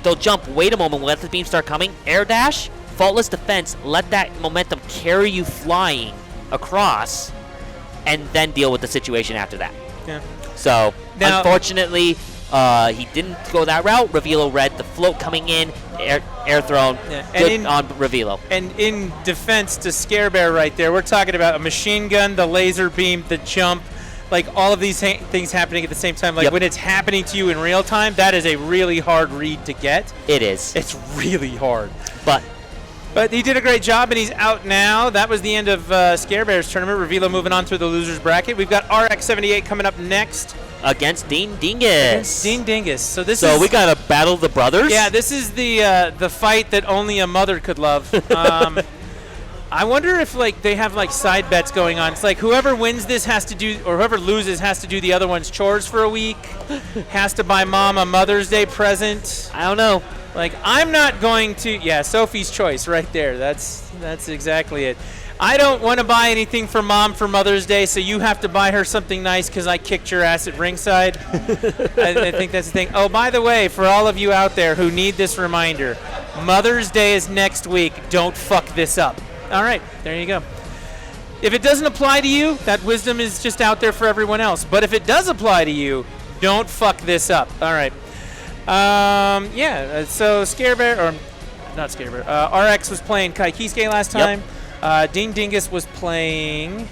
they'll jump, wait a moment, let the beam start coming, air dash, faultless defense, let that momentum carry you flying across, and then deal with the situation after that. Yeah. So, now, unfortunately, he didn't go that route. Revilo read the float coming in, air thrown, good on Revilo. And in defense to Scare Bear right there, we're talking about a machine gun, the laser beam, the jump, like all of these things happening at the same time. Like when it's happening to you in real time, that is a really hard read to get. It is. It's really hard. But he did a great job, and he's out now. That was the end of Scare Bear's tournament. Revilo moving on through the losers bracket. We've got RX78 coming up next. Against Dean Dingus. So we got to battle the brothers? Yeah, this is the fight that only a mother could love. I wonder if they have side bets going on. It's like whoever wins this has to do, or whoever loses has to do the other one's chores for a week, has to buy mom a Mother's Day present. I don't know. I'm not going to. Yeah, Sophie's choice right there. That's exactly it. I don't want to buy anything for Mom for Mother's Day, so you have to buy her something nice because I kicked your ass at ringside. I think that's the thing. Oh, by the way, for all of you out there who need this reminder, Mother's Day is next week. Don't fuck this up. All right, there you go. If it doesn't apply to you, that wisdom is just out there for everyone else. But if it does apply to you, don't fuck this up. All right. So Scare Bear, or not Scare Bear, RX was playing Kai Kisuke last time. Yep. Ding Dingus was playing...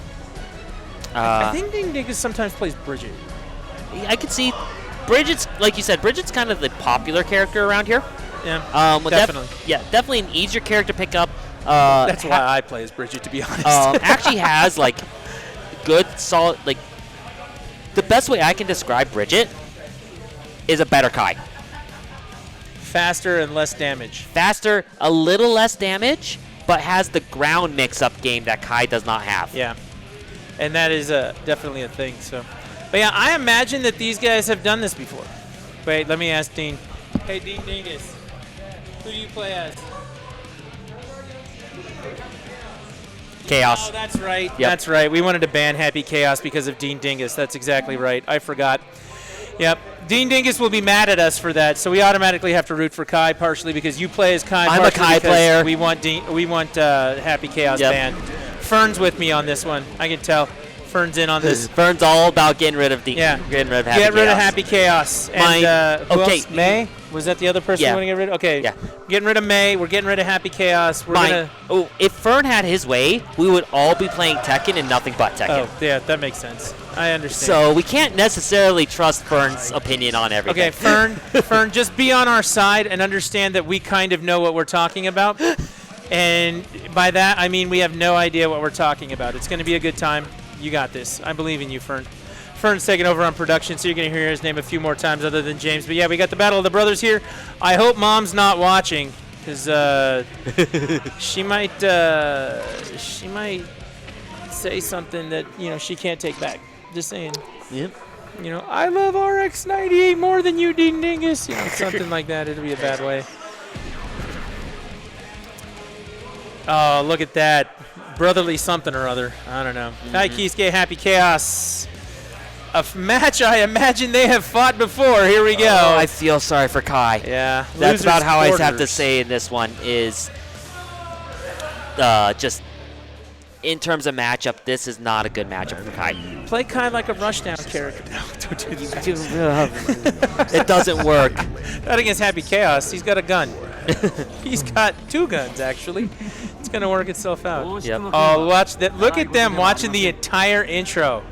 I think Ding Dingus sometimes plays Bridget. I could see Bridget's, like you said, Bridget's kind of the popular character around here. Yeah, definitely. Definitely an easier character to pick up. That's why I play as Bridget, to be honest. Actually has, like, good, solid, like, the best way I can describe Bridget is a better Kai. Faster and less damage. Faster, a little less damage, but has the ground mix-up game that Kai does not have. Yeah, and that is definitely a thing. So, but yeah, I imagine that these guys have done this before. Wait, let me ask Dean. Hey, Dean Dingus, who do you play as? Chaos. Oh, that's right. Yep. That's right. We wanted to ban Happy Chaos because of Dean Dingus. That's exactly right. I forgot. Yep. Dean Dingus will be mad at us for that, so we automatically have to root for Kai, partially because you play as Kai. I'm a Kai player. We want Happy Chaos banned. Fern's with me on this one. I can tell. Fern's in on this. Fern's all about getting rid of getting rid of Happy Chaos. Get rid of Happy Chaos. And who else? May? Was that the other person you want to get rid of? Okay. Yeah. Getting rid of May. We're getting rid of Happy Chaos. If Fern had his way, we would all be playing Tekken and nothing but Tekken. Oh, yeah, that makes sense. I understand. So we can't necessarily trust Fern's opinion on everything. Okay, Fern, just be on our side and understand that we kind of know what we're talking about. And by that, I mean we have no idea what we're talking about. It's going to be a good time. You got this. I believe in you, Fern. Fern's taking over on production, so you're going to hear his name a few more times other than James. But yeah, we got the Battle of the Brothers here. I hope Mom's not watching, because she might say something that she can't take back. Just saying. Yep. I love RX-98 more than you, Dean Dingus. Something like that. It'll be a bad way. Oh, look at that. Brotherly something or other. I don't know. Kai Kisuke, Happy Chaos. A match I imagine they have fought before. Here we go. Oh, I feel sorry for Kai. Yeah. That's about how I have to say in this one is just in terms of matchup, this is not a good matchup for Kai. Play Kai like a rushdown character. No, don't do that. It doesn't work. Not against Happy Chaos. He's got a gun. He's got 2 guns, actually. It's going to work itself out. Yep. Oh, watch that. Look at them watching the entire intro.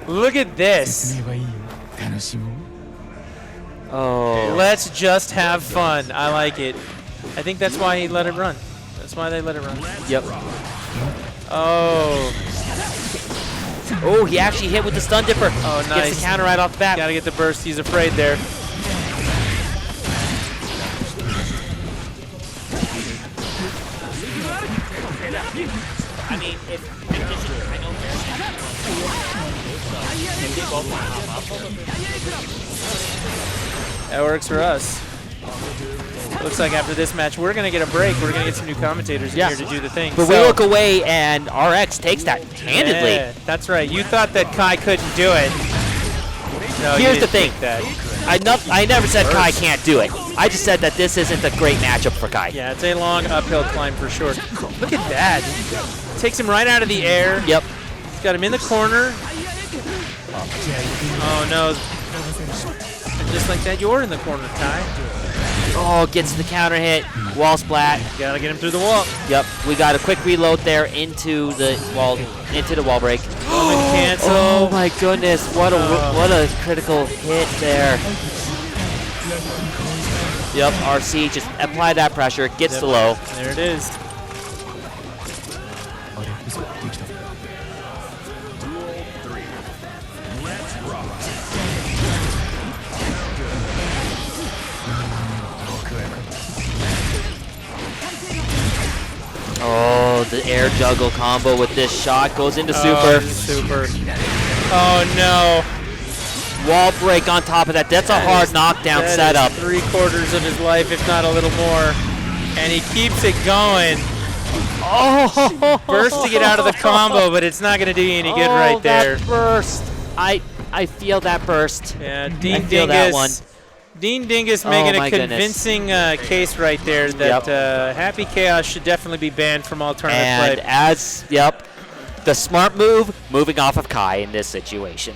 Look at this. Oh. Let's just have fun. I like it. I think that's why he let it run. That's why they let it run. Yep. Oh. Oh, he actually hit with the stun dipper. Oh, nice. Gets the counter right off the bat. Gotta get the burst. He's afraid there. I mean, that works for us. Looks like after this match, we're going to get a break. We're going to get some new commentators in here to do the thing. But we look away, and RX takes that handedly. Yeah, that's right. You thought that Kai couldn't do it. No, here's the thing. I never said Kai can't do it. I just said that this isn't a great matchup for Kai. Yeah, it's a long uphill climb for sure. Look at that. Takes him right out of the air. Yep. He's got him in the corner. Oh, no. And just like that, you're in the corner, Kai. Oh, gets the counter hit. Wall splat. Gotta get him through the wall. Yep. We got a quick reload there into the wall break. Cancel. Oh my goodness! What a critical hit there. Yep. RC just apply that pressure. Gets the low. There it is. Oh, the air juggle combo with this shot goes into super. Super. Oh, no. Wall break on top of that. That's a hard knockdown setup. 3/4 of his life, if not a little more. And he keeps it going. Oh! Burst to get out of the combo, but it's not going to do you any good right there. That burst. I feel that burst. Yeah, I feel that one. Dean Dingus making a convincing case right there that Happy Chaos should definitely be banned from all tournament play. And the smart move, moving off of Kai in this situation.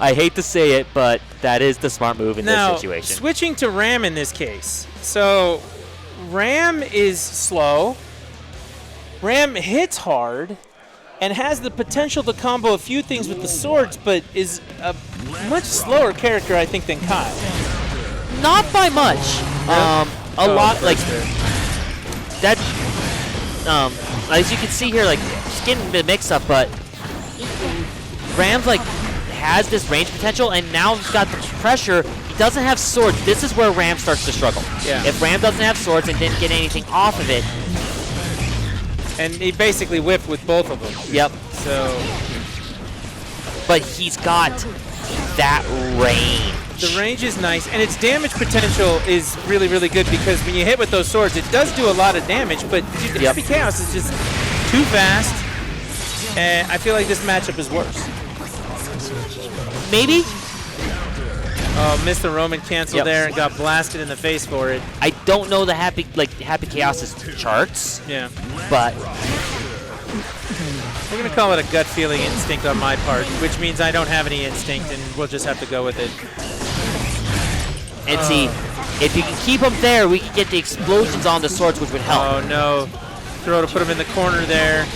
I hate to say it, but that is the smart move in this situation. Switching to Ram in this case. So Ram is slow. Ram hits hard and has the potential to combo a few things with the swords, but is a much slower character, I think, than Kai. Not by much. A lot, like, that, as you can see here, like, just getting the mix-up, but Ram's, like, has this range potential, and now he's got the pressure. He doesn't have swords. This is where Ram starts to struggle. Yeah. If Ram doesn't have swords and didn't get anything off of it. And he basically whipped with both of them. Yep. So. But he's got that range. The range is nice, and its damage potential is really, really good because when you hit with those swords, it does do a lot of damage, but dude, Happy Chaos is just too fast, and I feel like this matchup is worse. Maybe? Oh, missed the Roman cancel there and got blasted in the face for it. I don't know the Happy Chaos's charts. Yeah. But we're gonna call it a gut feeling instinct on my part, which means I don't have any instinct and we'll just have to go with it. And see, if you can keep him there, we can get the explosions on the swords, which would help. Oh no. Throw to put him in the corner there.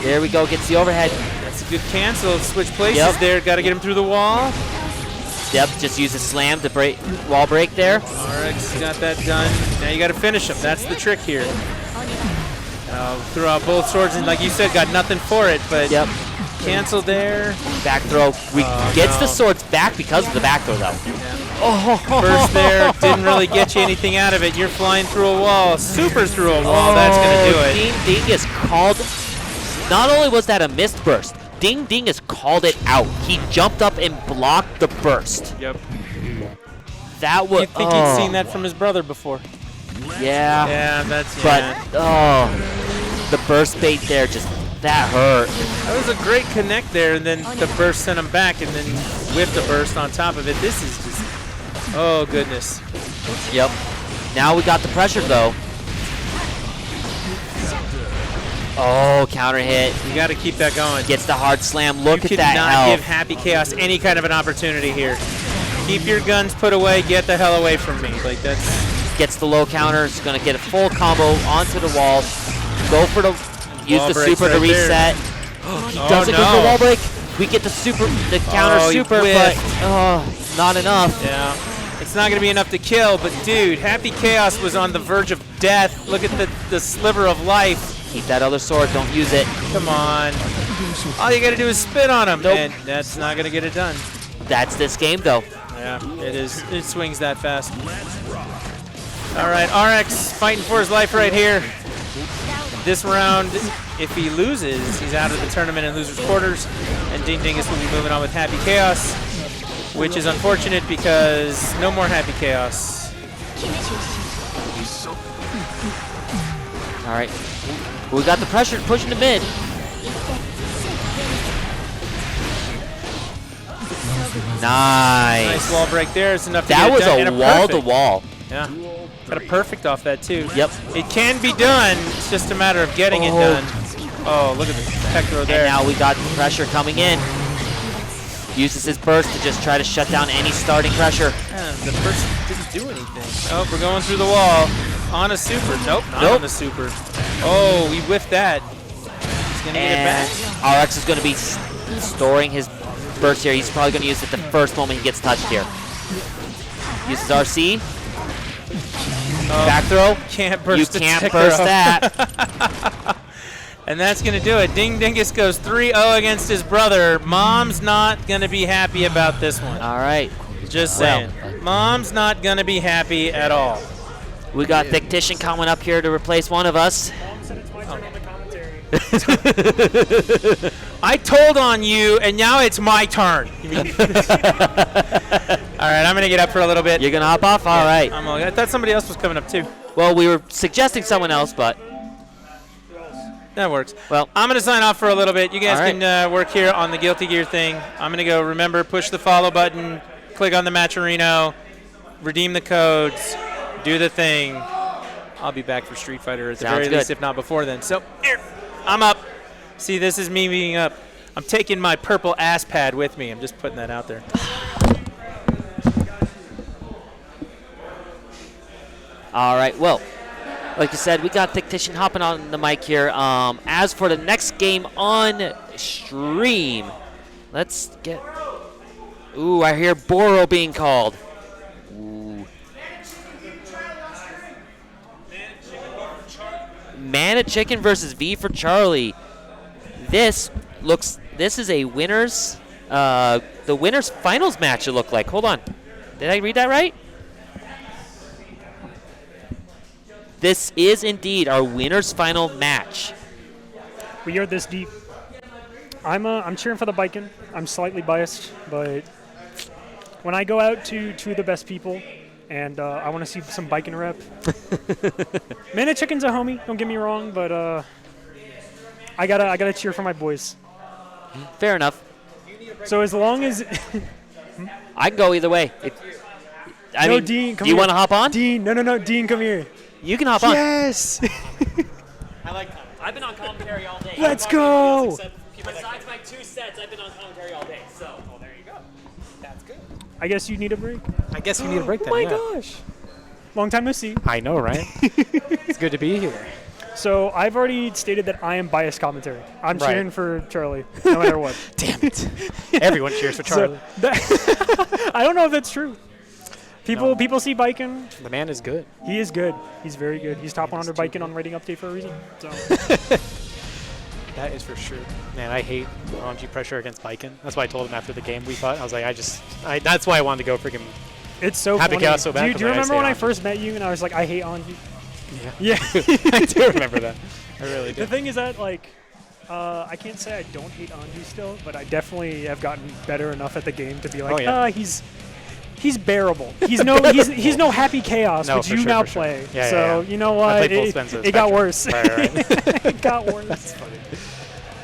There we go, gets the overhead. That's a good cancel. Switch places there. Got to get him through the wall. Yep, just use a slam to break wall break there. RX got that done. Now you got to finish him. That's the trick here. Throw out both swords and, like you said, got nothing for it. But cancel there. Back throw. Gets the swords back because of the back throw though. First there, didn't really get you anything out of it. You're flying through a wall. Super through a wall. That's gonna do it. Ding Ding is called. Not only was that a missed burst, Ding Ding has called it out. He jumped up and blocked the burst. Yep. That was. You'd think he'd seen that from his brother before. Yeah. Yeah, that's. But the burst bait there just that hurt. That was a great connect there, and then the burst sent him back, and then whipped the burst on top of it. This is just. Oh goodness. Yep. Now we got the pressure though. Oh, counter hit. You got to keep that going. Gets the hard slam. Look at that You cannot health. give Happy Chaos any kind of an opportunity here. Keep your guns put away. Get the hell away from me. Like that's. Gets the low counter. It's gonna get a full combo onto the wall. Go for the. Use the super to reset. He doesn't go for the wall break. We get the super, the counter super, but not enough. Yeah. It's not going to be enough to kill, but dude, Happy Chaos was on the verge of death. Look at the sliver of life. Keep that other sword, don't use it. Come on. All you got to do is spin on him, and that's not going to get it done. That's this game, though. Yeah, it is. It swings that fast. All right, RX fighting for his life right here. This round, if he loses, he's out of the tournament in losers quarters, and Ding Dingus will be moving on with Happy Chaos, which is unfortunate because no more Happy Chaos. All right, we got the pressure pushing the mid. Nice. Nice wall break there. It's enough to that get was it done. a wall to wall. Yeah. Got a perfect off that too. Yep. It can be done. It's just a matter of getting it done. Oh, look at the tech throw there. And now we got the pressure coming in. Uses his burst to just try to shut down any starting pressure. Yeah, the burst didn't do anything. Oh, we're going through the wall. On a super. Nope, not on the super. Oh, we whiffed that. He's going to get it back. RX is going to be storing his burst here. He's probably going to use it the first moment he gets touched here. Uses RC. Back throw. Can't burst You can't burst that. And that's going to do it. Ding Dingus goes 3-0 against his brother. Mom's not going to be happy about this one. All right. Just saying. Mom's not going to be happy at all. We got Fictitian coming up here to replace one of us. I told on you, and now it's my turn. All right, I'm going to get up for a little bit. You're going to hop off? All right. I thought somebody else was coming up, too. Well, we were suggesting someone else, but... That works. Well, I'm going to sign off for a little bit. You guys all right. can work here on the Guilty Gear thing. I'm going to go, remember, push the follow button, click on the Matcherino, redeem the codes, do the thing. I'll be back for Street Fighter at the very least, if not before then. So, here, I'm up. See, this is me being up. I'm taking my purple ass pad with me. I'm just putting that out there. All right, well, like you said, we got Fictitian hopping on the mic here. As for the next game on stream, let's get... Ooh, I hear Boro being called. Ooh. Mana Chicken versus V for Charlie. This is a winners, the winners finals match it looked like. Hold on. Did I read that right? This is indeed our winners final match. We are this deep. I'm cheering for the Biken. I'm slightly biased, but when I go out to two of the best people, and I want to see some Biken rep. Mana Chicken's a homie. Don't get me wrong, but I gotta cheer for my boys. Fair enough. So as long as I can go either way. I mean, Dean, come do you here. want to hop on? Dean, no, Dean, come here. You can hop on. Yes. I like. I've been on commentary all day. Let's go. Besides my 2 sets, I've been on commentary all day. So, there you go. That's good. I guess you need a break. I guess you need a break then. Oh my yeah. gosh. Long time no see. I know, right? It's good to be here. So I've already stated that I am biased commentary. I'm Right. cheering for Charlie, no matter what. Damn it. Everyone cheers for Charlie. I don't know if that's true. People see Biken. The man is good. He is good. He's very good. He's top 100 Biken on rating update for a reason. So That is for sure. Man, I hate OMG pressure against Biken. That's why I told him after the game we fought. I was like, that's why I wanted to go freaking. It's so Happy funny. Chaos so bad. Do you remember when I first met you and I was like, I hate Anji? Yeah. I do remember that. I really do. The thing is that, like, I can't say I don't hate Anji still, but I definitely have gotten better enough at the game to be like, he's bearable. He's no Happy Chaos, No, which for you sure, now for sure. play. Yeah, so yeah. you know what? It got worse. Right. It got worse. That's funny.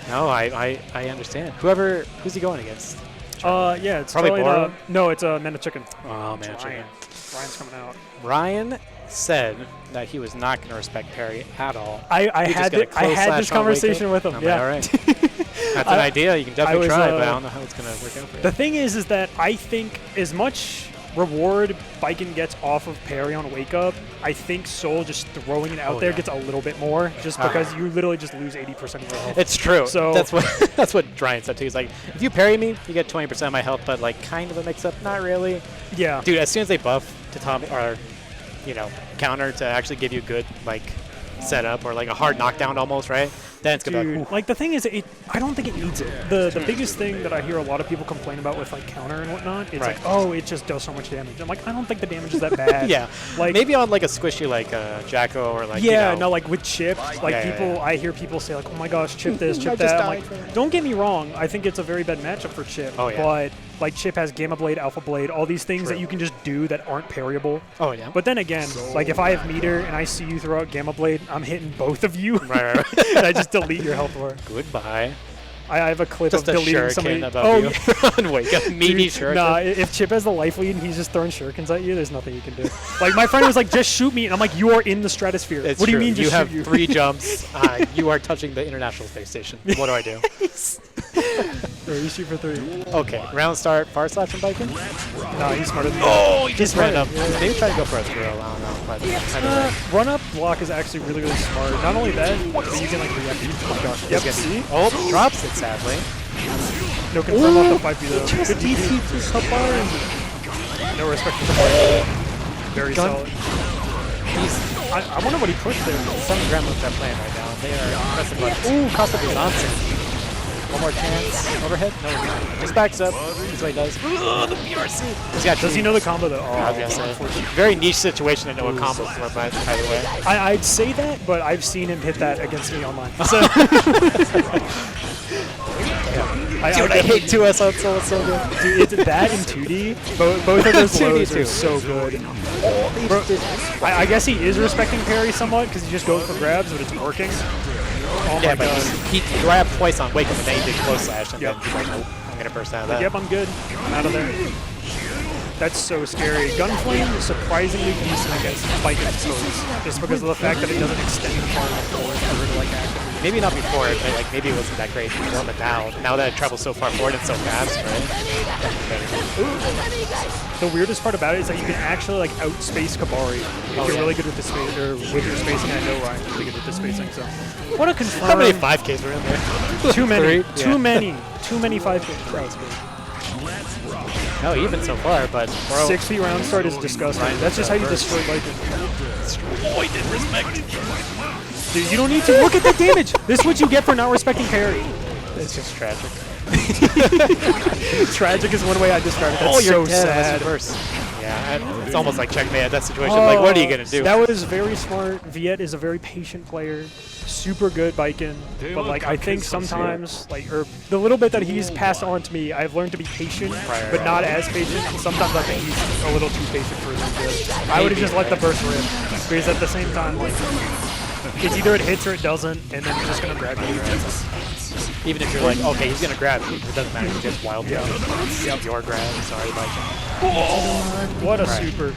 No, I understand. Who's he going against? Yeah, it's probably Boro. No, it's Mana Chicken. Oh, Mana Chicken. Ryan's coming out. Ryan said that he was not going to respect Perry at all. I had this conversation with him. Yeah. All right. That's an idea. You can definitely try, but I don't know how it's going to work out for you. The thing is that I think as much reward Biken gets off of parry on Wake Up, I think Soul just throwing it out there gets a little bit more, just because you literally just lose 80% of your health. It's true. So that's what Ryan said too. He's like, if you parry me, you get 20% of my health, but like kind of a mix up, not really. Yeah. Dude, as soon as they buff to Tommy or counter to actually give you good like setup or like a hard knockdown almost, right? Then it's gonna be like, like the thing is, I don't think it needs it. The biggest thing that I hear a lot of people complain about with like counter and whatnot, it's like, oh, it just does so much damage. I'm like, I don't think the damage is that bad. yeah, like maybe on like a squishy like Jacko or like no, like with Chip, like I hear people say like, oh my gosh, Chip this, Chip that. I'm like, don't get me wrong, I think it's a very bad matchup for Chip. Oh, yeah. But like Chip has Gamma Blade, Alpha Blade, all these things that you can just do that aren't parryable. Oh yeah. But then again, like if I have meter and I see you throw out Gamma Blade, I'm hitting both of you. Right. And I just delete your health bar. Goodbye. I have a clip just of deleting somebody. You on Wake Up, meaty shuriken. Nah, if Chip has the life lead and he's just throwing shurikens at you, there's nothing you can do. Like my friend was like, just shoot me, and I'm like, you are in the stratosphere. It's what do you true. mean? Just you have shoot you? 3 jumps. You are touching the International Space Station. What do I do? You shoot for 3. Okay, round start. Far slash from Biken. No, he's smarter than he just ran up. Maybe try to go for a throw. I don't know. Run up block is actually really, really smart. Not only that, but you can like react. Oh my gosh. Yep. See? Oh, drops it sadly. No confirm off the 5B though. Good DT up bar. No respect for the fight. Very solid. I wonder what he pushed there. Some gremlins are playing right now. They are pressing buttons. Ooh, cost of nonsense. One more chance. Overhead? No, he's not. Just backs up. That's what he does. Ooh, the PRC. Does he know the combo though? Oh, I was gonna say. Very niche situation to know a combo for, by the way. I'd say that, but I've seen him hit that against me online. So Dude, I hate 2S on Soul. It's so good. Dude, it's that in 2D. Both of those lows are so good. Bro, I guess he is respecting parry somewhat because he just goes for grabs, but it's working. Oh yeah, my but god. he grabbed twice on Wake Up and then he did close slash and then he's like, nope, I'm gonna burst out of that. Yep, I'm good. I'm out of there. That's so scary. Gunflame is surprisingly decent against Viking's pose, just because of the fact that it doesn't extend far enough forward for her to like activate. Maybe not before, but like maybe it wasn't that great before, but now that it travels so far forward and so fast, right? The weirdest part about it is that you can actually like outspace Kabari if you're really good with the space or with your spacing. I know Ryan's really good with the spacing, so what a confirm. How many 5Ks were in there? Too many. Three? Too Yeah. many. Too many 5Ks. That was good. No, even so far, but 60 round start is disgusting. That's just how you destroy Viking. Destroyed in respect. Dude, you don't need to look at the damage. This is what you get for not respecting parry. It's just tragic. Tragic is one way I describe it. That's Oh, you're so dead. sad. That's yeah, it's almost like checkmate at that situation. Like, what are you gonna do? That was very smart. Viet is a very patient player, super good Viking. But like, I think sometimes, like, or the little bit that he's passed on to me, I've learned to be patient, but not as patient. And sometimes I think he's a little too patient for his own good. I would have just let the burst rip, because at the same time, like, it's either it hits or it doesn't, and then he's just gonna grab you. Even if you're like, okay, he's gonna grab you, it doesn't matter. You just wild jump. It's your grab. Sorry, Viking. What a super.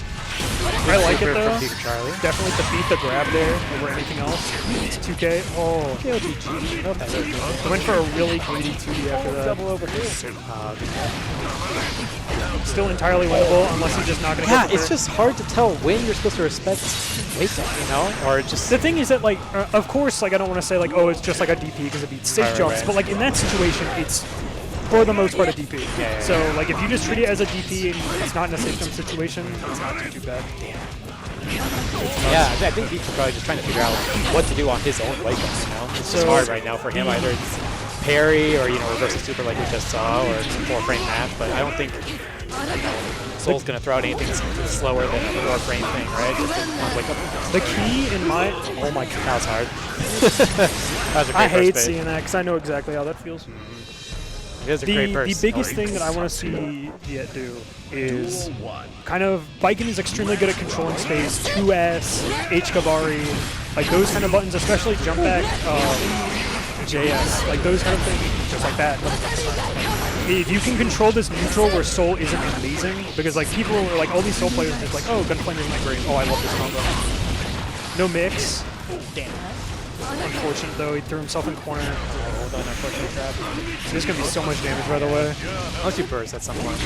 I like it though. Charlie. Definitely to beat the grab there over anything else. It's 2K. Oh. KOTG. Okay. I went for a really greedy 2D after that. Double over here. Still entirely winnable unless you're just not going to Yeah, get it's just hard to tell when you're supposed to respect Wake Up, you know? Or just... The thing is that, like, of course, like, I don't want to say, like, oh, it's just like a DP because it beats safe jumps, but, like, in that situation, it's, for the most part, a DP. Yeah. So, like, if you just treat it as a DP and it's not in a safe jump situation, it's not too bad. Damn. Yeah, I think he's probably just trying to figure out what to do on his own Wake Up, you know? It's just hard right now for him. Either it's parry or, you know, reverse the super like we just saw, or it's a 4-frame match, but I don't think Soul's going to throw out anything slower than a 4-frame thing, right? Just Wake Up. The key in my... Oh my god. That was hard. That was a great I hate first bait. seeing that because I know exactly how that feels. It is a great burst. The biggest thing that I want to see Viet do is kind of... Viking is extremely good at controlling space, 2S, H-Kabari, like those kind of buttons, especially jump back, JS, like those kind of things, just like that. If you can control this neutral where Soul isn't amazing, because like people are like, all these Soul players are just like, oh, Gunflame isn't that great. Oh, I love this combo. No mix. Damn. Unfortunate though, he threw himself in corner. Hold on, unfortunate trap. There's gonna be so much damage by the way. Unless you burst at some point.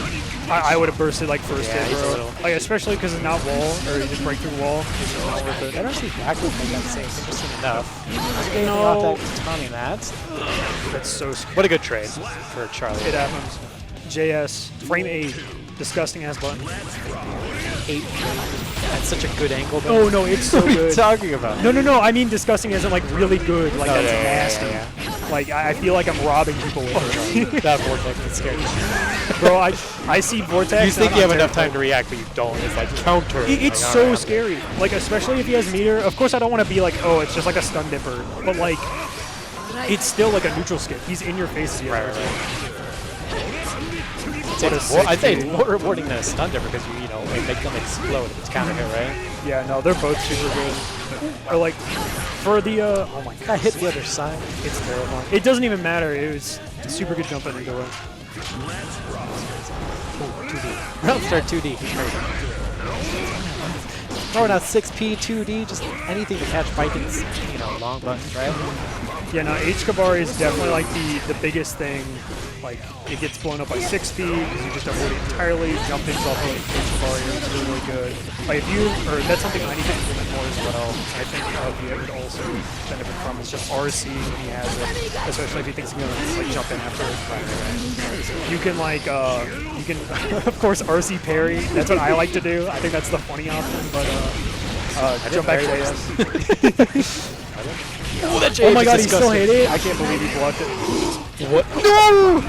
I would have bursted like first hit, he's a bro. little... Like, especially because it's not wall, or you just break through wall. It's just not worth it. I don't see back would make that same interesting enough. No. Tommy that. That's so scary. What a good trade for Charlie. It happens. JS, frame 8. Disgusting ass button. 8. That's such a good angle though. Oh no, it's so what good. What are you talking about? No, I mean disgusting isn't like really good. Like that's nasty. Yeah. Like I feel like I'm robbing people with it. That Vortex is scary. Bro, I see Vortex. You think you have enough time to react, but you don't. It's like counter. It's like, so right, scary. Like especially if he has meter. Of course I don't want to be like, oh, it's just like a stun dipper. But like, it's still like a neutral skip. He's in your face. Right. I'd say it's more rewarding than a stun dipper because you know, it make them explode if it's counter hit, right? Yeah, no, they're both super good. Or like, for the, oh my god. I hit the other side. It's terrible. It doesn't even matter. It was a super good jump in either way. 2D. Round start 2D. Throwing out 6P, 2D, just anything to catch Vikings, you know, long buttons, right? Yeah, no, H-Kabari is definitely like the biggest thing. Like, it gets blown up by 6 speed because you just avoid it entirely. Jumping's off of H-Kabari is really, really good. Like, if you, or that's something I need to implement more as well. I think Viet would also benefit from is just RC when he has it, especially if he thinks he's gonna like jump in after it. You can like, you can, of course, RC parry. That's what I like to do. I think that's the funny option, but jump back JS. Oh my god, he still hit it? I can't believe he blocked it. What? No!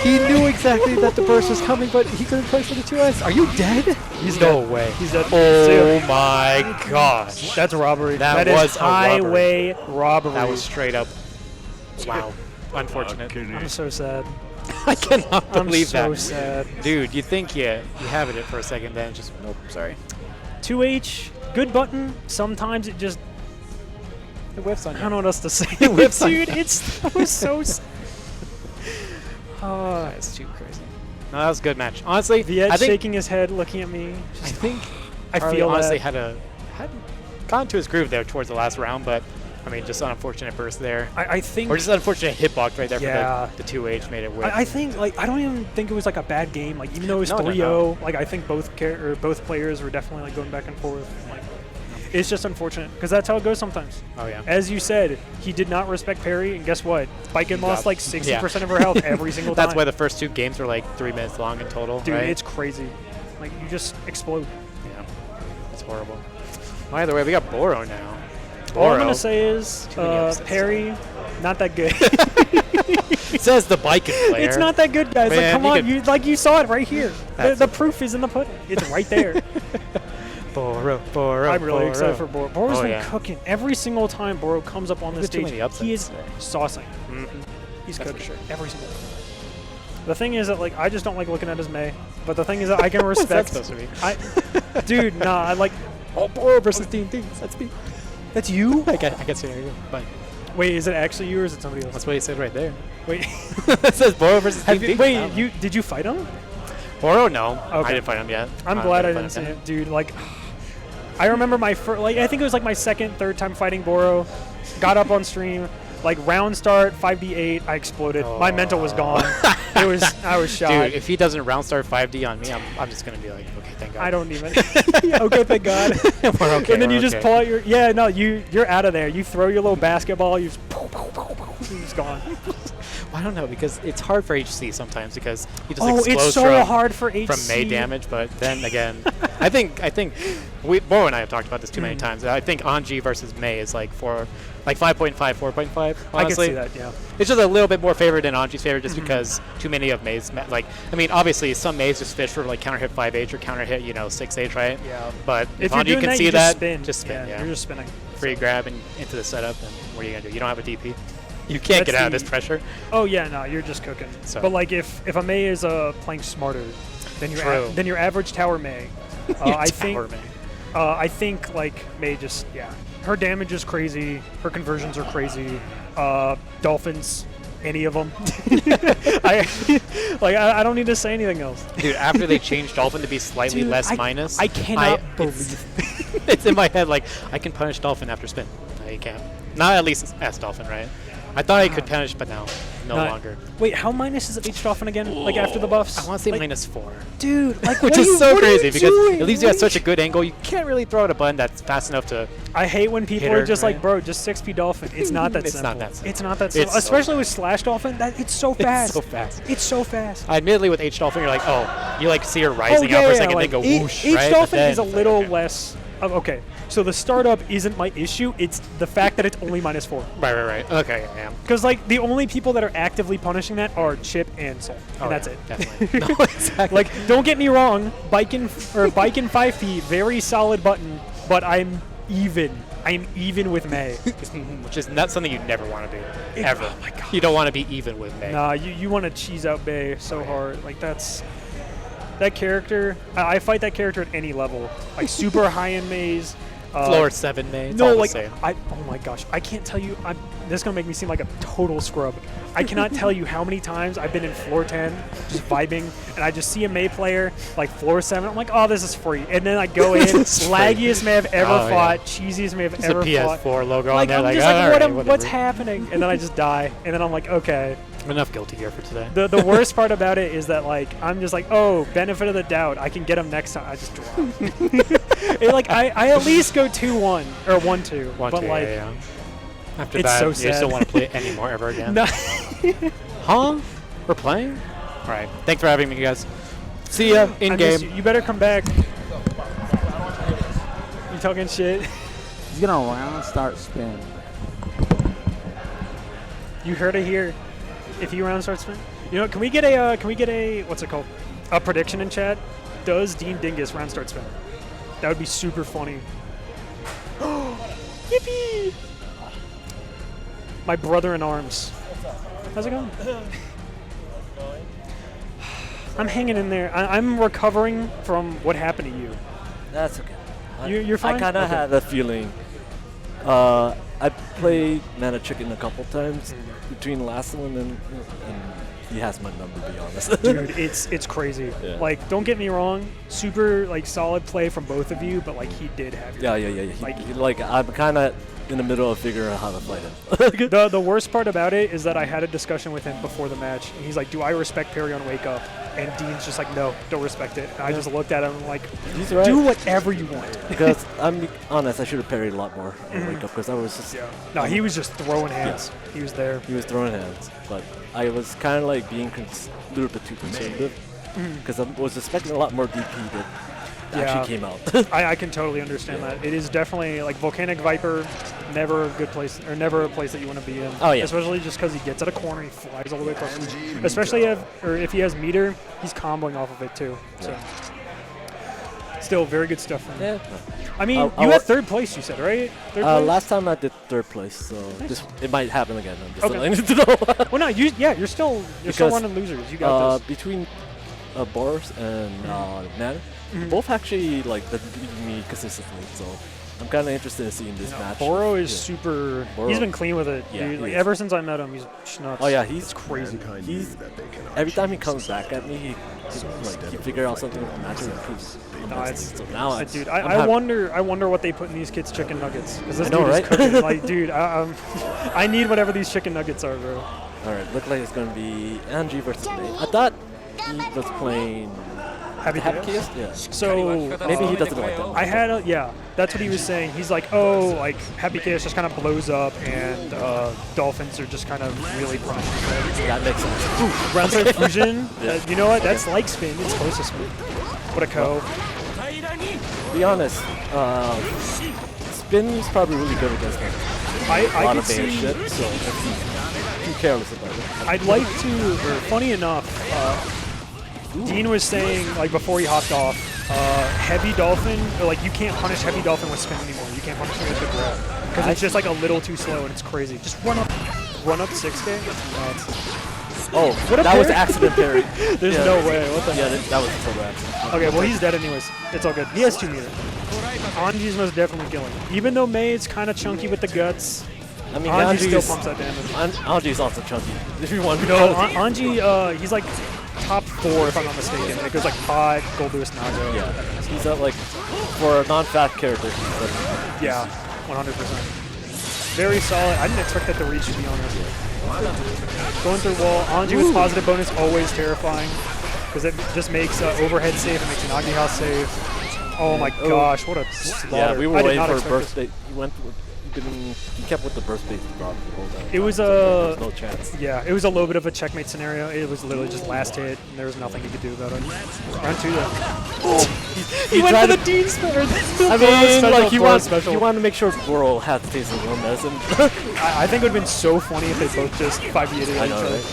He knew exactly that the burst was coming, but he couldn't play for the 2S. Are you dead? He's no dead. way. He's dead. Oh my gosh. That's robbery. That was is highway robbery. That was straight up. Wow. Unfortunate. I'm so sad. I cannot believe that. I'm so sad. Dude, you think you have it for a second, then just, nope, sorry. 2H, good button. Sometimes it just... It whips on you. I don't know what else to say. It whips on you. Dude, that was so... It's too crazy. No, that was a good match. Honestly, Viet I think shaking his head, looking at me. I think I Harley feel honestly that. hadn't gotten to his groove there towards the last round, but I mean, just an unfortunate burst there. I think, or just an unfortunate hitbox right there yeah. for the 2H made it whip. I think I don't even think it was like a bad game. Like even though it was 3-0, No. like I think both players were definitely like going back and forth. Like it's just unfortunate because that's how it goes sometimes. Oh yeah. As you said, he did not respect parry, and guess what? Biken lost like 60% of her health every single time. That's why the first 2 games were like 3 minutes long in total. Dude, right? it's crazy. Like you just explode. Yeah, it's horrible. Well, either way, we got Boro now. All I'm gonna say is Too many upsets. parry, not that good. Says the Biken player. It's not that good, guys. Man, like, come on, you saw it right here. That's The proof is in the pudding. It's right there. Boro. I'm really excited for Boro. Boro's been yeah. cooking every single time Boro comes up on the There's too stage. many upsets He is today. saucing. He's That's cooking for sure. every single time. The thing is that like I just don't like looking at his May, but the thing is that I can What's that respect. supposed to be? Dude, nah, I like. Oh, Boro versus D&D. That's me. That's you? I guess here you go. But Wait, is it actually you or is it somebody else? that's what he said right there. Wait. It says Boro versus D&D. Wait, did you fight him? Boro, no. Okay. I didn't fight him yet. I'm glad I didn't didn't fight see him it, dude. Like, I remember my first, like, I think it was like my second, third time fighting Boro. Got up on stream, like round start, 5d8, I exploded. My mental was gone. I was shot. Dude, if he doesn't round start 5D on me, I'm just gonna be like, okay, thank God. I don't even. Okay, thank God. We're okay. And then we're you just okay. pull out your, you're out of there. You throw your little basketball, you just, he's gone. Well, I don't know because it's hard for HC sometimes because he just Oh, explodes it's so hard for HC. from May damage. But then again, I think Boro and I have talked about this too many times. I think Anji versus May is like 5.5, 4.5. Honestly, I can see that. Yeah. It's just a little bit more favored than Anji's favor just because too many of May's like. I mean, obviously some Mays just fish for like counter hit 5H or counter hit 6H, right? Yeah. But If if you're Anji doing can that, see you that, just spin. Yeah. You're just spinning. Free grab and into the setup, and what are you gonna do? You don't have a DP. You can't get out of this pressure. Oh yeah, no, you're just cooking. So. But like if a May is playing smarter than your True. than your average tower May, I think like May just her damage is crazy, her conversions are crazy. Dolphins, any of them. I don't need to say anything else. Dude, after they changed Dolphin to be slightly less minus, I cannot believe it's in my head like I can punish Dolphin after spin. No, you can't. Not at least S Dolphin, right? I thought I could punish, but no longer. Wait, how minus is H Dolphin again? Like after the buffs? I want to say like, -4. Dude, like which what is so crazy because doing? it leaves you at such a good angle. You can't really throw out a button that's fast enough to. I hate when people are just like, bro, just 6P Dolphin. It's not that simple. It's not that simple. Especially with Slash Dolphin, it's so fast. It's so fast. It's so fast. Admittedly, with H Dolphin, you're like, you like see her rising out for a second, like then go whoosh, H right? Dolphin But is a little less. Okay, so the startup isn't my issue. It's the fact that it's only -4. Right. Okay, yeah. Because like the only people that are actively punishing that are Chip and Soul, and that's it. Definitely. No, exactly. Like, don't get me wrong, Biken 5P, very solid button, but I'm even with May. Which is not something you never want to do. Ever. Oh my God. You don't want to be even with May. Nah, you want to cheese out Bay so hard. Like that character. I fight that character at any level. Like super high end Maze. Floor 7 May. No, all like the same. oh my gosh, I can't tell you. This is gonna make me seem like a total scrub. I cannot tell you how many times I've been in floor 10, just vibing, and I just see a May player like floor 7. I'm like, oh, this is free, and then I go in, laggiest May I've ever fought, cheesiest May I've There's ever a fought. PS4 logo Like, on there. I'm Like, just like, alright, what's happening? And then I just die, and then I'm like, okay. Enough guilty gear for today. The worst part about it is that like I'm just like, oh, benefit of the doubt, I can get him next time. I just drop. Like I at least go 2-1 or 1-2, but like after it's that, so you sad. just don't want to play it anymore ever again. No. Huh? We're playing? All right. Thanks for having me, guys. See ya in game. You better come back. You talking shit? He's gonna round start spin. You heard it here. If you round start spin, you know, can we get a what's it called? A prediction in chat. Does Dean Dingus round start spin? That would be super funny. Yippee! My brother in arms. How's it going? I'm hanging in there. I'm recovering from what happened to you. That's okay. You're fine? I kind of had a feeling. I played Mana Chicken a couple times between the last one and he has my number, to be honest. Dude, it's crazy. Yeah. Like, don't get me wrong, super like solid play from both of you, but like he did have your Yeah. Like I'm kind of in the middle of figuring out how to fight him. The worst part about it is that I had a discussion with him before the match, and he's like, "Do I respect parry on wake up?" And Dean's just like, "No, don't respect it." And I just looked at him and like, He's right. "Do whatever you want." Because I'm honest, I should have parried a lot more on wake up because I was just. No, he was just throwing hands. Yeah. He was there. He was throwing hands, but I was kind of like being a little bit too conservative because I was expecting a lot more DP that actually came out. I can totally understand that. It is definitely like Volcanic Viper, never a good place, or never a place that you want to be in. Oh, yeah. Especially just because he gets at a corner, he flies all the way across. Especially if he has meter, he's comboing off of it too. So still very good stuff from him. Yeah. I mean, you had third place, you said, right? Third place? Last time I did third place, so it might happen again. I'm just Okay. letting you know. Well, no, you're still running losers. You got this. Between Boris and Matter, both actually like beat me consistently, so I'm kind of interested in seeing this match. Boro is super. He's been clean with it, dude. Like, ever since I met him, he's schnucks. Oh yeah, he's crazy. He's every time he comes back at me, he figure out something with the match and improves. So now dude, I wonder what they put in these kids' chicken nuggets. Because this I know, dude right? is cooking. Like, dude, I need whatever these chicken nuggets are, bro. All right, look like it's gonna be Angie versus May. I thought he was playing Happy Chaos. Yeah. So maybe he doesn't like that. I had that's what he was saying. He's like, oh, like Happy Chaos just kind of blows up, and Dolphins are just kind of really punished. That makes sense. Roundside fusion. You know what? That's like spin. It's close to spin. What a co. To be honest, Spin's probably really good against him. I a lot could of base see. shit, so too careless about it. I'd like to. Funny enough, Dean was saying like before he hopped off, Heavy Dolphin, or like you can't punish Heavy Dolphin with spin anymore. You can't punish him with the grab because it's just like a little too slow and it's crazy. Just run up 6K. Oh, what that was an accident parry. There's no way. What the? Yeah, that was a total accident. Okay, well he's dead anyways. It's all good. He has 2 meter. Anji's most definitely killing. Even though May's kind of chunky with the guts. I mean, Anji still Anji's pumps that damage. Anji's also chunky. If you want, no, Anji, he's like top 4 if I'm not mistaken. It goes like Pod, Goldus, Nago. Yeah, he's at like for a non-fat character. Yeah, 100%. Very solid. I didn't expect that to reach, to be honest. Going through wall, Anji with positive bonus always terrifying because it just makes overhead safe, it makes an Agni House safe. Oh my gosh, what a slaughter. Yeah, we were waiting for a burst burst bait. He kept with the burst bait problem the whole time. It was there was no chance. Yeah, it was a little bit of a checkmate scenario. It was literally just last hit, and there was nothing he could do about it. Round 2 though. He went for the Dean special. I mean, like he wanted to make sure Boro had to taste his own medicine. I think it would have been so funny if they both just 5-8'd I know, right?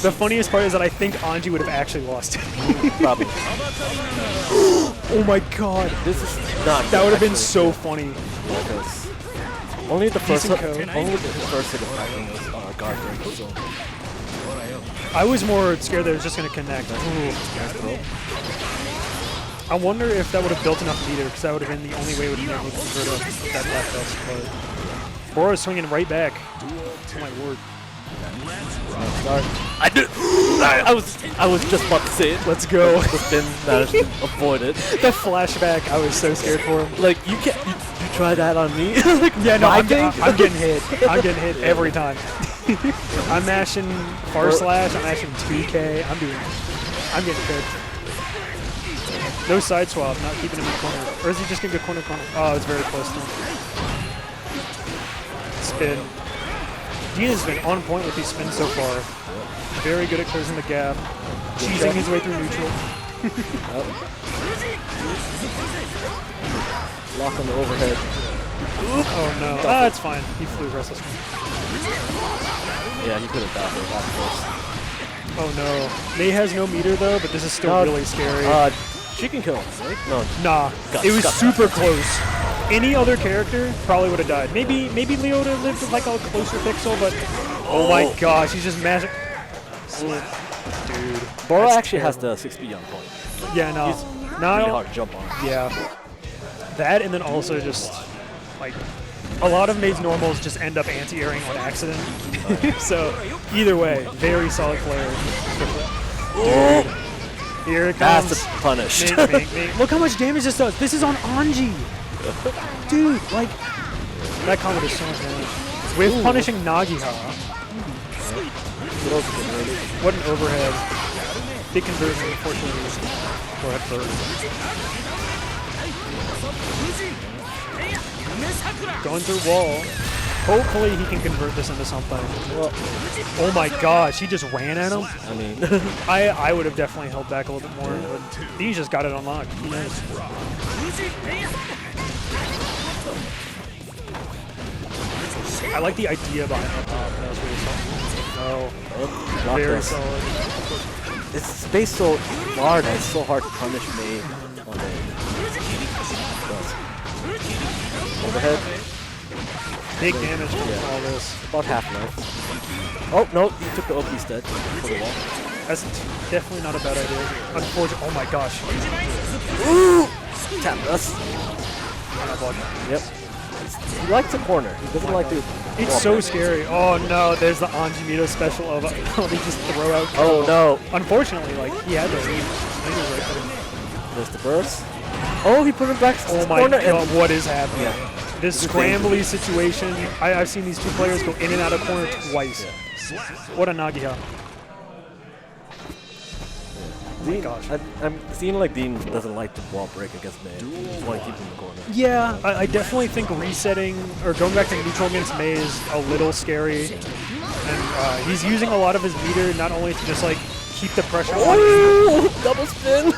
The funniest part is that I think Anji would have actually lost. Probably. Oh my god. This is not. That would have been so funny. Because only the first hit of packing was guard break, so. I was more scared that it was just going to connect. I wonder if that would have built enough meter, because that would have been the only way it would have been able to convert that black dust. But Boro's swinging right back. Oh my word. I was just about to say it. Let's go. The spin managed to avoid it. The flashback, I was so scared for him. Like you try that on me? Yeah, no, I'm getting hit. I'm getting hit every time. I'm mashing far slash. I'm mashing 2K. I'm getting cooked. No side swap, not keeping him in the corner. Or is he just gonna go corner? Oh, it's very close to him. Spin. Dean has been on point with these spins so far. Very good at closing the gap. Cheesing his way through neutral. Lock on the overhead. Oh no. Ah, it's fine. He flew restless. Yeah, he could have died there that close. Oh no. May has no meter though, but this is still really scary. She can kill him, right? No. Nah. It was super close. Any other character probably would have died. Maybe Leo would have lived with like a closer pixel, but oh my gosh, he's just magic. Dude. Boro actually has the 6B on point. Yeah, no. He's really hard to jump on. Yeah. That and then also just like A lot of Maid's normals just end up anti-airing on accident. So either way, very solid player. Dude. Here it comes. That's punished. Mate. Look how much damage this does. This is on Anji. Dude, like, that combo does so much damage. With punishing Nagiha. What an overhead. Big conversion, unfortunately. Or at third. Going through wall. Hopefully he can convert this into something. Well, oh my gosh, he just ran at him. I mean, I would have definitely held back a little bit more, but he just got it unlocked. Nice. I like the idea behind that top. That was really solid. Oh, very solid. It's space so hard. It's so hard to punish me on it. Overhead. Big damage from all this. About half life. Oh, no, you took the OP instead for the wall. That's definitely not a bad idea. Unfortunately, oh my gosh. Ooh! Tap us. Yep. He likes the corner. He doesn't like the... It's so scary. Oh no, there's the Anji Mito special of they just throw out. Oh no. Unfortunately, like, he had to. There's the burst. Oh, he put him back to the corner. Oh my god, what is happening? Yeah. This scrambly situation. I've seen these two players go in and out of corner twice. What a Nagiha. Oh my gosh. I'm seeing like Dean doesn't like the wall break against May. He just want to keep him in the corner. Yeah, I definitely think resetting or going back to neutral against May is a little scary. And he's using a lot of his meter not only to just like keep the pressure on. Oh, double spin.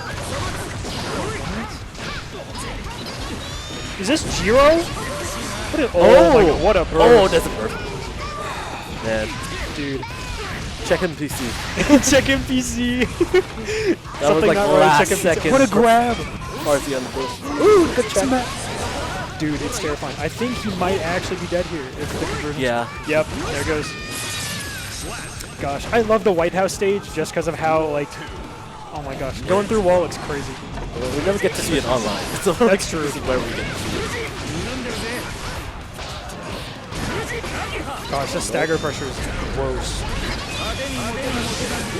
Is this Jiro? Oh my god, what a burst. Oh, that's a burst. Man. Dude. Check him PC. Check him PC. That was like last second. What a grab. RC on the burst. Ooh, good check. Dude, it's terrifying. I think he might actually be dead here if the conversion. Yeah. Yep, there it goes. Gosh, I love the White House stage just because of how, like, oh my gosh, going through wall looks crazy. Well, we never get to see it online. So that's true. This is where we get to see it. Gosh, the stagger pressure is gross.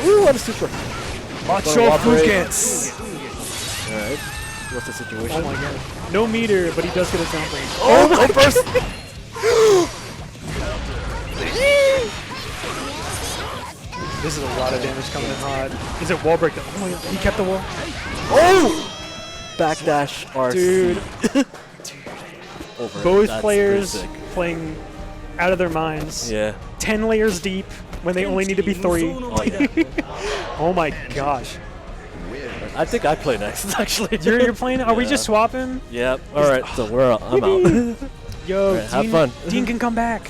Ooh, what a super. Macho Fugets. Alright. What's the situation? Oh my god. No meter, but he does get a jumping. Oh, my burst! This is a lot of damage coming in hot. Is it wall break? Oh my god, he kept the wall. Oh! Backdash RC. Dude. Over. Both That's players playing out of their minds. Yeah. 10 layers deep when they only need to be 3. Oh, yeah. Oh my gosh. I think I play next, actually. You're playing? Are we just swapping? Yep. Alright, so I'm out. Yo, right, have fun. Dean can come back.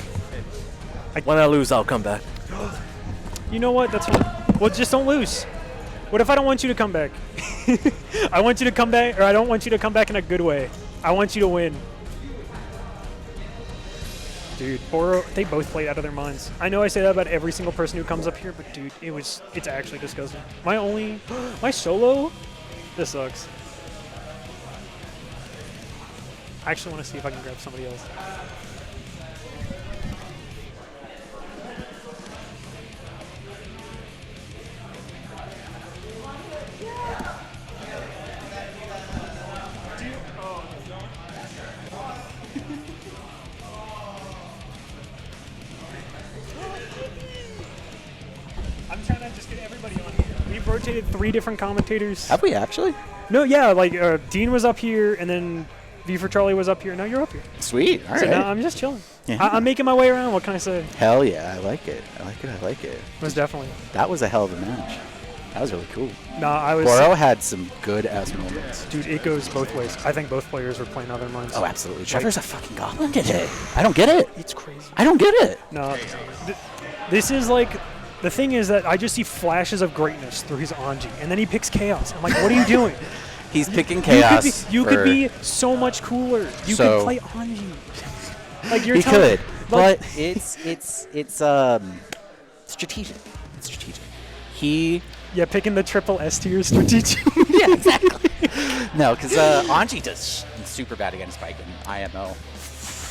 When I lose, I'll come back. You know what? That's fine. Well, just don't lose. What if I don't want you to come back? I want you to come back, or I don't want you to come back in a good way. I want you to win. Dude, Boro, they both played out of their minds. I know I say that about every single person who comes up here, but dude, it's actually disgusting. My solo? This sucks. I actually want to see if I can grab somebody else. I'm trying to just get everybody on here. We've rotated 3 different commentators. Have we actually? No, yeah, like Dean was up here, and then V for Charlie was up here. Now you're up here. Sweet. All so right. now I'm just chilling. Yeah. I'm making my way around. What can I say? Hell yeah, I like it. I like it. I like it. Most definitely. That was a hell of a match. That was really cool. Nah, I was. Boro had some good ass moments. Dude, it goes both ways. I think both players were playing out of their minds. Oh, absolutely. Trevor's a fucking god. I don't get it. I don't get it. It's crazy. I don't get it. No, this is like. The thing is that I just see flashes of greatness through his Anji, and then he picks Chaos. I'm like, what are you doing? He's picking Chaos. You could be so much cooler. You could play Anji. Like you're he could, like, but it's strategic. It's strategic. Yeah, picking the triple S tier strategic. Yeah, exactly. No, because Anji does super bad against Spike and IMO.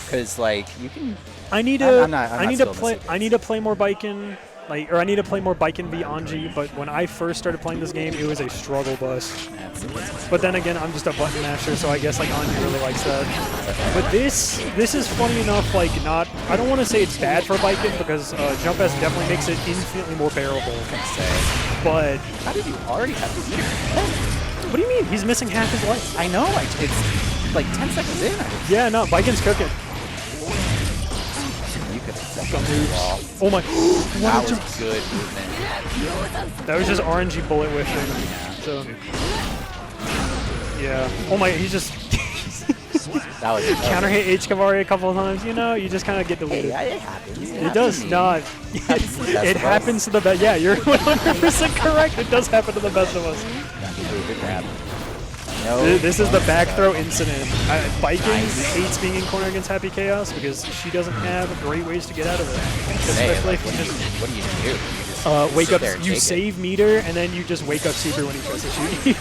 Because like you can. I need to. I need to play. I need to play more Baiken. Like, or I need to play more Baiken v Anji, but when I first started playing this game, it was a struggle bus. But then again, I'm just a button masher, so I guess like Anji really likes that. But this is funny enough, like not, I don't want to say it's bad for Baiken, because Jump S definitely makes it infinitely more bearable. But how did you already have this? What do you mean? He's missing half his life. I know, it's like 10 seconds in. Yeah, no, Baiken's cooking. Oh my! That was good movement. That was just RNG bullet whiffing. So yeah. Oh my! He's just that was counter hit H Kavari a couple of times. You know, you just kind of get deleted. Hey, it happens. It does not. It happens to the best. Yeah, you're 100% correct. It does happen to the best of us. Good grab. This is the back throw incident. Baiken hates being in corner against Happy Chaos because she doesn't have great ways to get out of it. Especially if you just what do you do? wake up. You save meter and then you just wake up super when he tries to shoot you.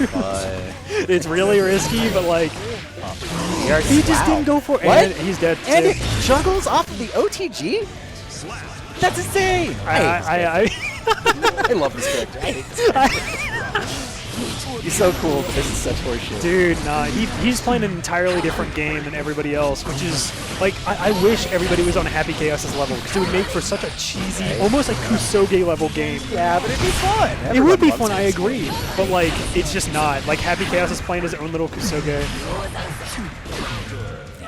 It's really risky, but like he just didn't go for it. What? And he's dead. And it juggles off of the OTG. That's insane. I love this character. I hate this character. He's so cool, but this is such horseshit. Dude, nah, he's playing an entirely different game than everybody else, which is, like, I wish everybody was on Happy Chaos's level, because it would make for such a cheesy, almost like Kusoge level game. Yeah, but it'd be fun. It would be fun, I agree, but, like, it's just not. Like, Happy Chaos is playing his own little Kusoge.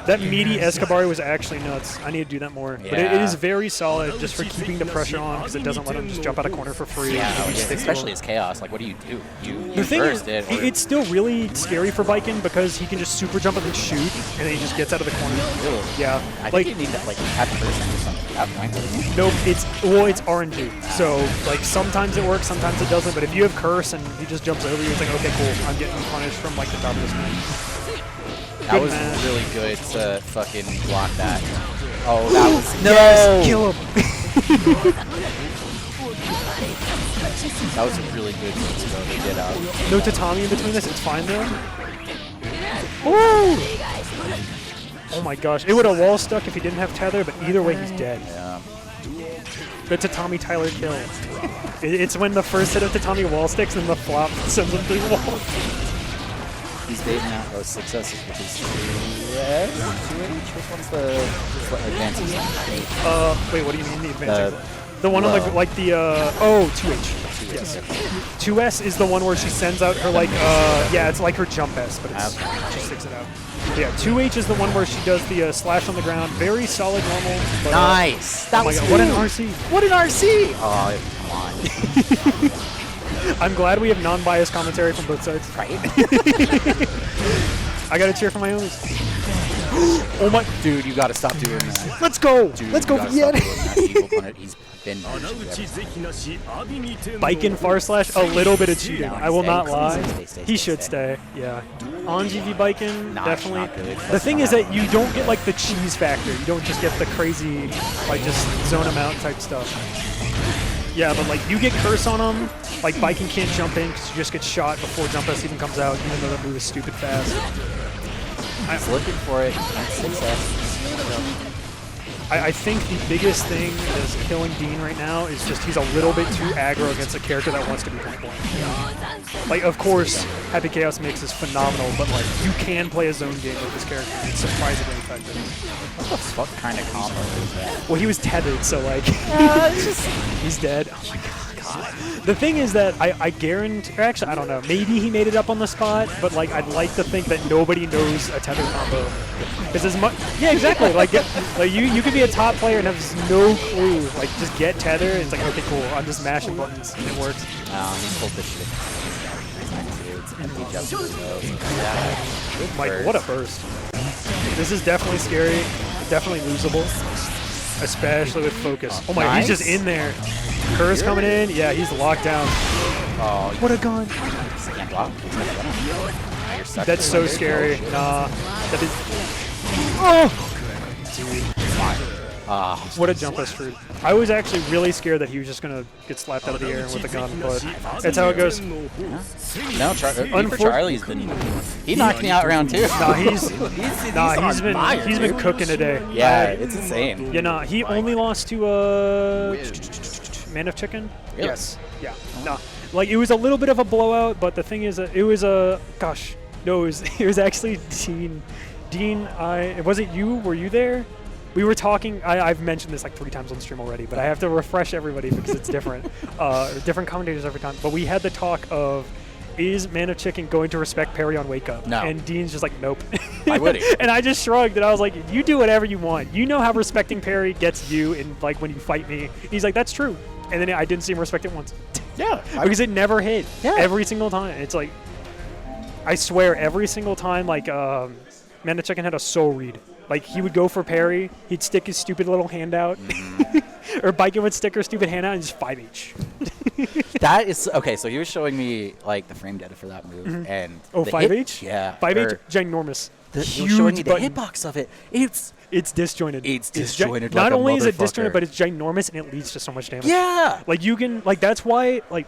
That meaty Escobar was actually nuts. I need to do that more. Yeah. But it is very solid just for keeping the pressure on because it doesn't let him just jump out of corner for free. Yeah, especially as Chaos. Like, what do? The thing is, it's still really scary for Baiken because he can just super jump and then shoot, and then he just gets out of the corner. Really? Yeah. I think you need that, like, have person or something at that point. Nope, it's RNG. So, like, sometimes it works, sometimes it doesn't. But if you have Curse and he just jumps over you, it's like, okay, cool, I'm getting punished from, like, the top of this match. That was really good to fucking block that. Oh, that was no. Yes, kill him. That was a really good move though. They did no tatami in between this. It's fine though. Woo! Oh my gosh, it would have wall stuck if he didn't have tether, but either way he's dead. Yeah. The tatami Tyler kill. It's when the first hit of tatami wall sticks and the flop sends him through the wall. He's baiting out those successes with his 2H. Which one's the advanced? Wait, what do you mean the advanced? The one on like the 2H. Yes. 2S is the one where she sends out her like yeah, it's like her jump S, but it's she sticks it out. Yeah, 2H is the one where she does the slash on the ground. Very solid normal. But, nice. That was what an RC. What an RC. Oh, come on. I'm glad we have non-biased commentary from both sides. Right. I gotta cheer for my homies. Oh my, dude, you gotta stop doing that. Let's go. Dude, let's go. Yeah. He's been Baiken far slash, a little bit of cheating. I will not lie. He should stay. Yeah. Anji v Baiken, definitely. The thing is that you don't get like the cheese factor. You don't just get the crazy, like just zone him out type stuff. Yeah, but like you get Curse on him, like Baiken can't jump in because you just get shot before Jump S even comes out, even though that move is stupid fast. He's looking for it. I think the biggest thing that's killing Dean right now is just he's a little bit too aggro against a character that wants to be point blank. Like, of course, Happy Chaos Mix is phenomenal, but like you can play a zone game with this character. It's surprisingly effective. What the fuck kind of combo is that? Well, he was tethered, so like he's dead. Oh my god. The thing is that I guarantee, or actually I don't know, maybe he made it up on the spot, but like I'd like to think that nobody knows a tether combo. Because as much, yeah, exactly. Like you could be a top player and have no clue. Like just get tether, and it's like okay, cool. I'm just mashing buttons and it works. He pulled this shit. Mike, what a burst! This is definitely scary, definitely losable, especially with focus. Oh my, he's just in there. Curse coming in. Yeah, he's locked down. Oh, what a gun. That's so scary. Nah. That is. Oh! What a jump us through. I was actually really scared that he was just going to get slapped out of the air with a gun, but that's how it goes. No, Charlie's been... He knocked me out round 2. Nah, he's been cooking today. Yeah, it's insane. Yeah, nah, he only lost to Man of Chicken. Really? Yes. Yeah. Nah, like it was a little bit of a blowout, but the thing is, it was a gosh, no, it was actually Dean. Dean, was it you? Were you there? We were talking. I've mentioned this like 3 times on stream already, but I have to refresh everybody because it's different. Different commentators every time. But we had the talk of, is Man of Chicken going to respect parry on Wake Up? No. And Dean's just like, nope. Why would he? And I just shrugged and I was like, you do whatever you want. You know how respecting parry gets you in like when you fight me. He's like, that's true. And then I didn't see him respect it once. Yeah. Because it never hit. Yeah. Every single time. It's like, I swear every single time like Man of Chicken had a soul read. Like, he would go for parry, he'd stick his stupid little hand out, or Biken would stick her stupid hand out and just 5H. That is, okay, so he was showing me, like, the frame data for that move, and... Oh, 5H? Yeah. 5H, ginormous. He was showing me the hitbox of it. It's disjointed. It's disjointed Not like a only is it motherfucker. disjointed, but it's ginormous, and it leads to so much damage. Yeah! Like, you can, like, that's why, like...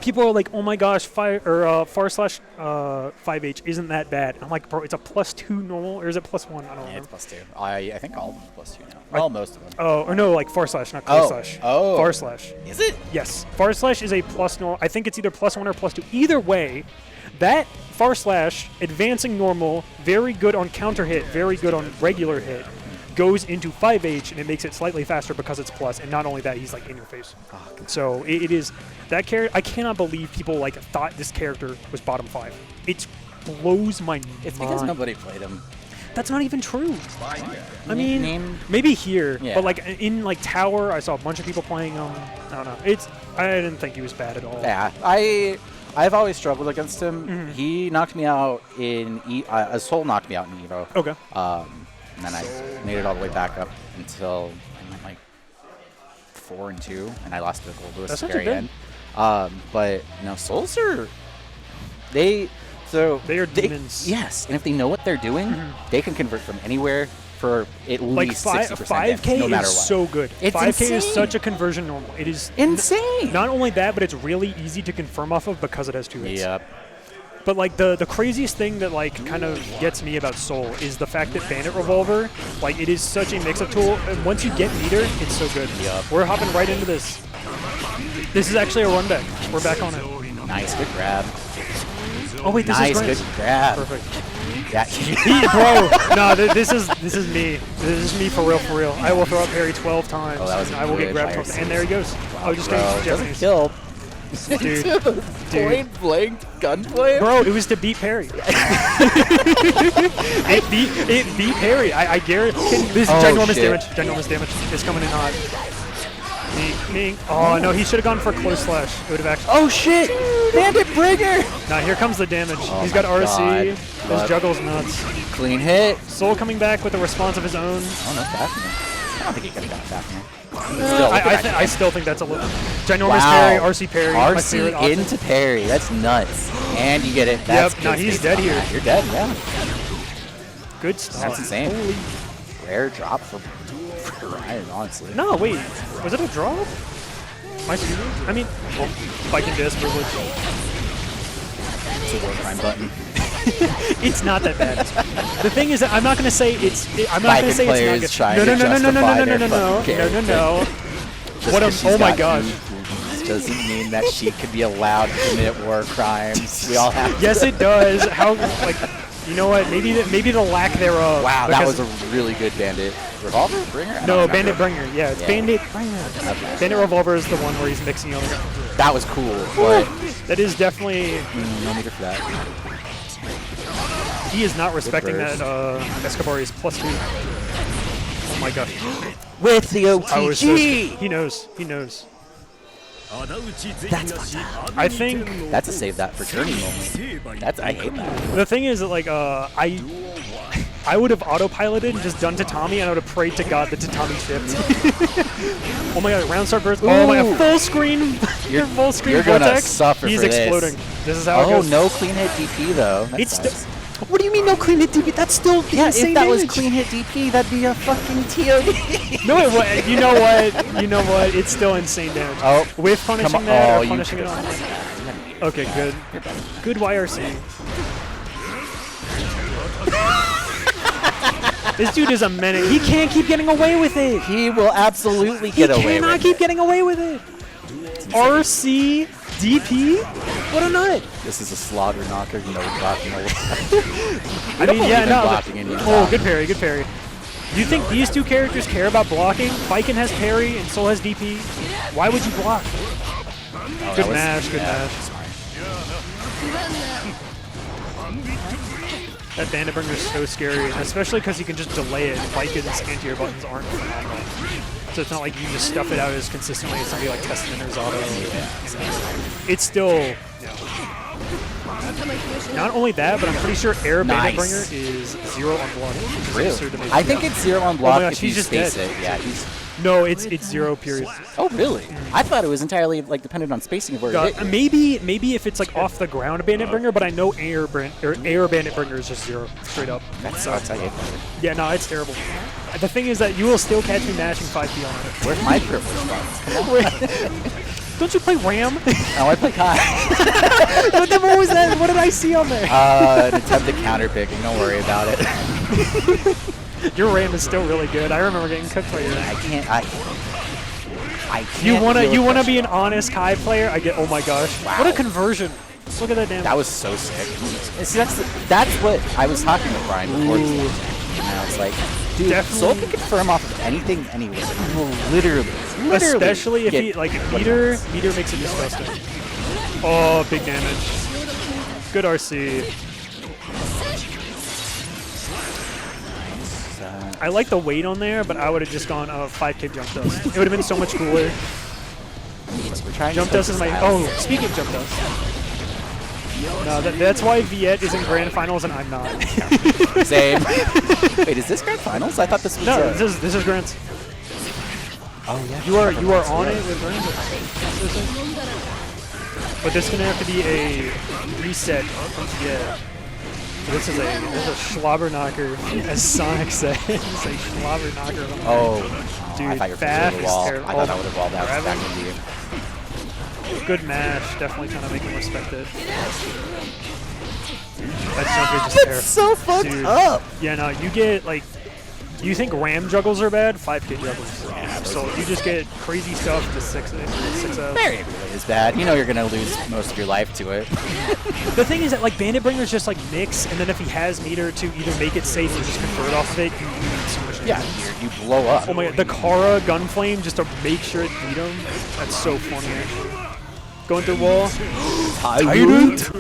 People are like, oh my gosh, /5H isn't that bad. I'm like, bro, it's a +2 normal, or is it +1? I don't know. Yeah, it's +2. I think all of them are +2 now. Well, most of them. Oh, or no, like /, not /. Oh. /. Is it? Yes. // is a plus normal. I think it's either +1 or +2. Either way, that // advancing normal, very good on counter hit, very good on regular hit, goes into 5H, and it makes it slightly faster because it's plus. And not only that, he's like in your face. So it is that character. I cannot believe people like thought this character was bottom 5. It blows my mind. It's because nobody played him. That's not even true. I mean, maybe here, but like in like Tower, I saw a bunch of people playing him. I don't know. I didn't think he was bad at all. Yeah, I've always struggled against him. He knocked me out in Soul knocked me out in Evo. Okay. And then I made it all the way back up until I went like 4-2, and I lost to the gold at the very end. But no, Souls are they are demons. Yes, and if they know what they're doing, they can convert from anywhere for at least 60% 5K no matter is what. so good. It's 5K insane. is such a conversion normal. It is insane. Not only that, but it's really easy to confirm off of because it has 2 hits. Yep. But like the craziest thing that like kind of gets me about Soul is the fact that Bandit Revolver, like it is such a mix-up tool. And once you get meter, it's so good. Yep. We're hopping right into this. This is actually a run back. We're back on it. Nice, good grab. Oh wait, this nice, is good grab. Perfect. Yeah. Bro, no, this is me. This is me for real. I will throw up parry 12 times. Oh, that was I will get grabbed 12 and there he goes. Oh, just getting Japanese. Killed. Dude, point blank gunplay. Bro, it was to beat parry. it beat parry. I guarantee. This is ginormous damage. Ginormous damage. It's coming in hot. Ming. Oh no, he should have gone for close slash. It would have actually. Oh shit! Bandit Bringer. Now here comes the damage. Oh He's got RC. God. His juggle's nuts. Clean hit. Soul coming back with a response of his own. Oh no, Fafnir. I don't think he could have got Fafnir. I still think that's a little ginormous parry, RC parry. RC into parry. That's nuts. And you get it. That's yep. Now he's dead here. You're dead. Yeah. Good stuff. That's insane. Holy. Rare drop for Ryan, honestly. No, wait. Was it a drop? My stupid? I mean, well, Viking disc privilege. It's a war crime button. It's not that bad. The thing is that I'm not going to say it's. I'm not going to say it's not good. No. What a! Oh my gosh. Doesn't mean that she could be allowed to commit war crimes. We all have. Yes, it does. How like. You know what? Maybe the lack thereof. Wow, that was a really good Bandit Revolver Bringer. No, Bandit Bringer. Yeah, it's Bandit Bringer. Bandit Revolver is the one where he's mixing on. That was cool, but that is definitely. No need for that. He is not respecting that Escobar is +2. Oh my god. With the OTG. He knows. He knows. That's fucked up. I think that's a save that for journey moment. I hate that. The thing is that like I would have autopiloted and just done Tatami, and I would have prayed to God that Tatami chipped. Oh my god, round start burst. Oh my god, full screen. Your full screen you're vortex. Gonna suffer He's for exploding. This is how it goes. Oh, no clean hit DP though. It's What do you mean no clean hit DP? That's still Yeah, insane if that was damage. clean hit DP, that'd be a fucking TOD. No, it was. You know what? You know what? It's still insane damage. Oh, with punishing come on. that Oh, or you punishing it on. Okay, good. Good YRC. This dude is a menace. He can't keep getting away with it. He will absolutely get away with it. He cannot keep getting away with it. RC DP? What a nut. This is a slaughter knocker, no blocking. I mean, yeah, no. Blocking in Oh, good parry, good parry. Do you think these two characters care about blocking? Viking has parry and Soul has DP. Why would you block? Oh, Good mash, good mash. That Bandit Bringer is so scary, especially because you can just delay it. Viking's anti-air buttons aren't phenomenal. So it's not like you can just stuff it out as consistently as somebody like Testament or Zato. It's still... Not only that, but I'm pretty sure Air Bandit Bringer is 0 on block. Really? I think it's 0 on block oh my gosh, if you just space dead. it. Yeah, he's... No, it's 0 period. Oh, really? I thought it was entirely like dependent on spacing of where it hit. Maybe if it's like off the ground Bandit Bringer, but I know Air Bandit Bringer is just 0 straight up. That sucks. I hate that. Yeah, no, it's terrible. The thing is that you will still catch me mashing 5P on it. Where's my privilege buttons? Don't you play Ram? Oh, I play Kai. Then what was that? What did I see on there? An attempt at counterpicking. Don't worry about it. Your Ram is still really good. I remember getting cooked by your Ram. I can't. You wanna be an honest Kai player? I get. Oh my gosh! Wow. What a conversion! Look at that damage. That was so sick. See, that's what I was talking with Brian before. And I was like, dude, Soul can confirm off of anything, anywhere. Literally. Especially if he like meter makes it disgusting. Oh, big damage. Good RC. I like the weight on there, but I would have just gone 5K jump dust. It would have been so much cooler. Jump dust is my. Oh, speaking of jump dust. No, that's why Viet is in grand finals and I'm not. Same. Wait, is this grand finals? I thought this was. No, this is grand. Oh yeah. You are on it with grand. But this is gonna have to be a reset from Viet. This is a slobber knocker, as Sonic said. It's a slobber knocker. Oh, dude, I thought you were fast the wall. terrible. I thought that would have walled out back into you. Good mash, definitely trying to make him respect it. That jump is just terrible. That's so fucked up. Yeah, no, you get like. You think Ram juggles are bad? 5K juggles. Yeah, so you just get crazy stuff to 6-0. Very is bad. You know you're gonna lose most of your life to it. The thing is that like Bandit Bringer's just like mix, and then if he has meter to either make it safe or just convert off of it, you need so much damage. Yeah, you blow up. Oh my god, the Kara Gunflame just to make sure it beat him. That's so funny actually. Going through wall. Tyrant.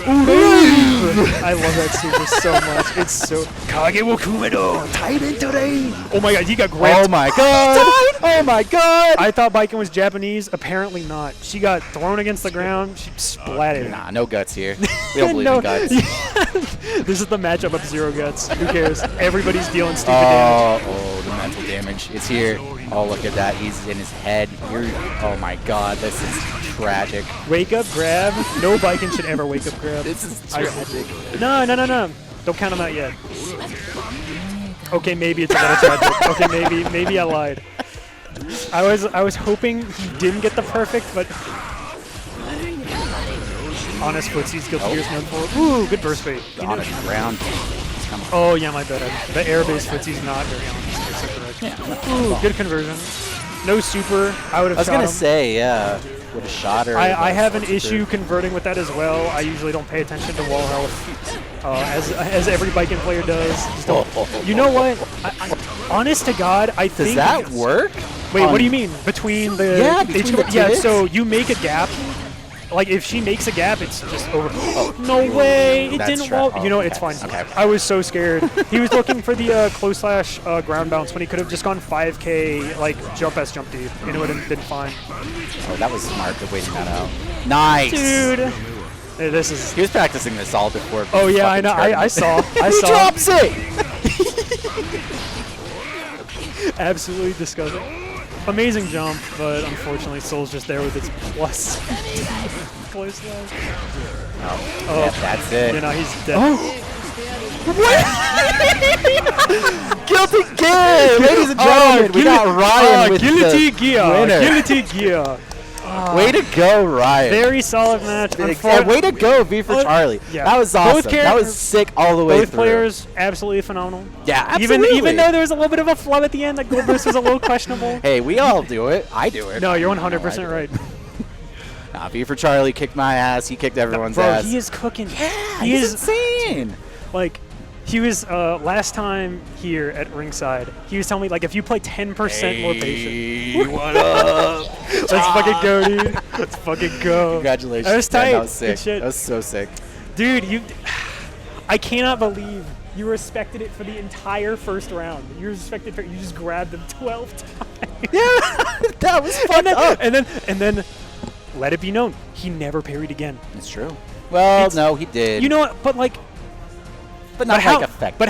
I love that super so much. It's so Kage wo Kumedo. Tyrant today. Oh my god, he got grabbed. Oh my god. Oh my god. I thought Biken was Japanese. Apparently not. She got thrown against the ground. She splatted. Nah, no guts here. We don't believe in guts. This is the matchup of 0 guts. Who cares? Everybody's dealing stupid damage. Oh, the mental damage. It's here. Oh, look at that. He's in his head. Oh my god, this is tragic. Wake up, grab. No Biken should ever wake up, grab. This is tragic. No. Don't count him out yet. Okay, maybe it's a little tragic. Okay, maybe I lied. I was hoping he didn't get the perfect, but honest footsie's Guilty Gear's known for. Ooh, good burst bait. The honest round. Oh yeah, my bad. The air-based footie's not very honest. That's correct. Yeah. Ooh, good conversion. No super. I would have. I was gonna say, yeah. Would have shot her. I have an issue converting with that as well. I usually don't pay attention to wall health, as every Biken player does. You know what? Honest to God, I think. Does that work? Wait, what do you mean? Between the between the yeah. tits? So you make a gap. Like if she makes a gap, it's just over. No way! It didn't wall. You know, it's fine. Okay. I was so scared. He was looking for the close slash ground bounce when he could have just gone 5K like jump S jump D, and it would have been fine. Oh, that was smart. Good waiting that out. Nice, dude. This is. He was practicing this all before. Oh yeah, I know. I saw. He drops it. Absolutely disgusting. Amazing jump, but unfortunately Soul's just there with its plus. Close slash. Oh, yeah, that's it. You know, he's dead. Oh. Guilty Gear! Ladies and gentlemen, we got Ryan with Guilty the Gear. winner. Guilty Gear. Way to go, Ryan. Very solid match. And way to go, V for Charlie. Yeah. That was awesome. That was sick all the way both through. players absolutely phenomenal. Yeah, absolutely. Even though there was a little bit of a flub at the end, that gold boost was a little questionable. Hey, we all do it. I do it. No, you're 100% right. Nah, V for Charlie kicked my ass. He kicked everyone's ass. He is cooking. Yeah, he is insane. Like, he was last time here at Ringside. He was telling me like if you play 10% more patient. What up? Let's fucking go, dude. Let's fucking go. Congratulations. That was tight. Man, that was sick. Good shit. That was so sick. Dude, I cannot believe you respected it for the entire first round. You respected it. You just grabbed them 12 times. Yeah, that was fucked up. And then, let it be known, he never parried again. It's true. Well, no, he did. You know what? But like. But not how, like effective. But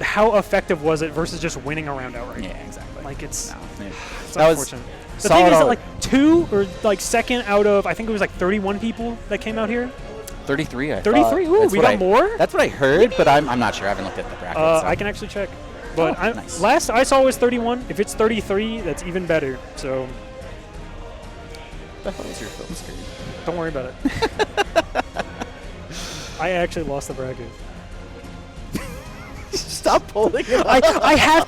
how effective was it versus just winning a round outright? Yeah, exactly. Like it's that was unfortunate. The thing is that like 2 or like second out of I think it was like 31 people that came out here. 33. 33. Ooh, we got more. That's what I heard, but I'm not sure. I haven't looked at the bracket. So. I can actually check. But nice. Last I saw was 31. If it's 33, that's even better. So. What the hell is your film screen? Don't worry about it. I actually lost the bracket. Stop pulling it up. I have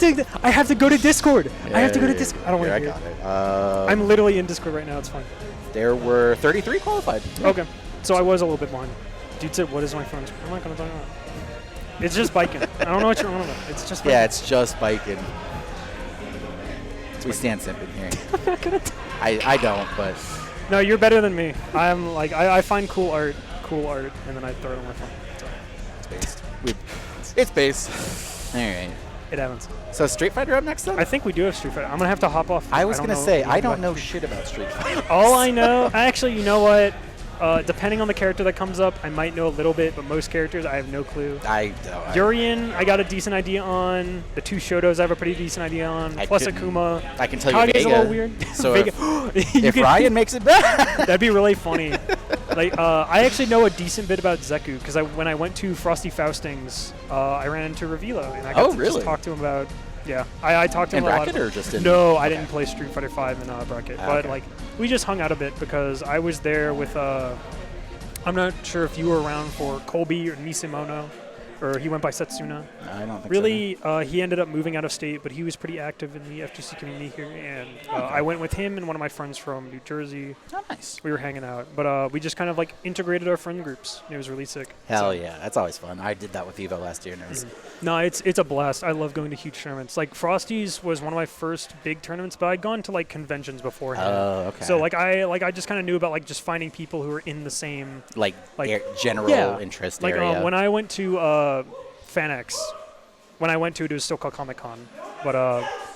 to go to Discord. I have to go to Discord. I don't want to hear it. I'm literally in Discord right now. It's fine. There were 33 qualified. Okay. So I was a little bit behind. Dude said, what is my phone? I'm not going to talk about it. It's just biking. I don't know what you're on about. It's just biking. Yeah, it's just biking. We stand simping here. I'm not going to I don't, but... No, you're better than me. I'm like, I find cool art, and then I throw it on my phone. So. It's based. It's based. All right. It happens. So Street Fighter up next, though? I think we do have Street Fighter. I'm going to have to hop off. I was going to say, I don't know shit about Street Fighter. All I know... Actually, you know what? Depending on the character that comes up, I might know a little bit, but most characters, I have no clue. I don't. Urian, I got a decent idea on. The 2 Shotos, I have a pretty decent idea on. Plus Akuma. I can tell you Kage's Vega. a little weird. So Vega. if Ryan makes it back. That'd be really funny. Like, I actually know a decent bit about Zeku, because when I went to Frosty Fausting's, I ran into Revilo, and I got to just talk to him about... Yeah, I talked to him a lot. In bracket or just in... No, I didn't play Street Fighter 5 in bracket. But, like, we just hung out a bit, because I was there with... I'm not sure if you were around for Colby or Nisimono, or he went by Setsuna. I don't think really, he ended up moving out of state, but he was pretty active in the FGC community here, and I went with him and one of my friends from New Jersey. Oh, nice. We were hanging out, but we just kind of like integrated our friend groups. It was really sick. Hell yeah, that's always fun. I did that with Evo last year, and it was... No, it's a blast. I love going to huge tournaments. Like Frosty's was one of my first big tournaments, but I'd gone to like conventions beforehand. Oh, okay. So I just kind of knew about like just finding people who were in the same like general interest area. Like when I went to FanX, when I went to it, it was still called Comic-Con, but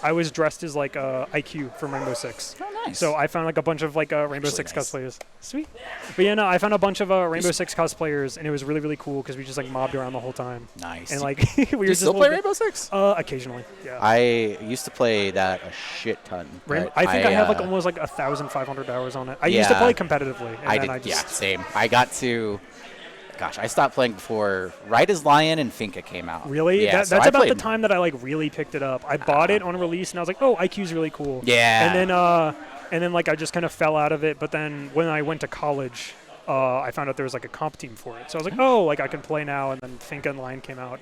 I was dressed as like IQ from Rainbow Six. Oh, nice. So I found like a bunch of like Rainbow Six cosplayers. Sweet. But yeah, no, I found a bunch of Rainbow Six cosplayers, and it was really, really cool because we just like mobbed around the whole time. Nice. And like we Do were you just still play Rainbow Six? Occasionally, yeah. I used to play that a shit ton. I think I have like almost like 1,500 hours on it. I used to play competitively. And yeah, same. I got to... Gosh, I stopped playing before Right as Lion and Finka came out. Really? Yeah, that's about the time that I like really picked it up. I bought it on release and I was like, oh, IQ's really cool. Yeah. And then like I just kind of fell out of it. But then when I went to college, I found out there was like a comp team for it. So I was like, oh, like I can play now. And then Finka and Lion came out.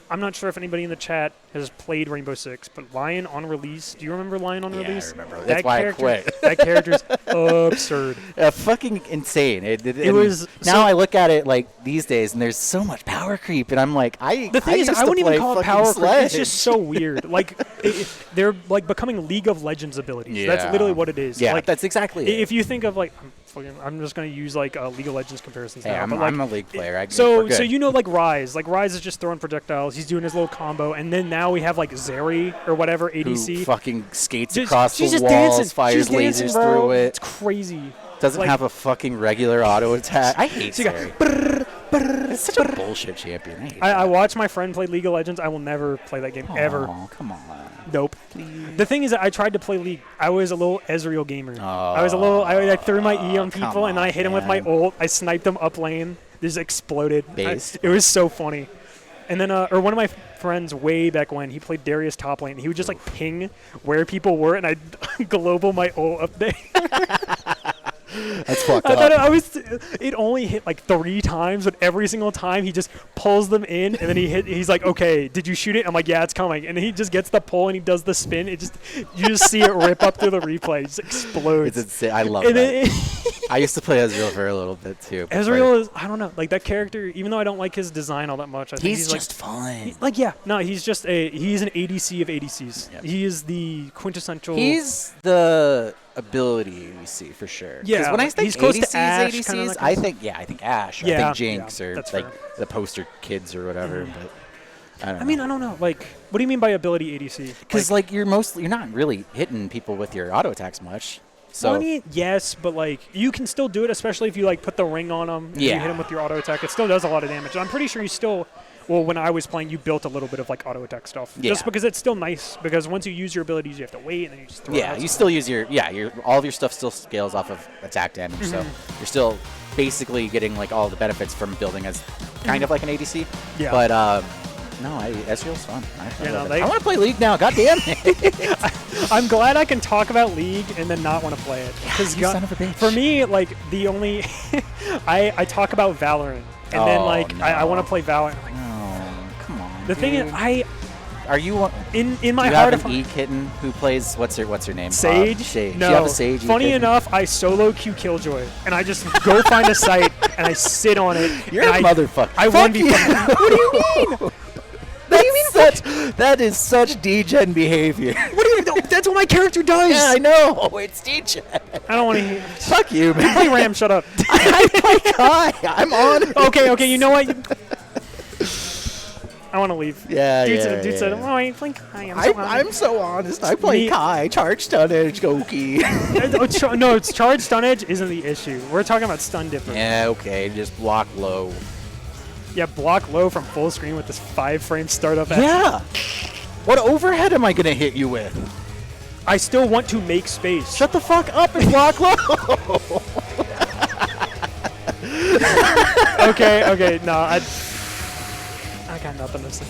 I'm not sure if anybody in the chat has played Rainbow Six, but Lion on release. Do you remember Lion on release? I remember. That's why I quit. That character's absurd. Fucking insane. It was. Now I look at it like these days, and there's so much power creep, and I'm like, The thing is, I wouldn't even call it power creep. It's just so weird. Like they're like becoming League of Legends abilities. Yeah. That's literally what it is. Yeah, like, that's exactly it. If you think of like, I'm just gonna use like League of Legends comparisons now. I'm, but like, I'm a League player. So you know like Rise. Like Rise is just throwing projectiles. He's doing his little combo, and then now we have like Zeri or whatever ADC. Who fucking skates across the just walls, dancing. fires lasers through it. It's crazy. Doesn't like, have a fucking regular auto attack. I hate Zeri. It's such a bullshit champion. I watched my friend play League of Legends. I will never play that game ever. Oh, come on. Nope. The thing is that I tried to play League. I was a little Ezreal gamer. I was a little. I threw my E on people, and then I hit him with my ult. I sniped him up lane, just exploded. Based. It was so funny. And then, or one of my friends way back when, he played Darius top lane. He would just like ping where people were, and I'd global my ult up there. That's fucked I up. thought it only hit like 3 times, but every single time he just pulls them in, and then he's like, okay, did you shoot it? I'm like, yeah, it's coming. And then he just gets the pull and he does the spin. You just see it rip up through the replay. It just explodes. It's insane. I love that. I used to play Ezreal for a little bit too. Ezreal is, I don't know, like that character, even though I don't like his design all that much, I think he's just like, fun. He's an ADC of ADCs. Yep. He is the quintessential. He's the ability we see for sure. Yeah, when I think he's close ADCs, to Ashe, ADCs, I think Ashe. I think Jinx or like fair. the poster kids or whatever. But I don't know. Like, what do you mean by ability ADC? Because like you're not really hitting people with your auto attacks much. So I mean, yes, but like you can still do it, especially if you like put the ring on them and you hit him with your auto attack. It still does a lot of damage. And I'm pretty sure you still. Well, when I was playing, you built a little bit of like auto attack stuff, just because it's still nice. Because once you use your abilities, you have to wait and then you just throw. Yeah, you still use your all of your stuff still scales off of attack damage, so you're still basically getting like all the benefits from building as kind of like an ADC. Yeah. But no, Ezreal's fun. I want to play League now. God damn it! I'm glad I can talk about League and then not want to play it. Because son of a bitch. For me, like the only I talk about Valorant and then like I want to play Valorant. Like, come on. The thing is, are you in my do you heart have an E-kitten who plays what's her name? Sage. Sage. No. Do you have a Sage Funny E-kitten? enough, I solo queue Killjoy and I just go find a site and I sit on it. You're a motherfucker. I Fuck 1v. you. What do you mean? That is such degen behavior. What do you mean? That's what my character does. Yeah, I know. It's degen. I don't want to hear. Fuck you, man. Play Ram. Shut up. I play Kai. I'm on. Okay. You know what? I want to leave. Yeah, Dude yeah. said, "Oh, I play Kai." I'm so honest. I play Kai. Charge stun edge, Goki. No, it's charge stun edge isn't the issue. We're talking about stun dipper. Yeah, okay. Just block low. Yeah, block low from full screen with this 5-frame startup. Yeah. What overhead am I gonna hit you with? I still want to make space. Shut the fuck up and block low. Okay. No, I got nothing to say.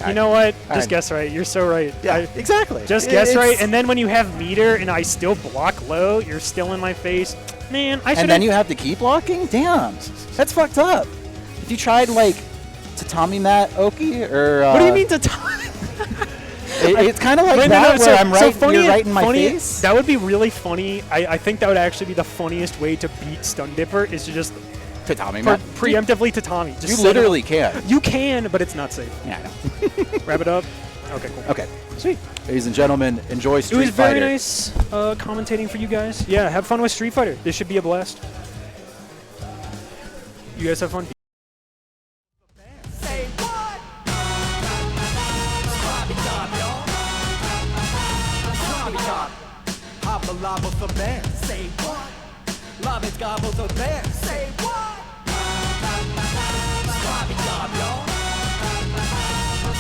You know what? Just guess right. You're so right. Yeah, exactly. Just guess right. And then when you have meter and I still block low, you're still in my face. Man, I should. And then you have to keep blocking? Damn. That's fucked up. If you tried like Tatami Mat Oki or what do you mean Tatami? It's kind of like where I'm right. You're right in my face. That would be really funny. I think that would actually be the funniest way to beat Stun Dipper is to just Tatami Mat. Preemptively Tatami. Just you literally can. You can, but it's not safe. Yeah, I know. Wrap it up. Okay, cool. Okay, sweet. Ladies and gentlemen, enjoy Street Fighter. It was very nice commentating for you guys. Yeah, have fun with Street Fighter. This should be a blast. You guys have fun. Lava for bear. Say what? Love is gobble for bear. Say what? Sloppy job, y'all.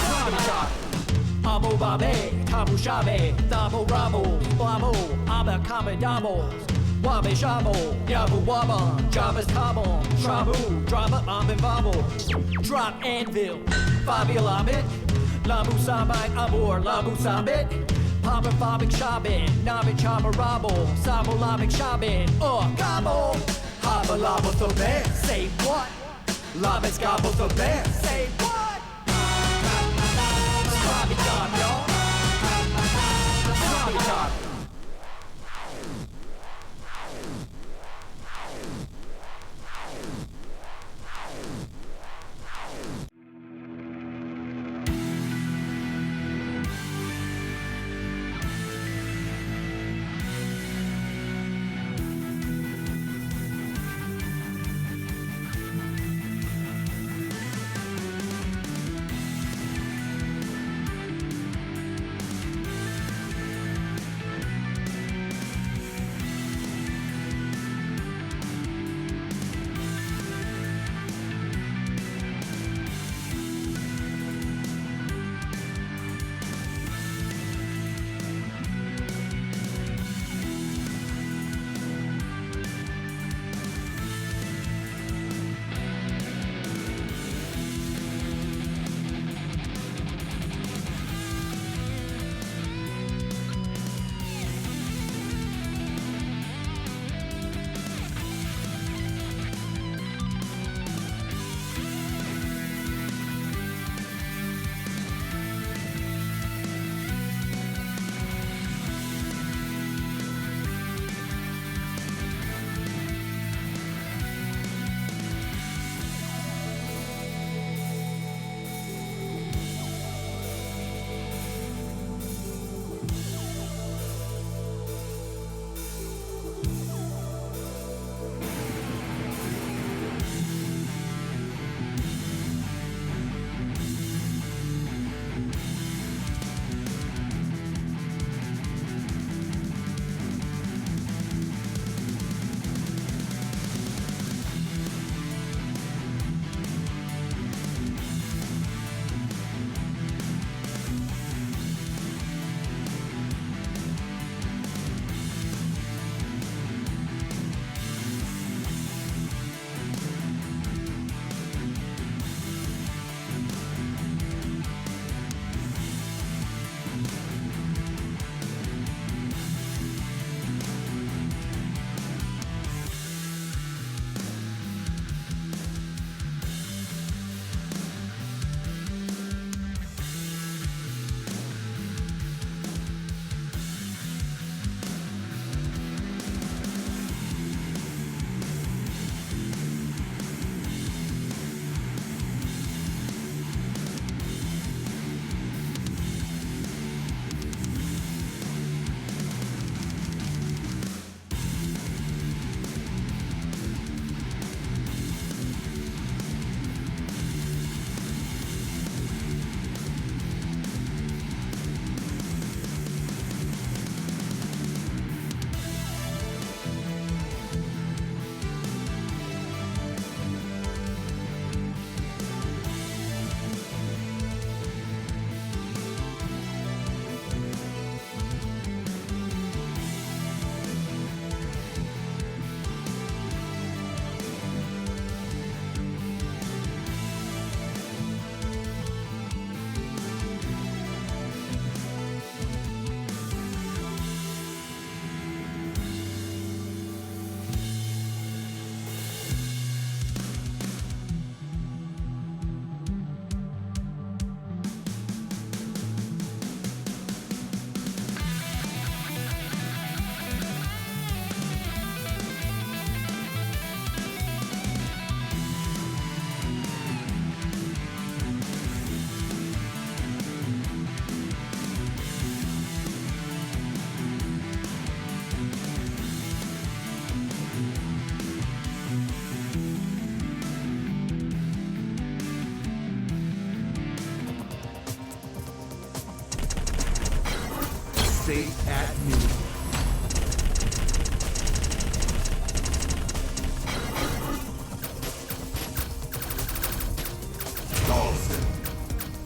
Sloppy job. Amo babe, tabu shabe, dabo rabo, blamo, abakame damos. Wabe shabo, yabu waba, Java's cabo, trabu, drama, and babo. Drop anvil, Fabi Labit, Labu Sambai Abor, Labu Sambit. Papa Fabic Shabin, Navi Chamarabo, Sabo Lamik Shabin, Gabo, Haba Labo the bear, say what? Labis Gabo the bear, say what? Sloppy job, y'all. Sloppy job.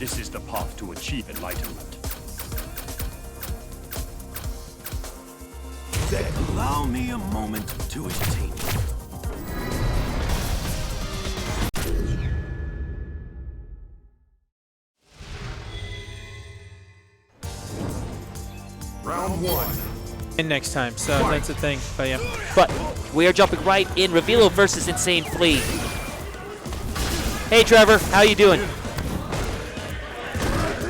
This is the path to achieve enlightenment. Allow me a moment to entertain you. Round 1. And next time, so that's the thing. But yeah. But we are jumping right in. Revilo versus Insane Flea. Hey Trevor, how you doing?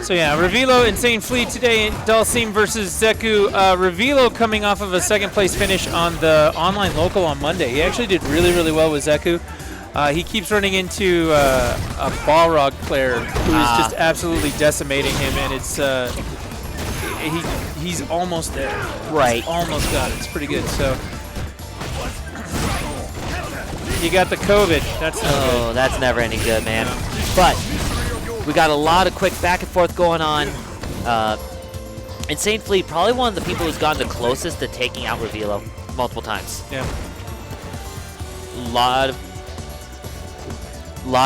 So yeah, Revilo, Insane Flea today, Dalsim versus Zeku. Revilo coming off of a second place finish on the online local on Monday. He actually did really, really well with Zeku. He keeps running into a Balrog player who is just absolutely decimating him, and it's he's almost there. Right. He's almost got it. It's pretty good. So you got the COVID. That's no good. That's never any good, man. But we got a lot of quick back and forth going on. Insane Flea, probably one of the people who's gotten the closest to taking out Revilo multiple times. Yeah. Lot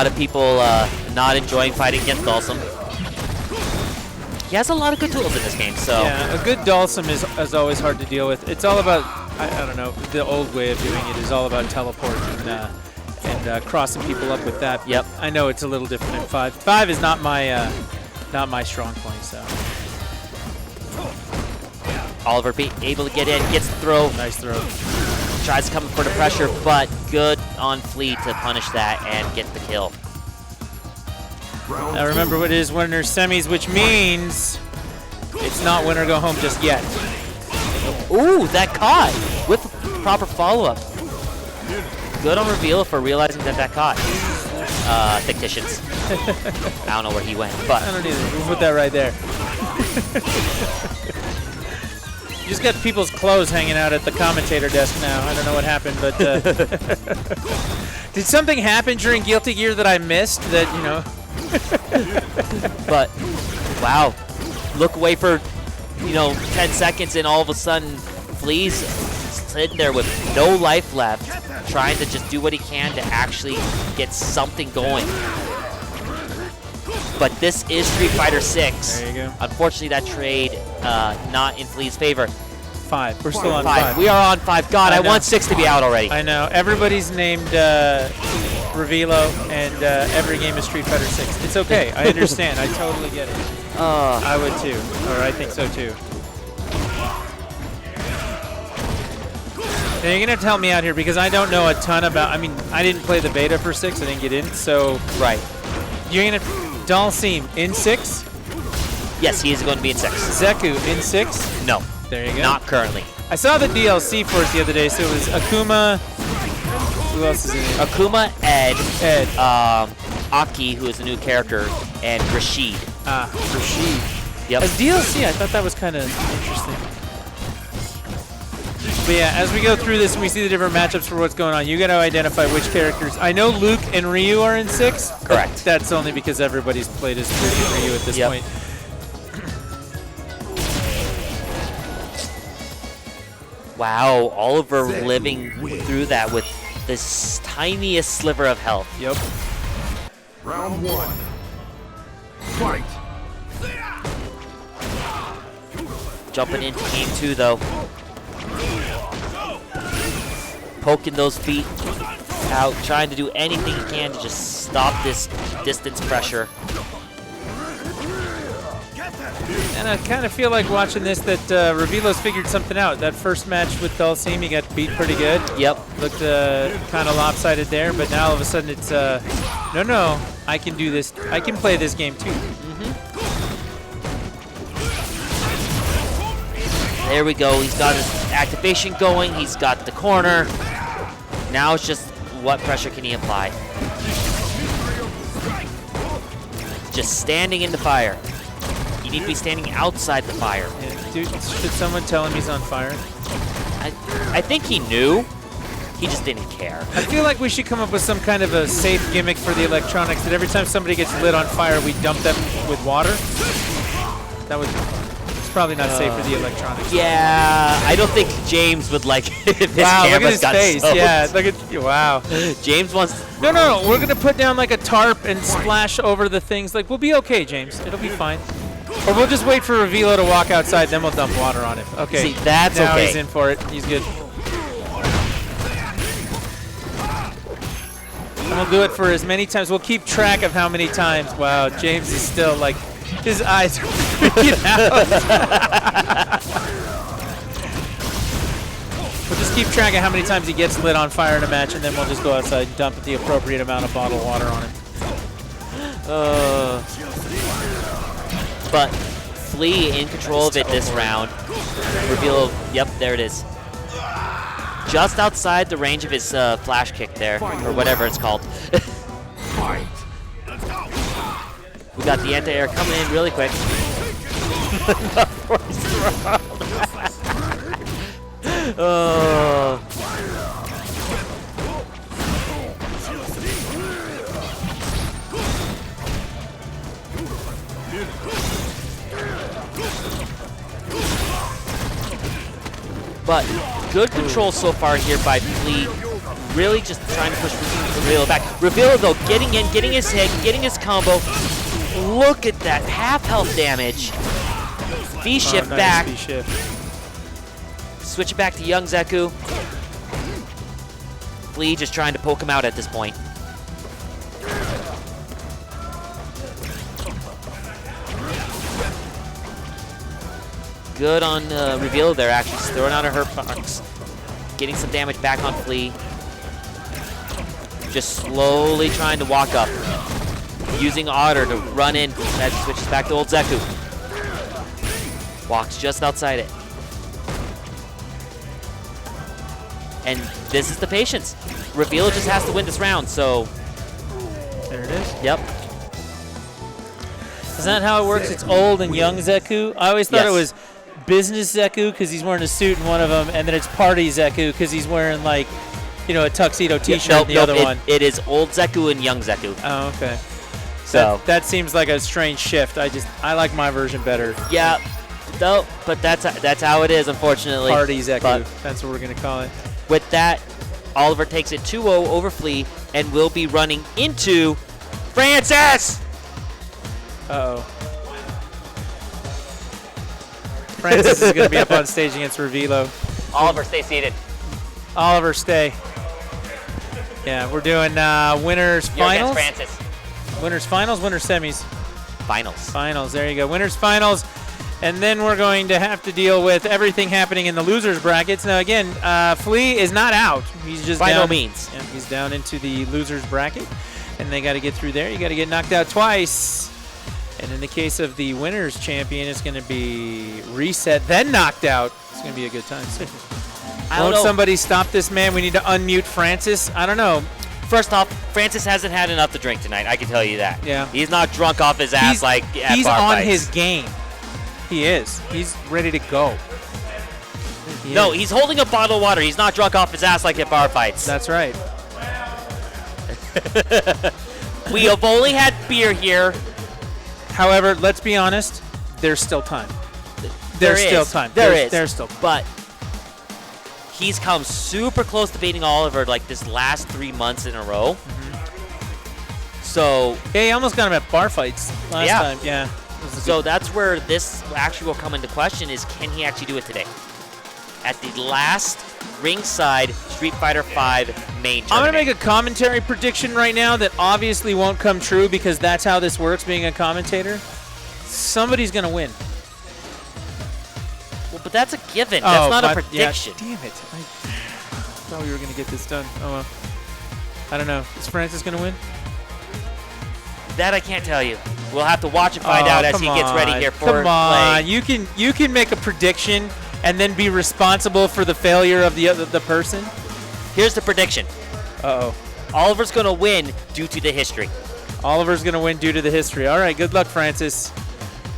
of people not enjoying fighting against Dalsim. He has a lot of good tools in this game, so. Yeah, a good Dalsim is always hard to deal with. It's all about, I don't know, the old way of doing it is all about teleport and crossing people up with that. Yep. I know it's a little different in 5. 5 is not my strong point, so. Oliver able to get in, gets the throw. Nice throw. Tries to come for the pressure, but good on Flea to punish that and get the kill. Now remember what it is, winner semis, which means it's not win or go home just yet. Ooh, that caught with proper follow-up. Good on Revilo for realizing that caught. Fictitious. I don't know where he went, but. I don't either. We'll put that right there. You just got people's clothes hanging out at the commentator desk now. I don't know what happened, but did something happen during Guilty Gear that I missed that, you know? But, wow. Look away for, 10 seconds and all of a sudden Flea's sitting there with no life left, trying to just do what he can to actually get something going. But this is Street Fighter 6. There you go. Unfortunately, that trade not in Flea's favor. 5. We're still on 5. We are on 5. God, I want 6 to be out already. I know. Everybody's named Revilo, and every game is Street Fighter 6. It's okay. I understand. I totally get it. I would too. Or I think so too. Now you're going to have to help me out here because I don't know a ton about... I mean, I didn't play the beta for 6. I didn't get in, so... Right. You're going to... Dalsim in 6? Yes, he is going to be in 6. Zeku in 6? No. There you go. Not currently. I saw the DLC for it the other day, so it was Akuma... Who else is in it? Akuma, Ed. Aki, who is a new character, and Rashid. Rashid. Yep. As DLC, I thought that was kind of interesting. But yeah, as we go through this and we see the different matchups for what's going on, you got to identify which characters. I know Luke and Ryu are in 6. Correct. That's only because everybody's played as Luke and Ryu at this point. Wow, Oliver living through that with this tiniest sliver of health. Yep. Round 1. Fight. Jumping into game 2 though. Poking those feet out, trying to do anything he can to just stop this distance pressure. And I kind of feel like watching this that Revilo's figured something out. That first match with Dalsim, he got beat pretty good. Yep. Looked kind of lopsided there, but now all of a sudden it's, no, I can do this. I can play this game too. There we go. He's got his activation going. He's got the corner. Now it's just what pressure can he apply? Just standing in the fire. You need to be standing outside the fire. Yeah, dude, should someone tell him he's on fire? I think he knew. He just didn't care. I feel like we should come up with some kind of a safe gimmick for the electronics that every time somebody gets lit on fire, we dump them with water. That would probably not safe for the electronics. Yeah, I don't think James would like if his Wow, look at camera's his got face. soaked. Yeah, look at wow. James wants. No. We're gonna put down like a tarp and splash over the things. Like we'll be okay, James. It'll be fine. Or we'll just wait for Revilo to walk outside, then we'll dump water on him. Okay. See, that's now okay. He's in for it. He's good. And we'll do it for as many times. We'll keep track of how many times. Wow, James is still like, his eyes are freaking out. We'll just keep track of how many times he gets lit on fire in a match, and then we'll just go outside and dump the appropriate amount of bottled water on him. But Flea in control of it this round. Reveal, yep, there it is. Just outside the range of his flash kick there, or whatever it's called. We got the anti-air coming in really quick. But good control so far here by Flea. Really just trying to push Reveal back. Reveal though, getting in, getting his hit, getting his combo. Look at that, half health damage. V-shift nice back. V-shift. Switch it back to young Zeku. Flea just trying to poke him out at this point. Good on Reveal there, actually. Just throwing out a hurt box. Getting some damage back on Flea. Just slowly trying to walk up. Using Otter to run in. That switches back to old Zeku. Walks just outside it. And this is the patience. Reveal just has to win this round, so. There it is. Yep. Is that how it works? It's old and young Zeku? I always thought it was business Zeku because he's wearing a suit in one of them, and then it's party Zeku because he's wearing like, you know, a tuxedo T-shirt in the other one. It is old Zeku and young Zeku. Oh, okay. So that seems like a strange shift. I like my version better. Yeah, though, but that's how it is, unfortunately. Party Zeku. But that's what we're gonna call it. with that, Oliver takes it 2-0 over Flea and will be running into Francis. Uh-oh. Francis is going to be up on stage against Revilo. Oliver, stay seated. Oliver, stay. Yeah, we're doing winners You're finals. against Francis. Winners finals, winners semis. Finals. Finals, there you go. Winners finals. And then we're going to have to deal with everything happening in the losers brackets. Now again, Flea is not out. He's just by down, no means. Yeah, he's down into the losers bracket, and they got to get through there. You got to get knocked out twice. And in the case of the winners champion, it's going to be reset, then knocked out. It's going to be a good time. Won't somebody stop this man? We need to unmute Francis. I don't know. First off, Francis hasn't had enough to drink tonight. I can tell you that. Yeah. He's not drunk off his ass like at he's bar on fights. his game. He is. He's ready to go. No, he's holding a bottle of water. He's not drunk off his ass like at bar fights. That's right. We have only had beer here. However, let's be honest, there's still time. There's still time. There's still time. But he's come super close to beating Oliver like this last 3 months in a row. So yeah, he almost got him at bar fights last time. Yeah. So that's where this actually will come into question is can he actually do it today? At the last ringside Street Fighter V main tournament. I'm going to make a commentary prediction right now that obviously won't come true because that's how this works being a commentator. Somebody's going to win. Well, but that's a given. That's not a prediction. Yeah, damn it. I thought we were going to get this done. Oh, well. I don't know. Is Francis going to win? That I can't tell you. We'll have to watch and find out as he gets ready here for Come on. play. You can make a prediction and then be responsible for the failure of the person. Here's the prediction. Uh-oh. Oliver's going to win due to the history. Oliver's going to win due to the history. All right, good luck, Francis.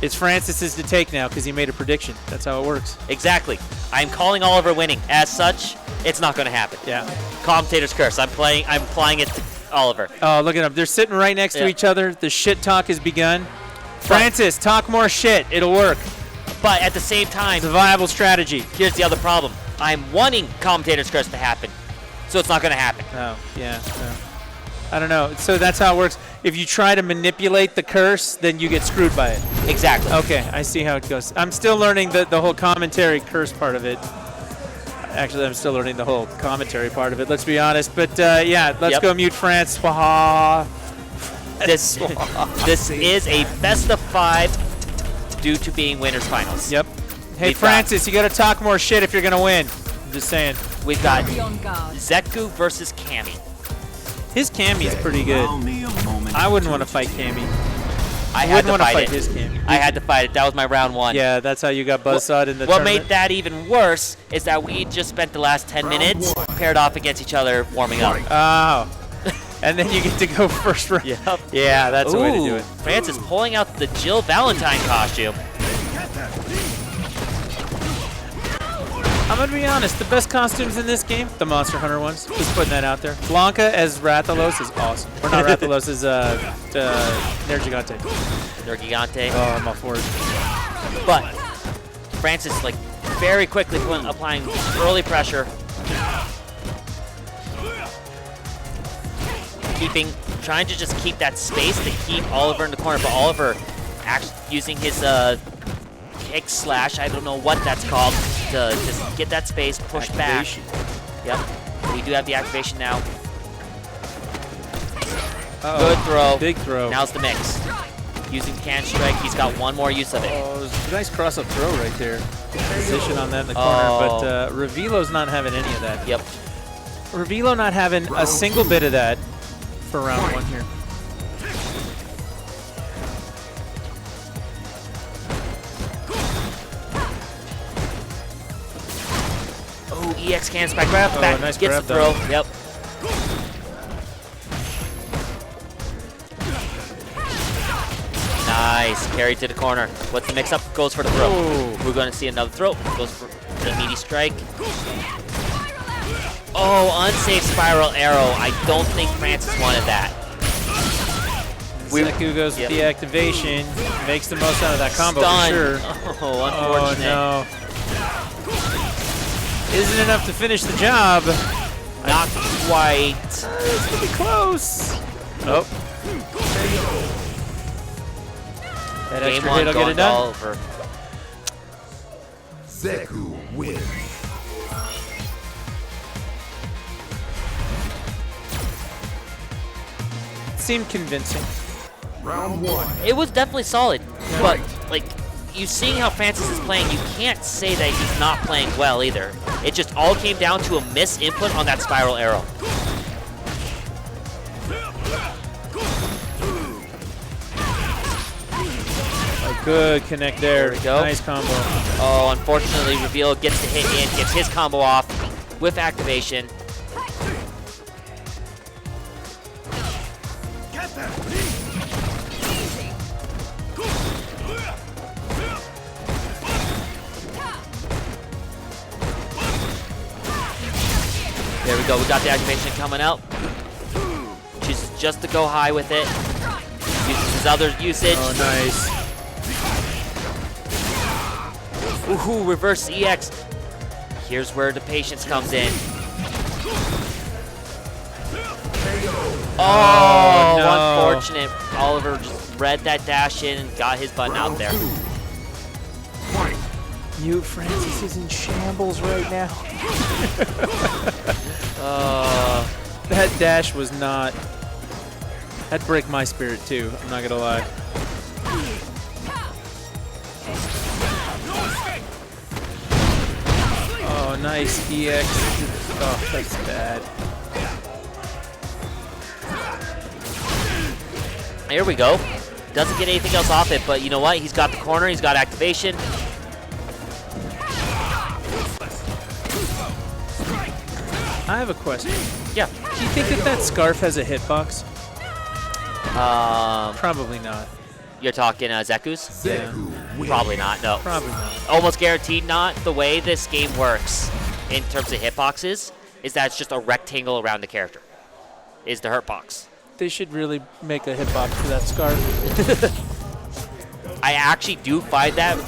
It's Francis's to take now because he made a prediction. That's how it works. Exactly. I'm calling Oliver winning. As such, it's not going to happen. Yeah. Commentator's curse. I'm applying it to Oliver. Oh, look at them. They're sitting right next to each other. The shit talk has begun. Francis, talk more shit. It'll work. But at the same time, it's a viable strategy. Here's the other problem. I'm wanting commentator's curse to happen, so it's not going to happen. Oh, yeah. I don't know. So that's how it works. If you try to manipulate the curse, then you get screwed by it. Exactly. Okay, I see how it goes. I'm still learning the whole commentary curse part of it. Actually, I'm still learning the whole commentary part of it, let's be honest. But, yeah, let's go mute France. This is a best of 5 due to being winners finals. Yep. Hey, Francis, you got to talk more shit if you're going to win. I'm just saying. We've got Zeku versus Cammy. His Cammy's pretty good. I wouldn't want to fight Cammy. I had to fight his Cammy. I had to fight it. That was my round 1. Yeah, that's how you got buzzsawed in the What tournament. made that even worse is that we just spent the last 10 minutes paired off against each other warming up. Oh. And then you get to go first round. Yep. Yeah, that's the way to do it. Francis pulling out the Jill Valentine costume. I'm going to be honest. The best costumes in this game, the Monster Hunter ones. Just putting that out there. Blanca as Rathalos is awesome. Or not Rathalos, is Nergigante. Nergigante. Oh, I'm all for it. But Francis, like, very quickly applying early pressure. Trying to just keep that space to keep Oliver in the corner, but Oliver actually using his kick slash, I don't know what that's called, to just get that space, push back. Yep, we do have the activation now. Good throw. Big throw. Now's the mix. Using can strike, he's got one more use of it. Oh, it was a nice cross-up throw right there. Position on that in the corner, but Revilo's not having any of that. Yep. Revilo not having a single bit of that for round 1 here. Oh, EX can spike grab. Back, nice gets grab the throw. though. Yep. Nice. Carry to the corner. What's the mix-up? Goes for the throw. Ooh. We're going to see another throw. Goes for the meaty strike. Oh, unsafe spiral arrow. I don't think Francis wanted that. Zeku goes with the activation. Makes the most out of that combo Stun. for sure. Oh, unfortunate. Oh, no. Isn't enough to finish the job. Not quite. It's going to be close. Oh. That Game extra 1 hit will get it done. Oliver. Zeku wins. Seemed convincing. Round 1. It was definitely solid, but like you seeing how Francis is playing, you can't say that he's not playing well either. It just all came down to a miss input on that spiral arrow. A good connect there. There we go. Nice combo. Oh, unfortunately, Reveal gets the hit in, gets his combo off with activation. There we go, we got the activation coming out. Chooses just to go high with it. Uses his other usage. Oh, nice. Ooh, reverse EX. Here's where the patience comes in. Oh, no. Unfortunate. Oliver just read that dash in and got his button out there. Mute Francis is in shambles right now. That dash was not... That'd break my spirit too, I'm not gonna lie. Oh, nice EX. Oh, that's bad. Here we go. Doesn't get anything else off it, but you know what? He's got the corner, he's got activation. I have a question. Yeah. Do you think that scarf has a hitbox? Probably not. You're talking Zeku's? Yeah. Probably not, no. Probably not. Almost guaranteed not. The way this game works in terms of hitboxes is that it's just a rectangle around the character, is the hurtbox. They should really make a hitbox for that scarf. I actually do find that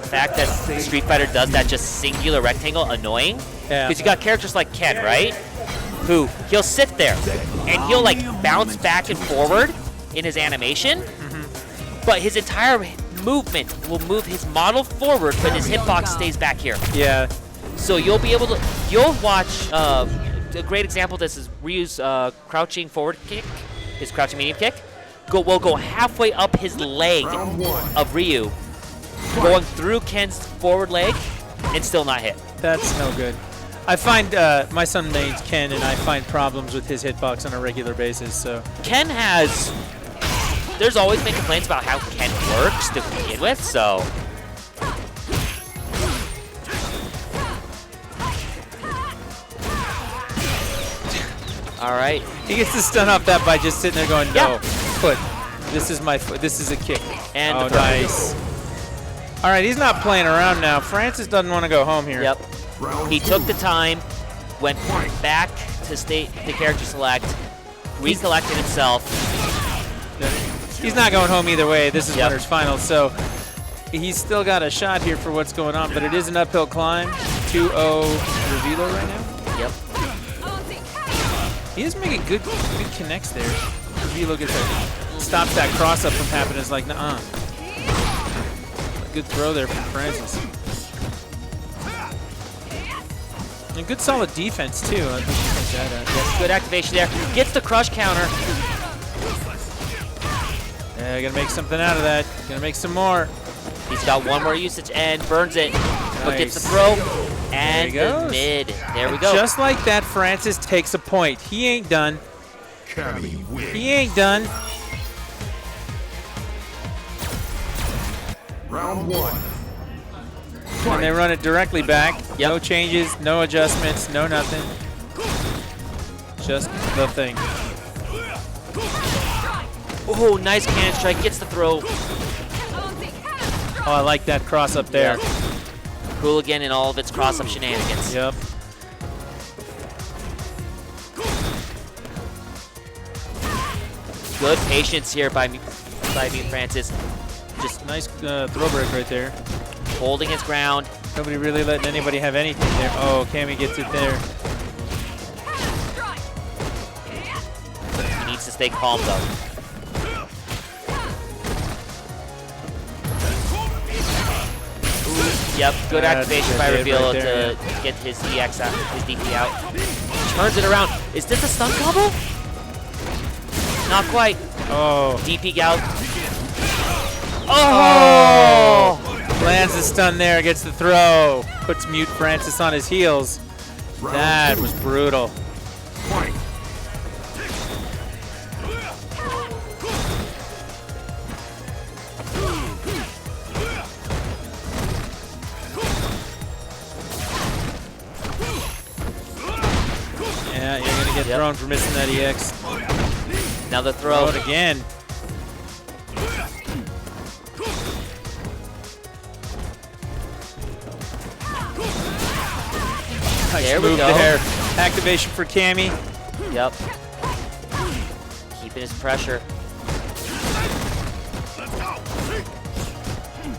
fact that Street Fighter does that just singular rectangle annoying. Yeah. Because you got characters like Ken, right? Who he'll sit there and he'll like bounce back and forward in his animation, but his entire movement will move his model forward, but his hitbox stays back here. Yeah. So you'll be able to, you'll watch, a great example of this is Ryu's crouching forward kick, his crouching medium kick. Will go halfway up his leg of Ryu, going through Ken's forward leg, and still not hit. That's no good. I find my son named Ken, and I find problems with his hitbox on a regular basis. So Ken has. There's always been complaints about how Ken works to begin with. So. All right. He gets to stun off that by just sitting there going, no, foot. This is my foot. This is a kick. And oh, nice. All right, he's not playing around now. Francis doesn't want to go home here. Yep. He took the time, went back to the character select, recollected himself. He's not going home either way. This is winner's final, so he's still got a shot here for what's going on, but it is an uphill climb. 2-0 Revilo right now. Yep. He is making good connects there. Revilo gets stops that cross up from happening. It's like, nuh-uh. Good throw there from Francis. And good solid defense, too. I think yes, good activation there. Gets the crush counter. Yeah, gotta make something out of that. Gonna make some more. He's got one more usage and burns it. Nice. But gets the throw. And the mid. There we go. Just like that, Francis takes a point. He ain't done. He ain't done. Round 1. And they run it directly back. Yep. No changes, no adjustments, no nothing. Just the thing. Oh, nice cannon strike. Gets the throw. Oh, I like that cross up there. Yep. Hooligan and all of its cross-up shenanigans. Yep. Good patience here by me, Francis. Just nice throw break right there. Holding his ground. Nobody really letting anybody have anything there. Oh, Cammy gets it there. He needs to stay calm, though. Yep, good activation by Reveal to get his EX out, his DP out. Turns it around. Is this a stun combo? Not quite. Oh. DP out. Oh! Lands the stun there, gets the throw. Puts Mute Francis on his heels. That was brutal. Yeah, you're going to get thrown for missing that EX. Now the throw. Throw it again. Nice there we move go. There. Activation for Cammy. Yep. Keeping his pressure.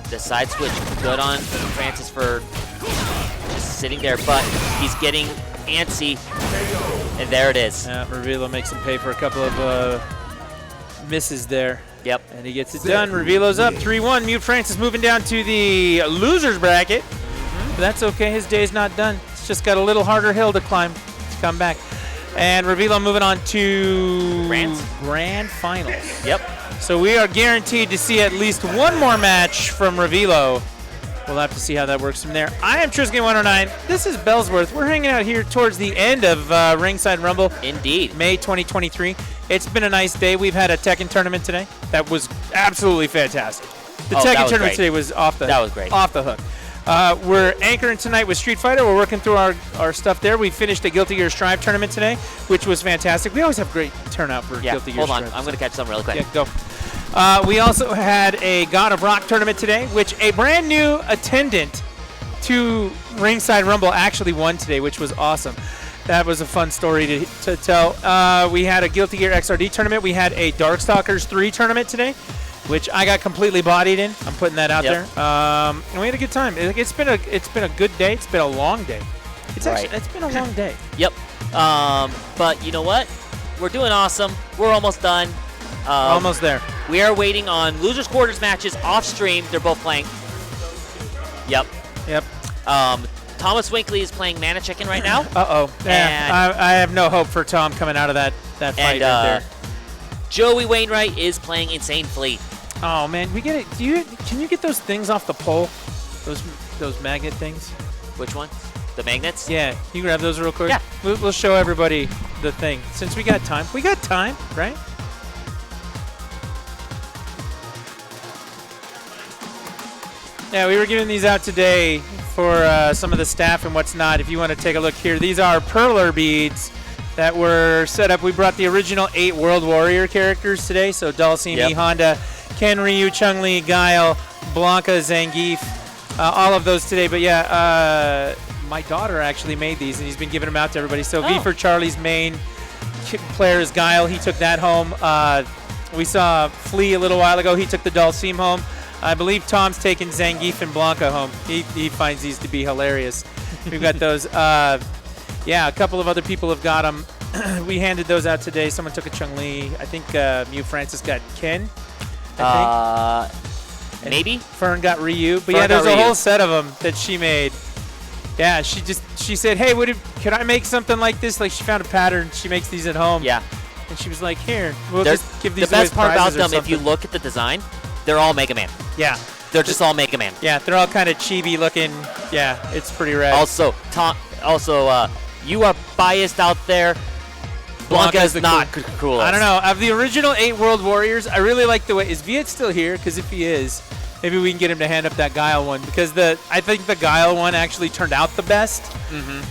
The side switch, good on Francis for just sitting there, but he's getting antsy. And there it is. Yeah, Revilo makes him pay for a couple of misses there. Yep. And he gets it done. Revilo's up 3-1. Mute Francis moving down to the losers bracket. But that's okay. His day's not done. It's just got a little harder hill to climb to come back. And Revilo moving on to Grand Finals. Yep. So we are guaranteed to see at least one more match from Revilo. We'll have to see how that works from there. I am Triskin109. This is Bellsworth. We're hanging out here towards the end of Ringside Rumble. Indeed. May 2023. It's been a nice day. We've had a Tekken tournament today. That was absolutely fantastic. The Tekken tournament today was off the off the hook. We're anchoring tonight with Street Fighter. We're working through our stuff there. We finished a Guilty Gear Strive tournament today, which was fantastic. We always have great turnout for Guilty Gear Strive. Hold on. I'm going to catch some really quick. Yeah, go. We also had a God of Rock tournament today, which a brand new attendant to Ringside Rumble actually won today, which was awesome. That was a fun story to tell. We had a Guilty Gear XRD tournament. We had a Darkstalkers 3 tournament today. which I got completely bodied in. I'm putting that out there. And we had a good time. It's been a good day. It's been a long day. It's been a long day. Yep. But you know what? We're doing awesome. We're almost done. Almost there. We are waiting on losers quarters matches off stream. They're both playing. Yep. Thomas Winkley is playing Mana Chicken right now. Yeah, I have no hope for Tom coming out of that fight right there. Joey Wainwright is playing Insane Fleet. Oh man, we get it. Can you get those things off the pole? Those magnet things? Which one? The magnets? Yeah, you grab those real quick. Yeah. We'll show everybody the thing. Since we got time. We got time, right? Yeah, we were giving these out today for some of the staff and what's not. If you want to take a look here, these are perler beads that were set up. We brought the original 8 World Warrior characters today. So Dulcine, E Honda, Ken, Ryu, Chun-Li, Guile, Blanca, Zangief, all of those today. But yeah, my daughter actually made these, and he's been giving them out to everybody. So V for Charlie's main player is Guile. He took that home. We saw Flea a little while ago. He took the Dulcine home. I believe Tom's taking Zangief and Blanca home. He finds these to be hilarious. We've got those. Yeah, a couple of other people have got them. We handed those out today. Someone took a Chun-Li. I think Mew Francis got Ken. I think. Maybe. Fern got Ryu. But yeah, there's a whole set of them that she made. Yeah, she said, hey, could I make something like this? Like, she found a pattern. She makes these at home. Yeah. And she was like, here, we'll just give these the best part about them, if you look at the design, they're all Mega Man. Yeah. They're just all Mega Man. Yeah, they're all kind of chibi looking. Yeah, it's pretty rad. Also, you are biased out there. Blanca is not cool. I don't know. Of the original 8 World Warriors, I really like the way. Is Viet still here? Because if he is, maybe we can get him to hand up that Guile one. Because I think the Guile one actually turned out the best.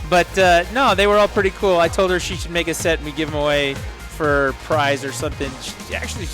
But no, they were all pretty cool. I told her she should make a set and we give them away for prize or something. She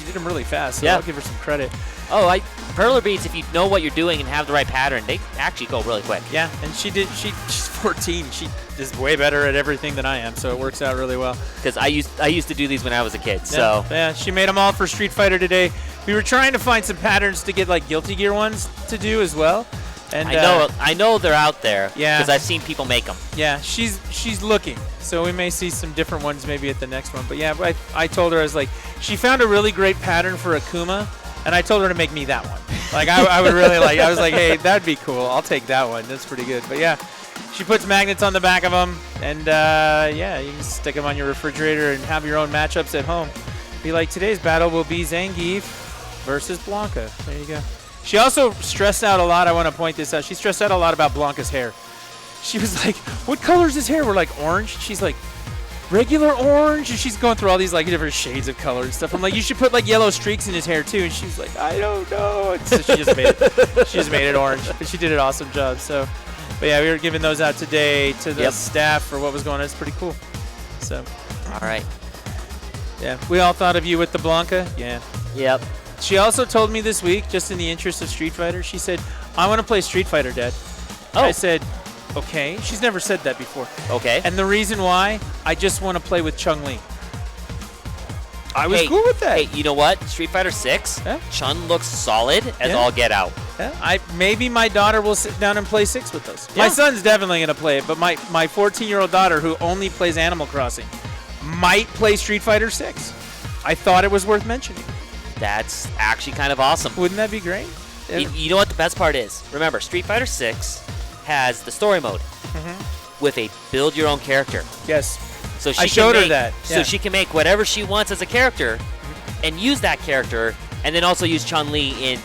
did them really fast. So I'll give her some credit. Perler beads, if you know what you're doing and have the right pattern, they actually go really quick. Yeah, and she's 14. She is way better at everything than I am, so it works out really well. Because I used to do these when I was a kid. So yeah, she made them all for Street Fighter today. We were trying to find some patterns to get like Guilty Gear ones to do as well. And I know they're out there. Yeah, because I've seen people make them. Yeah, she's looking, so we may see some different ones maybe at the next one. But yeah, I told her, I was like, she found a really great pattern for Akuma. And I told her to make me that one. Like, I would really like, I was like, hey, that'd be cool. I'll take that one. That's pretty good. But yeah, she puts magnets on the back of them. And yeah, you can stick them on your refrigerator and have your own matchups at home. Be like, today's battle will be Zangief versus Blanca. There you go. She also stressed out a lot. I want to point this out. She stressed out a lot about Blanca's hair. She was like, what color is his hair? We're like, orange. She's like, regular orange, and she's going through all these like different shades of color and stuff. I'm like, you should put like yellow streaks in his hair too, and she was like, I don't know. And so she just made it orange, but she did an awesome job. So, but yeah, we were giving those out today to the staff for what was going on. It's pretty cool. So, all right. Yeah, we all thought of you with the Blanca. Yeah. Yep. She also told me this week, just in the interest of Street Fighter, she said, I want to play Street Fighter, Dad. Oh. I said, okay. She's never said that before. Okay. And the reason why, I just want to play with Chun-Li. I was cool with that. Hey, you know what? Street Fighter 6, Chun looks solid as all get out. Yeah. Maybe my daughter will sit down and play 6 with us. Yeah. My son's definitely going to play it, but my 14-year-old daughter, who only plays Animal Crossing, might play Street Fighter 6. I thought it was worth mentioning. That's actually kind of awesome. Wouldn't that be great? You know what the best part is? Remember, Street Fighter 6 has the story mode with a build your own character. Yes. So I showed her that. So she can make whatever she wants as a character and use that character, and then also use Chun-Li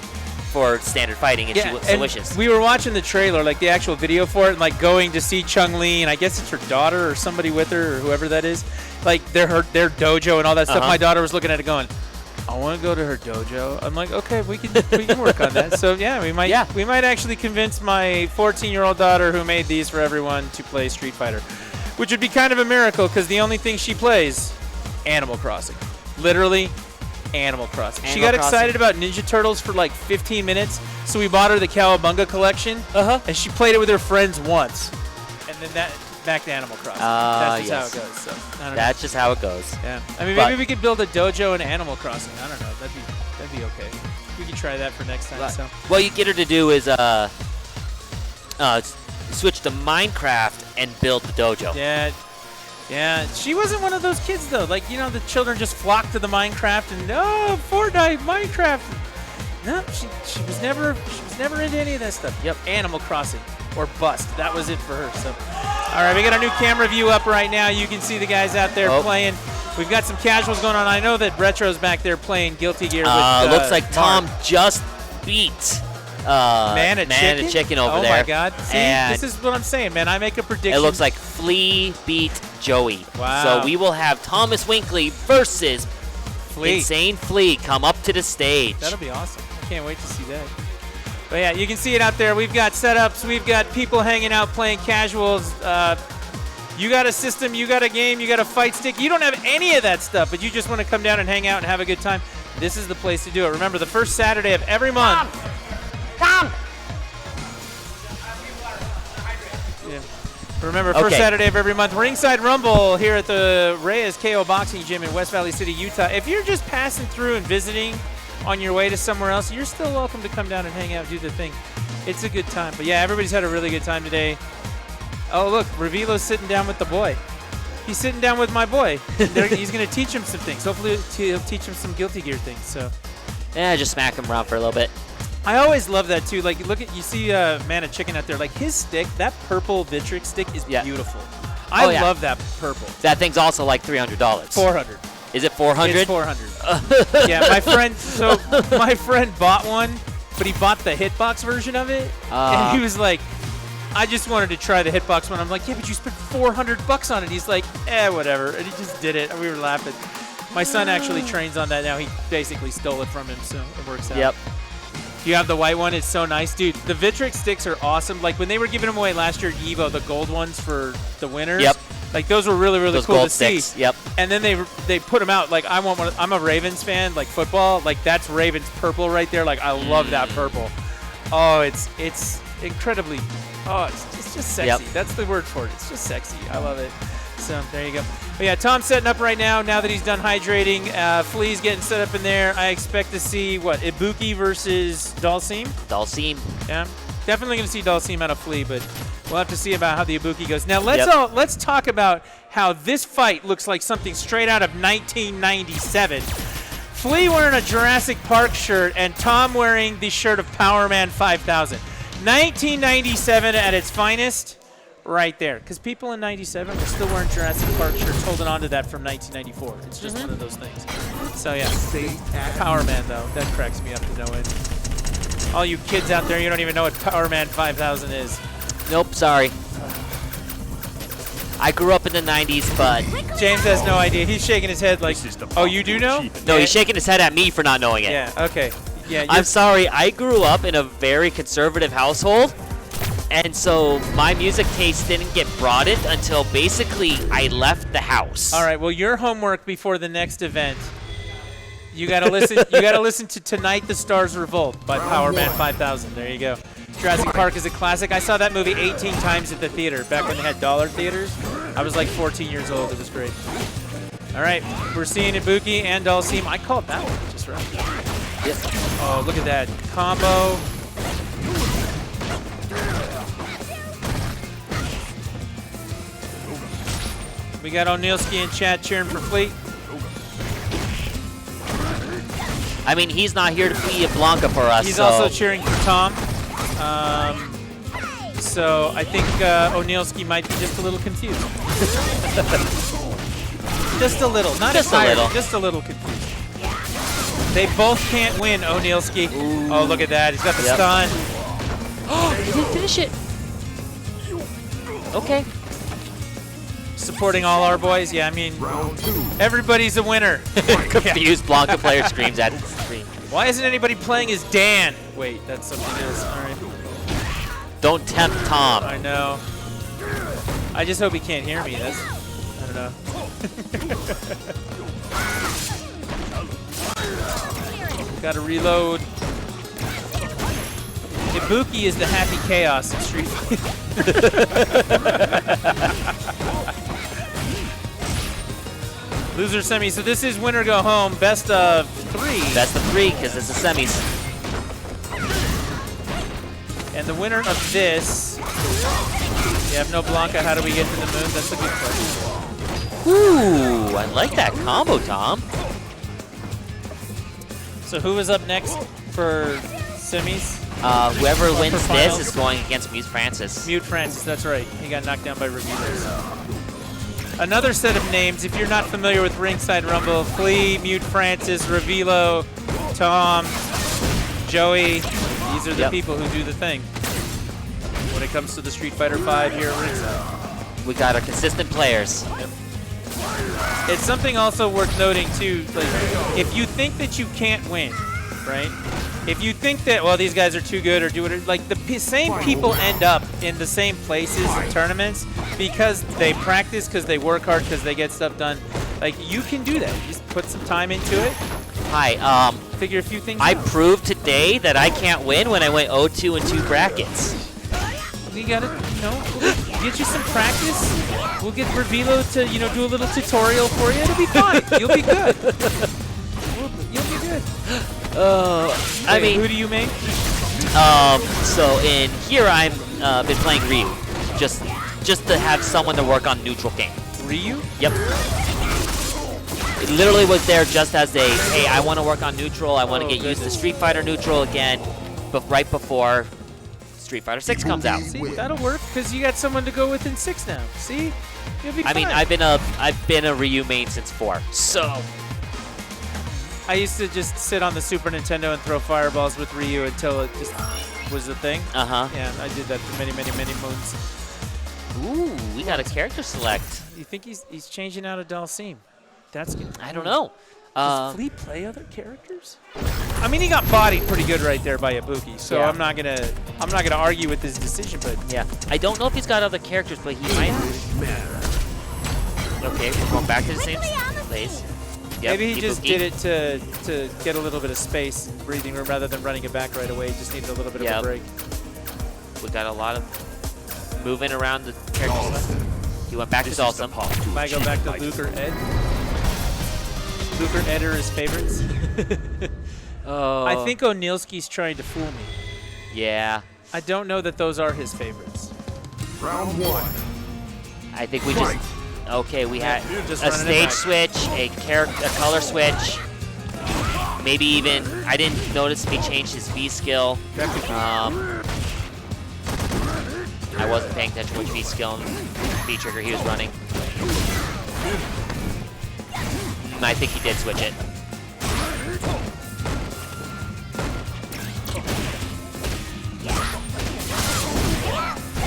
for standard fighting if she so wishes. We were watching the trailer, like the actual video for it, and like going to see Chun-Li, and I guess it's her daughter or somebody with her or whoever that is. Like their dojo and all that stuff. My daughter was looking at it going, I want to go to her dojo. I'm like, okay, we can work on that. So yeah, we might actually convince my 14-year-old daughter who made these for everyone to play Street Fighter, which would be kind of a miracle because the only thing she plays, Animal Crossing, literally Animal Crossing. She got excited about Ninja Turtles for like 15 minutes, so we bought her the Cowabunga collection, and she played it with her friends once, and then back to Animal Crossing. That's just how it goes. So, I don't know. That's just how it goes. Yeah. I mean, maybe we could build a dojo in Animal Crossing. I don't know. That'd be okay. we can try that for next time. So. What you get her to do is switch to Minecraft and build the dojo. Yeah. Yeah, she wasn't one of those kids though. Like, you know, the children just flock to the Minecraft and Fortnite, Minecraft. No, she was never into any of that stuff. Yep, Animal Crossing or bust. That was it for her. So, all right, we got our new camera view up right now. You can see the guys out there playing. We've got some casuals going on. I know that Retro's back there playing Guilty Gear. With, looks like Tom just beat Man Chicken over there. Oh my God! See, this is what I'm saying, man. I make a prediction. It looks like Flea beat Joey. Wow. So we will have Thomas Winkley versus Flea. Insane Flea come up to the stage. That'll be awesome. I can't wait to see that. But yeah, you can see it out there. We've got setups. We've got people hanging out playing casuals. You got a system, you got a game, you got a fight stick. You don't have any of that stuff, but you just want to come down and hang out and have a good time. This is the place to do it. Remember, the first Saturday of every month. Yeah. Remember, first Saturday of every month, Ringside Rumble here at the Reyes KO Boxing Gym in West Valley City, Utah. If you're just passing through and visiting on your way to somewhere else, you're still welcome to come down and hang out, do the thing. It's a good time. But yeah, everybody's had a really good time today. Oh, look, Revilo's sitting down with the boy. He's sitting down with my boy. He's going to teach him some things. Hopefully, he'll teach him some Guilty Gear things. So, yeah, just smack him around for a little bit. I always love that too. Like, you see Man of Chicken out there. Like, his stick, that purple Victrix stick is beautiful. I love that purple. That thing's also like $300. $400. Is it $400? It's $400. Yeah, my friend bought one, but he bought the Hitbox version of it, and he was like, I just wanted to try the Hitbox one. I'm like, yeah, but you spent $400 on it. He's like, whatever. And he just did it. And we were laughing. My son actually trains on that now. He basically stole it from him, so it works out. Yep. You have the white one. It's so nice. Dude, the Victrix sticks are awesome. Like, when they were giving them away last year at EVO, the gold ones for the winners. Yep. Like, those were really, really those cool gold to sticks. see. Yep. And then they put them out. Like, I want one. I'm a Ravens fan, like football. Like, that's Ravens purple right there. Like, I love that purple. Oh, it's incredibly... Oh, it's just sexy. Yep. That's the word for it. It's just sexy. I love it. So there you go. But yeah, Tom's setting up right now. Now that he's done hydrating, Flea's getting set up in there. I expect to see Ibuki versus Dalsim. Dalsim. Yeah, definitely going to see Dalsim out of Flea, but we'll have to see about how the Ibuki goes. Now let's talk about how this fight looks like something straight out of 1997. Flea wearing a Jurassic Park shirt and Tom wearing the shirt of Power Man 5000. 1997 at its finest, right there. Because people in 97 were still wearing Jurassic Park shirts, holding on to that from 1994. It's just one of those things. So yeah, Power Man though, that cracks me up to no end. All you kids out there, you don't even know what Power Man 5000 is. Nope, sorry. I grew up in the 90s, but... James has no idea. He's shaking his head like, oh, you do know? No, he's shaking his head at me for not knowing it. Yeah, okay. Yeah, I'm sorry, I grew up in a very conservative household, and so my music taste didn't get broadened until basically I left the house. All right, well, your homework before the next event, you gotta listen. You gotta listen to "Tonight the Stars Revolt" by Power Man 5000. There you go. Jurassic Park is a classic. I saw that movie 18 times at the theater back when they had dollar theaters. I was like 14 years old. It was great. All right, we're seeing Ibuki and Dalsim. I called that one just right. Yep. Oh, look at that combo. We got O'Neilski in chat cheering for Fleet. I mean, he's not here to be a Blanca for us. He's also cheering for Tom. So I think O'Neilski might be just a little confused. Just a little. Not just entirely, a little. Just a little confused. They both can't win, O'Neilski. Oh, look at that. He's got the stun. Oh, he didn't finish it. Okay. Supporting all our boys. Yeah, I mean, everybody's a winner. Confused Blanca player screams at the screen. Why isn't anybody playing as Dan? Wait, that's something else. All right. Don't tempt Tom. I know. I just hope he can't hear me. That's, I don't know. Gotta reload. Ibuki is the happy chaos in Street Fighter. Loser semi. So this is winner go home. Best of 3. Best of 3 because it's the semis. And the winner of this, you have no Blanca, how do we get to the moon? That's a good question. Ooh, I like that combo, Tom. So who is up next for semis? Whoever Or wins for this finals? is going against Mute Francis. Mute Francis, that's right. He got knocked down by Revealers. Another set of names, if you're not familiar with Ringside Rumble, Flea, Mute Francis, Revilo, Tom, Joey. These are the people who do the thing when it comes to the Street Fighter V here at Ringside. We got our consistent players. Yep. It's something also worth noting too, like, if you think that you can't win, right? If you think that, well, these guys are too good or do it, like the same people end up in the same places in tournaments because they practice, because they work hard, because they get stuff done. Like, you can do that. You just put some time into it. Hi, figure a few things I out. proved today that I can't win when I went 0-2 in 2 brackets. We gotta, we'll get you some practice. We'll get Revilo to, do a little tutorial for you. It'll be fine. You'll be good. You'll be good. I mean, who do you make? So in here I've been playing Ryu, just to have someone to work on neutral game. Ryu? Yep. It literally was there just as a, hey, I want to work on neutral. I want to get used to Street Fighter neutral again, but right before Street Fighter 6 comes out. See, that'll work because you got someone to go with in 6 now. See, you'll be I mean, fine. I've been a Ryu main since 4, so. I used to just sit on the Super Nintendo and throw fireballs with Ryu until it just was a thing. Uh-huh. Yeah, I did that for many, many, many moons. Ooh, we got a character select. You think he's changing out a Dalsim? That's good. I don't know. Does Flea play other characters? I mean, he got bodied pretty good right there by Ibuki, so Yeah. I'm not gonna argue with his decision, but yeah, I don't know if he's got other characters, but he might. Okay, we're going back to the same place. Yep, maybe he just Ibuki. did it to get a little bit of space, breathing room, rather than running it back right away. He just needed a little bit of a break. We got a lot of moving around the characters. He went back to Dalsum. Might go back to Luke or Ed. Luke or Ed are his favorites. Oh. I think O'Neilski's trying to fool me. Yeah. I don't know that those are his favorites. Round 1. I think we just. Okay, we had Just a running it stage back. switch, a color switch. Maybe even I didn't notice if he changed his V skill. I wasn't paying attention which V skill and V trigger he was running. I think he did switch it.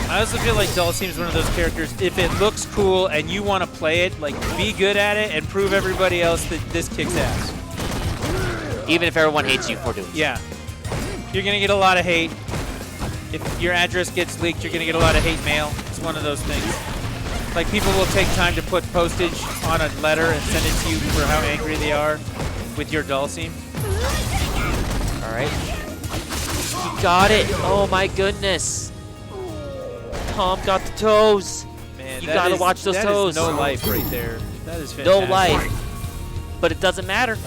I also feel like Dalsim's one of those characters, if it looks cool and you want to play it, like, be good at it and prove everybody else that this kicks ass. Even if everyone hates you for doing it. Yeah. You're going to get a lot of hate. If your address gets leaked, you're going to get a lot of hate mail. It's one of those things. Like, people will take time to put postage on a letter and send it to you for how angry they are with your Dalsim. All right. He got it. Oh, my goodness. Tom got the toes. Man, you that gotta is- watch those that toes. is no life right there. That is No fantastic. life. But it doesn't matter.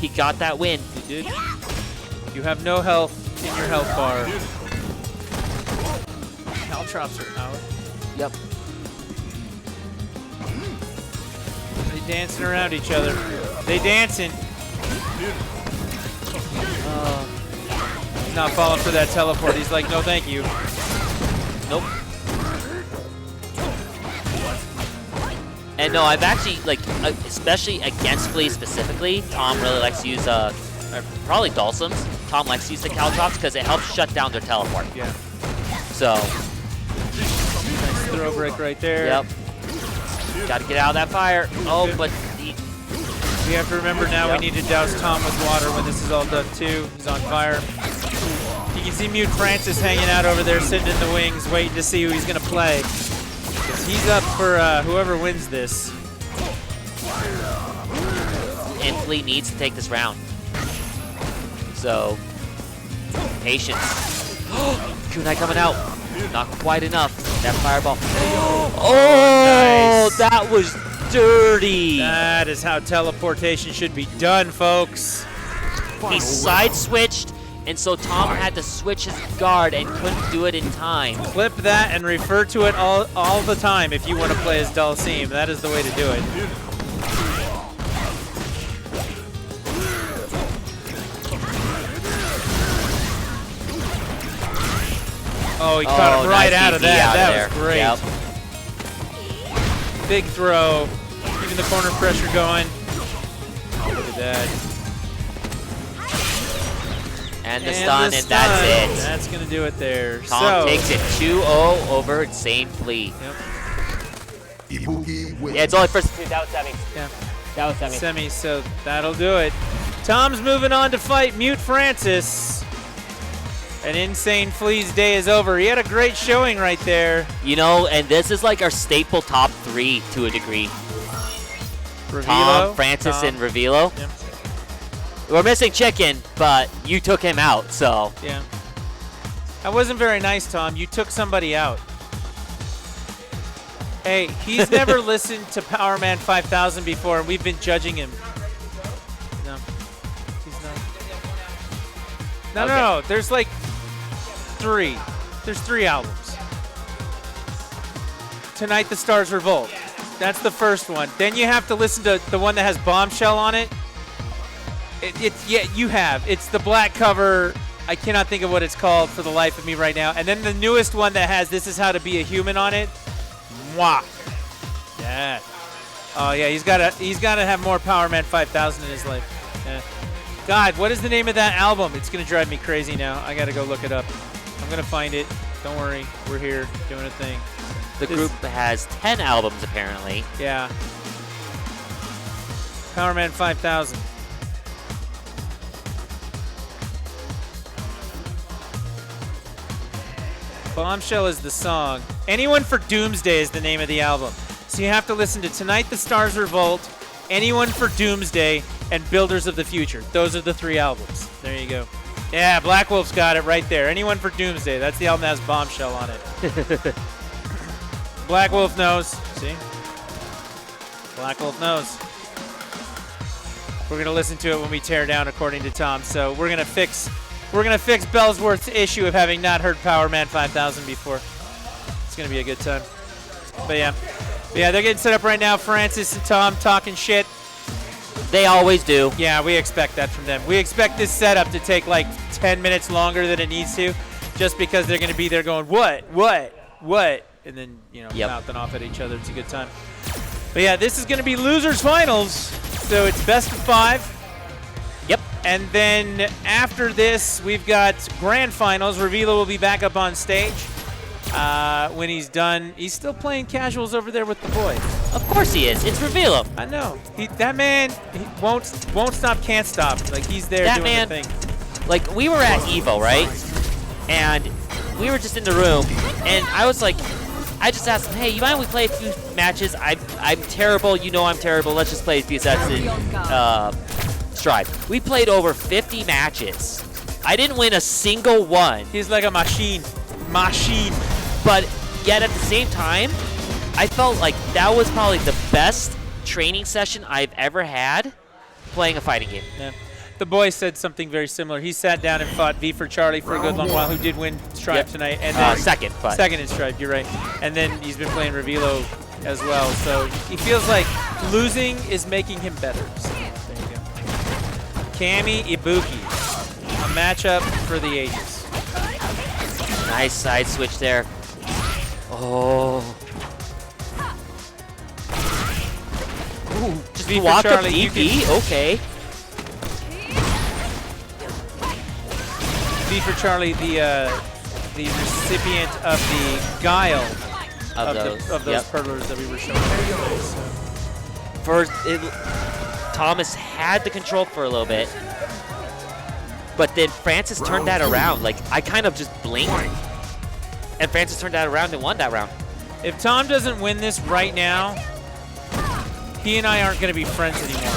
He got that win. You did. You have no health in your health bar. Caltrops are out. Yep. They dancing around each other. They dancing. He's not falling for that teleport. He's like, no, thank you. Nope. And no, I've actually, like, especially against Flea specifically, Tom really likes to use, probably Dalsums. Tom likes to use the Caltrops because it helps shut down their teleport. Yeah. So. Nice throw break right there. Yep. Got to get out of that fire. Oh, but we have to remember now we need to douse Tom with water when this is all done too. He's on fire. You can see Mute Francis hanging out over there, sitting in the wings, waiting to see who he's going to play. 'Cause he's up for whoever wins this. And Flea needs to take this round. So, patience. Kunai coming out. Not quite enough. That fireball. Oh, nice. That was dirty. That is how teleportation should be done, folks. He side switched and so Tom had to switch his guard and couldn't do it in time. Clip that and refer to it all the time if you want to play as Dulcim. That is the way to do it. Oh, he caught him right nice out of DP that. out of That was great. Yep. Big throw. Keeping the corner pressure going. Oh, look at that. And the stun, and that's it. That's going to do it there. Tom takes it 2-0 over Insane Flea. Yep. Yeah, it's only first two. That was semi. Yeah. That was semi. Semi, so that'll do it. Tom's moving on to fight Mute Francis. And Insane Flea's day is over. He had a great showing right there. You know, and this is like our staple top 3 to a degree. Revilo, Tom, Francis, and Revilo. Yep. We're missing Chicken, but you took him out, so. Yeah. That wasn't very nice, Tom. You took somebody out. Hey, he's never listened to Power Man 5000 before, and we've been judging him. No. He's not. No. There's like 3. There's 3 albums. Tonight the Stars Revolt. That's the first one. Then you have to listen to the one that has Bombshell on it. Yeah, you have. It's the black cover. I cannot think of what it's called for the life of me right now. And then the newest one that has This Is How to Be a Human on it. Mwah. Yeah. Oh yeah, he's gotta have more Power Man 5000 in his life. Yeah. God, what is the name of that album? It's gonna drive me crazy now. I gotta go look it up. I'm gonna find it. Don't worry, we're here doing a thing. The group has 10 albums apparently. Yeah. Power Man 5000. Bombshell is the song. Anyone for Doomsday is the name of the album. So you have to listen to Tonight the Stars Revolt, Anyone for Doomsday, and Builders of the Future. Those are the 3 albums. There you go. Yeah, Black Wolf's got it right there. Anyone for Doomsday. That's the album that has Bombshell on it. Black Wolf knows. See? Black Wolf knows. We're going to listen to it when we tear down, according to Tom. So we're going to fix Bellsworth's issue of having not heard Power Man 5000 before. It's going to be a good time. But yeah, they're getting set up right now. Francis and Tom talking shit. They always do. Yeah, we expect that from them. We expect this setup to take like 10 minutes longer than it needs to, just because they're going to be there going, what, and then, mouthing off at each other. It's a good time. But yeah, this is going to be losers finals, so it's best of 5. Yep. And then after this, we've got grand finals. Revilo will be back up on stage. When he's done, he's still playing casuals over there with the boys. Of course he is. It's Revilo. I know. That man, he won't stop, can't stop. Like, he's there that doing man, the thing. Like, we were at EVO, right? And we were just in the room, and I was like, I just asked him, hey, you mind if we play a few matches? I'm terrible. You know I'm terrible. Let's just play a few sets in Stride. We played over 50 matches. I didn't win a single one. He's like a machine. But yet at the same time, I felt like that was probably the best training session I've ever had playing a fighting game. Yeah. The boy said something very similar. He sat down and fought V for Charlie for a good long while, who did win Stripe tonight. And then second in Stripe, you're right. And then he's been playing Revilo as well. So he feels like losing is making him better. So there you go. Kami Ibuki, a matchup for the ages. Nice side switch there. Oh. Ooh, just V for walk up Charlie, DP, okay. V for Charlie, the recipient of the guile of those perlers that we were showing. First, Thomas had the control for a little bit, but then Francis turned that around. Like, I kind of just blinked, and Francis turned that around and won that round. If Tom doesn't win this right now, he and I aren't going to be friends anymore.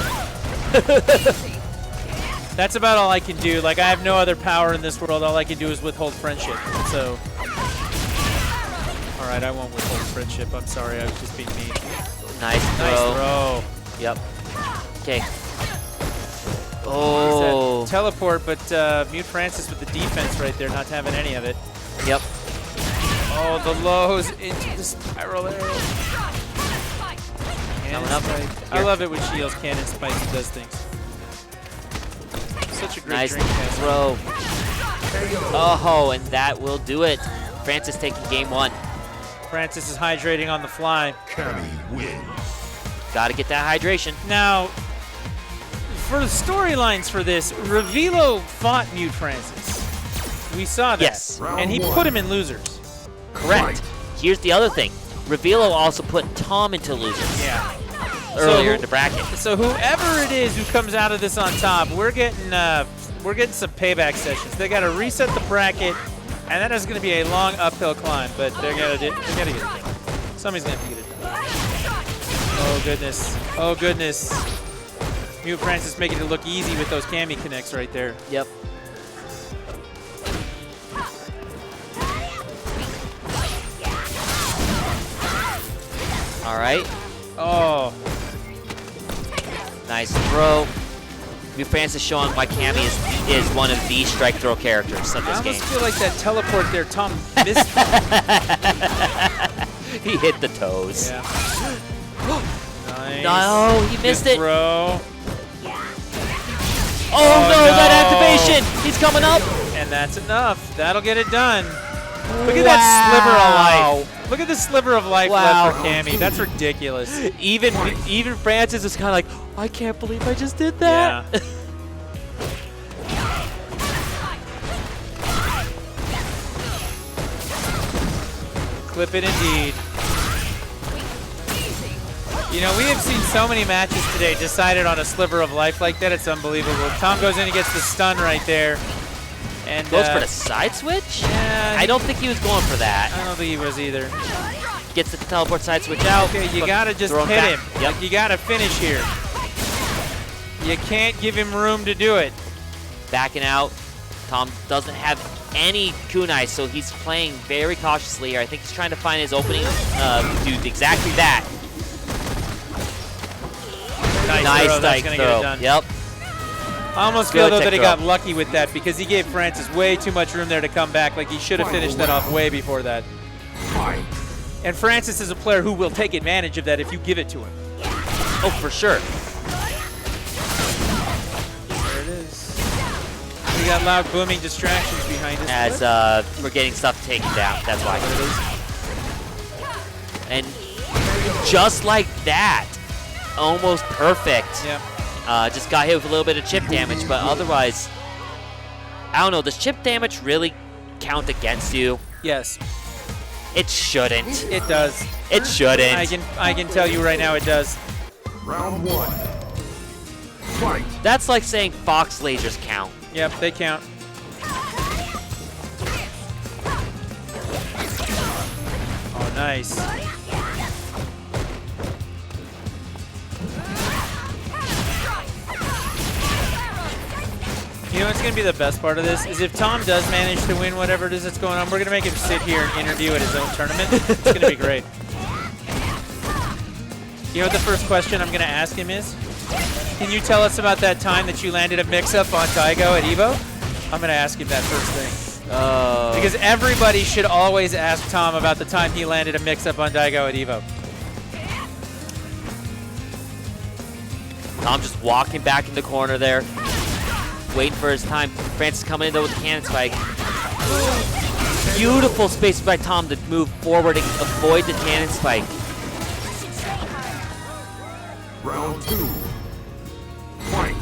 That's about all I can do. Like, I have no other power in this world. All I can do is withhold friendship. So, all right, I won't withhold friendship. I'm sorry, I was just being mean. Nice throw. Nice throw. Yep. Okay. Oh. the teleport, but Mute Francis with the defense right there, not having any of it. Yep. Oh, the lows into the spiral area. Coming up. I love it when Shields cannon spikes and does things. Such a great Nice drink cast. throw. Oh, and that will do it. Francis taking game 1. Francis is hydrating on the fly. Got to get that hydration. Now, for the storylines for this, Revilo fought Mute Francis. We saw that. Yes. And he put him in losers. Correct. Here's the other thing. Revilo also put Tom into losers. Yeah. Earlier in the bracket. So whoever it is who comes out of this on top, we're getting some payback sessions. They got to reset the bracket, and that is going to be a long uphill climb. But they got to get it done. Somebody's going to have to get it done. Oh goodness! Oh goodness! Mute Francis making it look easy with those Cammy connects right there. Yep. All right. Oh. Nice throw. Mute Francis showing why Cammy is one of the strike throw characters of this game. I almost feel like that teleport there, Tom missed. He hit the toes. Yeah. Nice. No, he missed it. Throw. Oh no, that activation! He's coming up. And that's enough. That'll get it done. Look at that sliver of life. Look at the sliver of life left for Cammy. That's ridiculous. Even Francis is kind of like, I can't believe I just did that. Yeah. Clip it indeed. You know, we have seen so many matches today decided on a sliver of life like that. It's unbelievable. Tom goes in and gets the stun right there. And goes for the side switch? Yeah, I don't think he was going for that. I don't think he was either. Gets the teleport side switch out. Okay, you gotta just hit him. Yep. Like, you gotta finish here. You can't give him room to do it. Backing out. Tom doesn't have any kunai, so he's playing very cautiously here. I think he's trying to find his opening to do exactly that. Nice throw. That's gonna get it done. Yep. I almost feel though that he got lucky with that because he gave Francis way too much room there to come back. Like he should have finished that off way before that. And Francis is a player who will take advantage of that if you give it to him. Oh, for sure. There it is. We got loud booming distractions behind us. As we're getting stuff taken down. That's why. And just like that, almost perfect. Yeah. Just got hit with a little bit of chip damage, but otherwise, I don't know. Does chip damage really count against you? Yes. It shouldn't. It does. It shouldn't. I can tell you right now it does. Round 1. Fight. That's like saying Fox lasers count. Yep, they count. Oh, nice. You know what's going to be the best part of this is if Tom does manage to win whatever it is that's going on, we're going to make him sit here and interview at his own tournament. It's going to be great. You know what the first question I'm going to ask him is? Can you tell us about that time that you landed a mix-up on Daigo at EVO? I'm going to ask him that first thing. Because everybody should always ask Tom about the time he landed a mix-up on Daigo at EVO. Tom just walking back in the corner there. Waiting for his time. Francis coming in though with the cannon spike. Beautiful space by Tom to move forward and avoid the cannon spike. Round 2. Fight.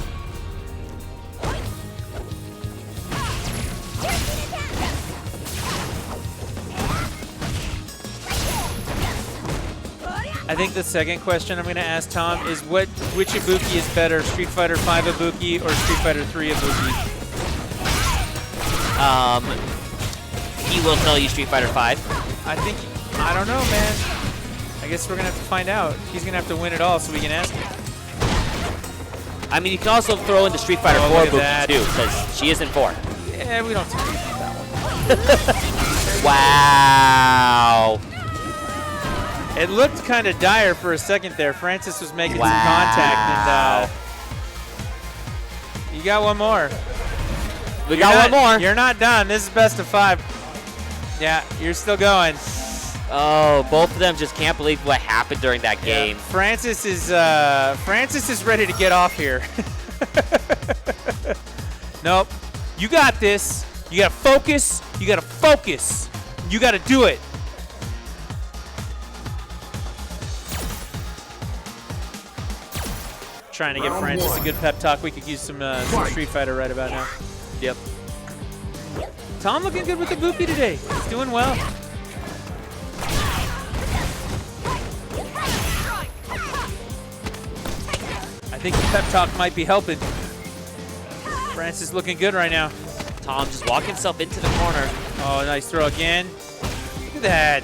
I think the second question I'm going to ask Tom is which Ibuki is better, Street Fighter V Ibuki or Street Fighter 3 Ibuki? He will tell you Street Fighter 5. I don't know, man. I guess we're going to have to find out. He's going to have to win it all so we can ask him. I mean, you can also throw in the Street Fighter 4 Ibuki too, because she is in 4. Yeah, we don't talk about that one. Wow. It looked kind of dire for a second there. Francis was making some contact, and you got one more. We got one more. You're not done. This is best of 5. Yeah, you're still going. Oh, both of them just can't believe what happened during that game. Francis is ready to get off here. Nope. You got this. You got to focus. You got to focus. You got to do it. Trying to give Francis a good pep talk. We could use some Street Fighter right about now. Yep. Tom looking good with the Buki today. He's doing well. I think the pep talk might be helping. Francis looking good right now. Tom just walked himself into the corner. Oh, nice throw again. Look at that.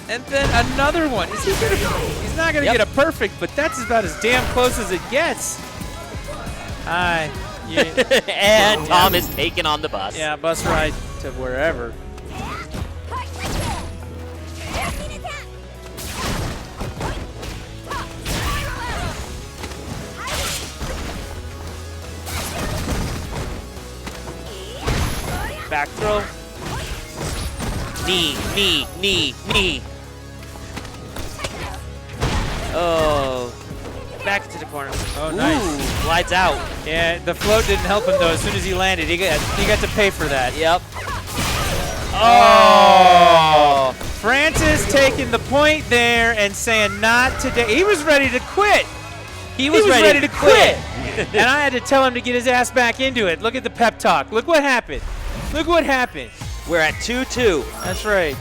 And then another one. Is he gonna? He's not gonna get a perfect, but that's about as damn close as it gets. Hi. And Tom is taken on the bus. Yeah, bus ride to wherever. Back throw. Knee, knee, knee, knee. Oh. Back into the corner. Oh, nice. Ooh, glides out. Yeah, the float didn't help him, though. As soon as he landed, he got to pay for that. Yep. Oh! Francis taking the point there and saying, not today. He was ready to quit. He was ready to quit. And I had to tell him to get his ass back into it. Look at the pep talk. Look what happened. Look what happened. We're at 2-2. That's right.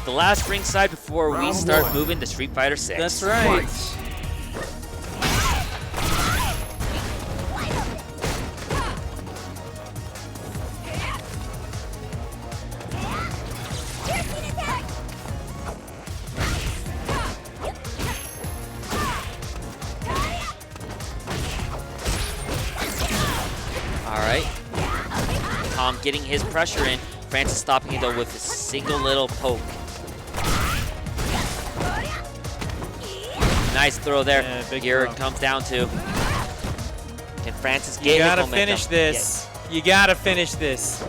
The last ringside before we start moving to Street Fighter 6. That's right. All right. Tom getting his pressure in. Francis stopping it though with a single little poke. Nice throw there. Yeah, big Here throw. it comes down to. Can Francis get You his gotta momentum? finish this. You gotta finish this.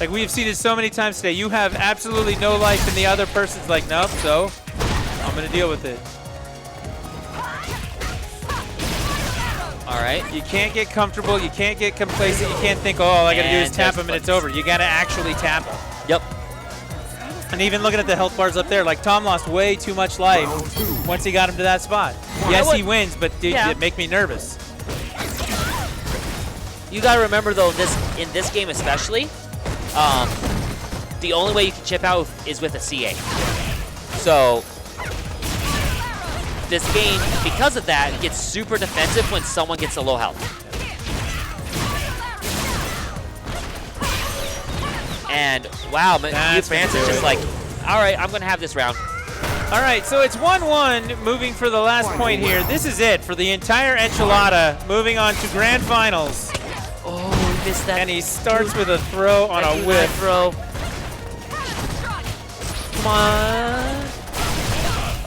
Like we've seen it so many times today. You have absolutely no life, and the other person's like, nope. So I'm gonna deal with it. All right. You can't get comfortable. You can't get complacent. You can't think, oh, all I gotta do is tap him and it's over. You gotta actually tap him. Yep. And even looking at the health bars up there, like Tom lost way too much life once he got him to that spot. Yes, he wins, but it make me nervous. You gotta remember though, in this game especially, the only way you can chip out is with a CA. So this game, because of that, gets super defensive when someone gets a low health. And wow, but Francis just like, all right, I'm gonna have this round. All right, so it's 1-1, moving for the last point here. This is it for the entire enchilada, moving on to grand finals. Oh, he missed that. And he starts with a throw on a whip. Throw. Come on.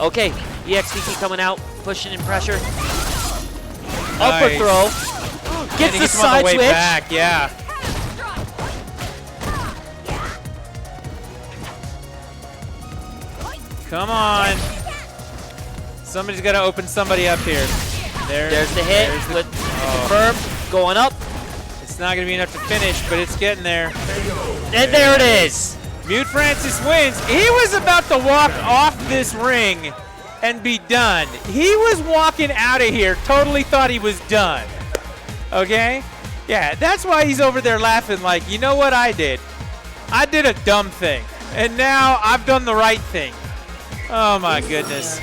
Okay, EXPT coming out, pushing in pressure. Upper Nice. throw. Gets the him on side the way switch. back, yeah. Come on. Somebody's got to open somebody up here. There's the hit with confirm, going up. It's not going to be enough to finish, but it's getting there. And there it is. Mute Francis wins. He was about to walk off this ring and be done. He was walking out of here, totally thought he was done. Okay? Yeah, that's why he's over there laughing like, you know what I did? I did a dumb thing, and now I've done the right thing. Oh my goodness.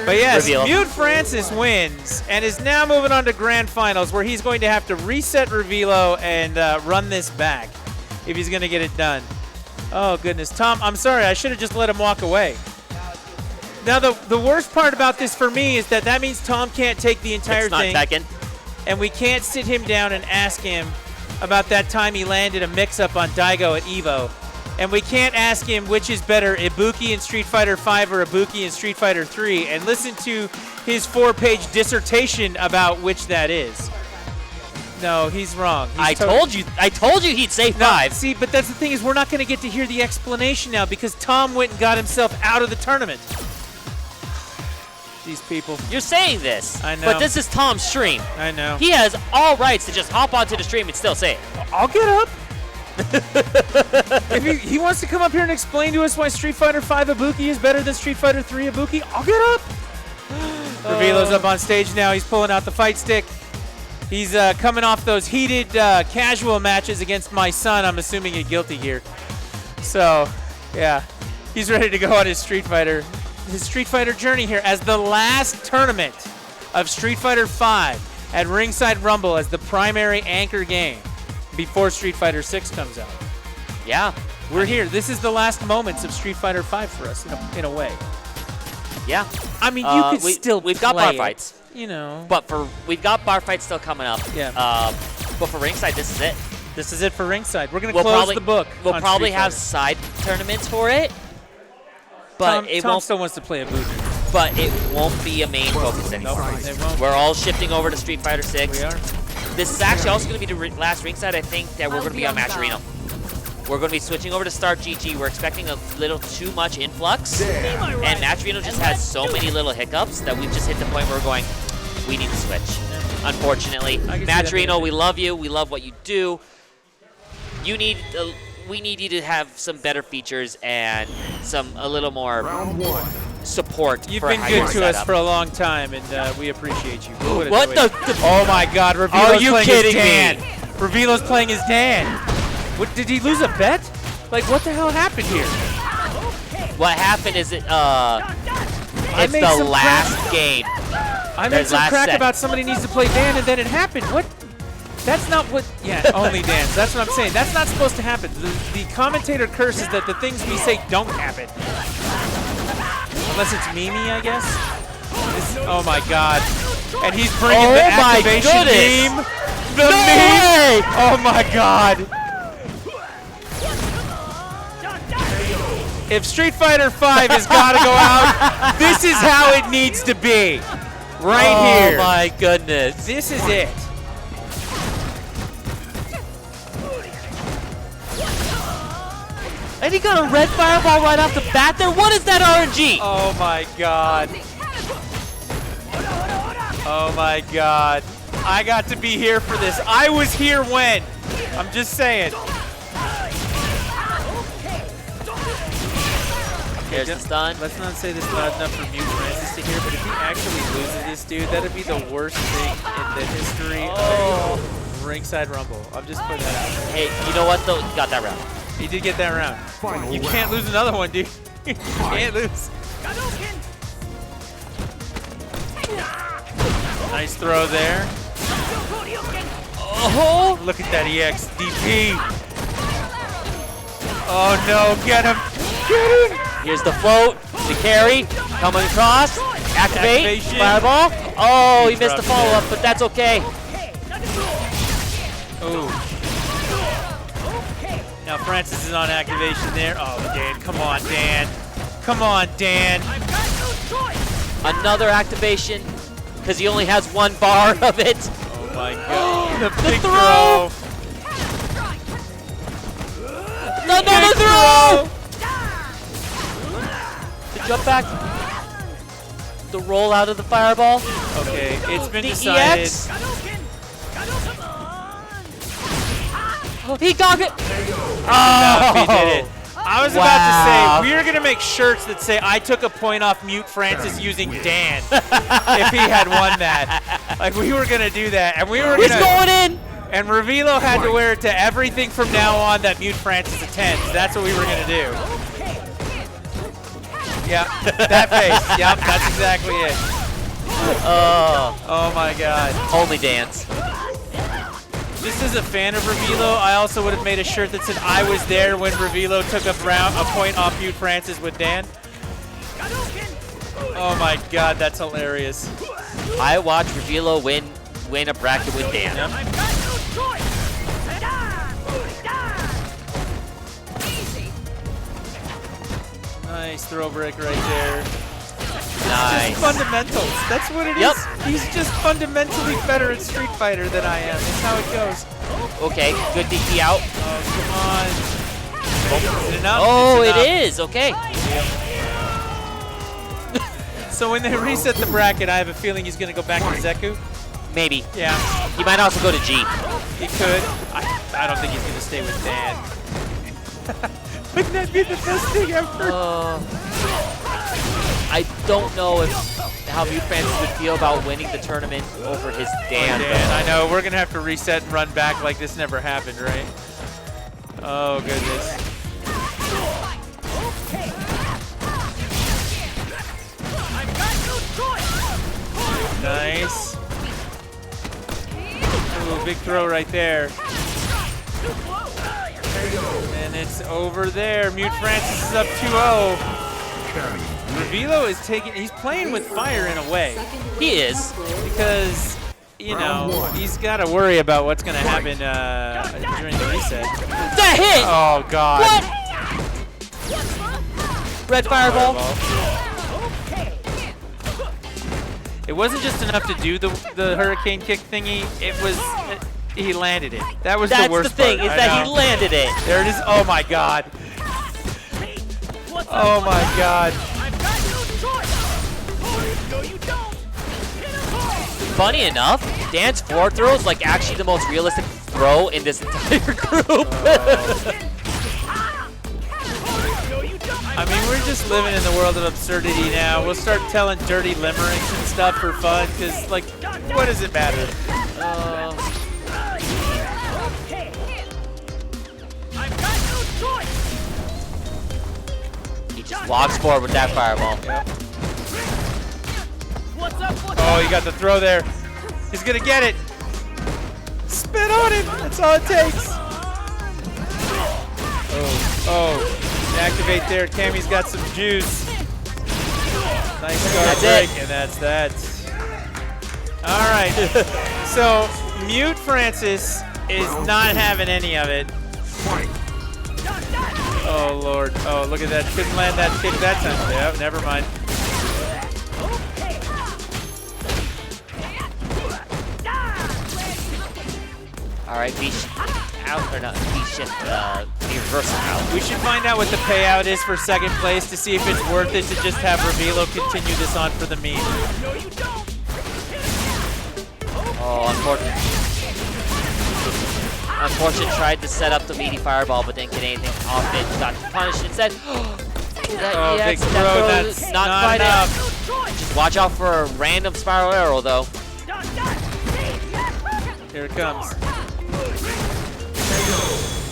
But yes, Reveal. Mute Francis wins and is now moving on to grand finals where he's going to have to reset Revilo and run this back if he's going to get it done. Oh goodness. Tom, I'm sorry, I should have just let him walk away. Now the worst part about this for me is that means Tom can't take the entire thing. Tekken. And we can't sit him down and ask him about that time he landed a mix-up on Daigo at EVO. And we can't ask him which is better, Ibuki in Street Fighter V or Ibuki in Street Fighter 3, and listen to his 4-page dissertation about which that is. No, he's wrong. I told you he'd say 5. See, but that's the thing is we're not going to get to hear the explanation now because Tom went and got himself out of the tournament. These people. You're saying this. I know. But this is Tom's stream. I know. He has all rights to just hop onto the stream and still say it. I'll get up. If he wants to come up here and explain to us why Street Fighter V Ibuki is better than Street Fighter 3 Ibuki, I'll get up. Revealo's up on stage now. He's pulling out the fight stick. He's coming off those heated casual matches against my son. I'm assuming at Guilty Gear. So, yeah, he's ready to go on his Street Fighter journey here as the last tournament of Street Fighter V at Ringside Rumble as the primary anchor game before Street Fighter 6 comes out. Yeah. We're here. This is the last moments of Street Fighter V for us, in a way. Yeah. I mean, you could still We've got play bar it, fights. You know. But we've got bar fights still coming up. Yeah. But for Ringside, this is it. This is it for Ringside. We're going to close the book. We'll on probably Street have Fighter. side tournaments for it. But Tom still wants to play a booster. But it won't be a main focus anymore. No, it won't. We're all shifting over to Street Fighter 6. We are. This is actually also going to be the last Ringside. I think that we're going to be on Match Arena. We're going to be switching over to Start GG. We're expecting a little too much influx. And Match Arena just has so many little hiccups that we've just hit the point where we're going, we need to switch. Unfortunately. Match Arena, we love you. We love what you do. We need you to have some better features and a little more support. You've for been how good you're to set us up. for a long time, and we appreciate you. What the? Oh my God! Revealo's Are you playing kidding his Dan. me? Revealo's playing his Dan. What, did he lose a bet? Like, what the hell happened here? What happened is it's made the some last crack. game. I made some crack about somebody needs to play Dan, and then it happened. What? That's not what. Yeah, only dance. That's what I'm saying. That's not supposed to happen. The commentator curses that the things we say don't happen. Unless it's Mimi, I guess. Oh my God! And he's bringing the activation meme. The meme. Oh my God! If Street Fighter V has got to go out, this is how it needs to be. Right here. Oh my goodness! This is it. And he got a red fireball right off the bat there. What is that RNG? Oh my God. Oh my God. I got to be here for this. I was here when. I'm just saying. Here's the stun. Let's not say this loud enough for Mute Francis to hear, but if he actually loses this dude, that'd be the worst thing in the history of Ringside Rumble. I'm just putting that out there. Hey, you know what though? You got that round. He did get that round. You can't lose another one, dude. You can't lose. Nice throw there. Oh, look at that EX DP. Oh no, get him. Get him. Here's the float, the carry, coming across, activate, Activation. fireball. Oh, he missed the follow-up, but that's okay. Ooh. Now Francis is on activation there. Oh, Dan, come on, Dan. Come on, Dan. Another activation, because he only has one bar of it. Oh my God. The The big throw. throw. Another throw. The jump back. The roll out of the fireball. Okay, it's been The decided. EX. He got it. Oh, he did it. I was about Wow. to say, we are going to make shirts that say, I took a point off Mute Francis using Dan if he had won that. Like, we were going to do that. And we were He's gonna, going in. And Revealo had to wear it to everything from now on that Mute Francis attends. That's what we were going to do. Yeah, that face. Yep, that's exactly it. Oh my God. Only dance. Just as a fan of Revealo, I also would have made a shirt that said I was there when Revealo took a point off Mute Francis with Dan. Oh my God, that's hilarious. I watched Revealo win a bracket with Dan. Yep. Nice throw break right there. Nice. Just fundamentals. That's what it is. He's just fundamentally better at Street Fighter than I am. That's how it goes. Okay, good DP out. Oh, come on. Is it enough? Oh, It's it enough. is. Okay. So when they reset the bracket, I have a feeling he's going to go back to Zeku. Maybe. Yeah. He might also go to G. He could. I don't think he's going to stay with Dan. Wouldn't that be the best thing ever? I don't know how Mute Francis would feel about winning the tournament over his Dan. I know. We're going to have to reset and run back like this never happened, right? Oh, goodness. Nice. Ooh, big throw right there. And it's over there. Mute Francis is up 2-0. Revilo is he's playing with fire in a way. He is. Because, you know, he's got to worry about what's going to happen during the reset. That hit! Oh, God. What? Red fireball. It wasn't just enough to do the hurricane kick thingy. It was he landed it. That was the worst thing, part. is that he landed it. There it is. Oh my God. Oh my God. Funny enough, Dan's forward throw is like actually the most realistic throw in this entire group. I mean, we're just living in the world of absurdity now. We'll start telling dirty limericks and stuff for fun, because, like, what does it matter? He just walks forward with that fireball. Oh, you got the throw there. He's going to get it. Spit on it. That's all it takes. Oh. Activate there. Cammy's got some juice. Nice guard break, and that's that. All right. So Mute Francis is not having any of it. Oh Lord. Oh, look at that. Couldn't land that kick that time. Yeah, never mind. All right, out or not? Reversal out. We should find out what the payout is for second place to see if it's worth it to just have Revilo continue this on for the meme. Oh, unfortunate. Tried to set up the meaty fireball, but didn't get anything off it. Got punished instead. Big throw. That's not quite enough. Just watch out for a random spiral arrow, though. Here it comes.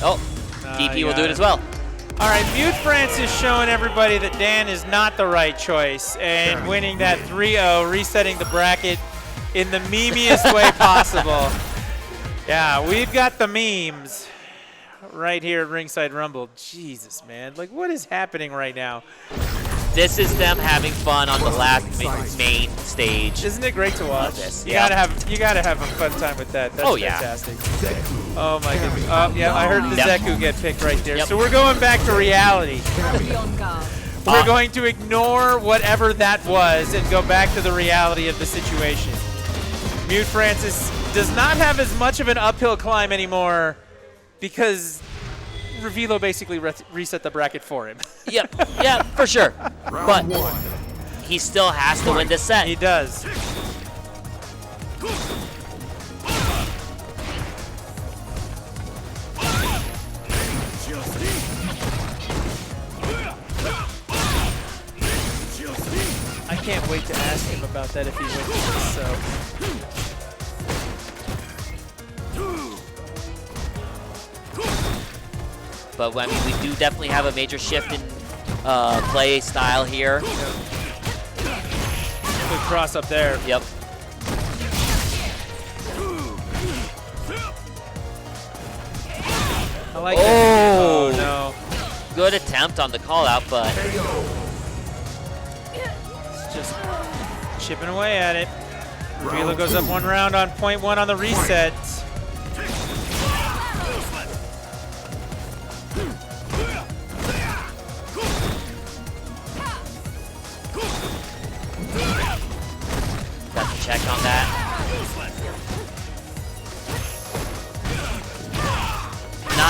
Oh, DP will do it as well. All right, Mute Francis showing everybody that Dan is not the right choice and winning that 3-0, resetting the bracket in the memeiest way possible. Yeah, we've got the memes right here at Ringside Rumble. Jesus, man. Like, what is happening right now? This is them having fun on the last main stage. Isn't it great to watch? This. You gotta have a fun time with that. That's fantastic. Oh my goodness. Oh yeah, I heard the Zeku get picked right there. So we're going back to reality. We're going to ignore whatever that was and go back to the reality of the situation. Mute Francis does not have as much of an uphill climb anymore because Revilo basically reset the bracket for him. Yeah, for sure. But he still has to win this set. He does. I can't wait to ask him about that if he wins this, so. But I mean, we do definitely have a major shift in play style here. Good cross up there. Yep. I like that. Oh no. Good attempt on the call out, but it's just chipping away at it. Revilo goes up one round on point one on the reset.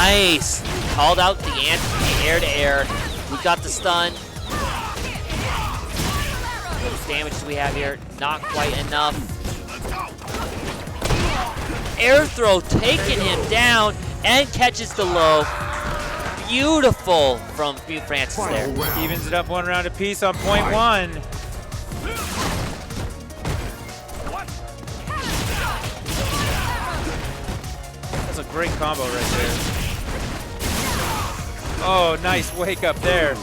Nice. Called out the air to air. We got the stun. How much damage do we have here? Not quite enough. Air throw taking him down and catches the low. Beautiful from Mute Francis there. Evens it up 1 round apiece on point 1. That's a great combo right there. Oh, nice wake up there.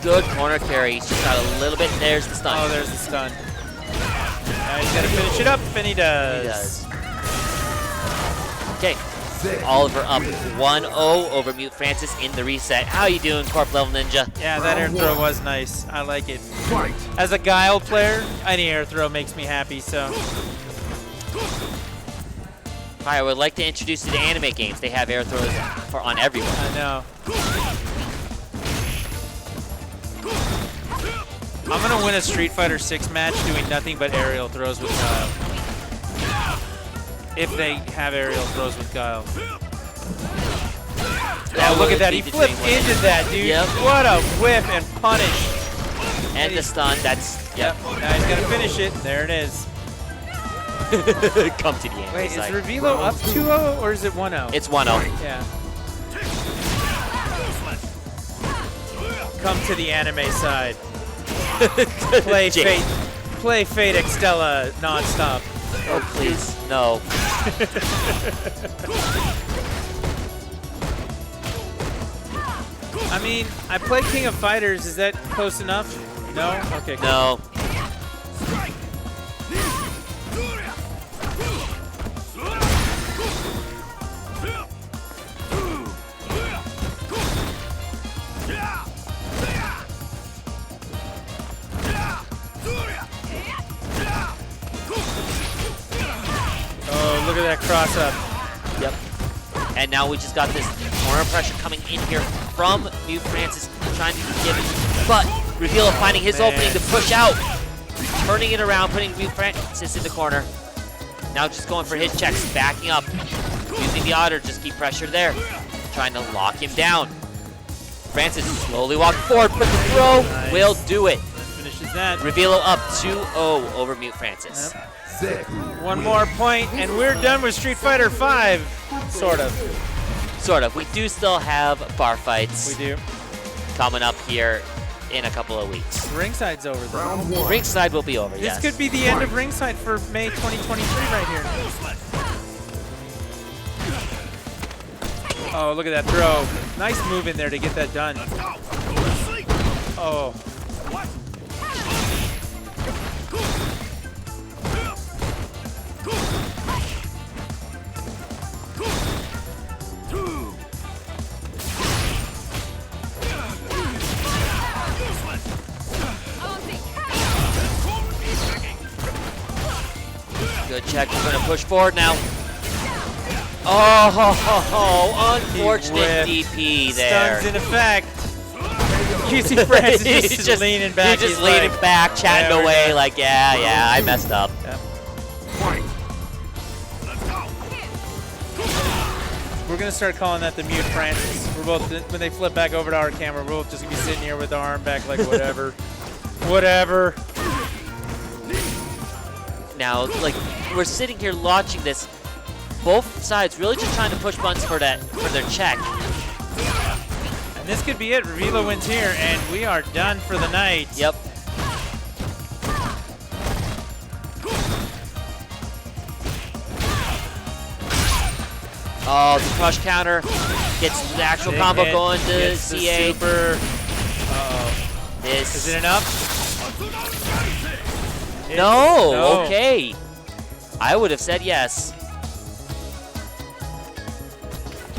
Good corner carry. He's just got a little bit. There's the stun. Oh, there's the stun. Now he's got to finish it up, and he does. Okay. Oliver up 1-0 over Mute Francis in the reset. How you doing, Corp Level Ninja? Yeah, that air throw was nice. I like it. As a Guile player, any air throw makes me happy, so. Hi, I would like to introduce you to anime games. They have air throws on everyone. I know. I'm gonna win a Street Fighter 6 match doing nothing but aerial throws with Guile. If they have aerial throws with Guile. Oh, look at that. He flipped into that, dude. Yep. What a whip and punish. And the stun, that's, yep. Now he's gonna finish it. There it is. Come to the end. Wait, is Revilo up 2-0 or is it 1-0? It's 1-0. Yeah. Come to the anime side. Play Fate. Play Fate Extella nonstop. Oh please, no. I mean, I play King of Fighters. Is that close enough? No? Okay, cool. No. Oh, look at that cross up. Yep. And now we just got this corner pressure coming in here from Mute Francis, trying to give it, but Reveal finding his opening to push out, turning it around, putting Mute Francis in the corner. Now just going for his checks, backing up, using the otter, just keep pressure there, trying to lock him down. Francis slowly walking forward, but the throw will do it. Finishes that. Reveal up 2-0 over Mute Francis. Yep. One more point, and we're done with Street Fighter 5. Sort of. Sort of. We do still have bar fights. We do. Coming up here in a couple of weeks. Ringside's over though. Ringside will be over, This yes. could be the end of Ringside for May 2023 right here. Oh, look at that throw. Nice move in there to get that done. Oh. Good check. We're going to push forward now. Oh, unfortunate DP there. Stuns in effect. You see Francis just leaning back. He's just leaning back, chatting away like, yeah, I messed up. Yep. We're going to start calling that the Mute Francis. We're both, when they flip back over to our camera, we're both just going to be sitting here with our arm back like, whatever. Whatever. Now, like, we're sitting here watching this. Both sides really just trying to push buttons for their check. And this could be it. Revilo wins here, and we are done for the night. Yep. Oh, the crush counter gets the actual combo going to CA. Super. Uh-oh. This. Is it enough? No. Okay. I would have said yes.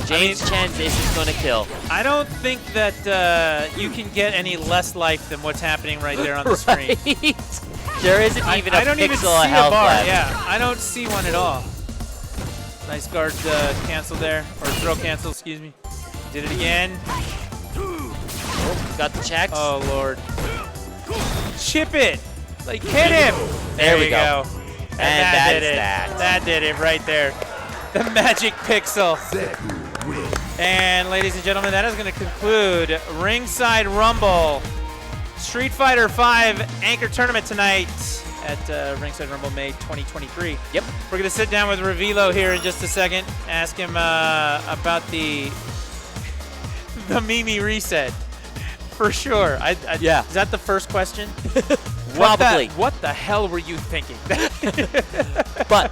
James Chen, this is going to kill. I don't think that you can get any less life than what's happening right there on the screen. There isn't even a I don't even see pixel of a health bar. left. Yeah, I don't see one at all. Nice guard cancel there, or throw cancel, excuse me. Did it again. Oh, got the checks. Oh, Lord. Chip it. Like, hit him. There we you go. And that did is it. that. That did it right there. The magic pixel. And ladies and gentlemen, that is going to conclude Ringside Rumble Street Fighter V Anchor Tournament tonight at Ringside Rumble May 2023. Yep. We're going to sit down with Revilo here in just a second, ask him about the Mimi reset. For sure. Yeah. Is that the first question? Probably. What the hell were you thinking? But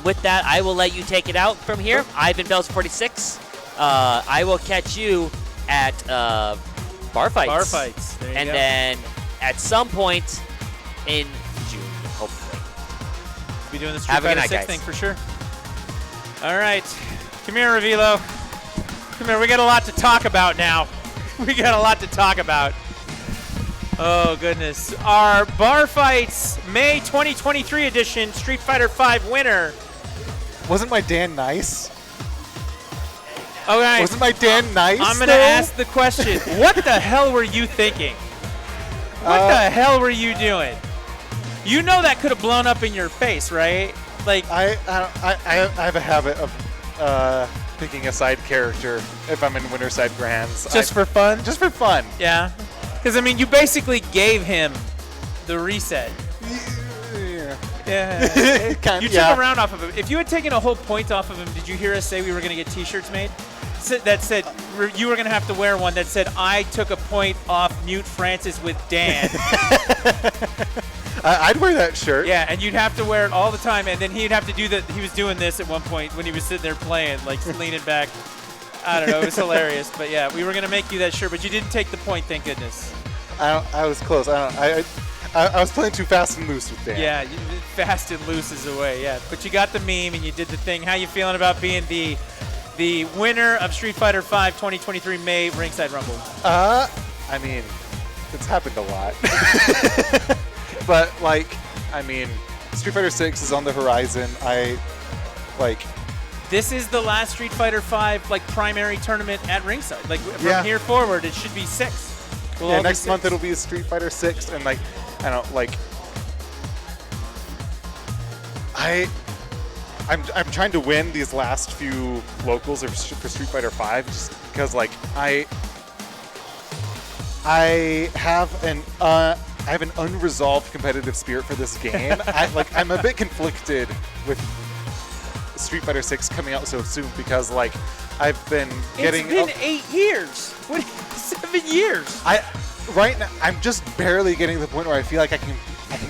with that, I will let you take it out from here. I've been Bells46. I will catch you at Bar Fights. Bar Fights. There you and go. then at some point in June, hopefully. Be doing the Street Have a good Fighter night, 6 guys. thing for sure. All right. Come here, Revilo. Come here. We got a lot to talk about now. We got a lot to talk about. Oh, goodness. Our Bar Fights May 2023 edition Street Fighter V winner. Wasn't my Dan nice? Okay. Wasn't my Dan nice? I'm going to ask the question. What the hell were you thinking? What the hell were you doing? You know that could have blown up in your face, right? Like I have a habit of picking a side character if I'm in Winterside Grands. Just for fun? Just for fun. Yeah. Because, I mean, you basically gave him the reset. Yeah. You took a round off of him. If you had taken a whole point off of him, did you hear us say we were going to get T-shirts made? That said, you were going to have to wear one that said, I took a point off Mute Francis with Dan. I'd wear that shirt. Yeah, and you'd have to wear it all the time, and then he'd have to do that. He was doing this at one point when he was sitting there playing, like leaning back. I don't know. It was hilarious. But, yeah, we were going to make you that shirt, but you didn't take the point, thank goodness. I was close. I was playing too fast and loose with Dan. Yeah, fast and loose is the way, yeah. But you got the meme and you did the thing. How you feeling about being the winner of Street Fighter V 2023 May Ringside Rumble? I mean, it's happened a lot. But, like, I mean, Street Fighter 6 is on the horizon. This is the last Street Fighter V, like, primary tournament at Ringside. Like, from here forward, it should be 6. Yeah, next month it'll be a Street Fighter 6, and like, I don't know, like, I'm trying to win these last few locals for Street Fighter 5 just because, like, I have an unresolved competitive spirit for this game. I'm a bit conflicted with Street Fighter 6 coming out so soon because, like, I've been getting. It's been 8 years. What? 7 years. Right now, I'm just barely getting to the point where I feel like I can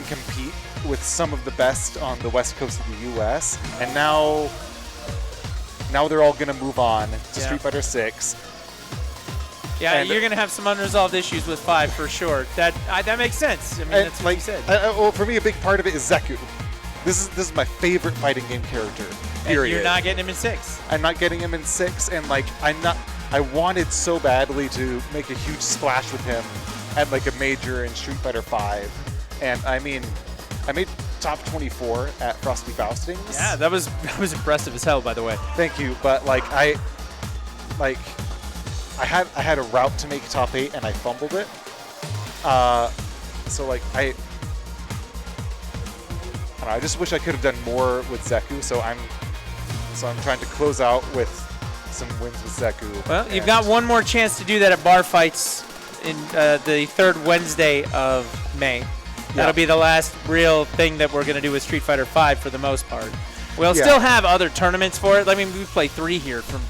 compete with some of the best on the west coast of the U.S. And now they're all gonna move on to Street Fighter 6. Yeah, you're gonna have some unresolved issues with 5 for sure. That makes sense. I mean, that's what you said. Well, for me, a big part of it is Zeku. This is my favorite fighting game character. Period. And you're not getting him in 6. I'm not getting him in 6, and like I wanted so badly to make a huge splash with him at like a major in Street Fighter 5, and I mean, I made top 24 at Frosty Faustings. Yeah, that was impressive as hell, by the way. Thank you, but like I had a route to make top 8 and I fumbled it. So like I don't know, I just wish I could have done more with Zeku. So I'm trying to close out with some wins with Zeku. Well, you've got one more chance to do that at Bar Fights in the third Wednesday of May. That'll be the last real thing that we're going to do with Street Fighter V for the most part. We'll still have other tournaments for it. I mean, we play 3 here from,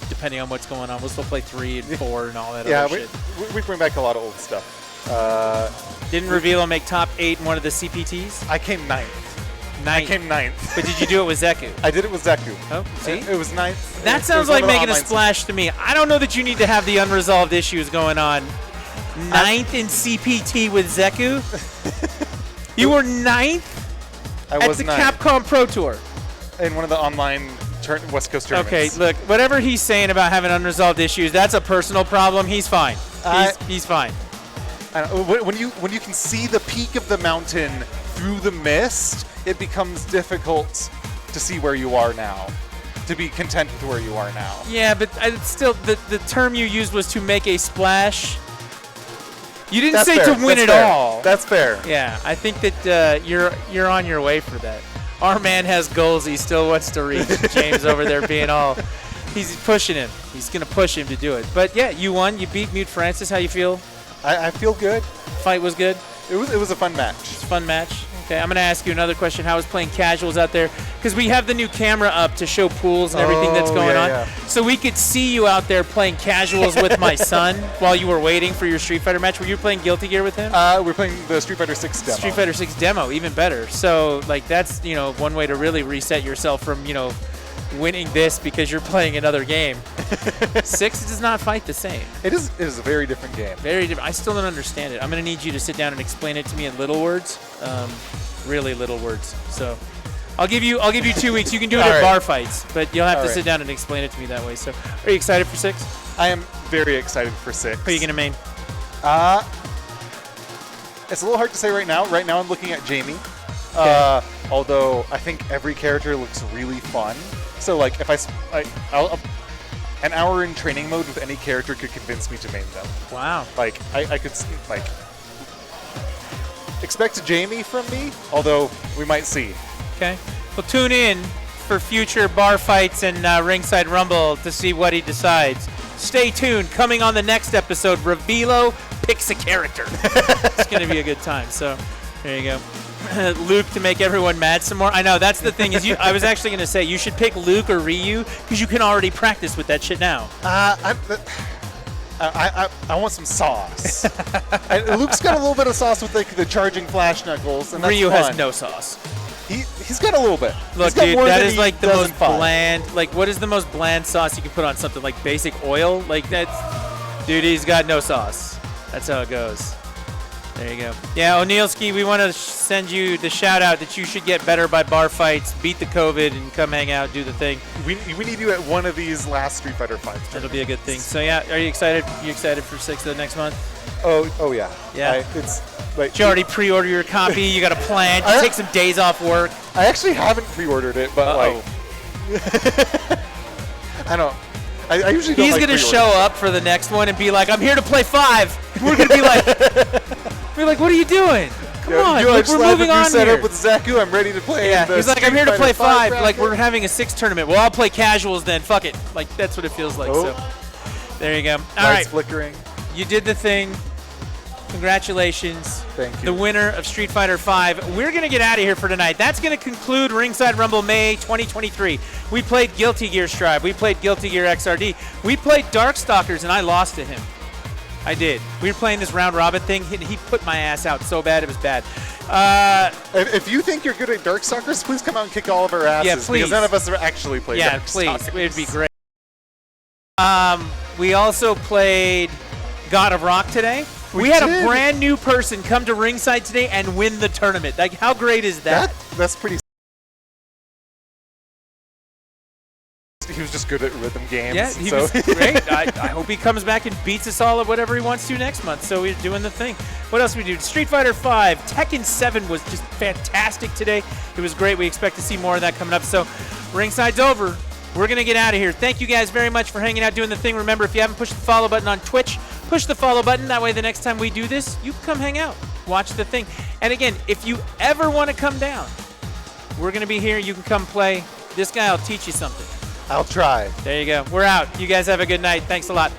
depending on what's going on. We'll still play 3 and 4 and all that other shit. We bring back a lot of old stuff. Didn't Revilo make top 8 in one of the CPTs? I came 9th. I came 9th. But did you do it with Zeku? I did it with Zeku. Oh, see? It was 9th. That sounds like making a splash to me. I don't know that you need to have the unresolved issues going on. 9th in CPT with Zeku? You were 9th at the Capcom Pro Tour? In one of the online West Coast tournaments. Okay, look, whatever he's saying about having unresolved issues, that's a personal problem. He's fine. He's fine. When you can see the peak of the mountain through the mist, it becomes difficult to see where you are now, to be content with where you are now. Yeah, but still, the term you used was to make a splash. You didn't That's say fair. to win That's it fair. all. That's fair. Yeah, I think that you're on your way for that. Our man has goals he still wants to reach. James over there being all, he's pushing him. He's going to push him to do it. But yeah, you won. You beat Mute Francis. How you feel? I feel good. Fight was good? It was a fun match. It's a fun match. Okay, I'm going to ask you another question. How was playing casuals out there? Because we have the new camera up to show pools and everything that's going on. Yeah. So we could see you out there playing casuals with my son while you were waiting for your Street Fighter match. Were you playing Guilty Gear with him? We're playing the Street Fighter 6 demo. Street Fighter 6 demo, even better. So, like, that's, one way to really reset yourself from, winning this because you're playing another game. 6 does not fight the same. It is a very different game. Very different. I still don't understand it. I'm going to need you to sit down and explain it to me in little words, really little words. So I'll give you 2 weeks. You can do it at bar fights, but you'll have to sit down and explain it to me that way. So are you excited for 6? I am very excited for 6. Who are you going to main? It's a little hard to say right now. Right now I'm looking at Jamie. Okay. Although I think every character looks really fun. So like if I'll an hour in training mode with any character could convince me to main them. Wow. Like I could expect Jamie from me, although we might see. Okay. Well, tune in for future bar fights and Ringside Rumble to see what he decides. Stay tuned. Coming on the next episode, Revilo picks a character. It's going to be a good time. So there you go. Luke to make everyone mad some more. I know, that's the thing. Is I was actually going to say you should pick Luke or Ryu because you can already practice with that shit now. I want some sauce. Luke's got a little bit of sauce with the charging flash knuckles, and that's Ryu fun. has no sauce. He's got a little bit. Look, dude, that is like the most bland. Like, what is the most bland sauce you can put on something? Like basic oil? Like that's, dude, he's got no sauce. That's how it goes. There you go. Yeah, O'Neilski, we want to send you the shout out that you should get better by bar fights, beat the COVID, and come hang out, do the thing. We need you at one of these last Street Fighter fights. That'll be a good thing. So yeah, are you excited? You excited for 6 of the next month? Oh yeah. Yeah. It's like did you already pre-order your copy? You got a plan? You take some days off work? I actually haven't pre-ordered it, but I don't. I usually don't. He's gonna show up for the next one and be like, "I'm here to play 5." We're gonna be like, what are you doing? Come on, we're moving on set here. up with Zaku. I'm ready to play. Yeah, he's like, I'm here to play 5. bracket. Like, we're having a 6 tournament. Well, I'll play casuals then. Fuck it. Like, that's what it feels like. So, there you go. All right, flickering. You did the thing. Congratulations. Thank you. The winner of Street Fighter V. We're going to get out of here for tonight. That's going to conclude Ringside Rumble May 2023. We played Guilty Gear Strive. We played Guilty Gear XRD. We played Darkstalkers, and I lost to him. I did. We were playing this round robin thing. He put my ass out so bad, it was bad. If you think you're good at Darkstalkers, please come out and kick all of our asses. Yeah, please. Because none of us have actually played Darkstalkers. Yeah, please. It would be great. We also played God of Rock today. We had a brand new person come to Ringside today and win the tournament. Like, how great is that? That's pretty. He was just good at rhythm games. Yeah, he was great. I hope he comes back and beats us all at whatever he wants to next month. So we're doing the thing. What else we do? Street Fighter V. Tekken 7 was just fantastic today. It was great. We expect to see more of that coming up. So Ringside's over. We're going to get out of here. Thank you guys very much for hanging out, doing the thing. Remember, if you haven't pushed the follow button on Twitch, push the follow button. That way the next time we do this, you can come hang out. Watch the thing. And again, if you ever want to come down, we're going to be here. You can come play. This guy will teach you something. I'll try. There you go. We're out. You guys have a good night. Thanks a lot.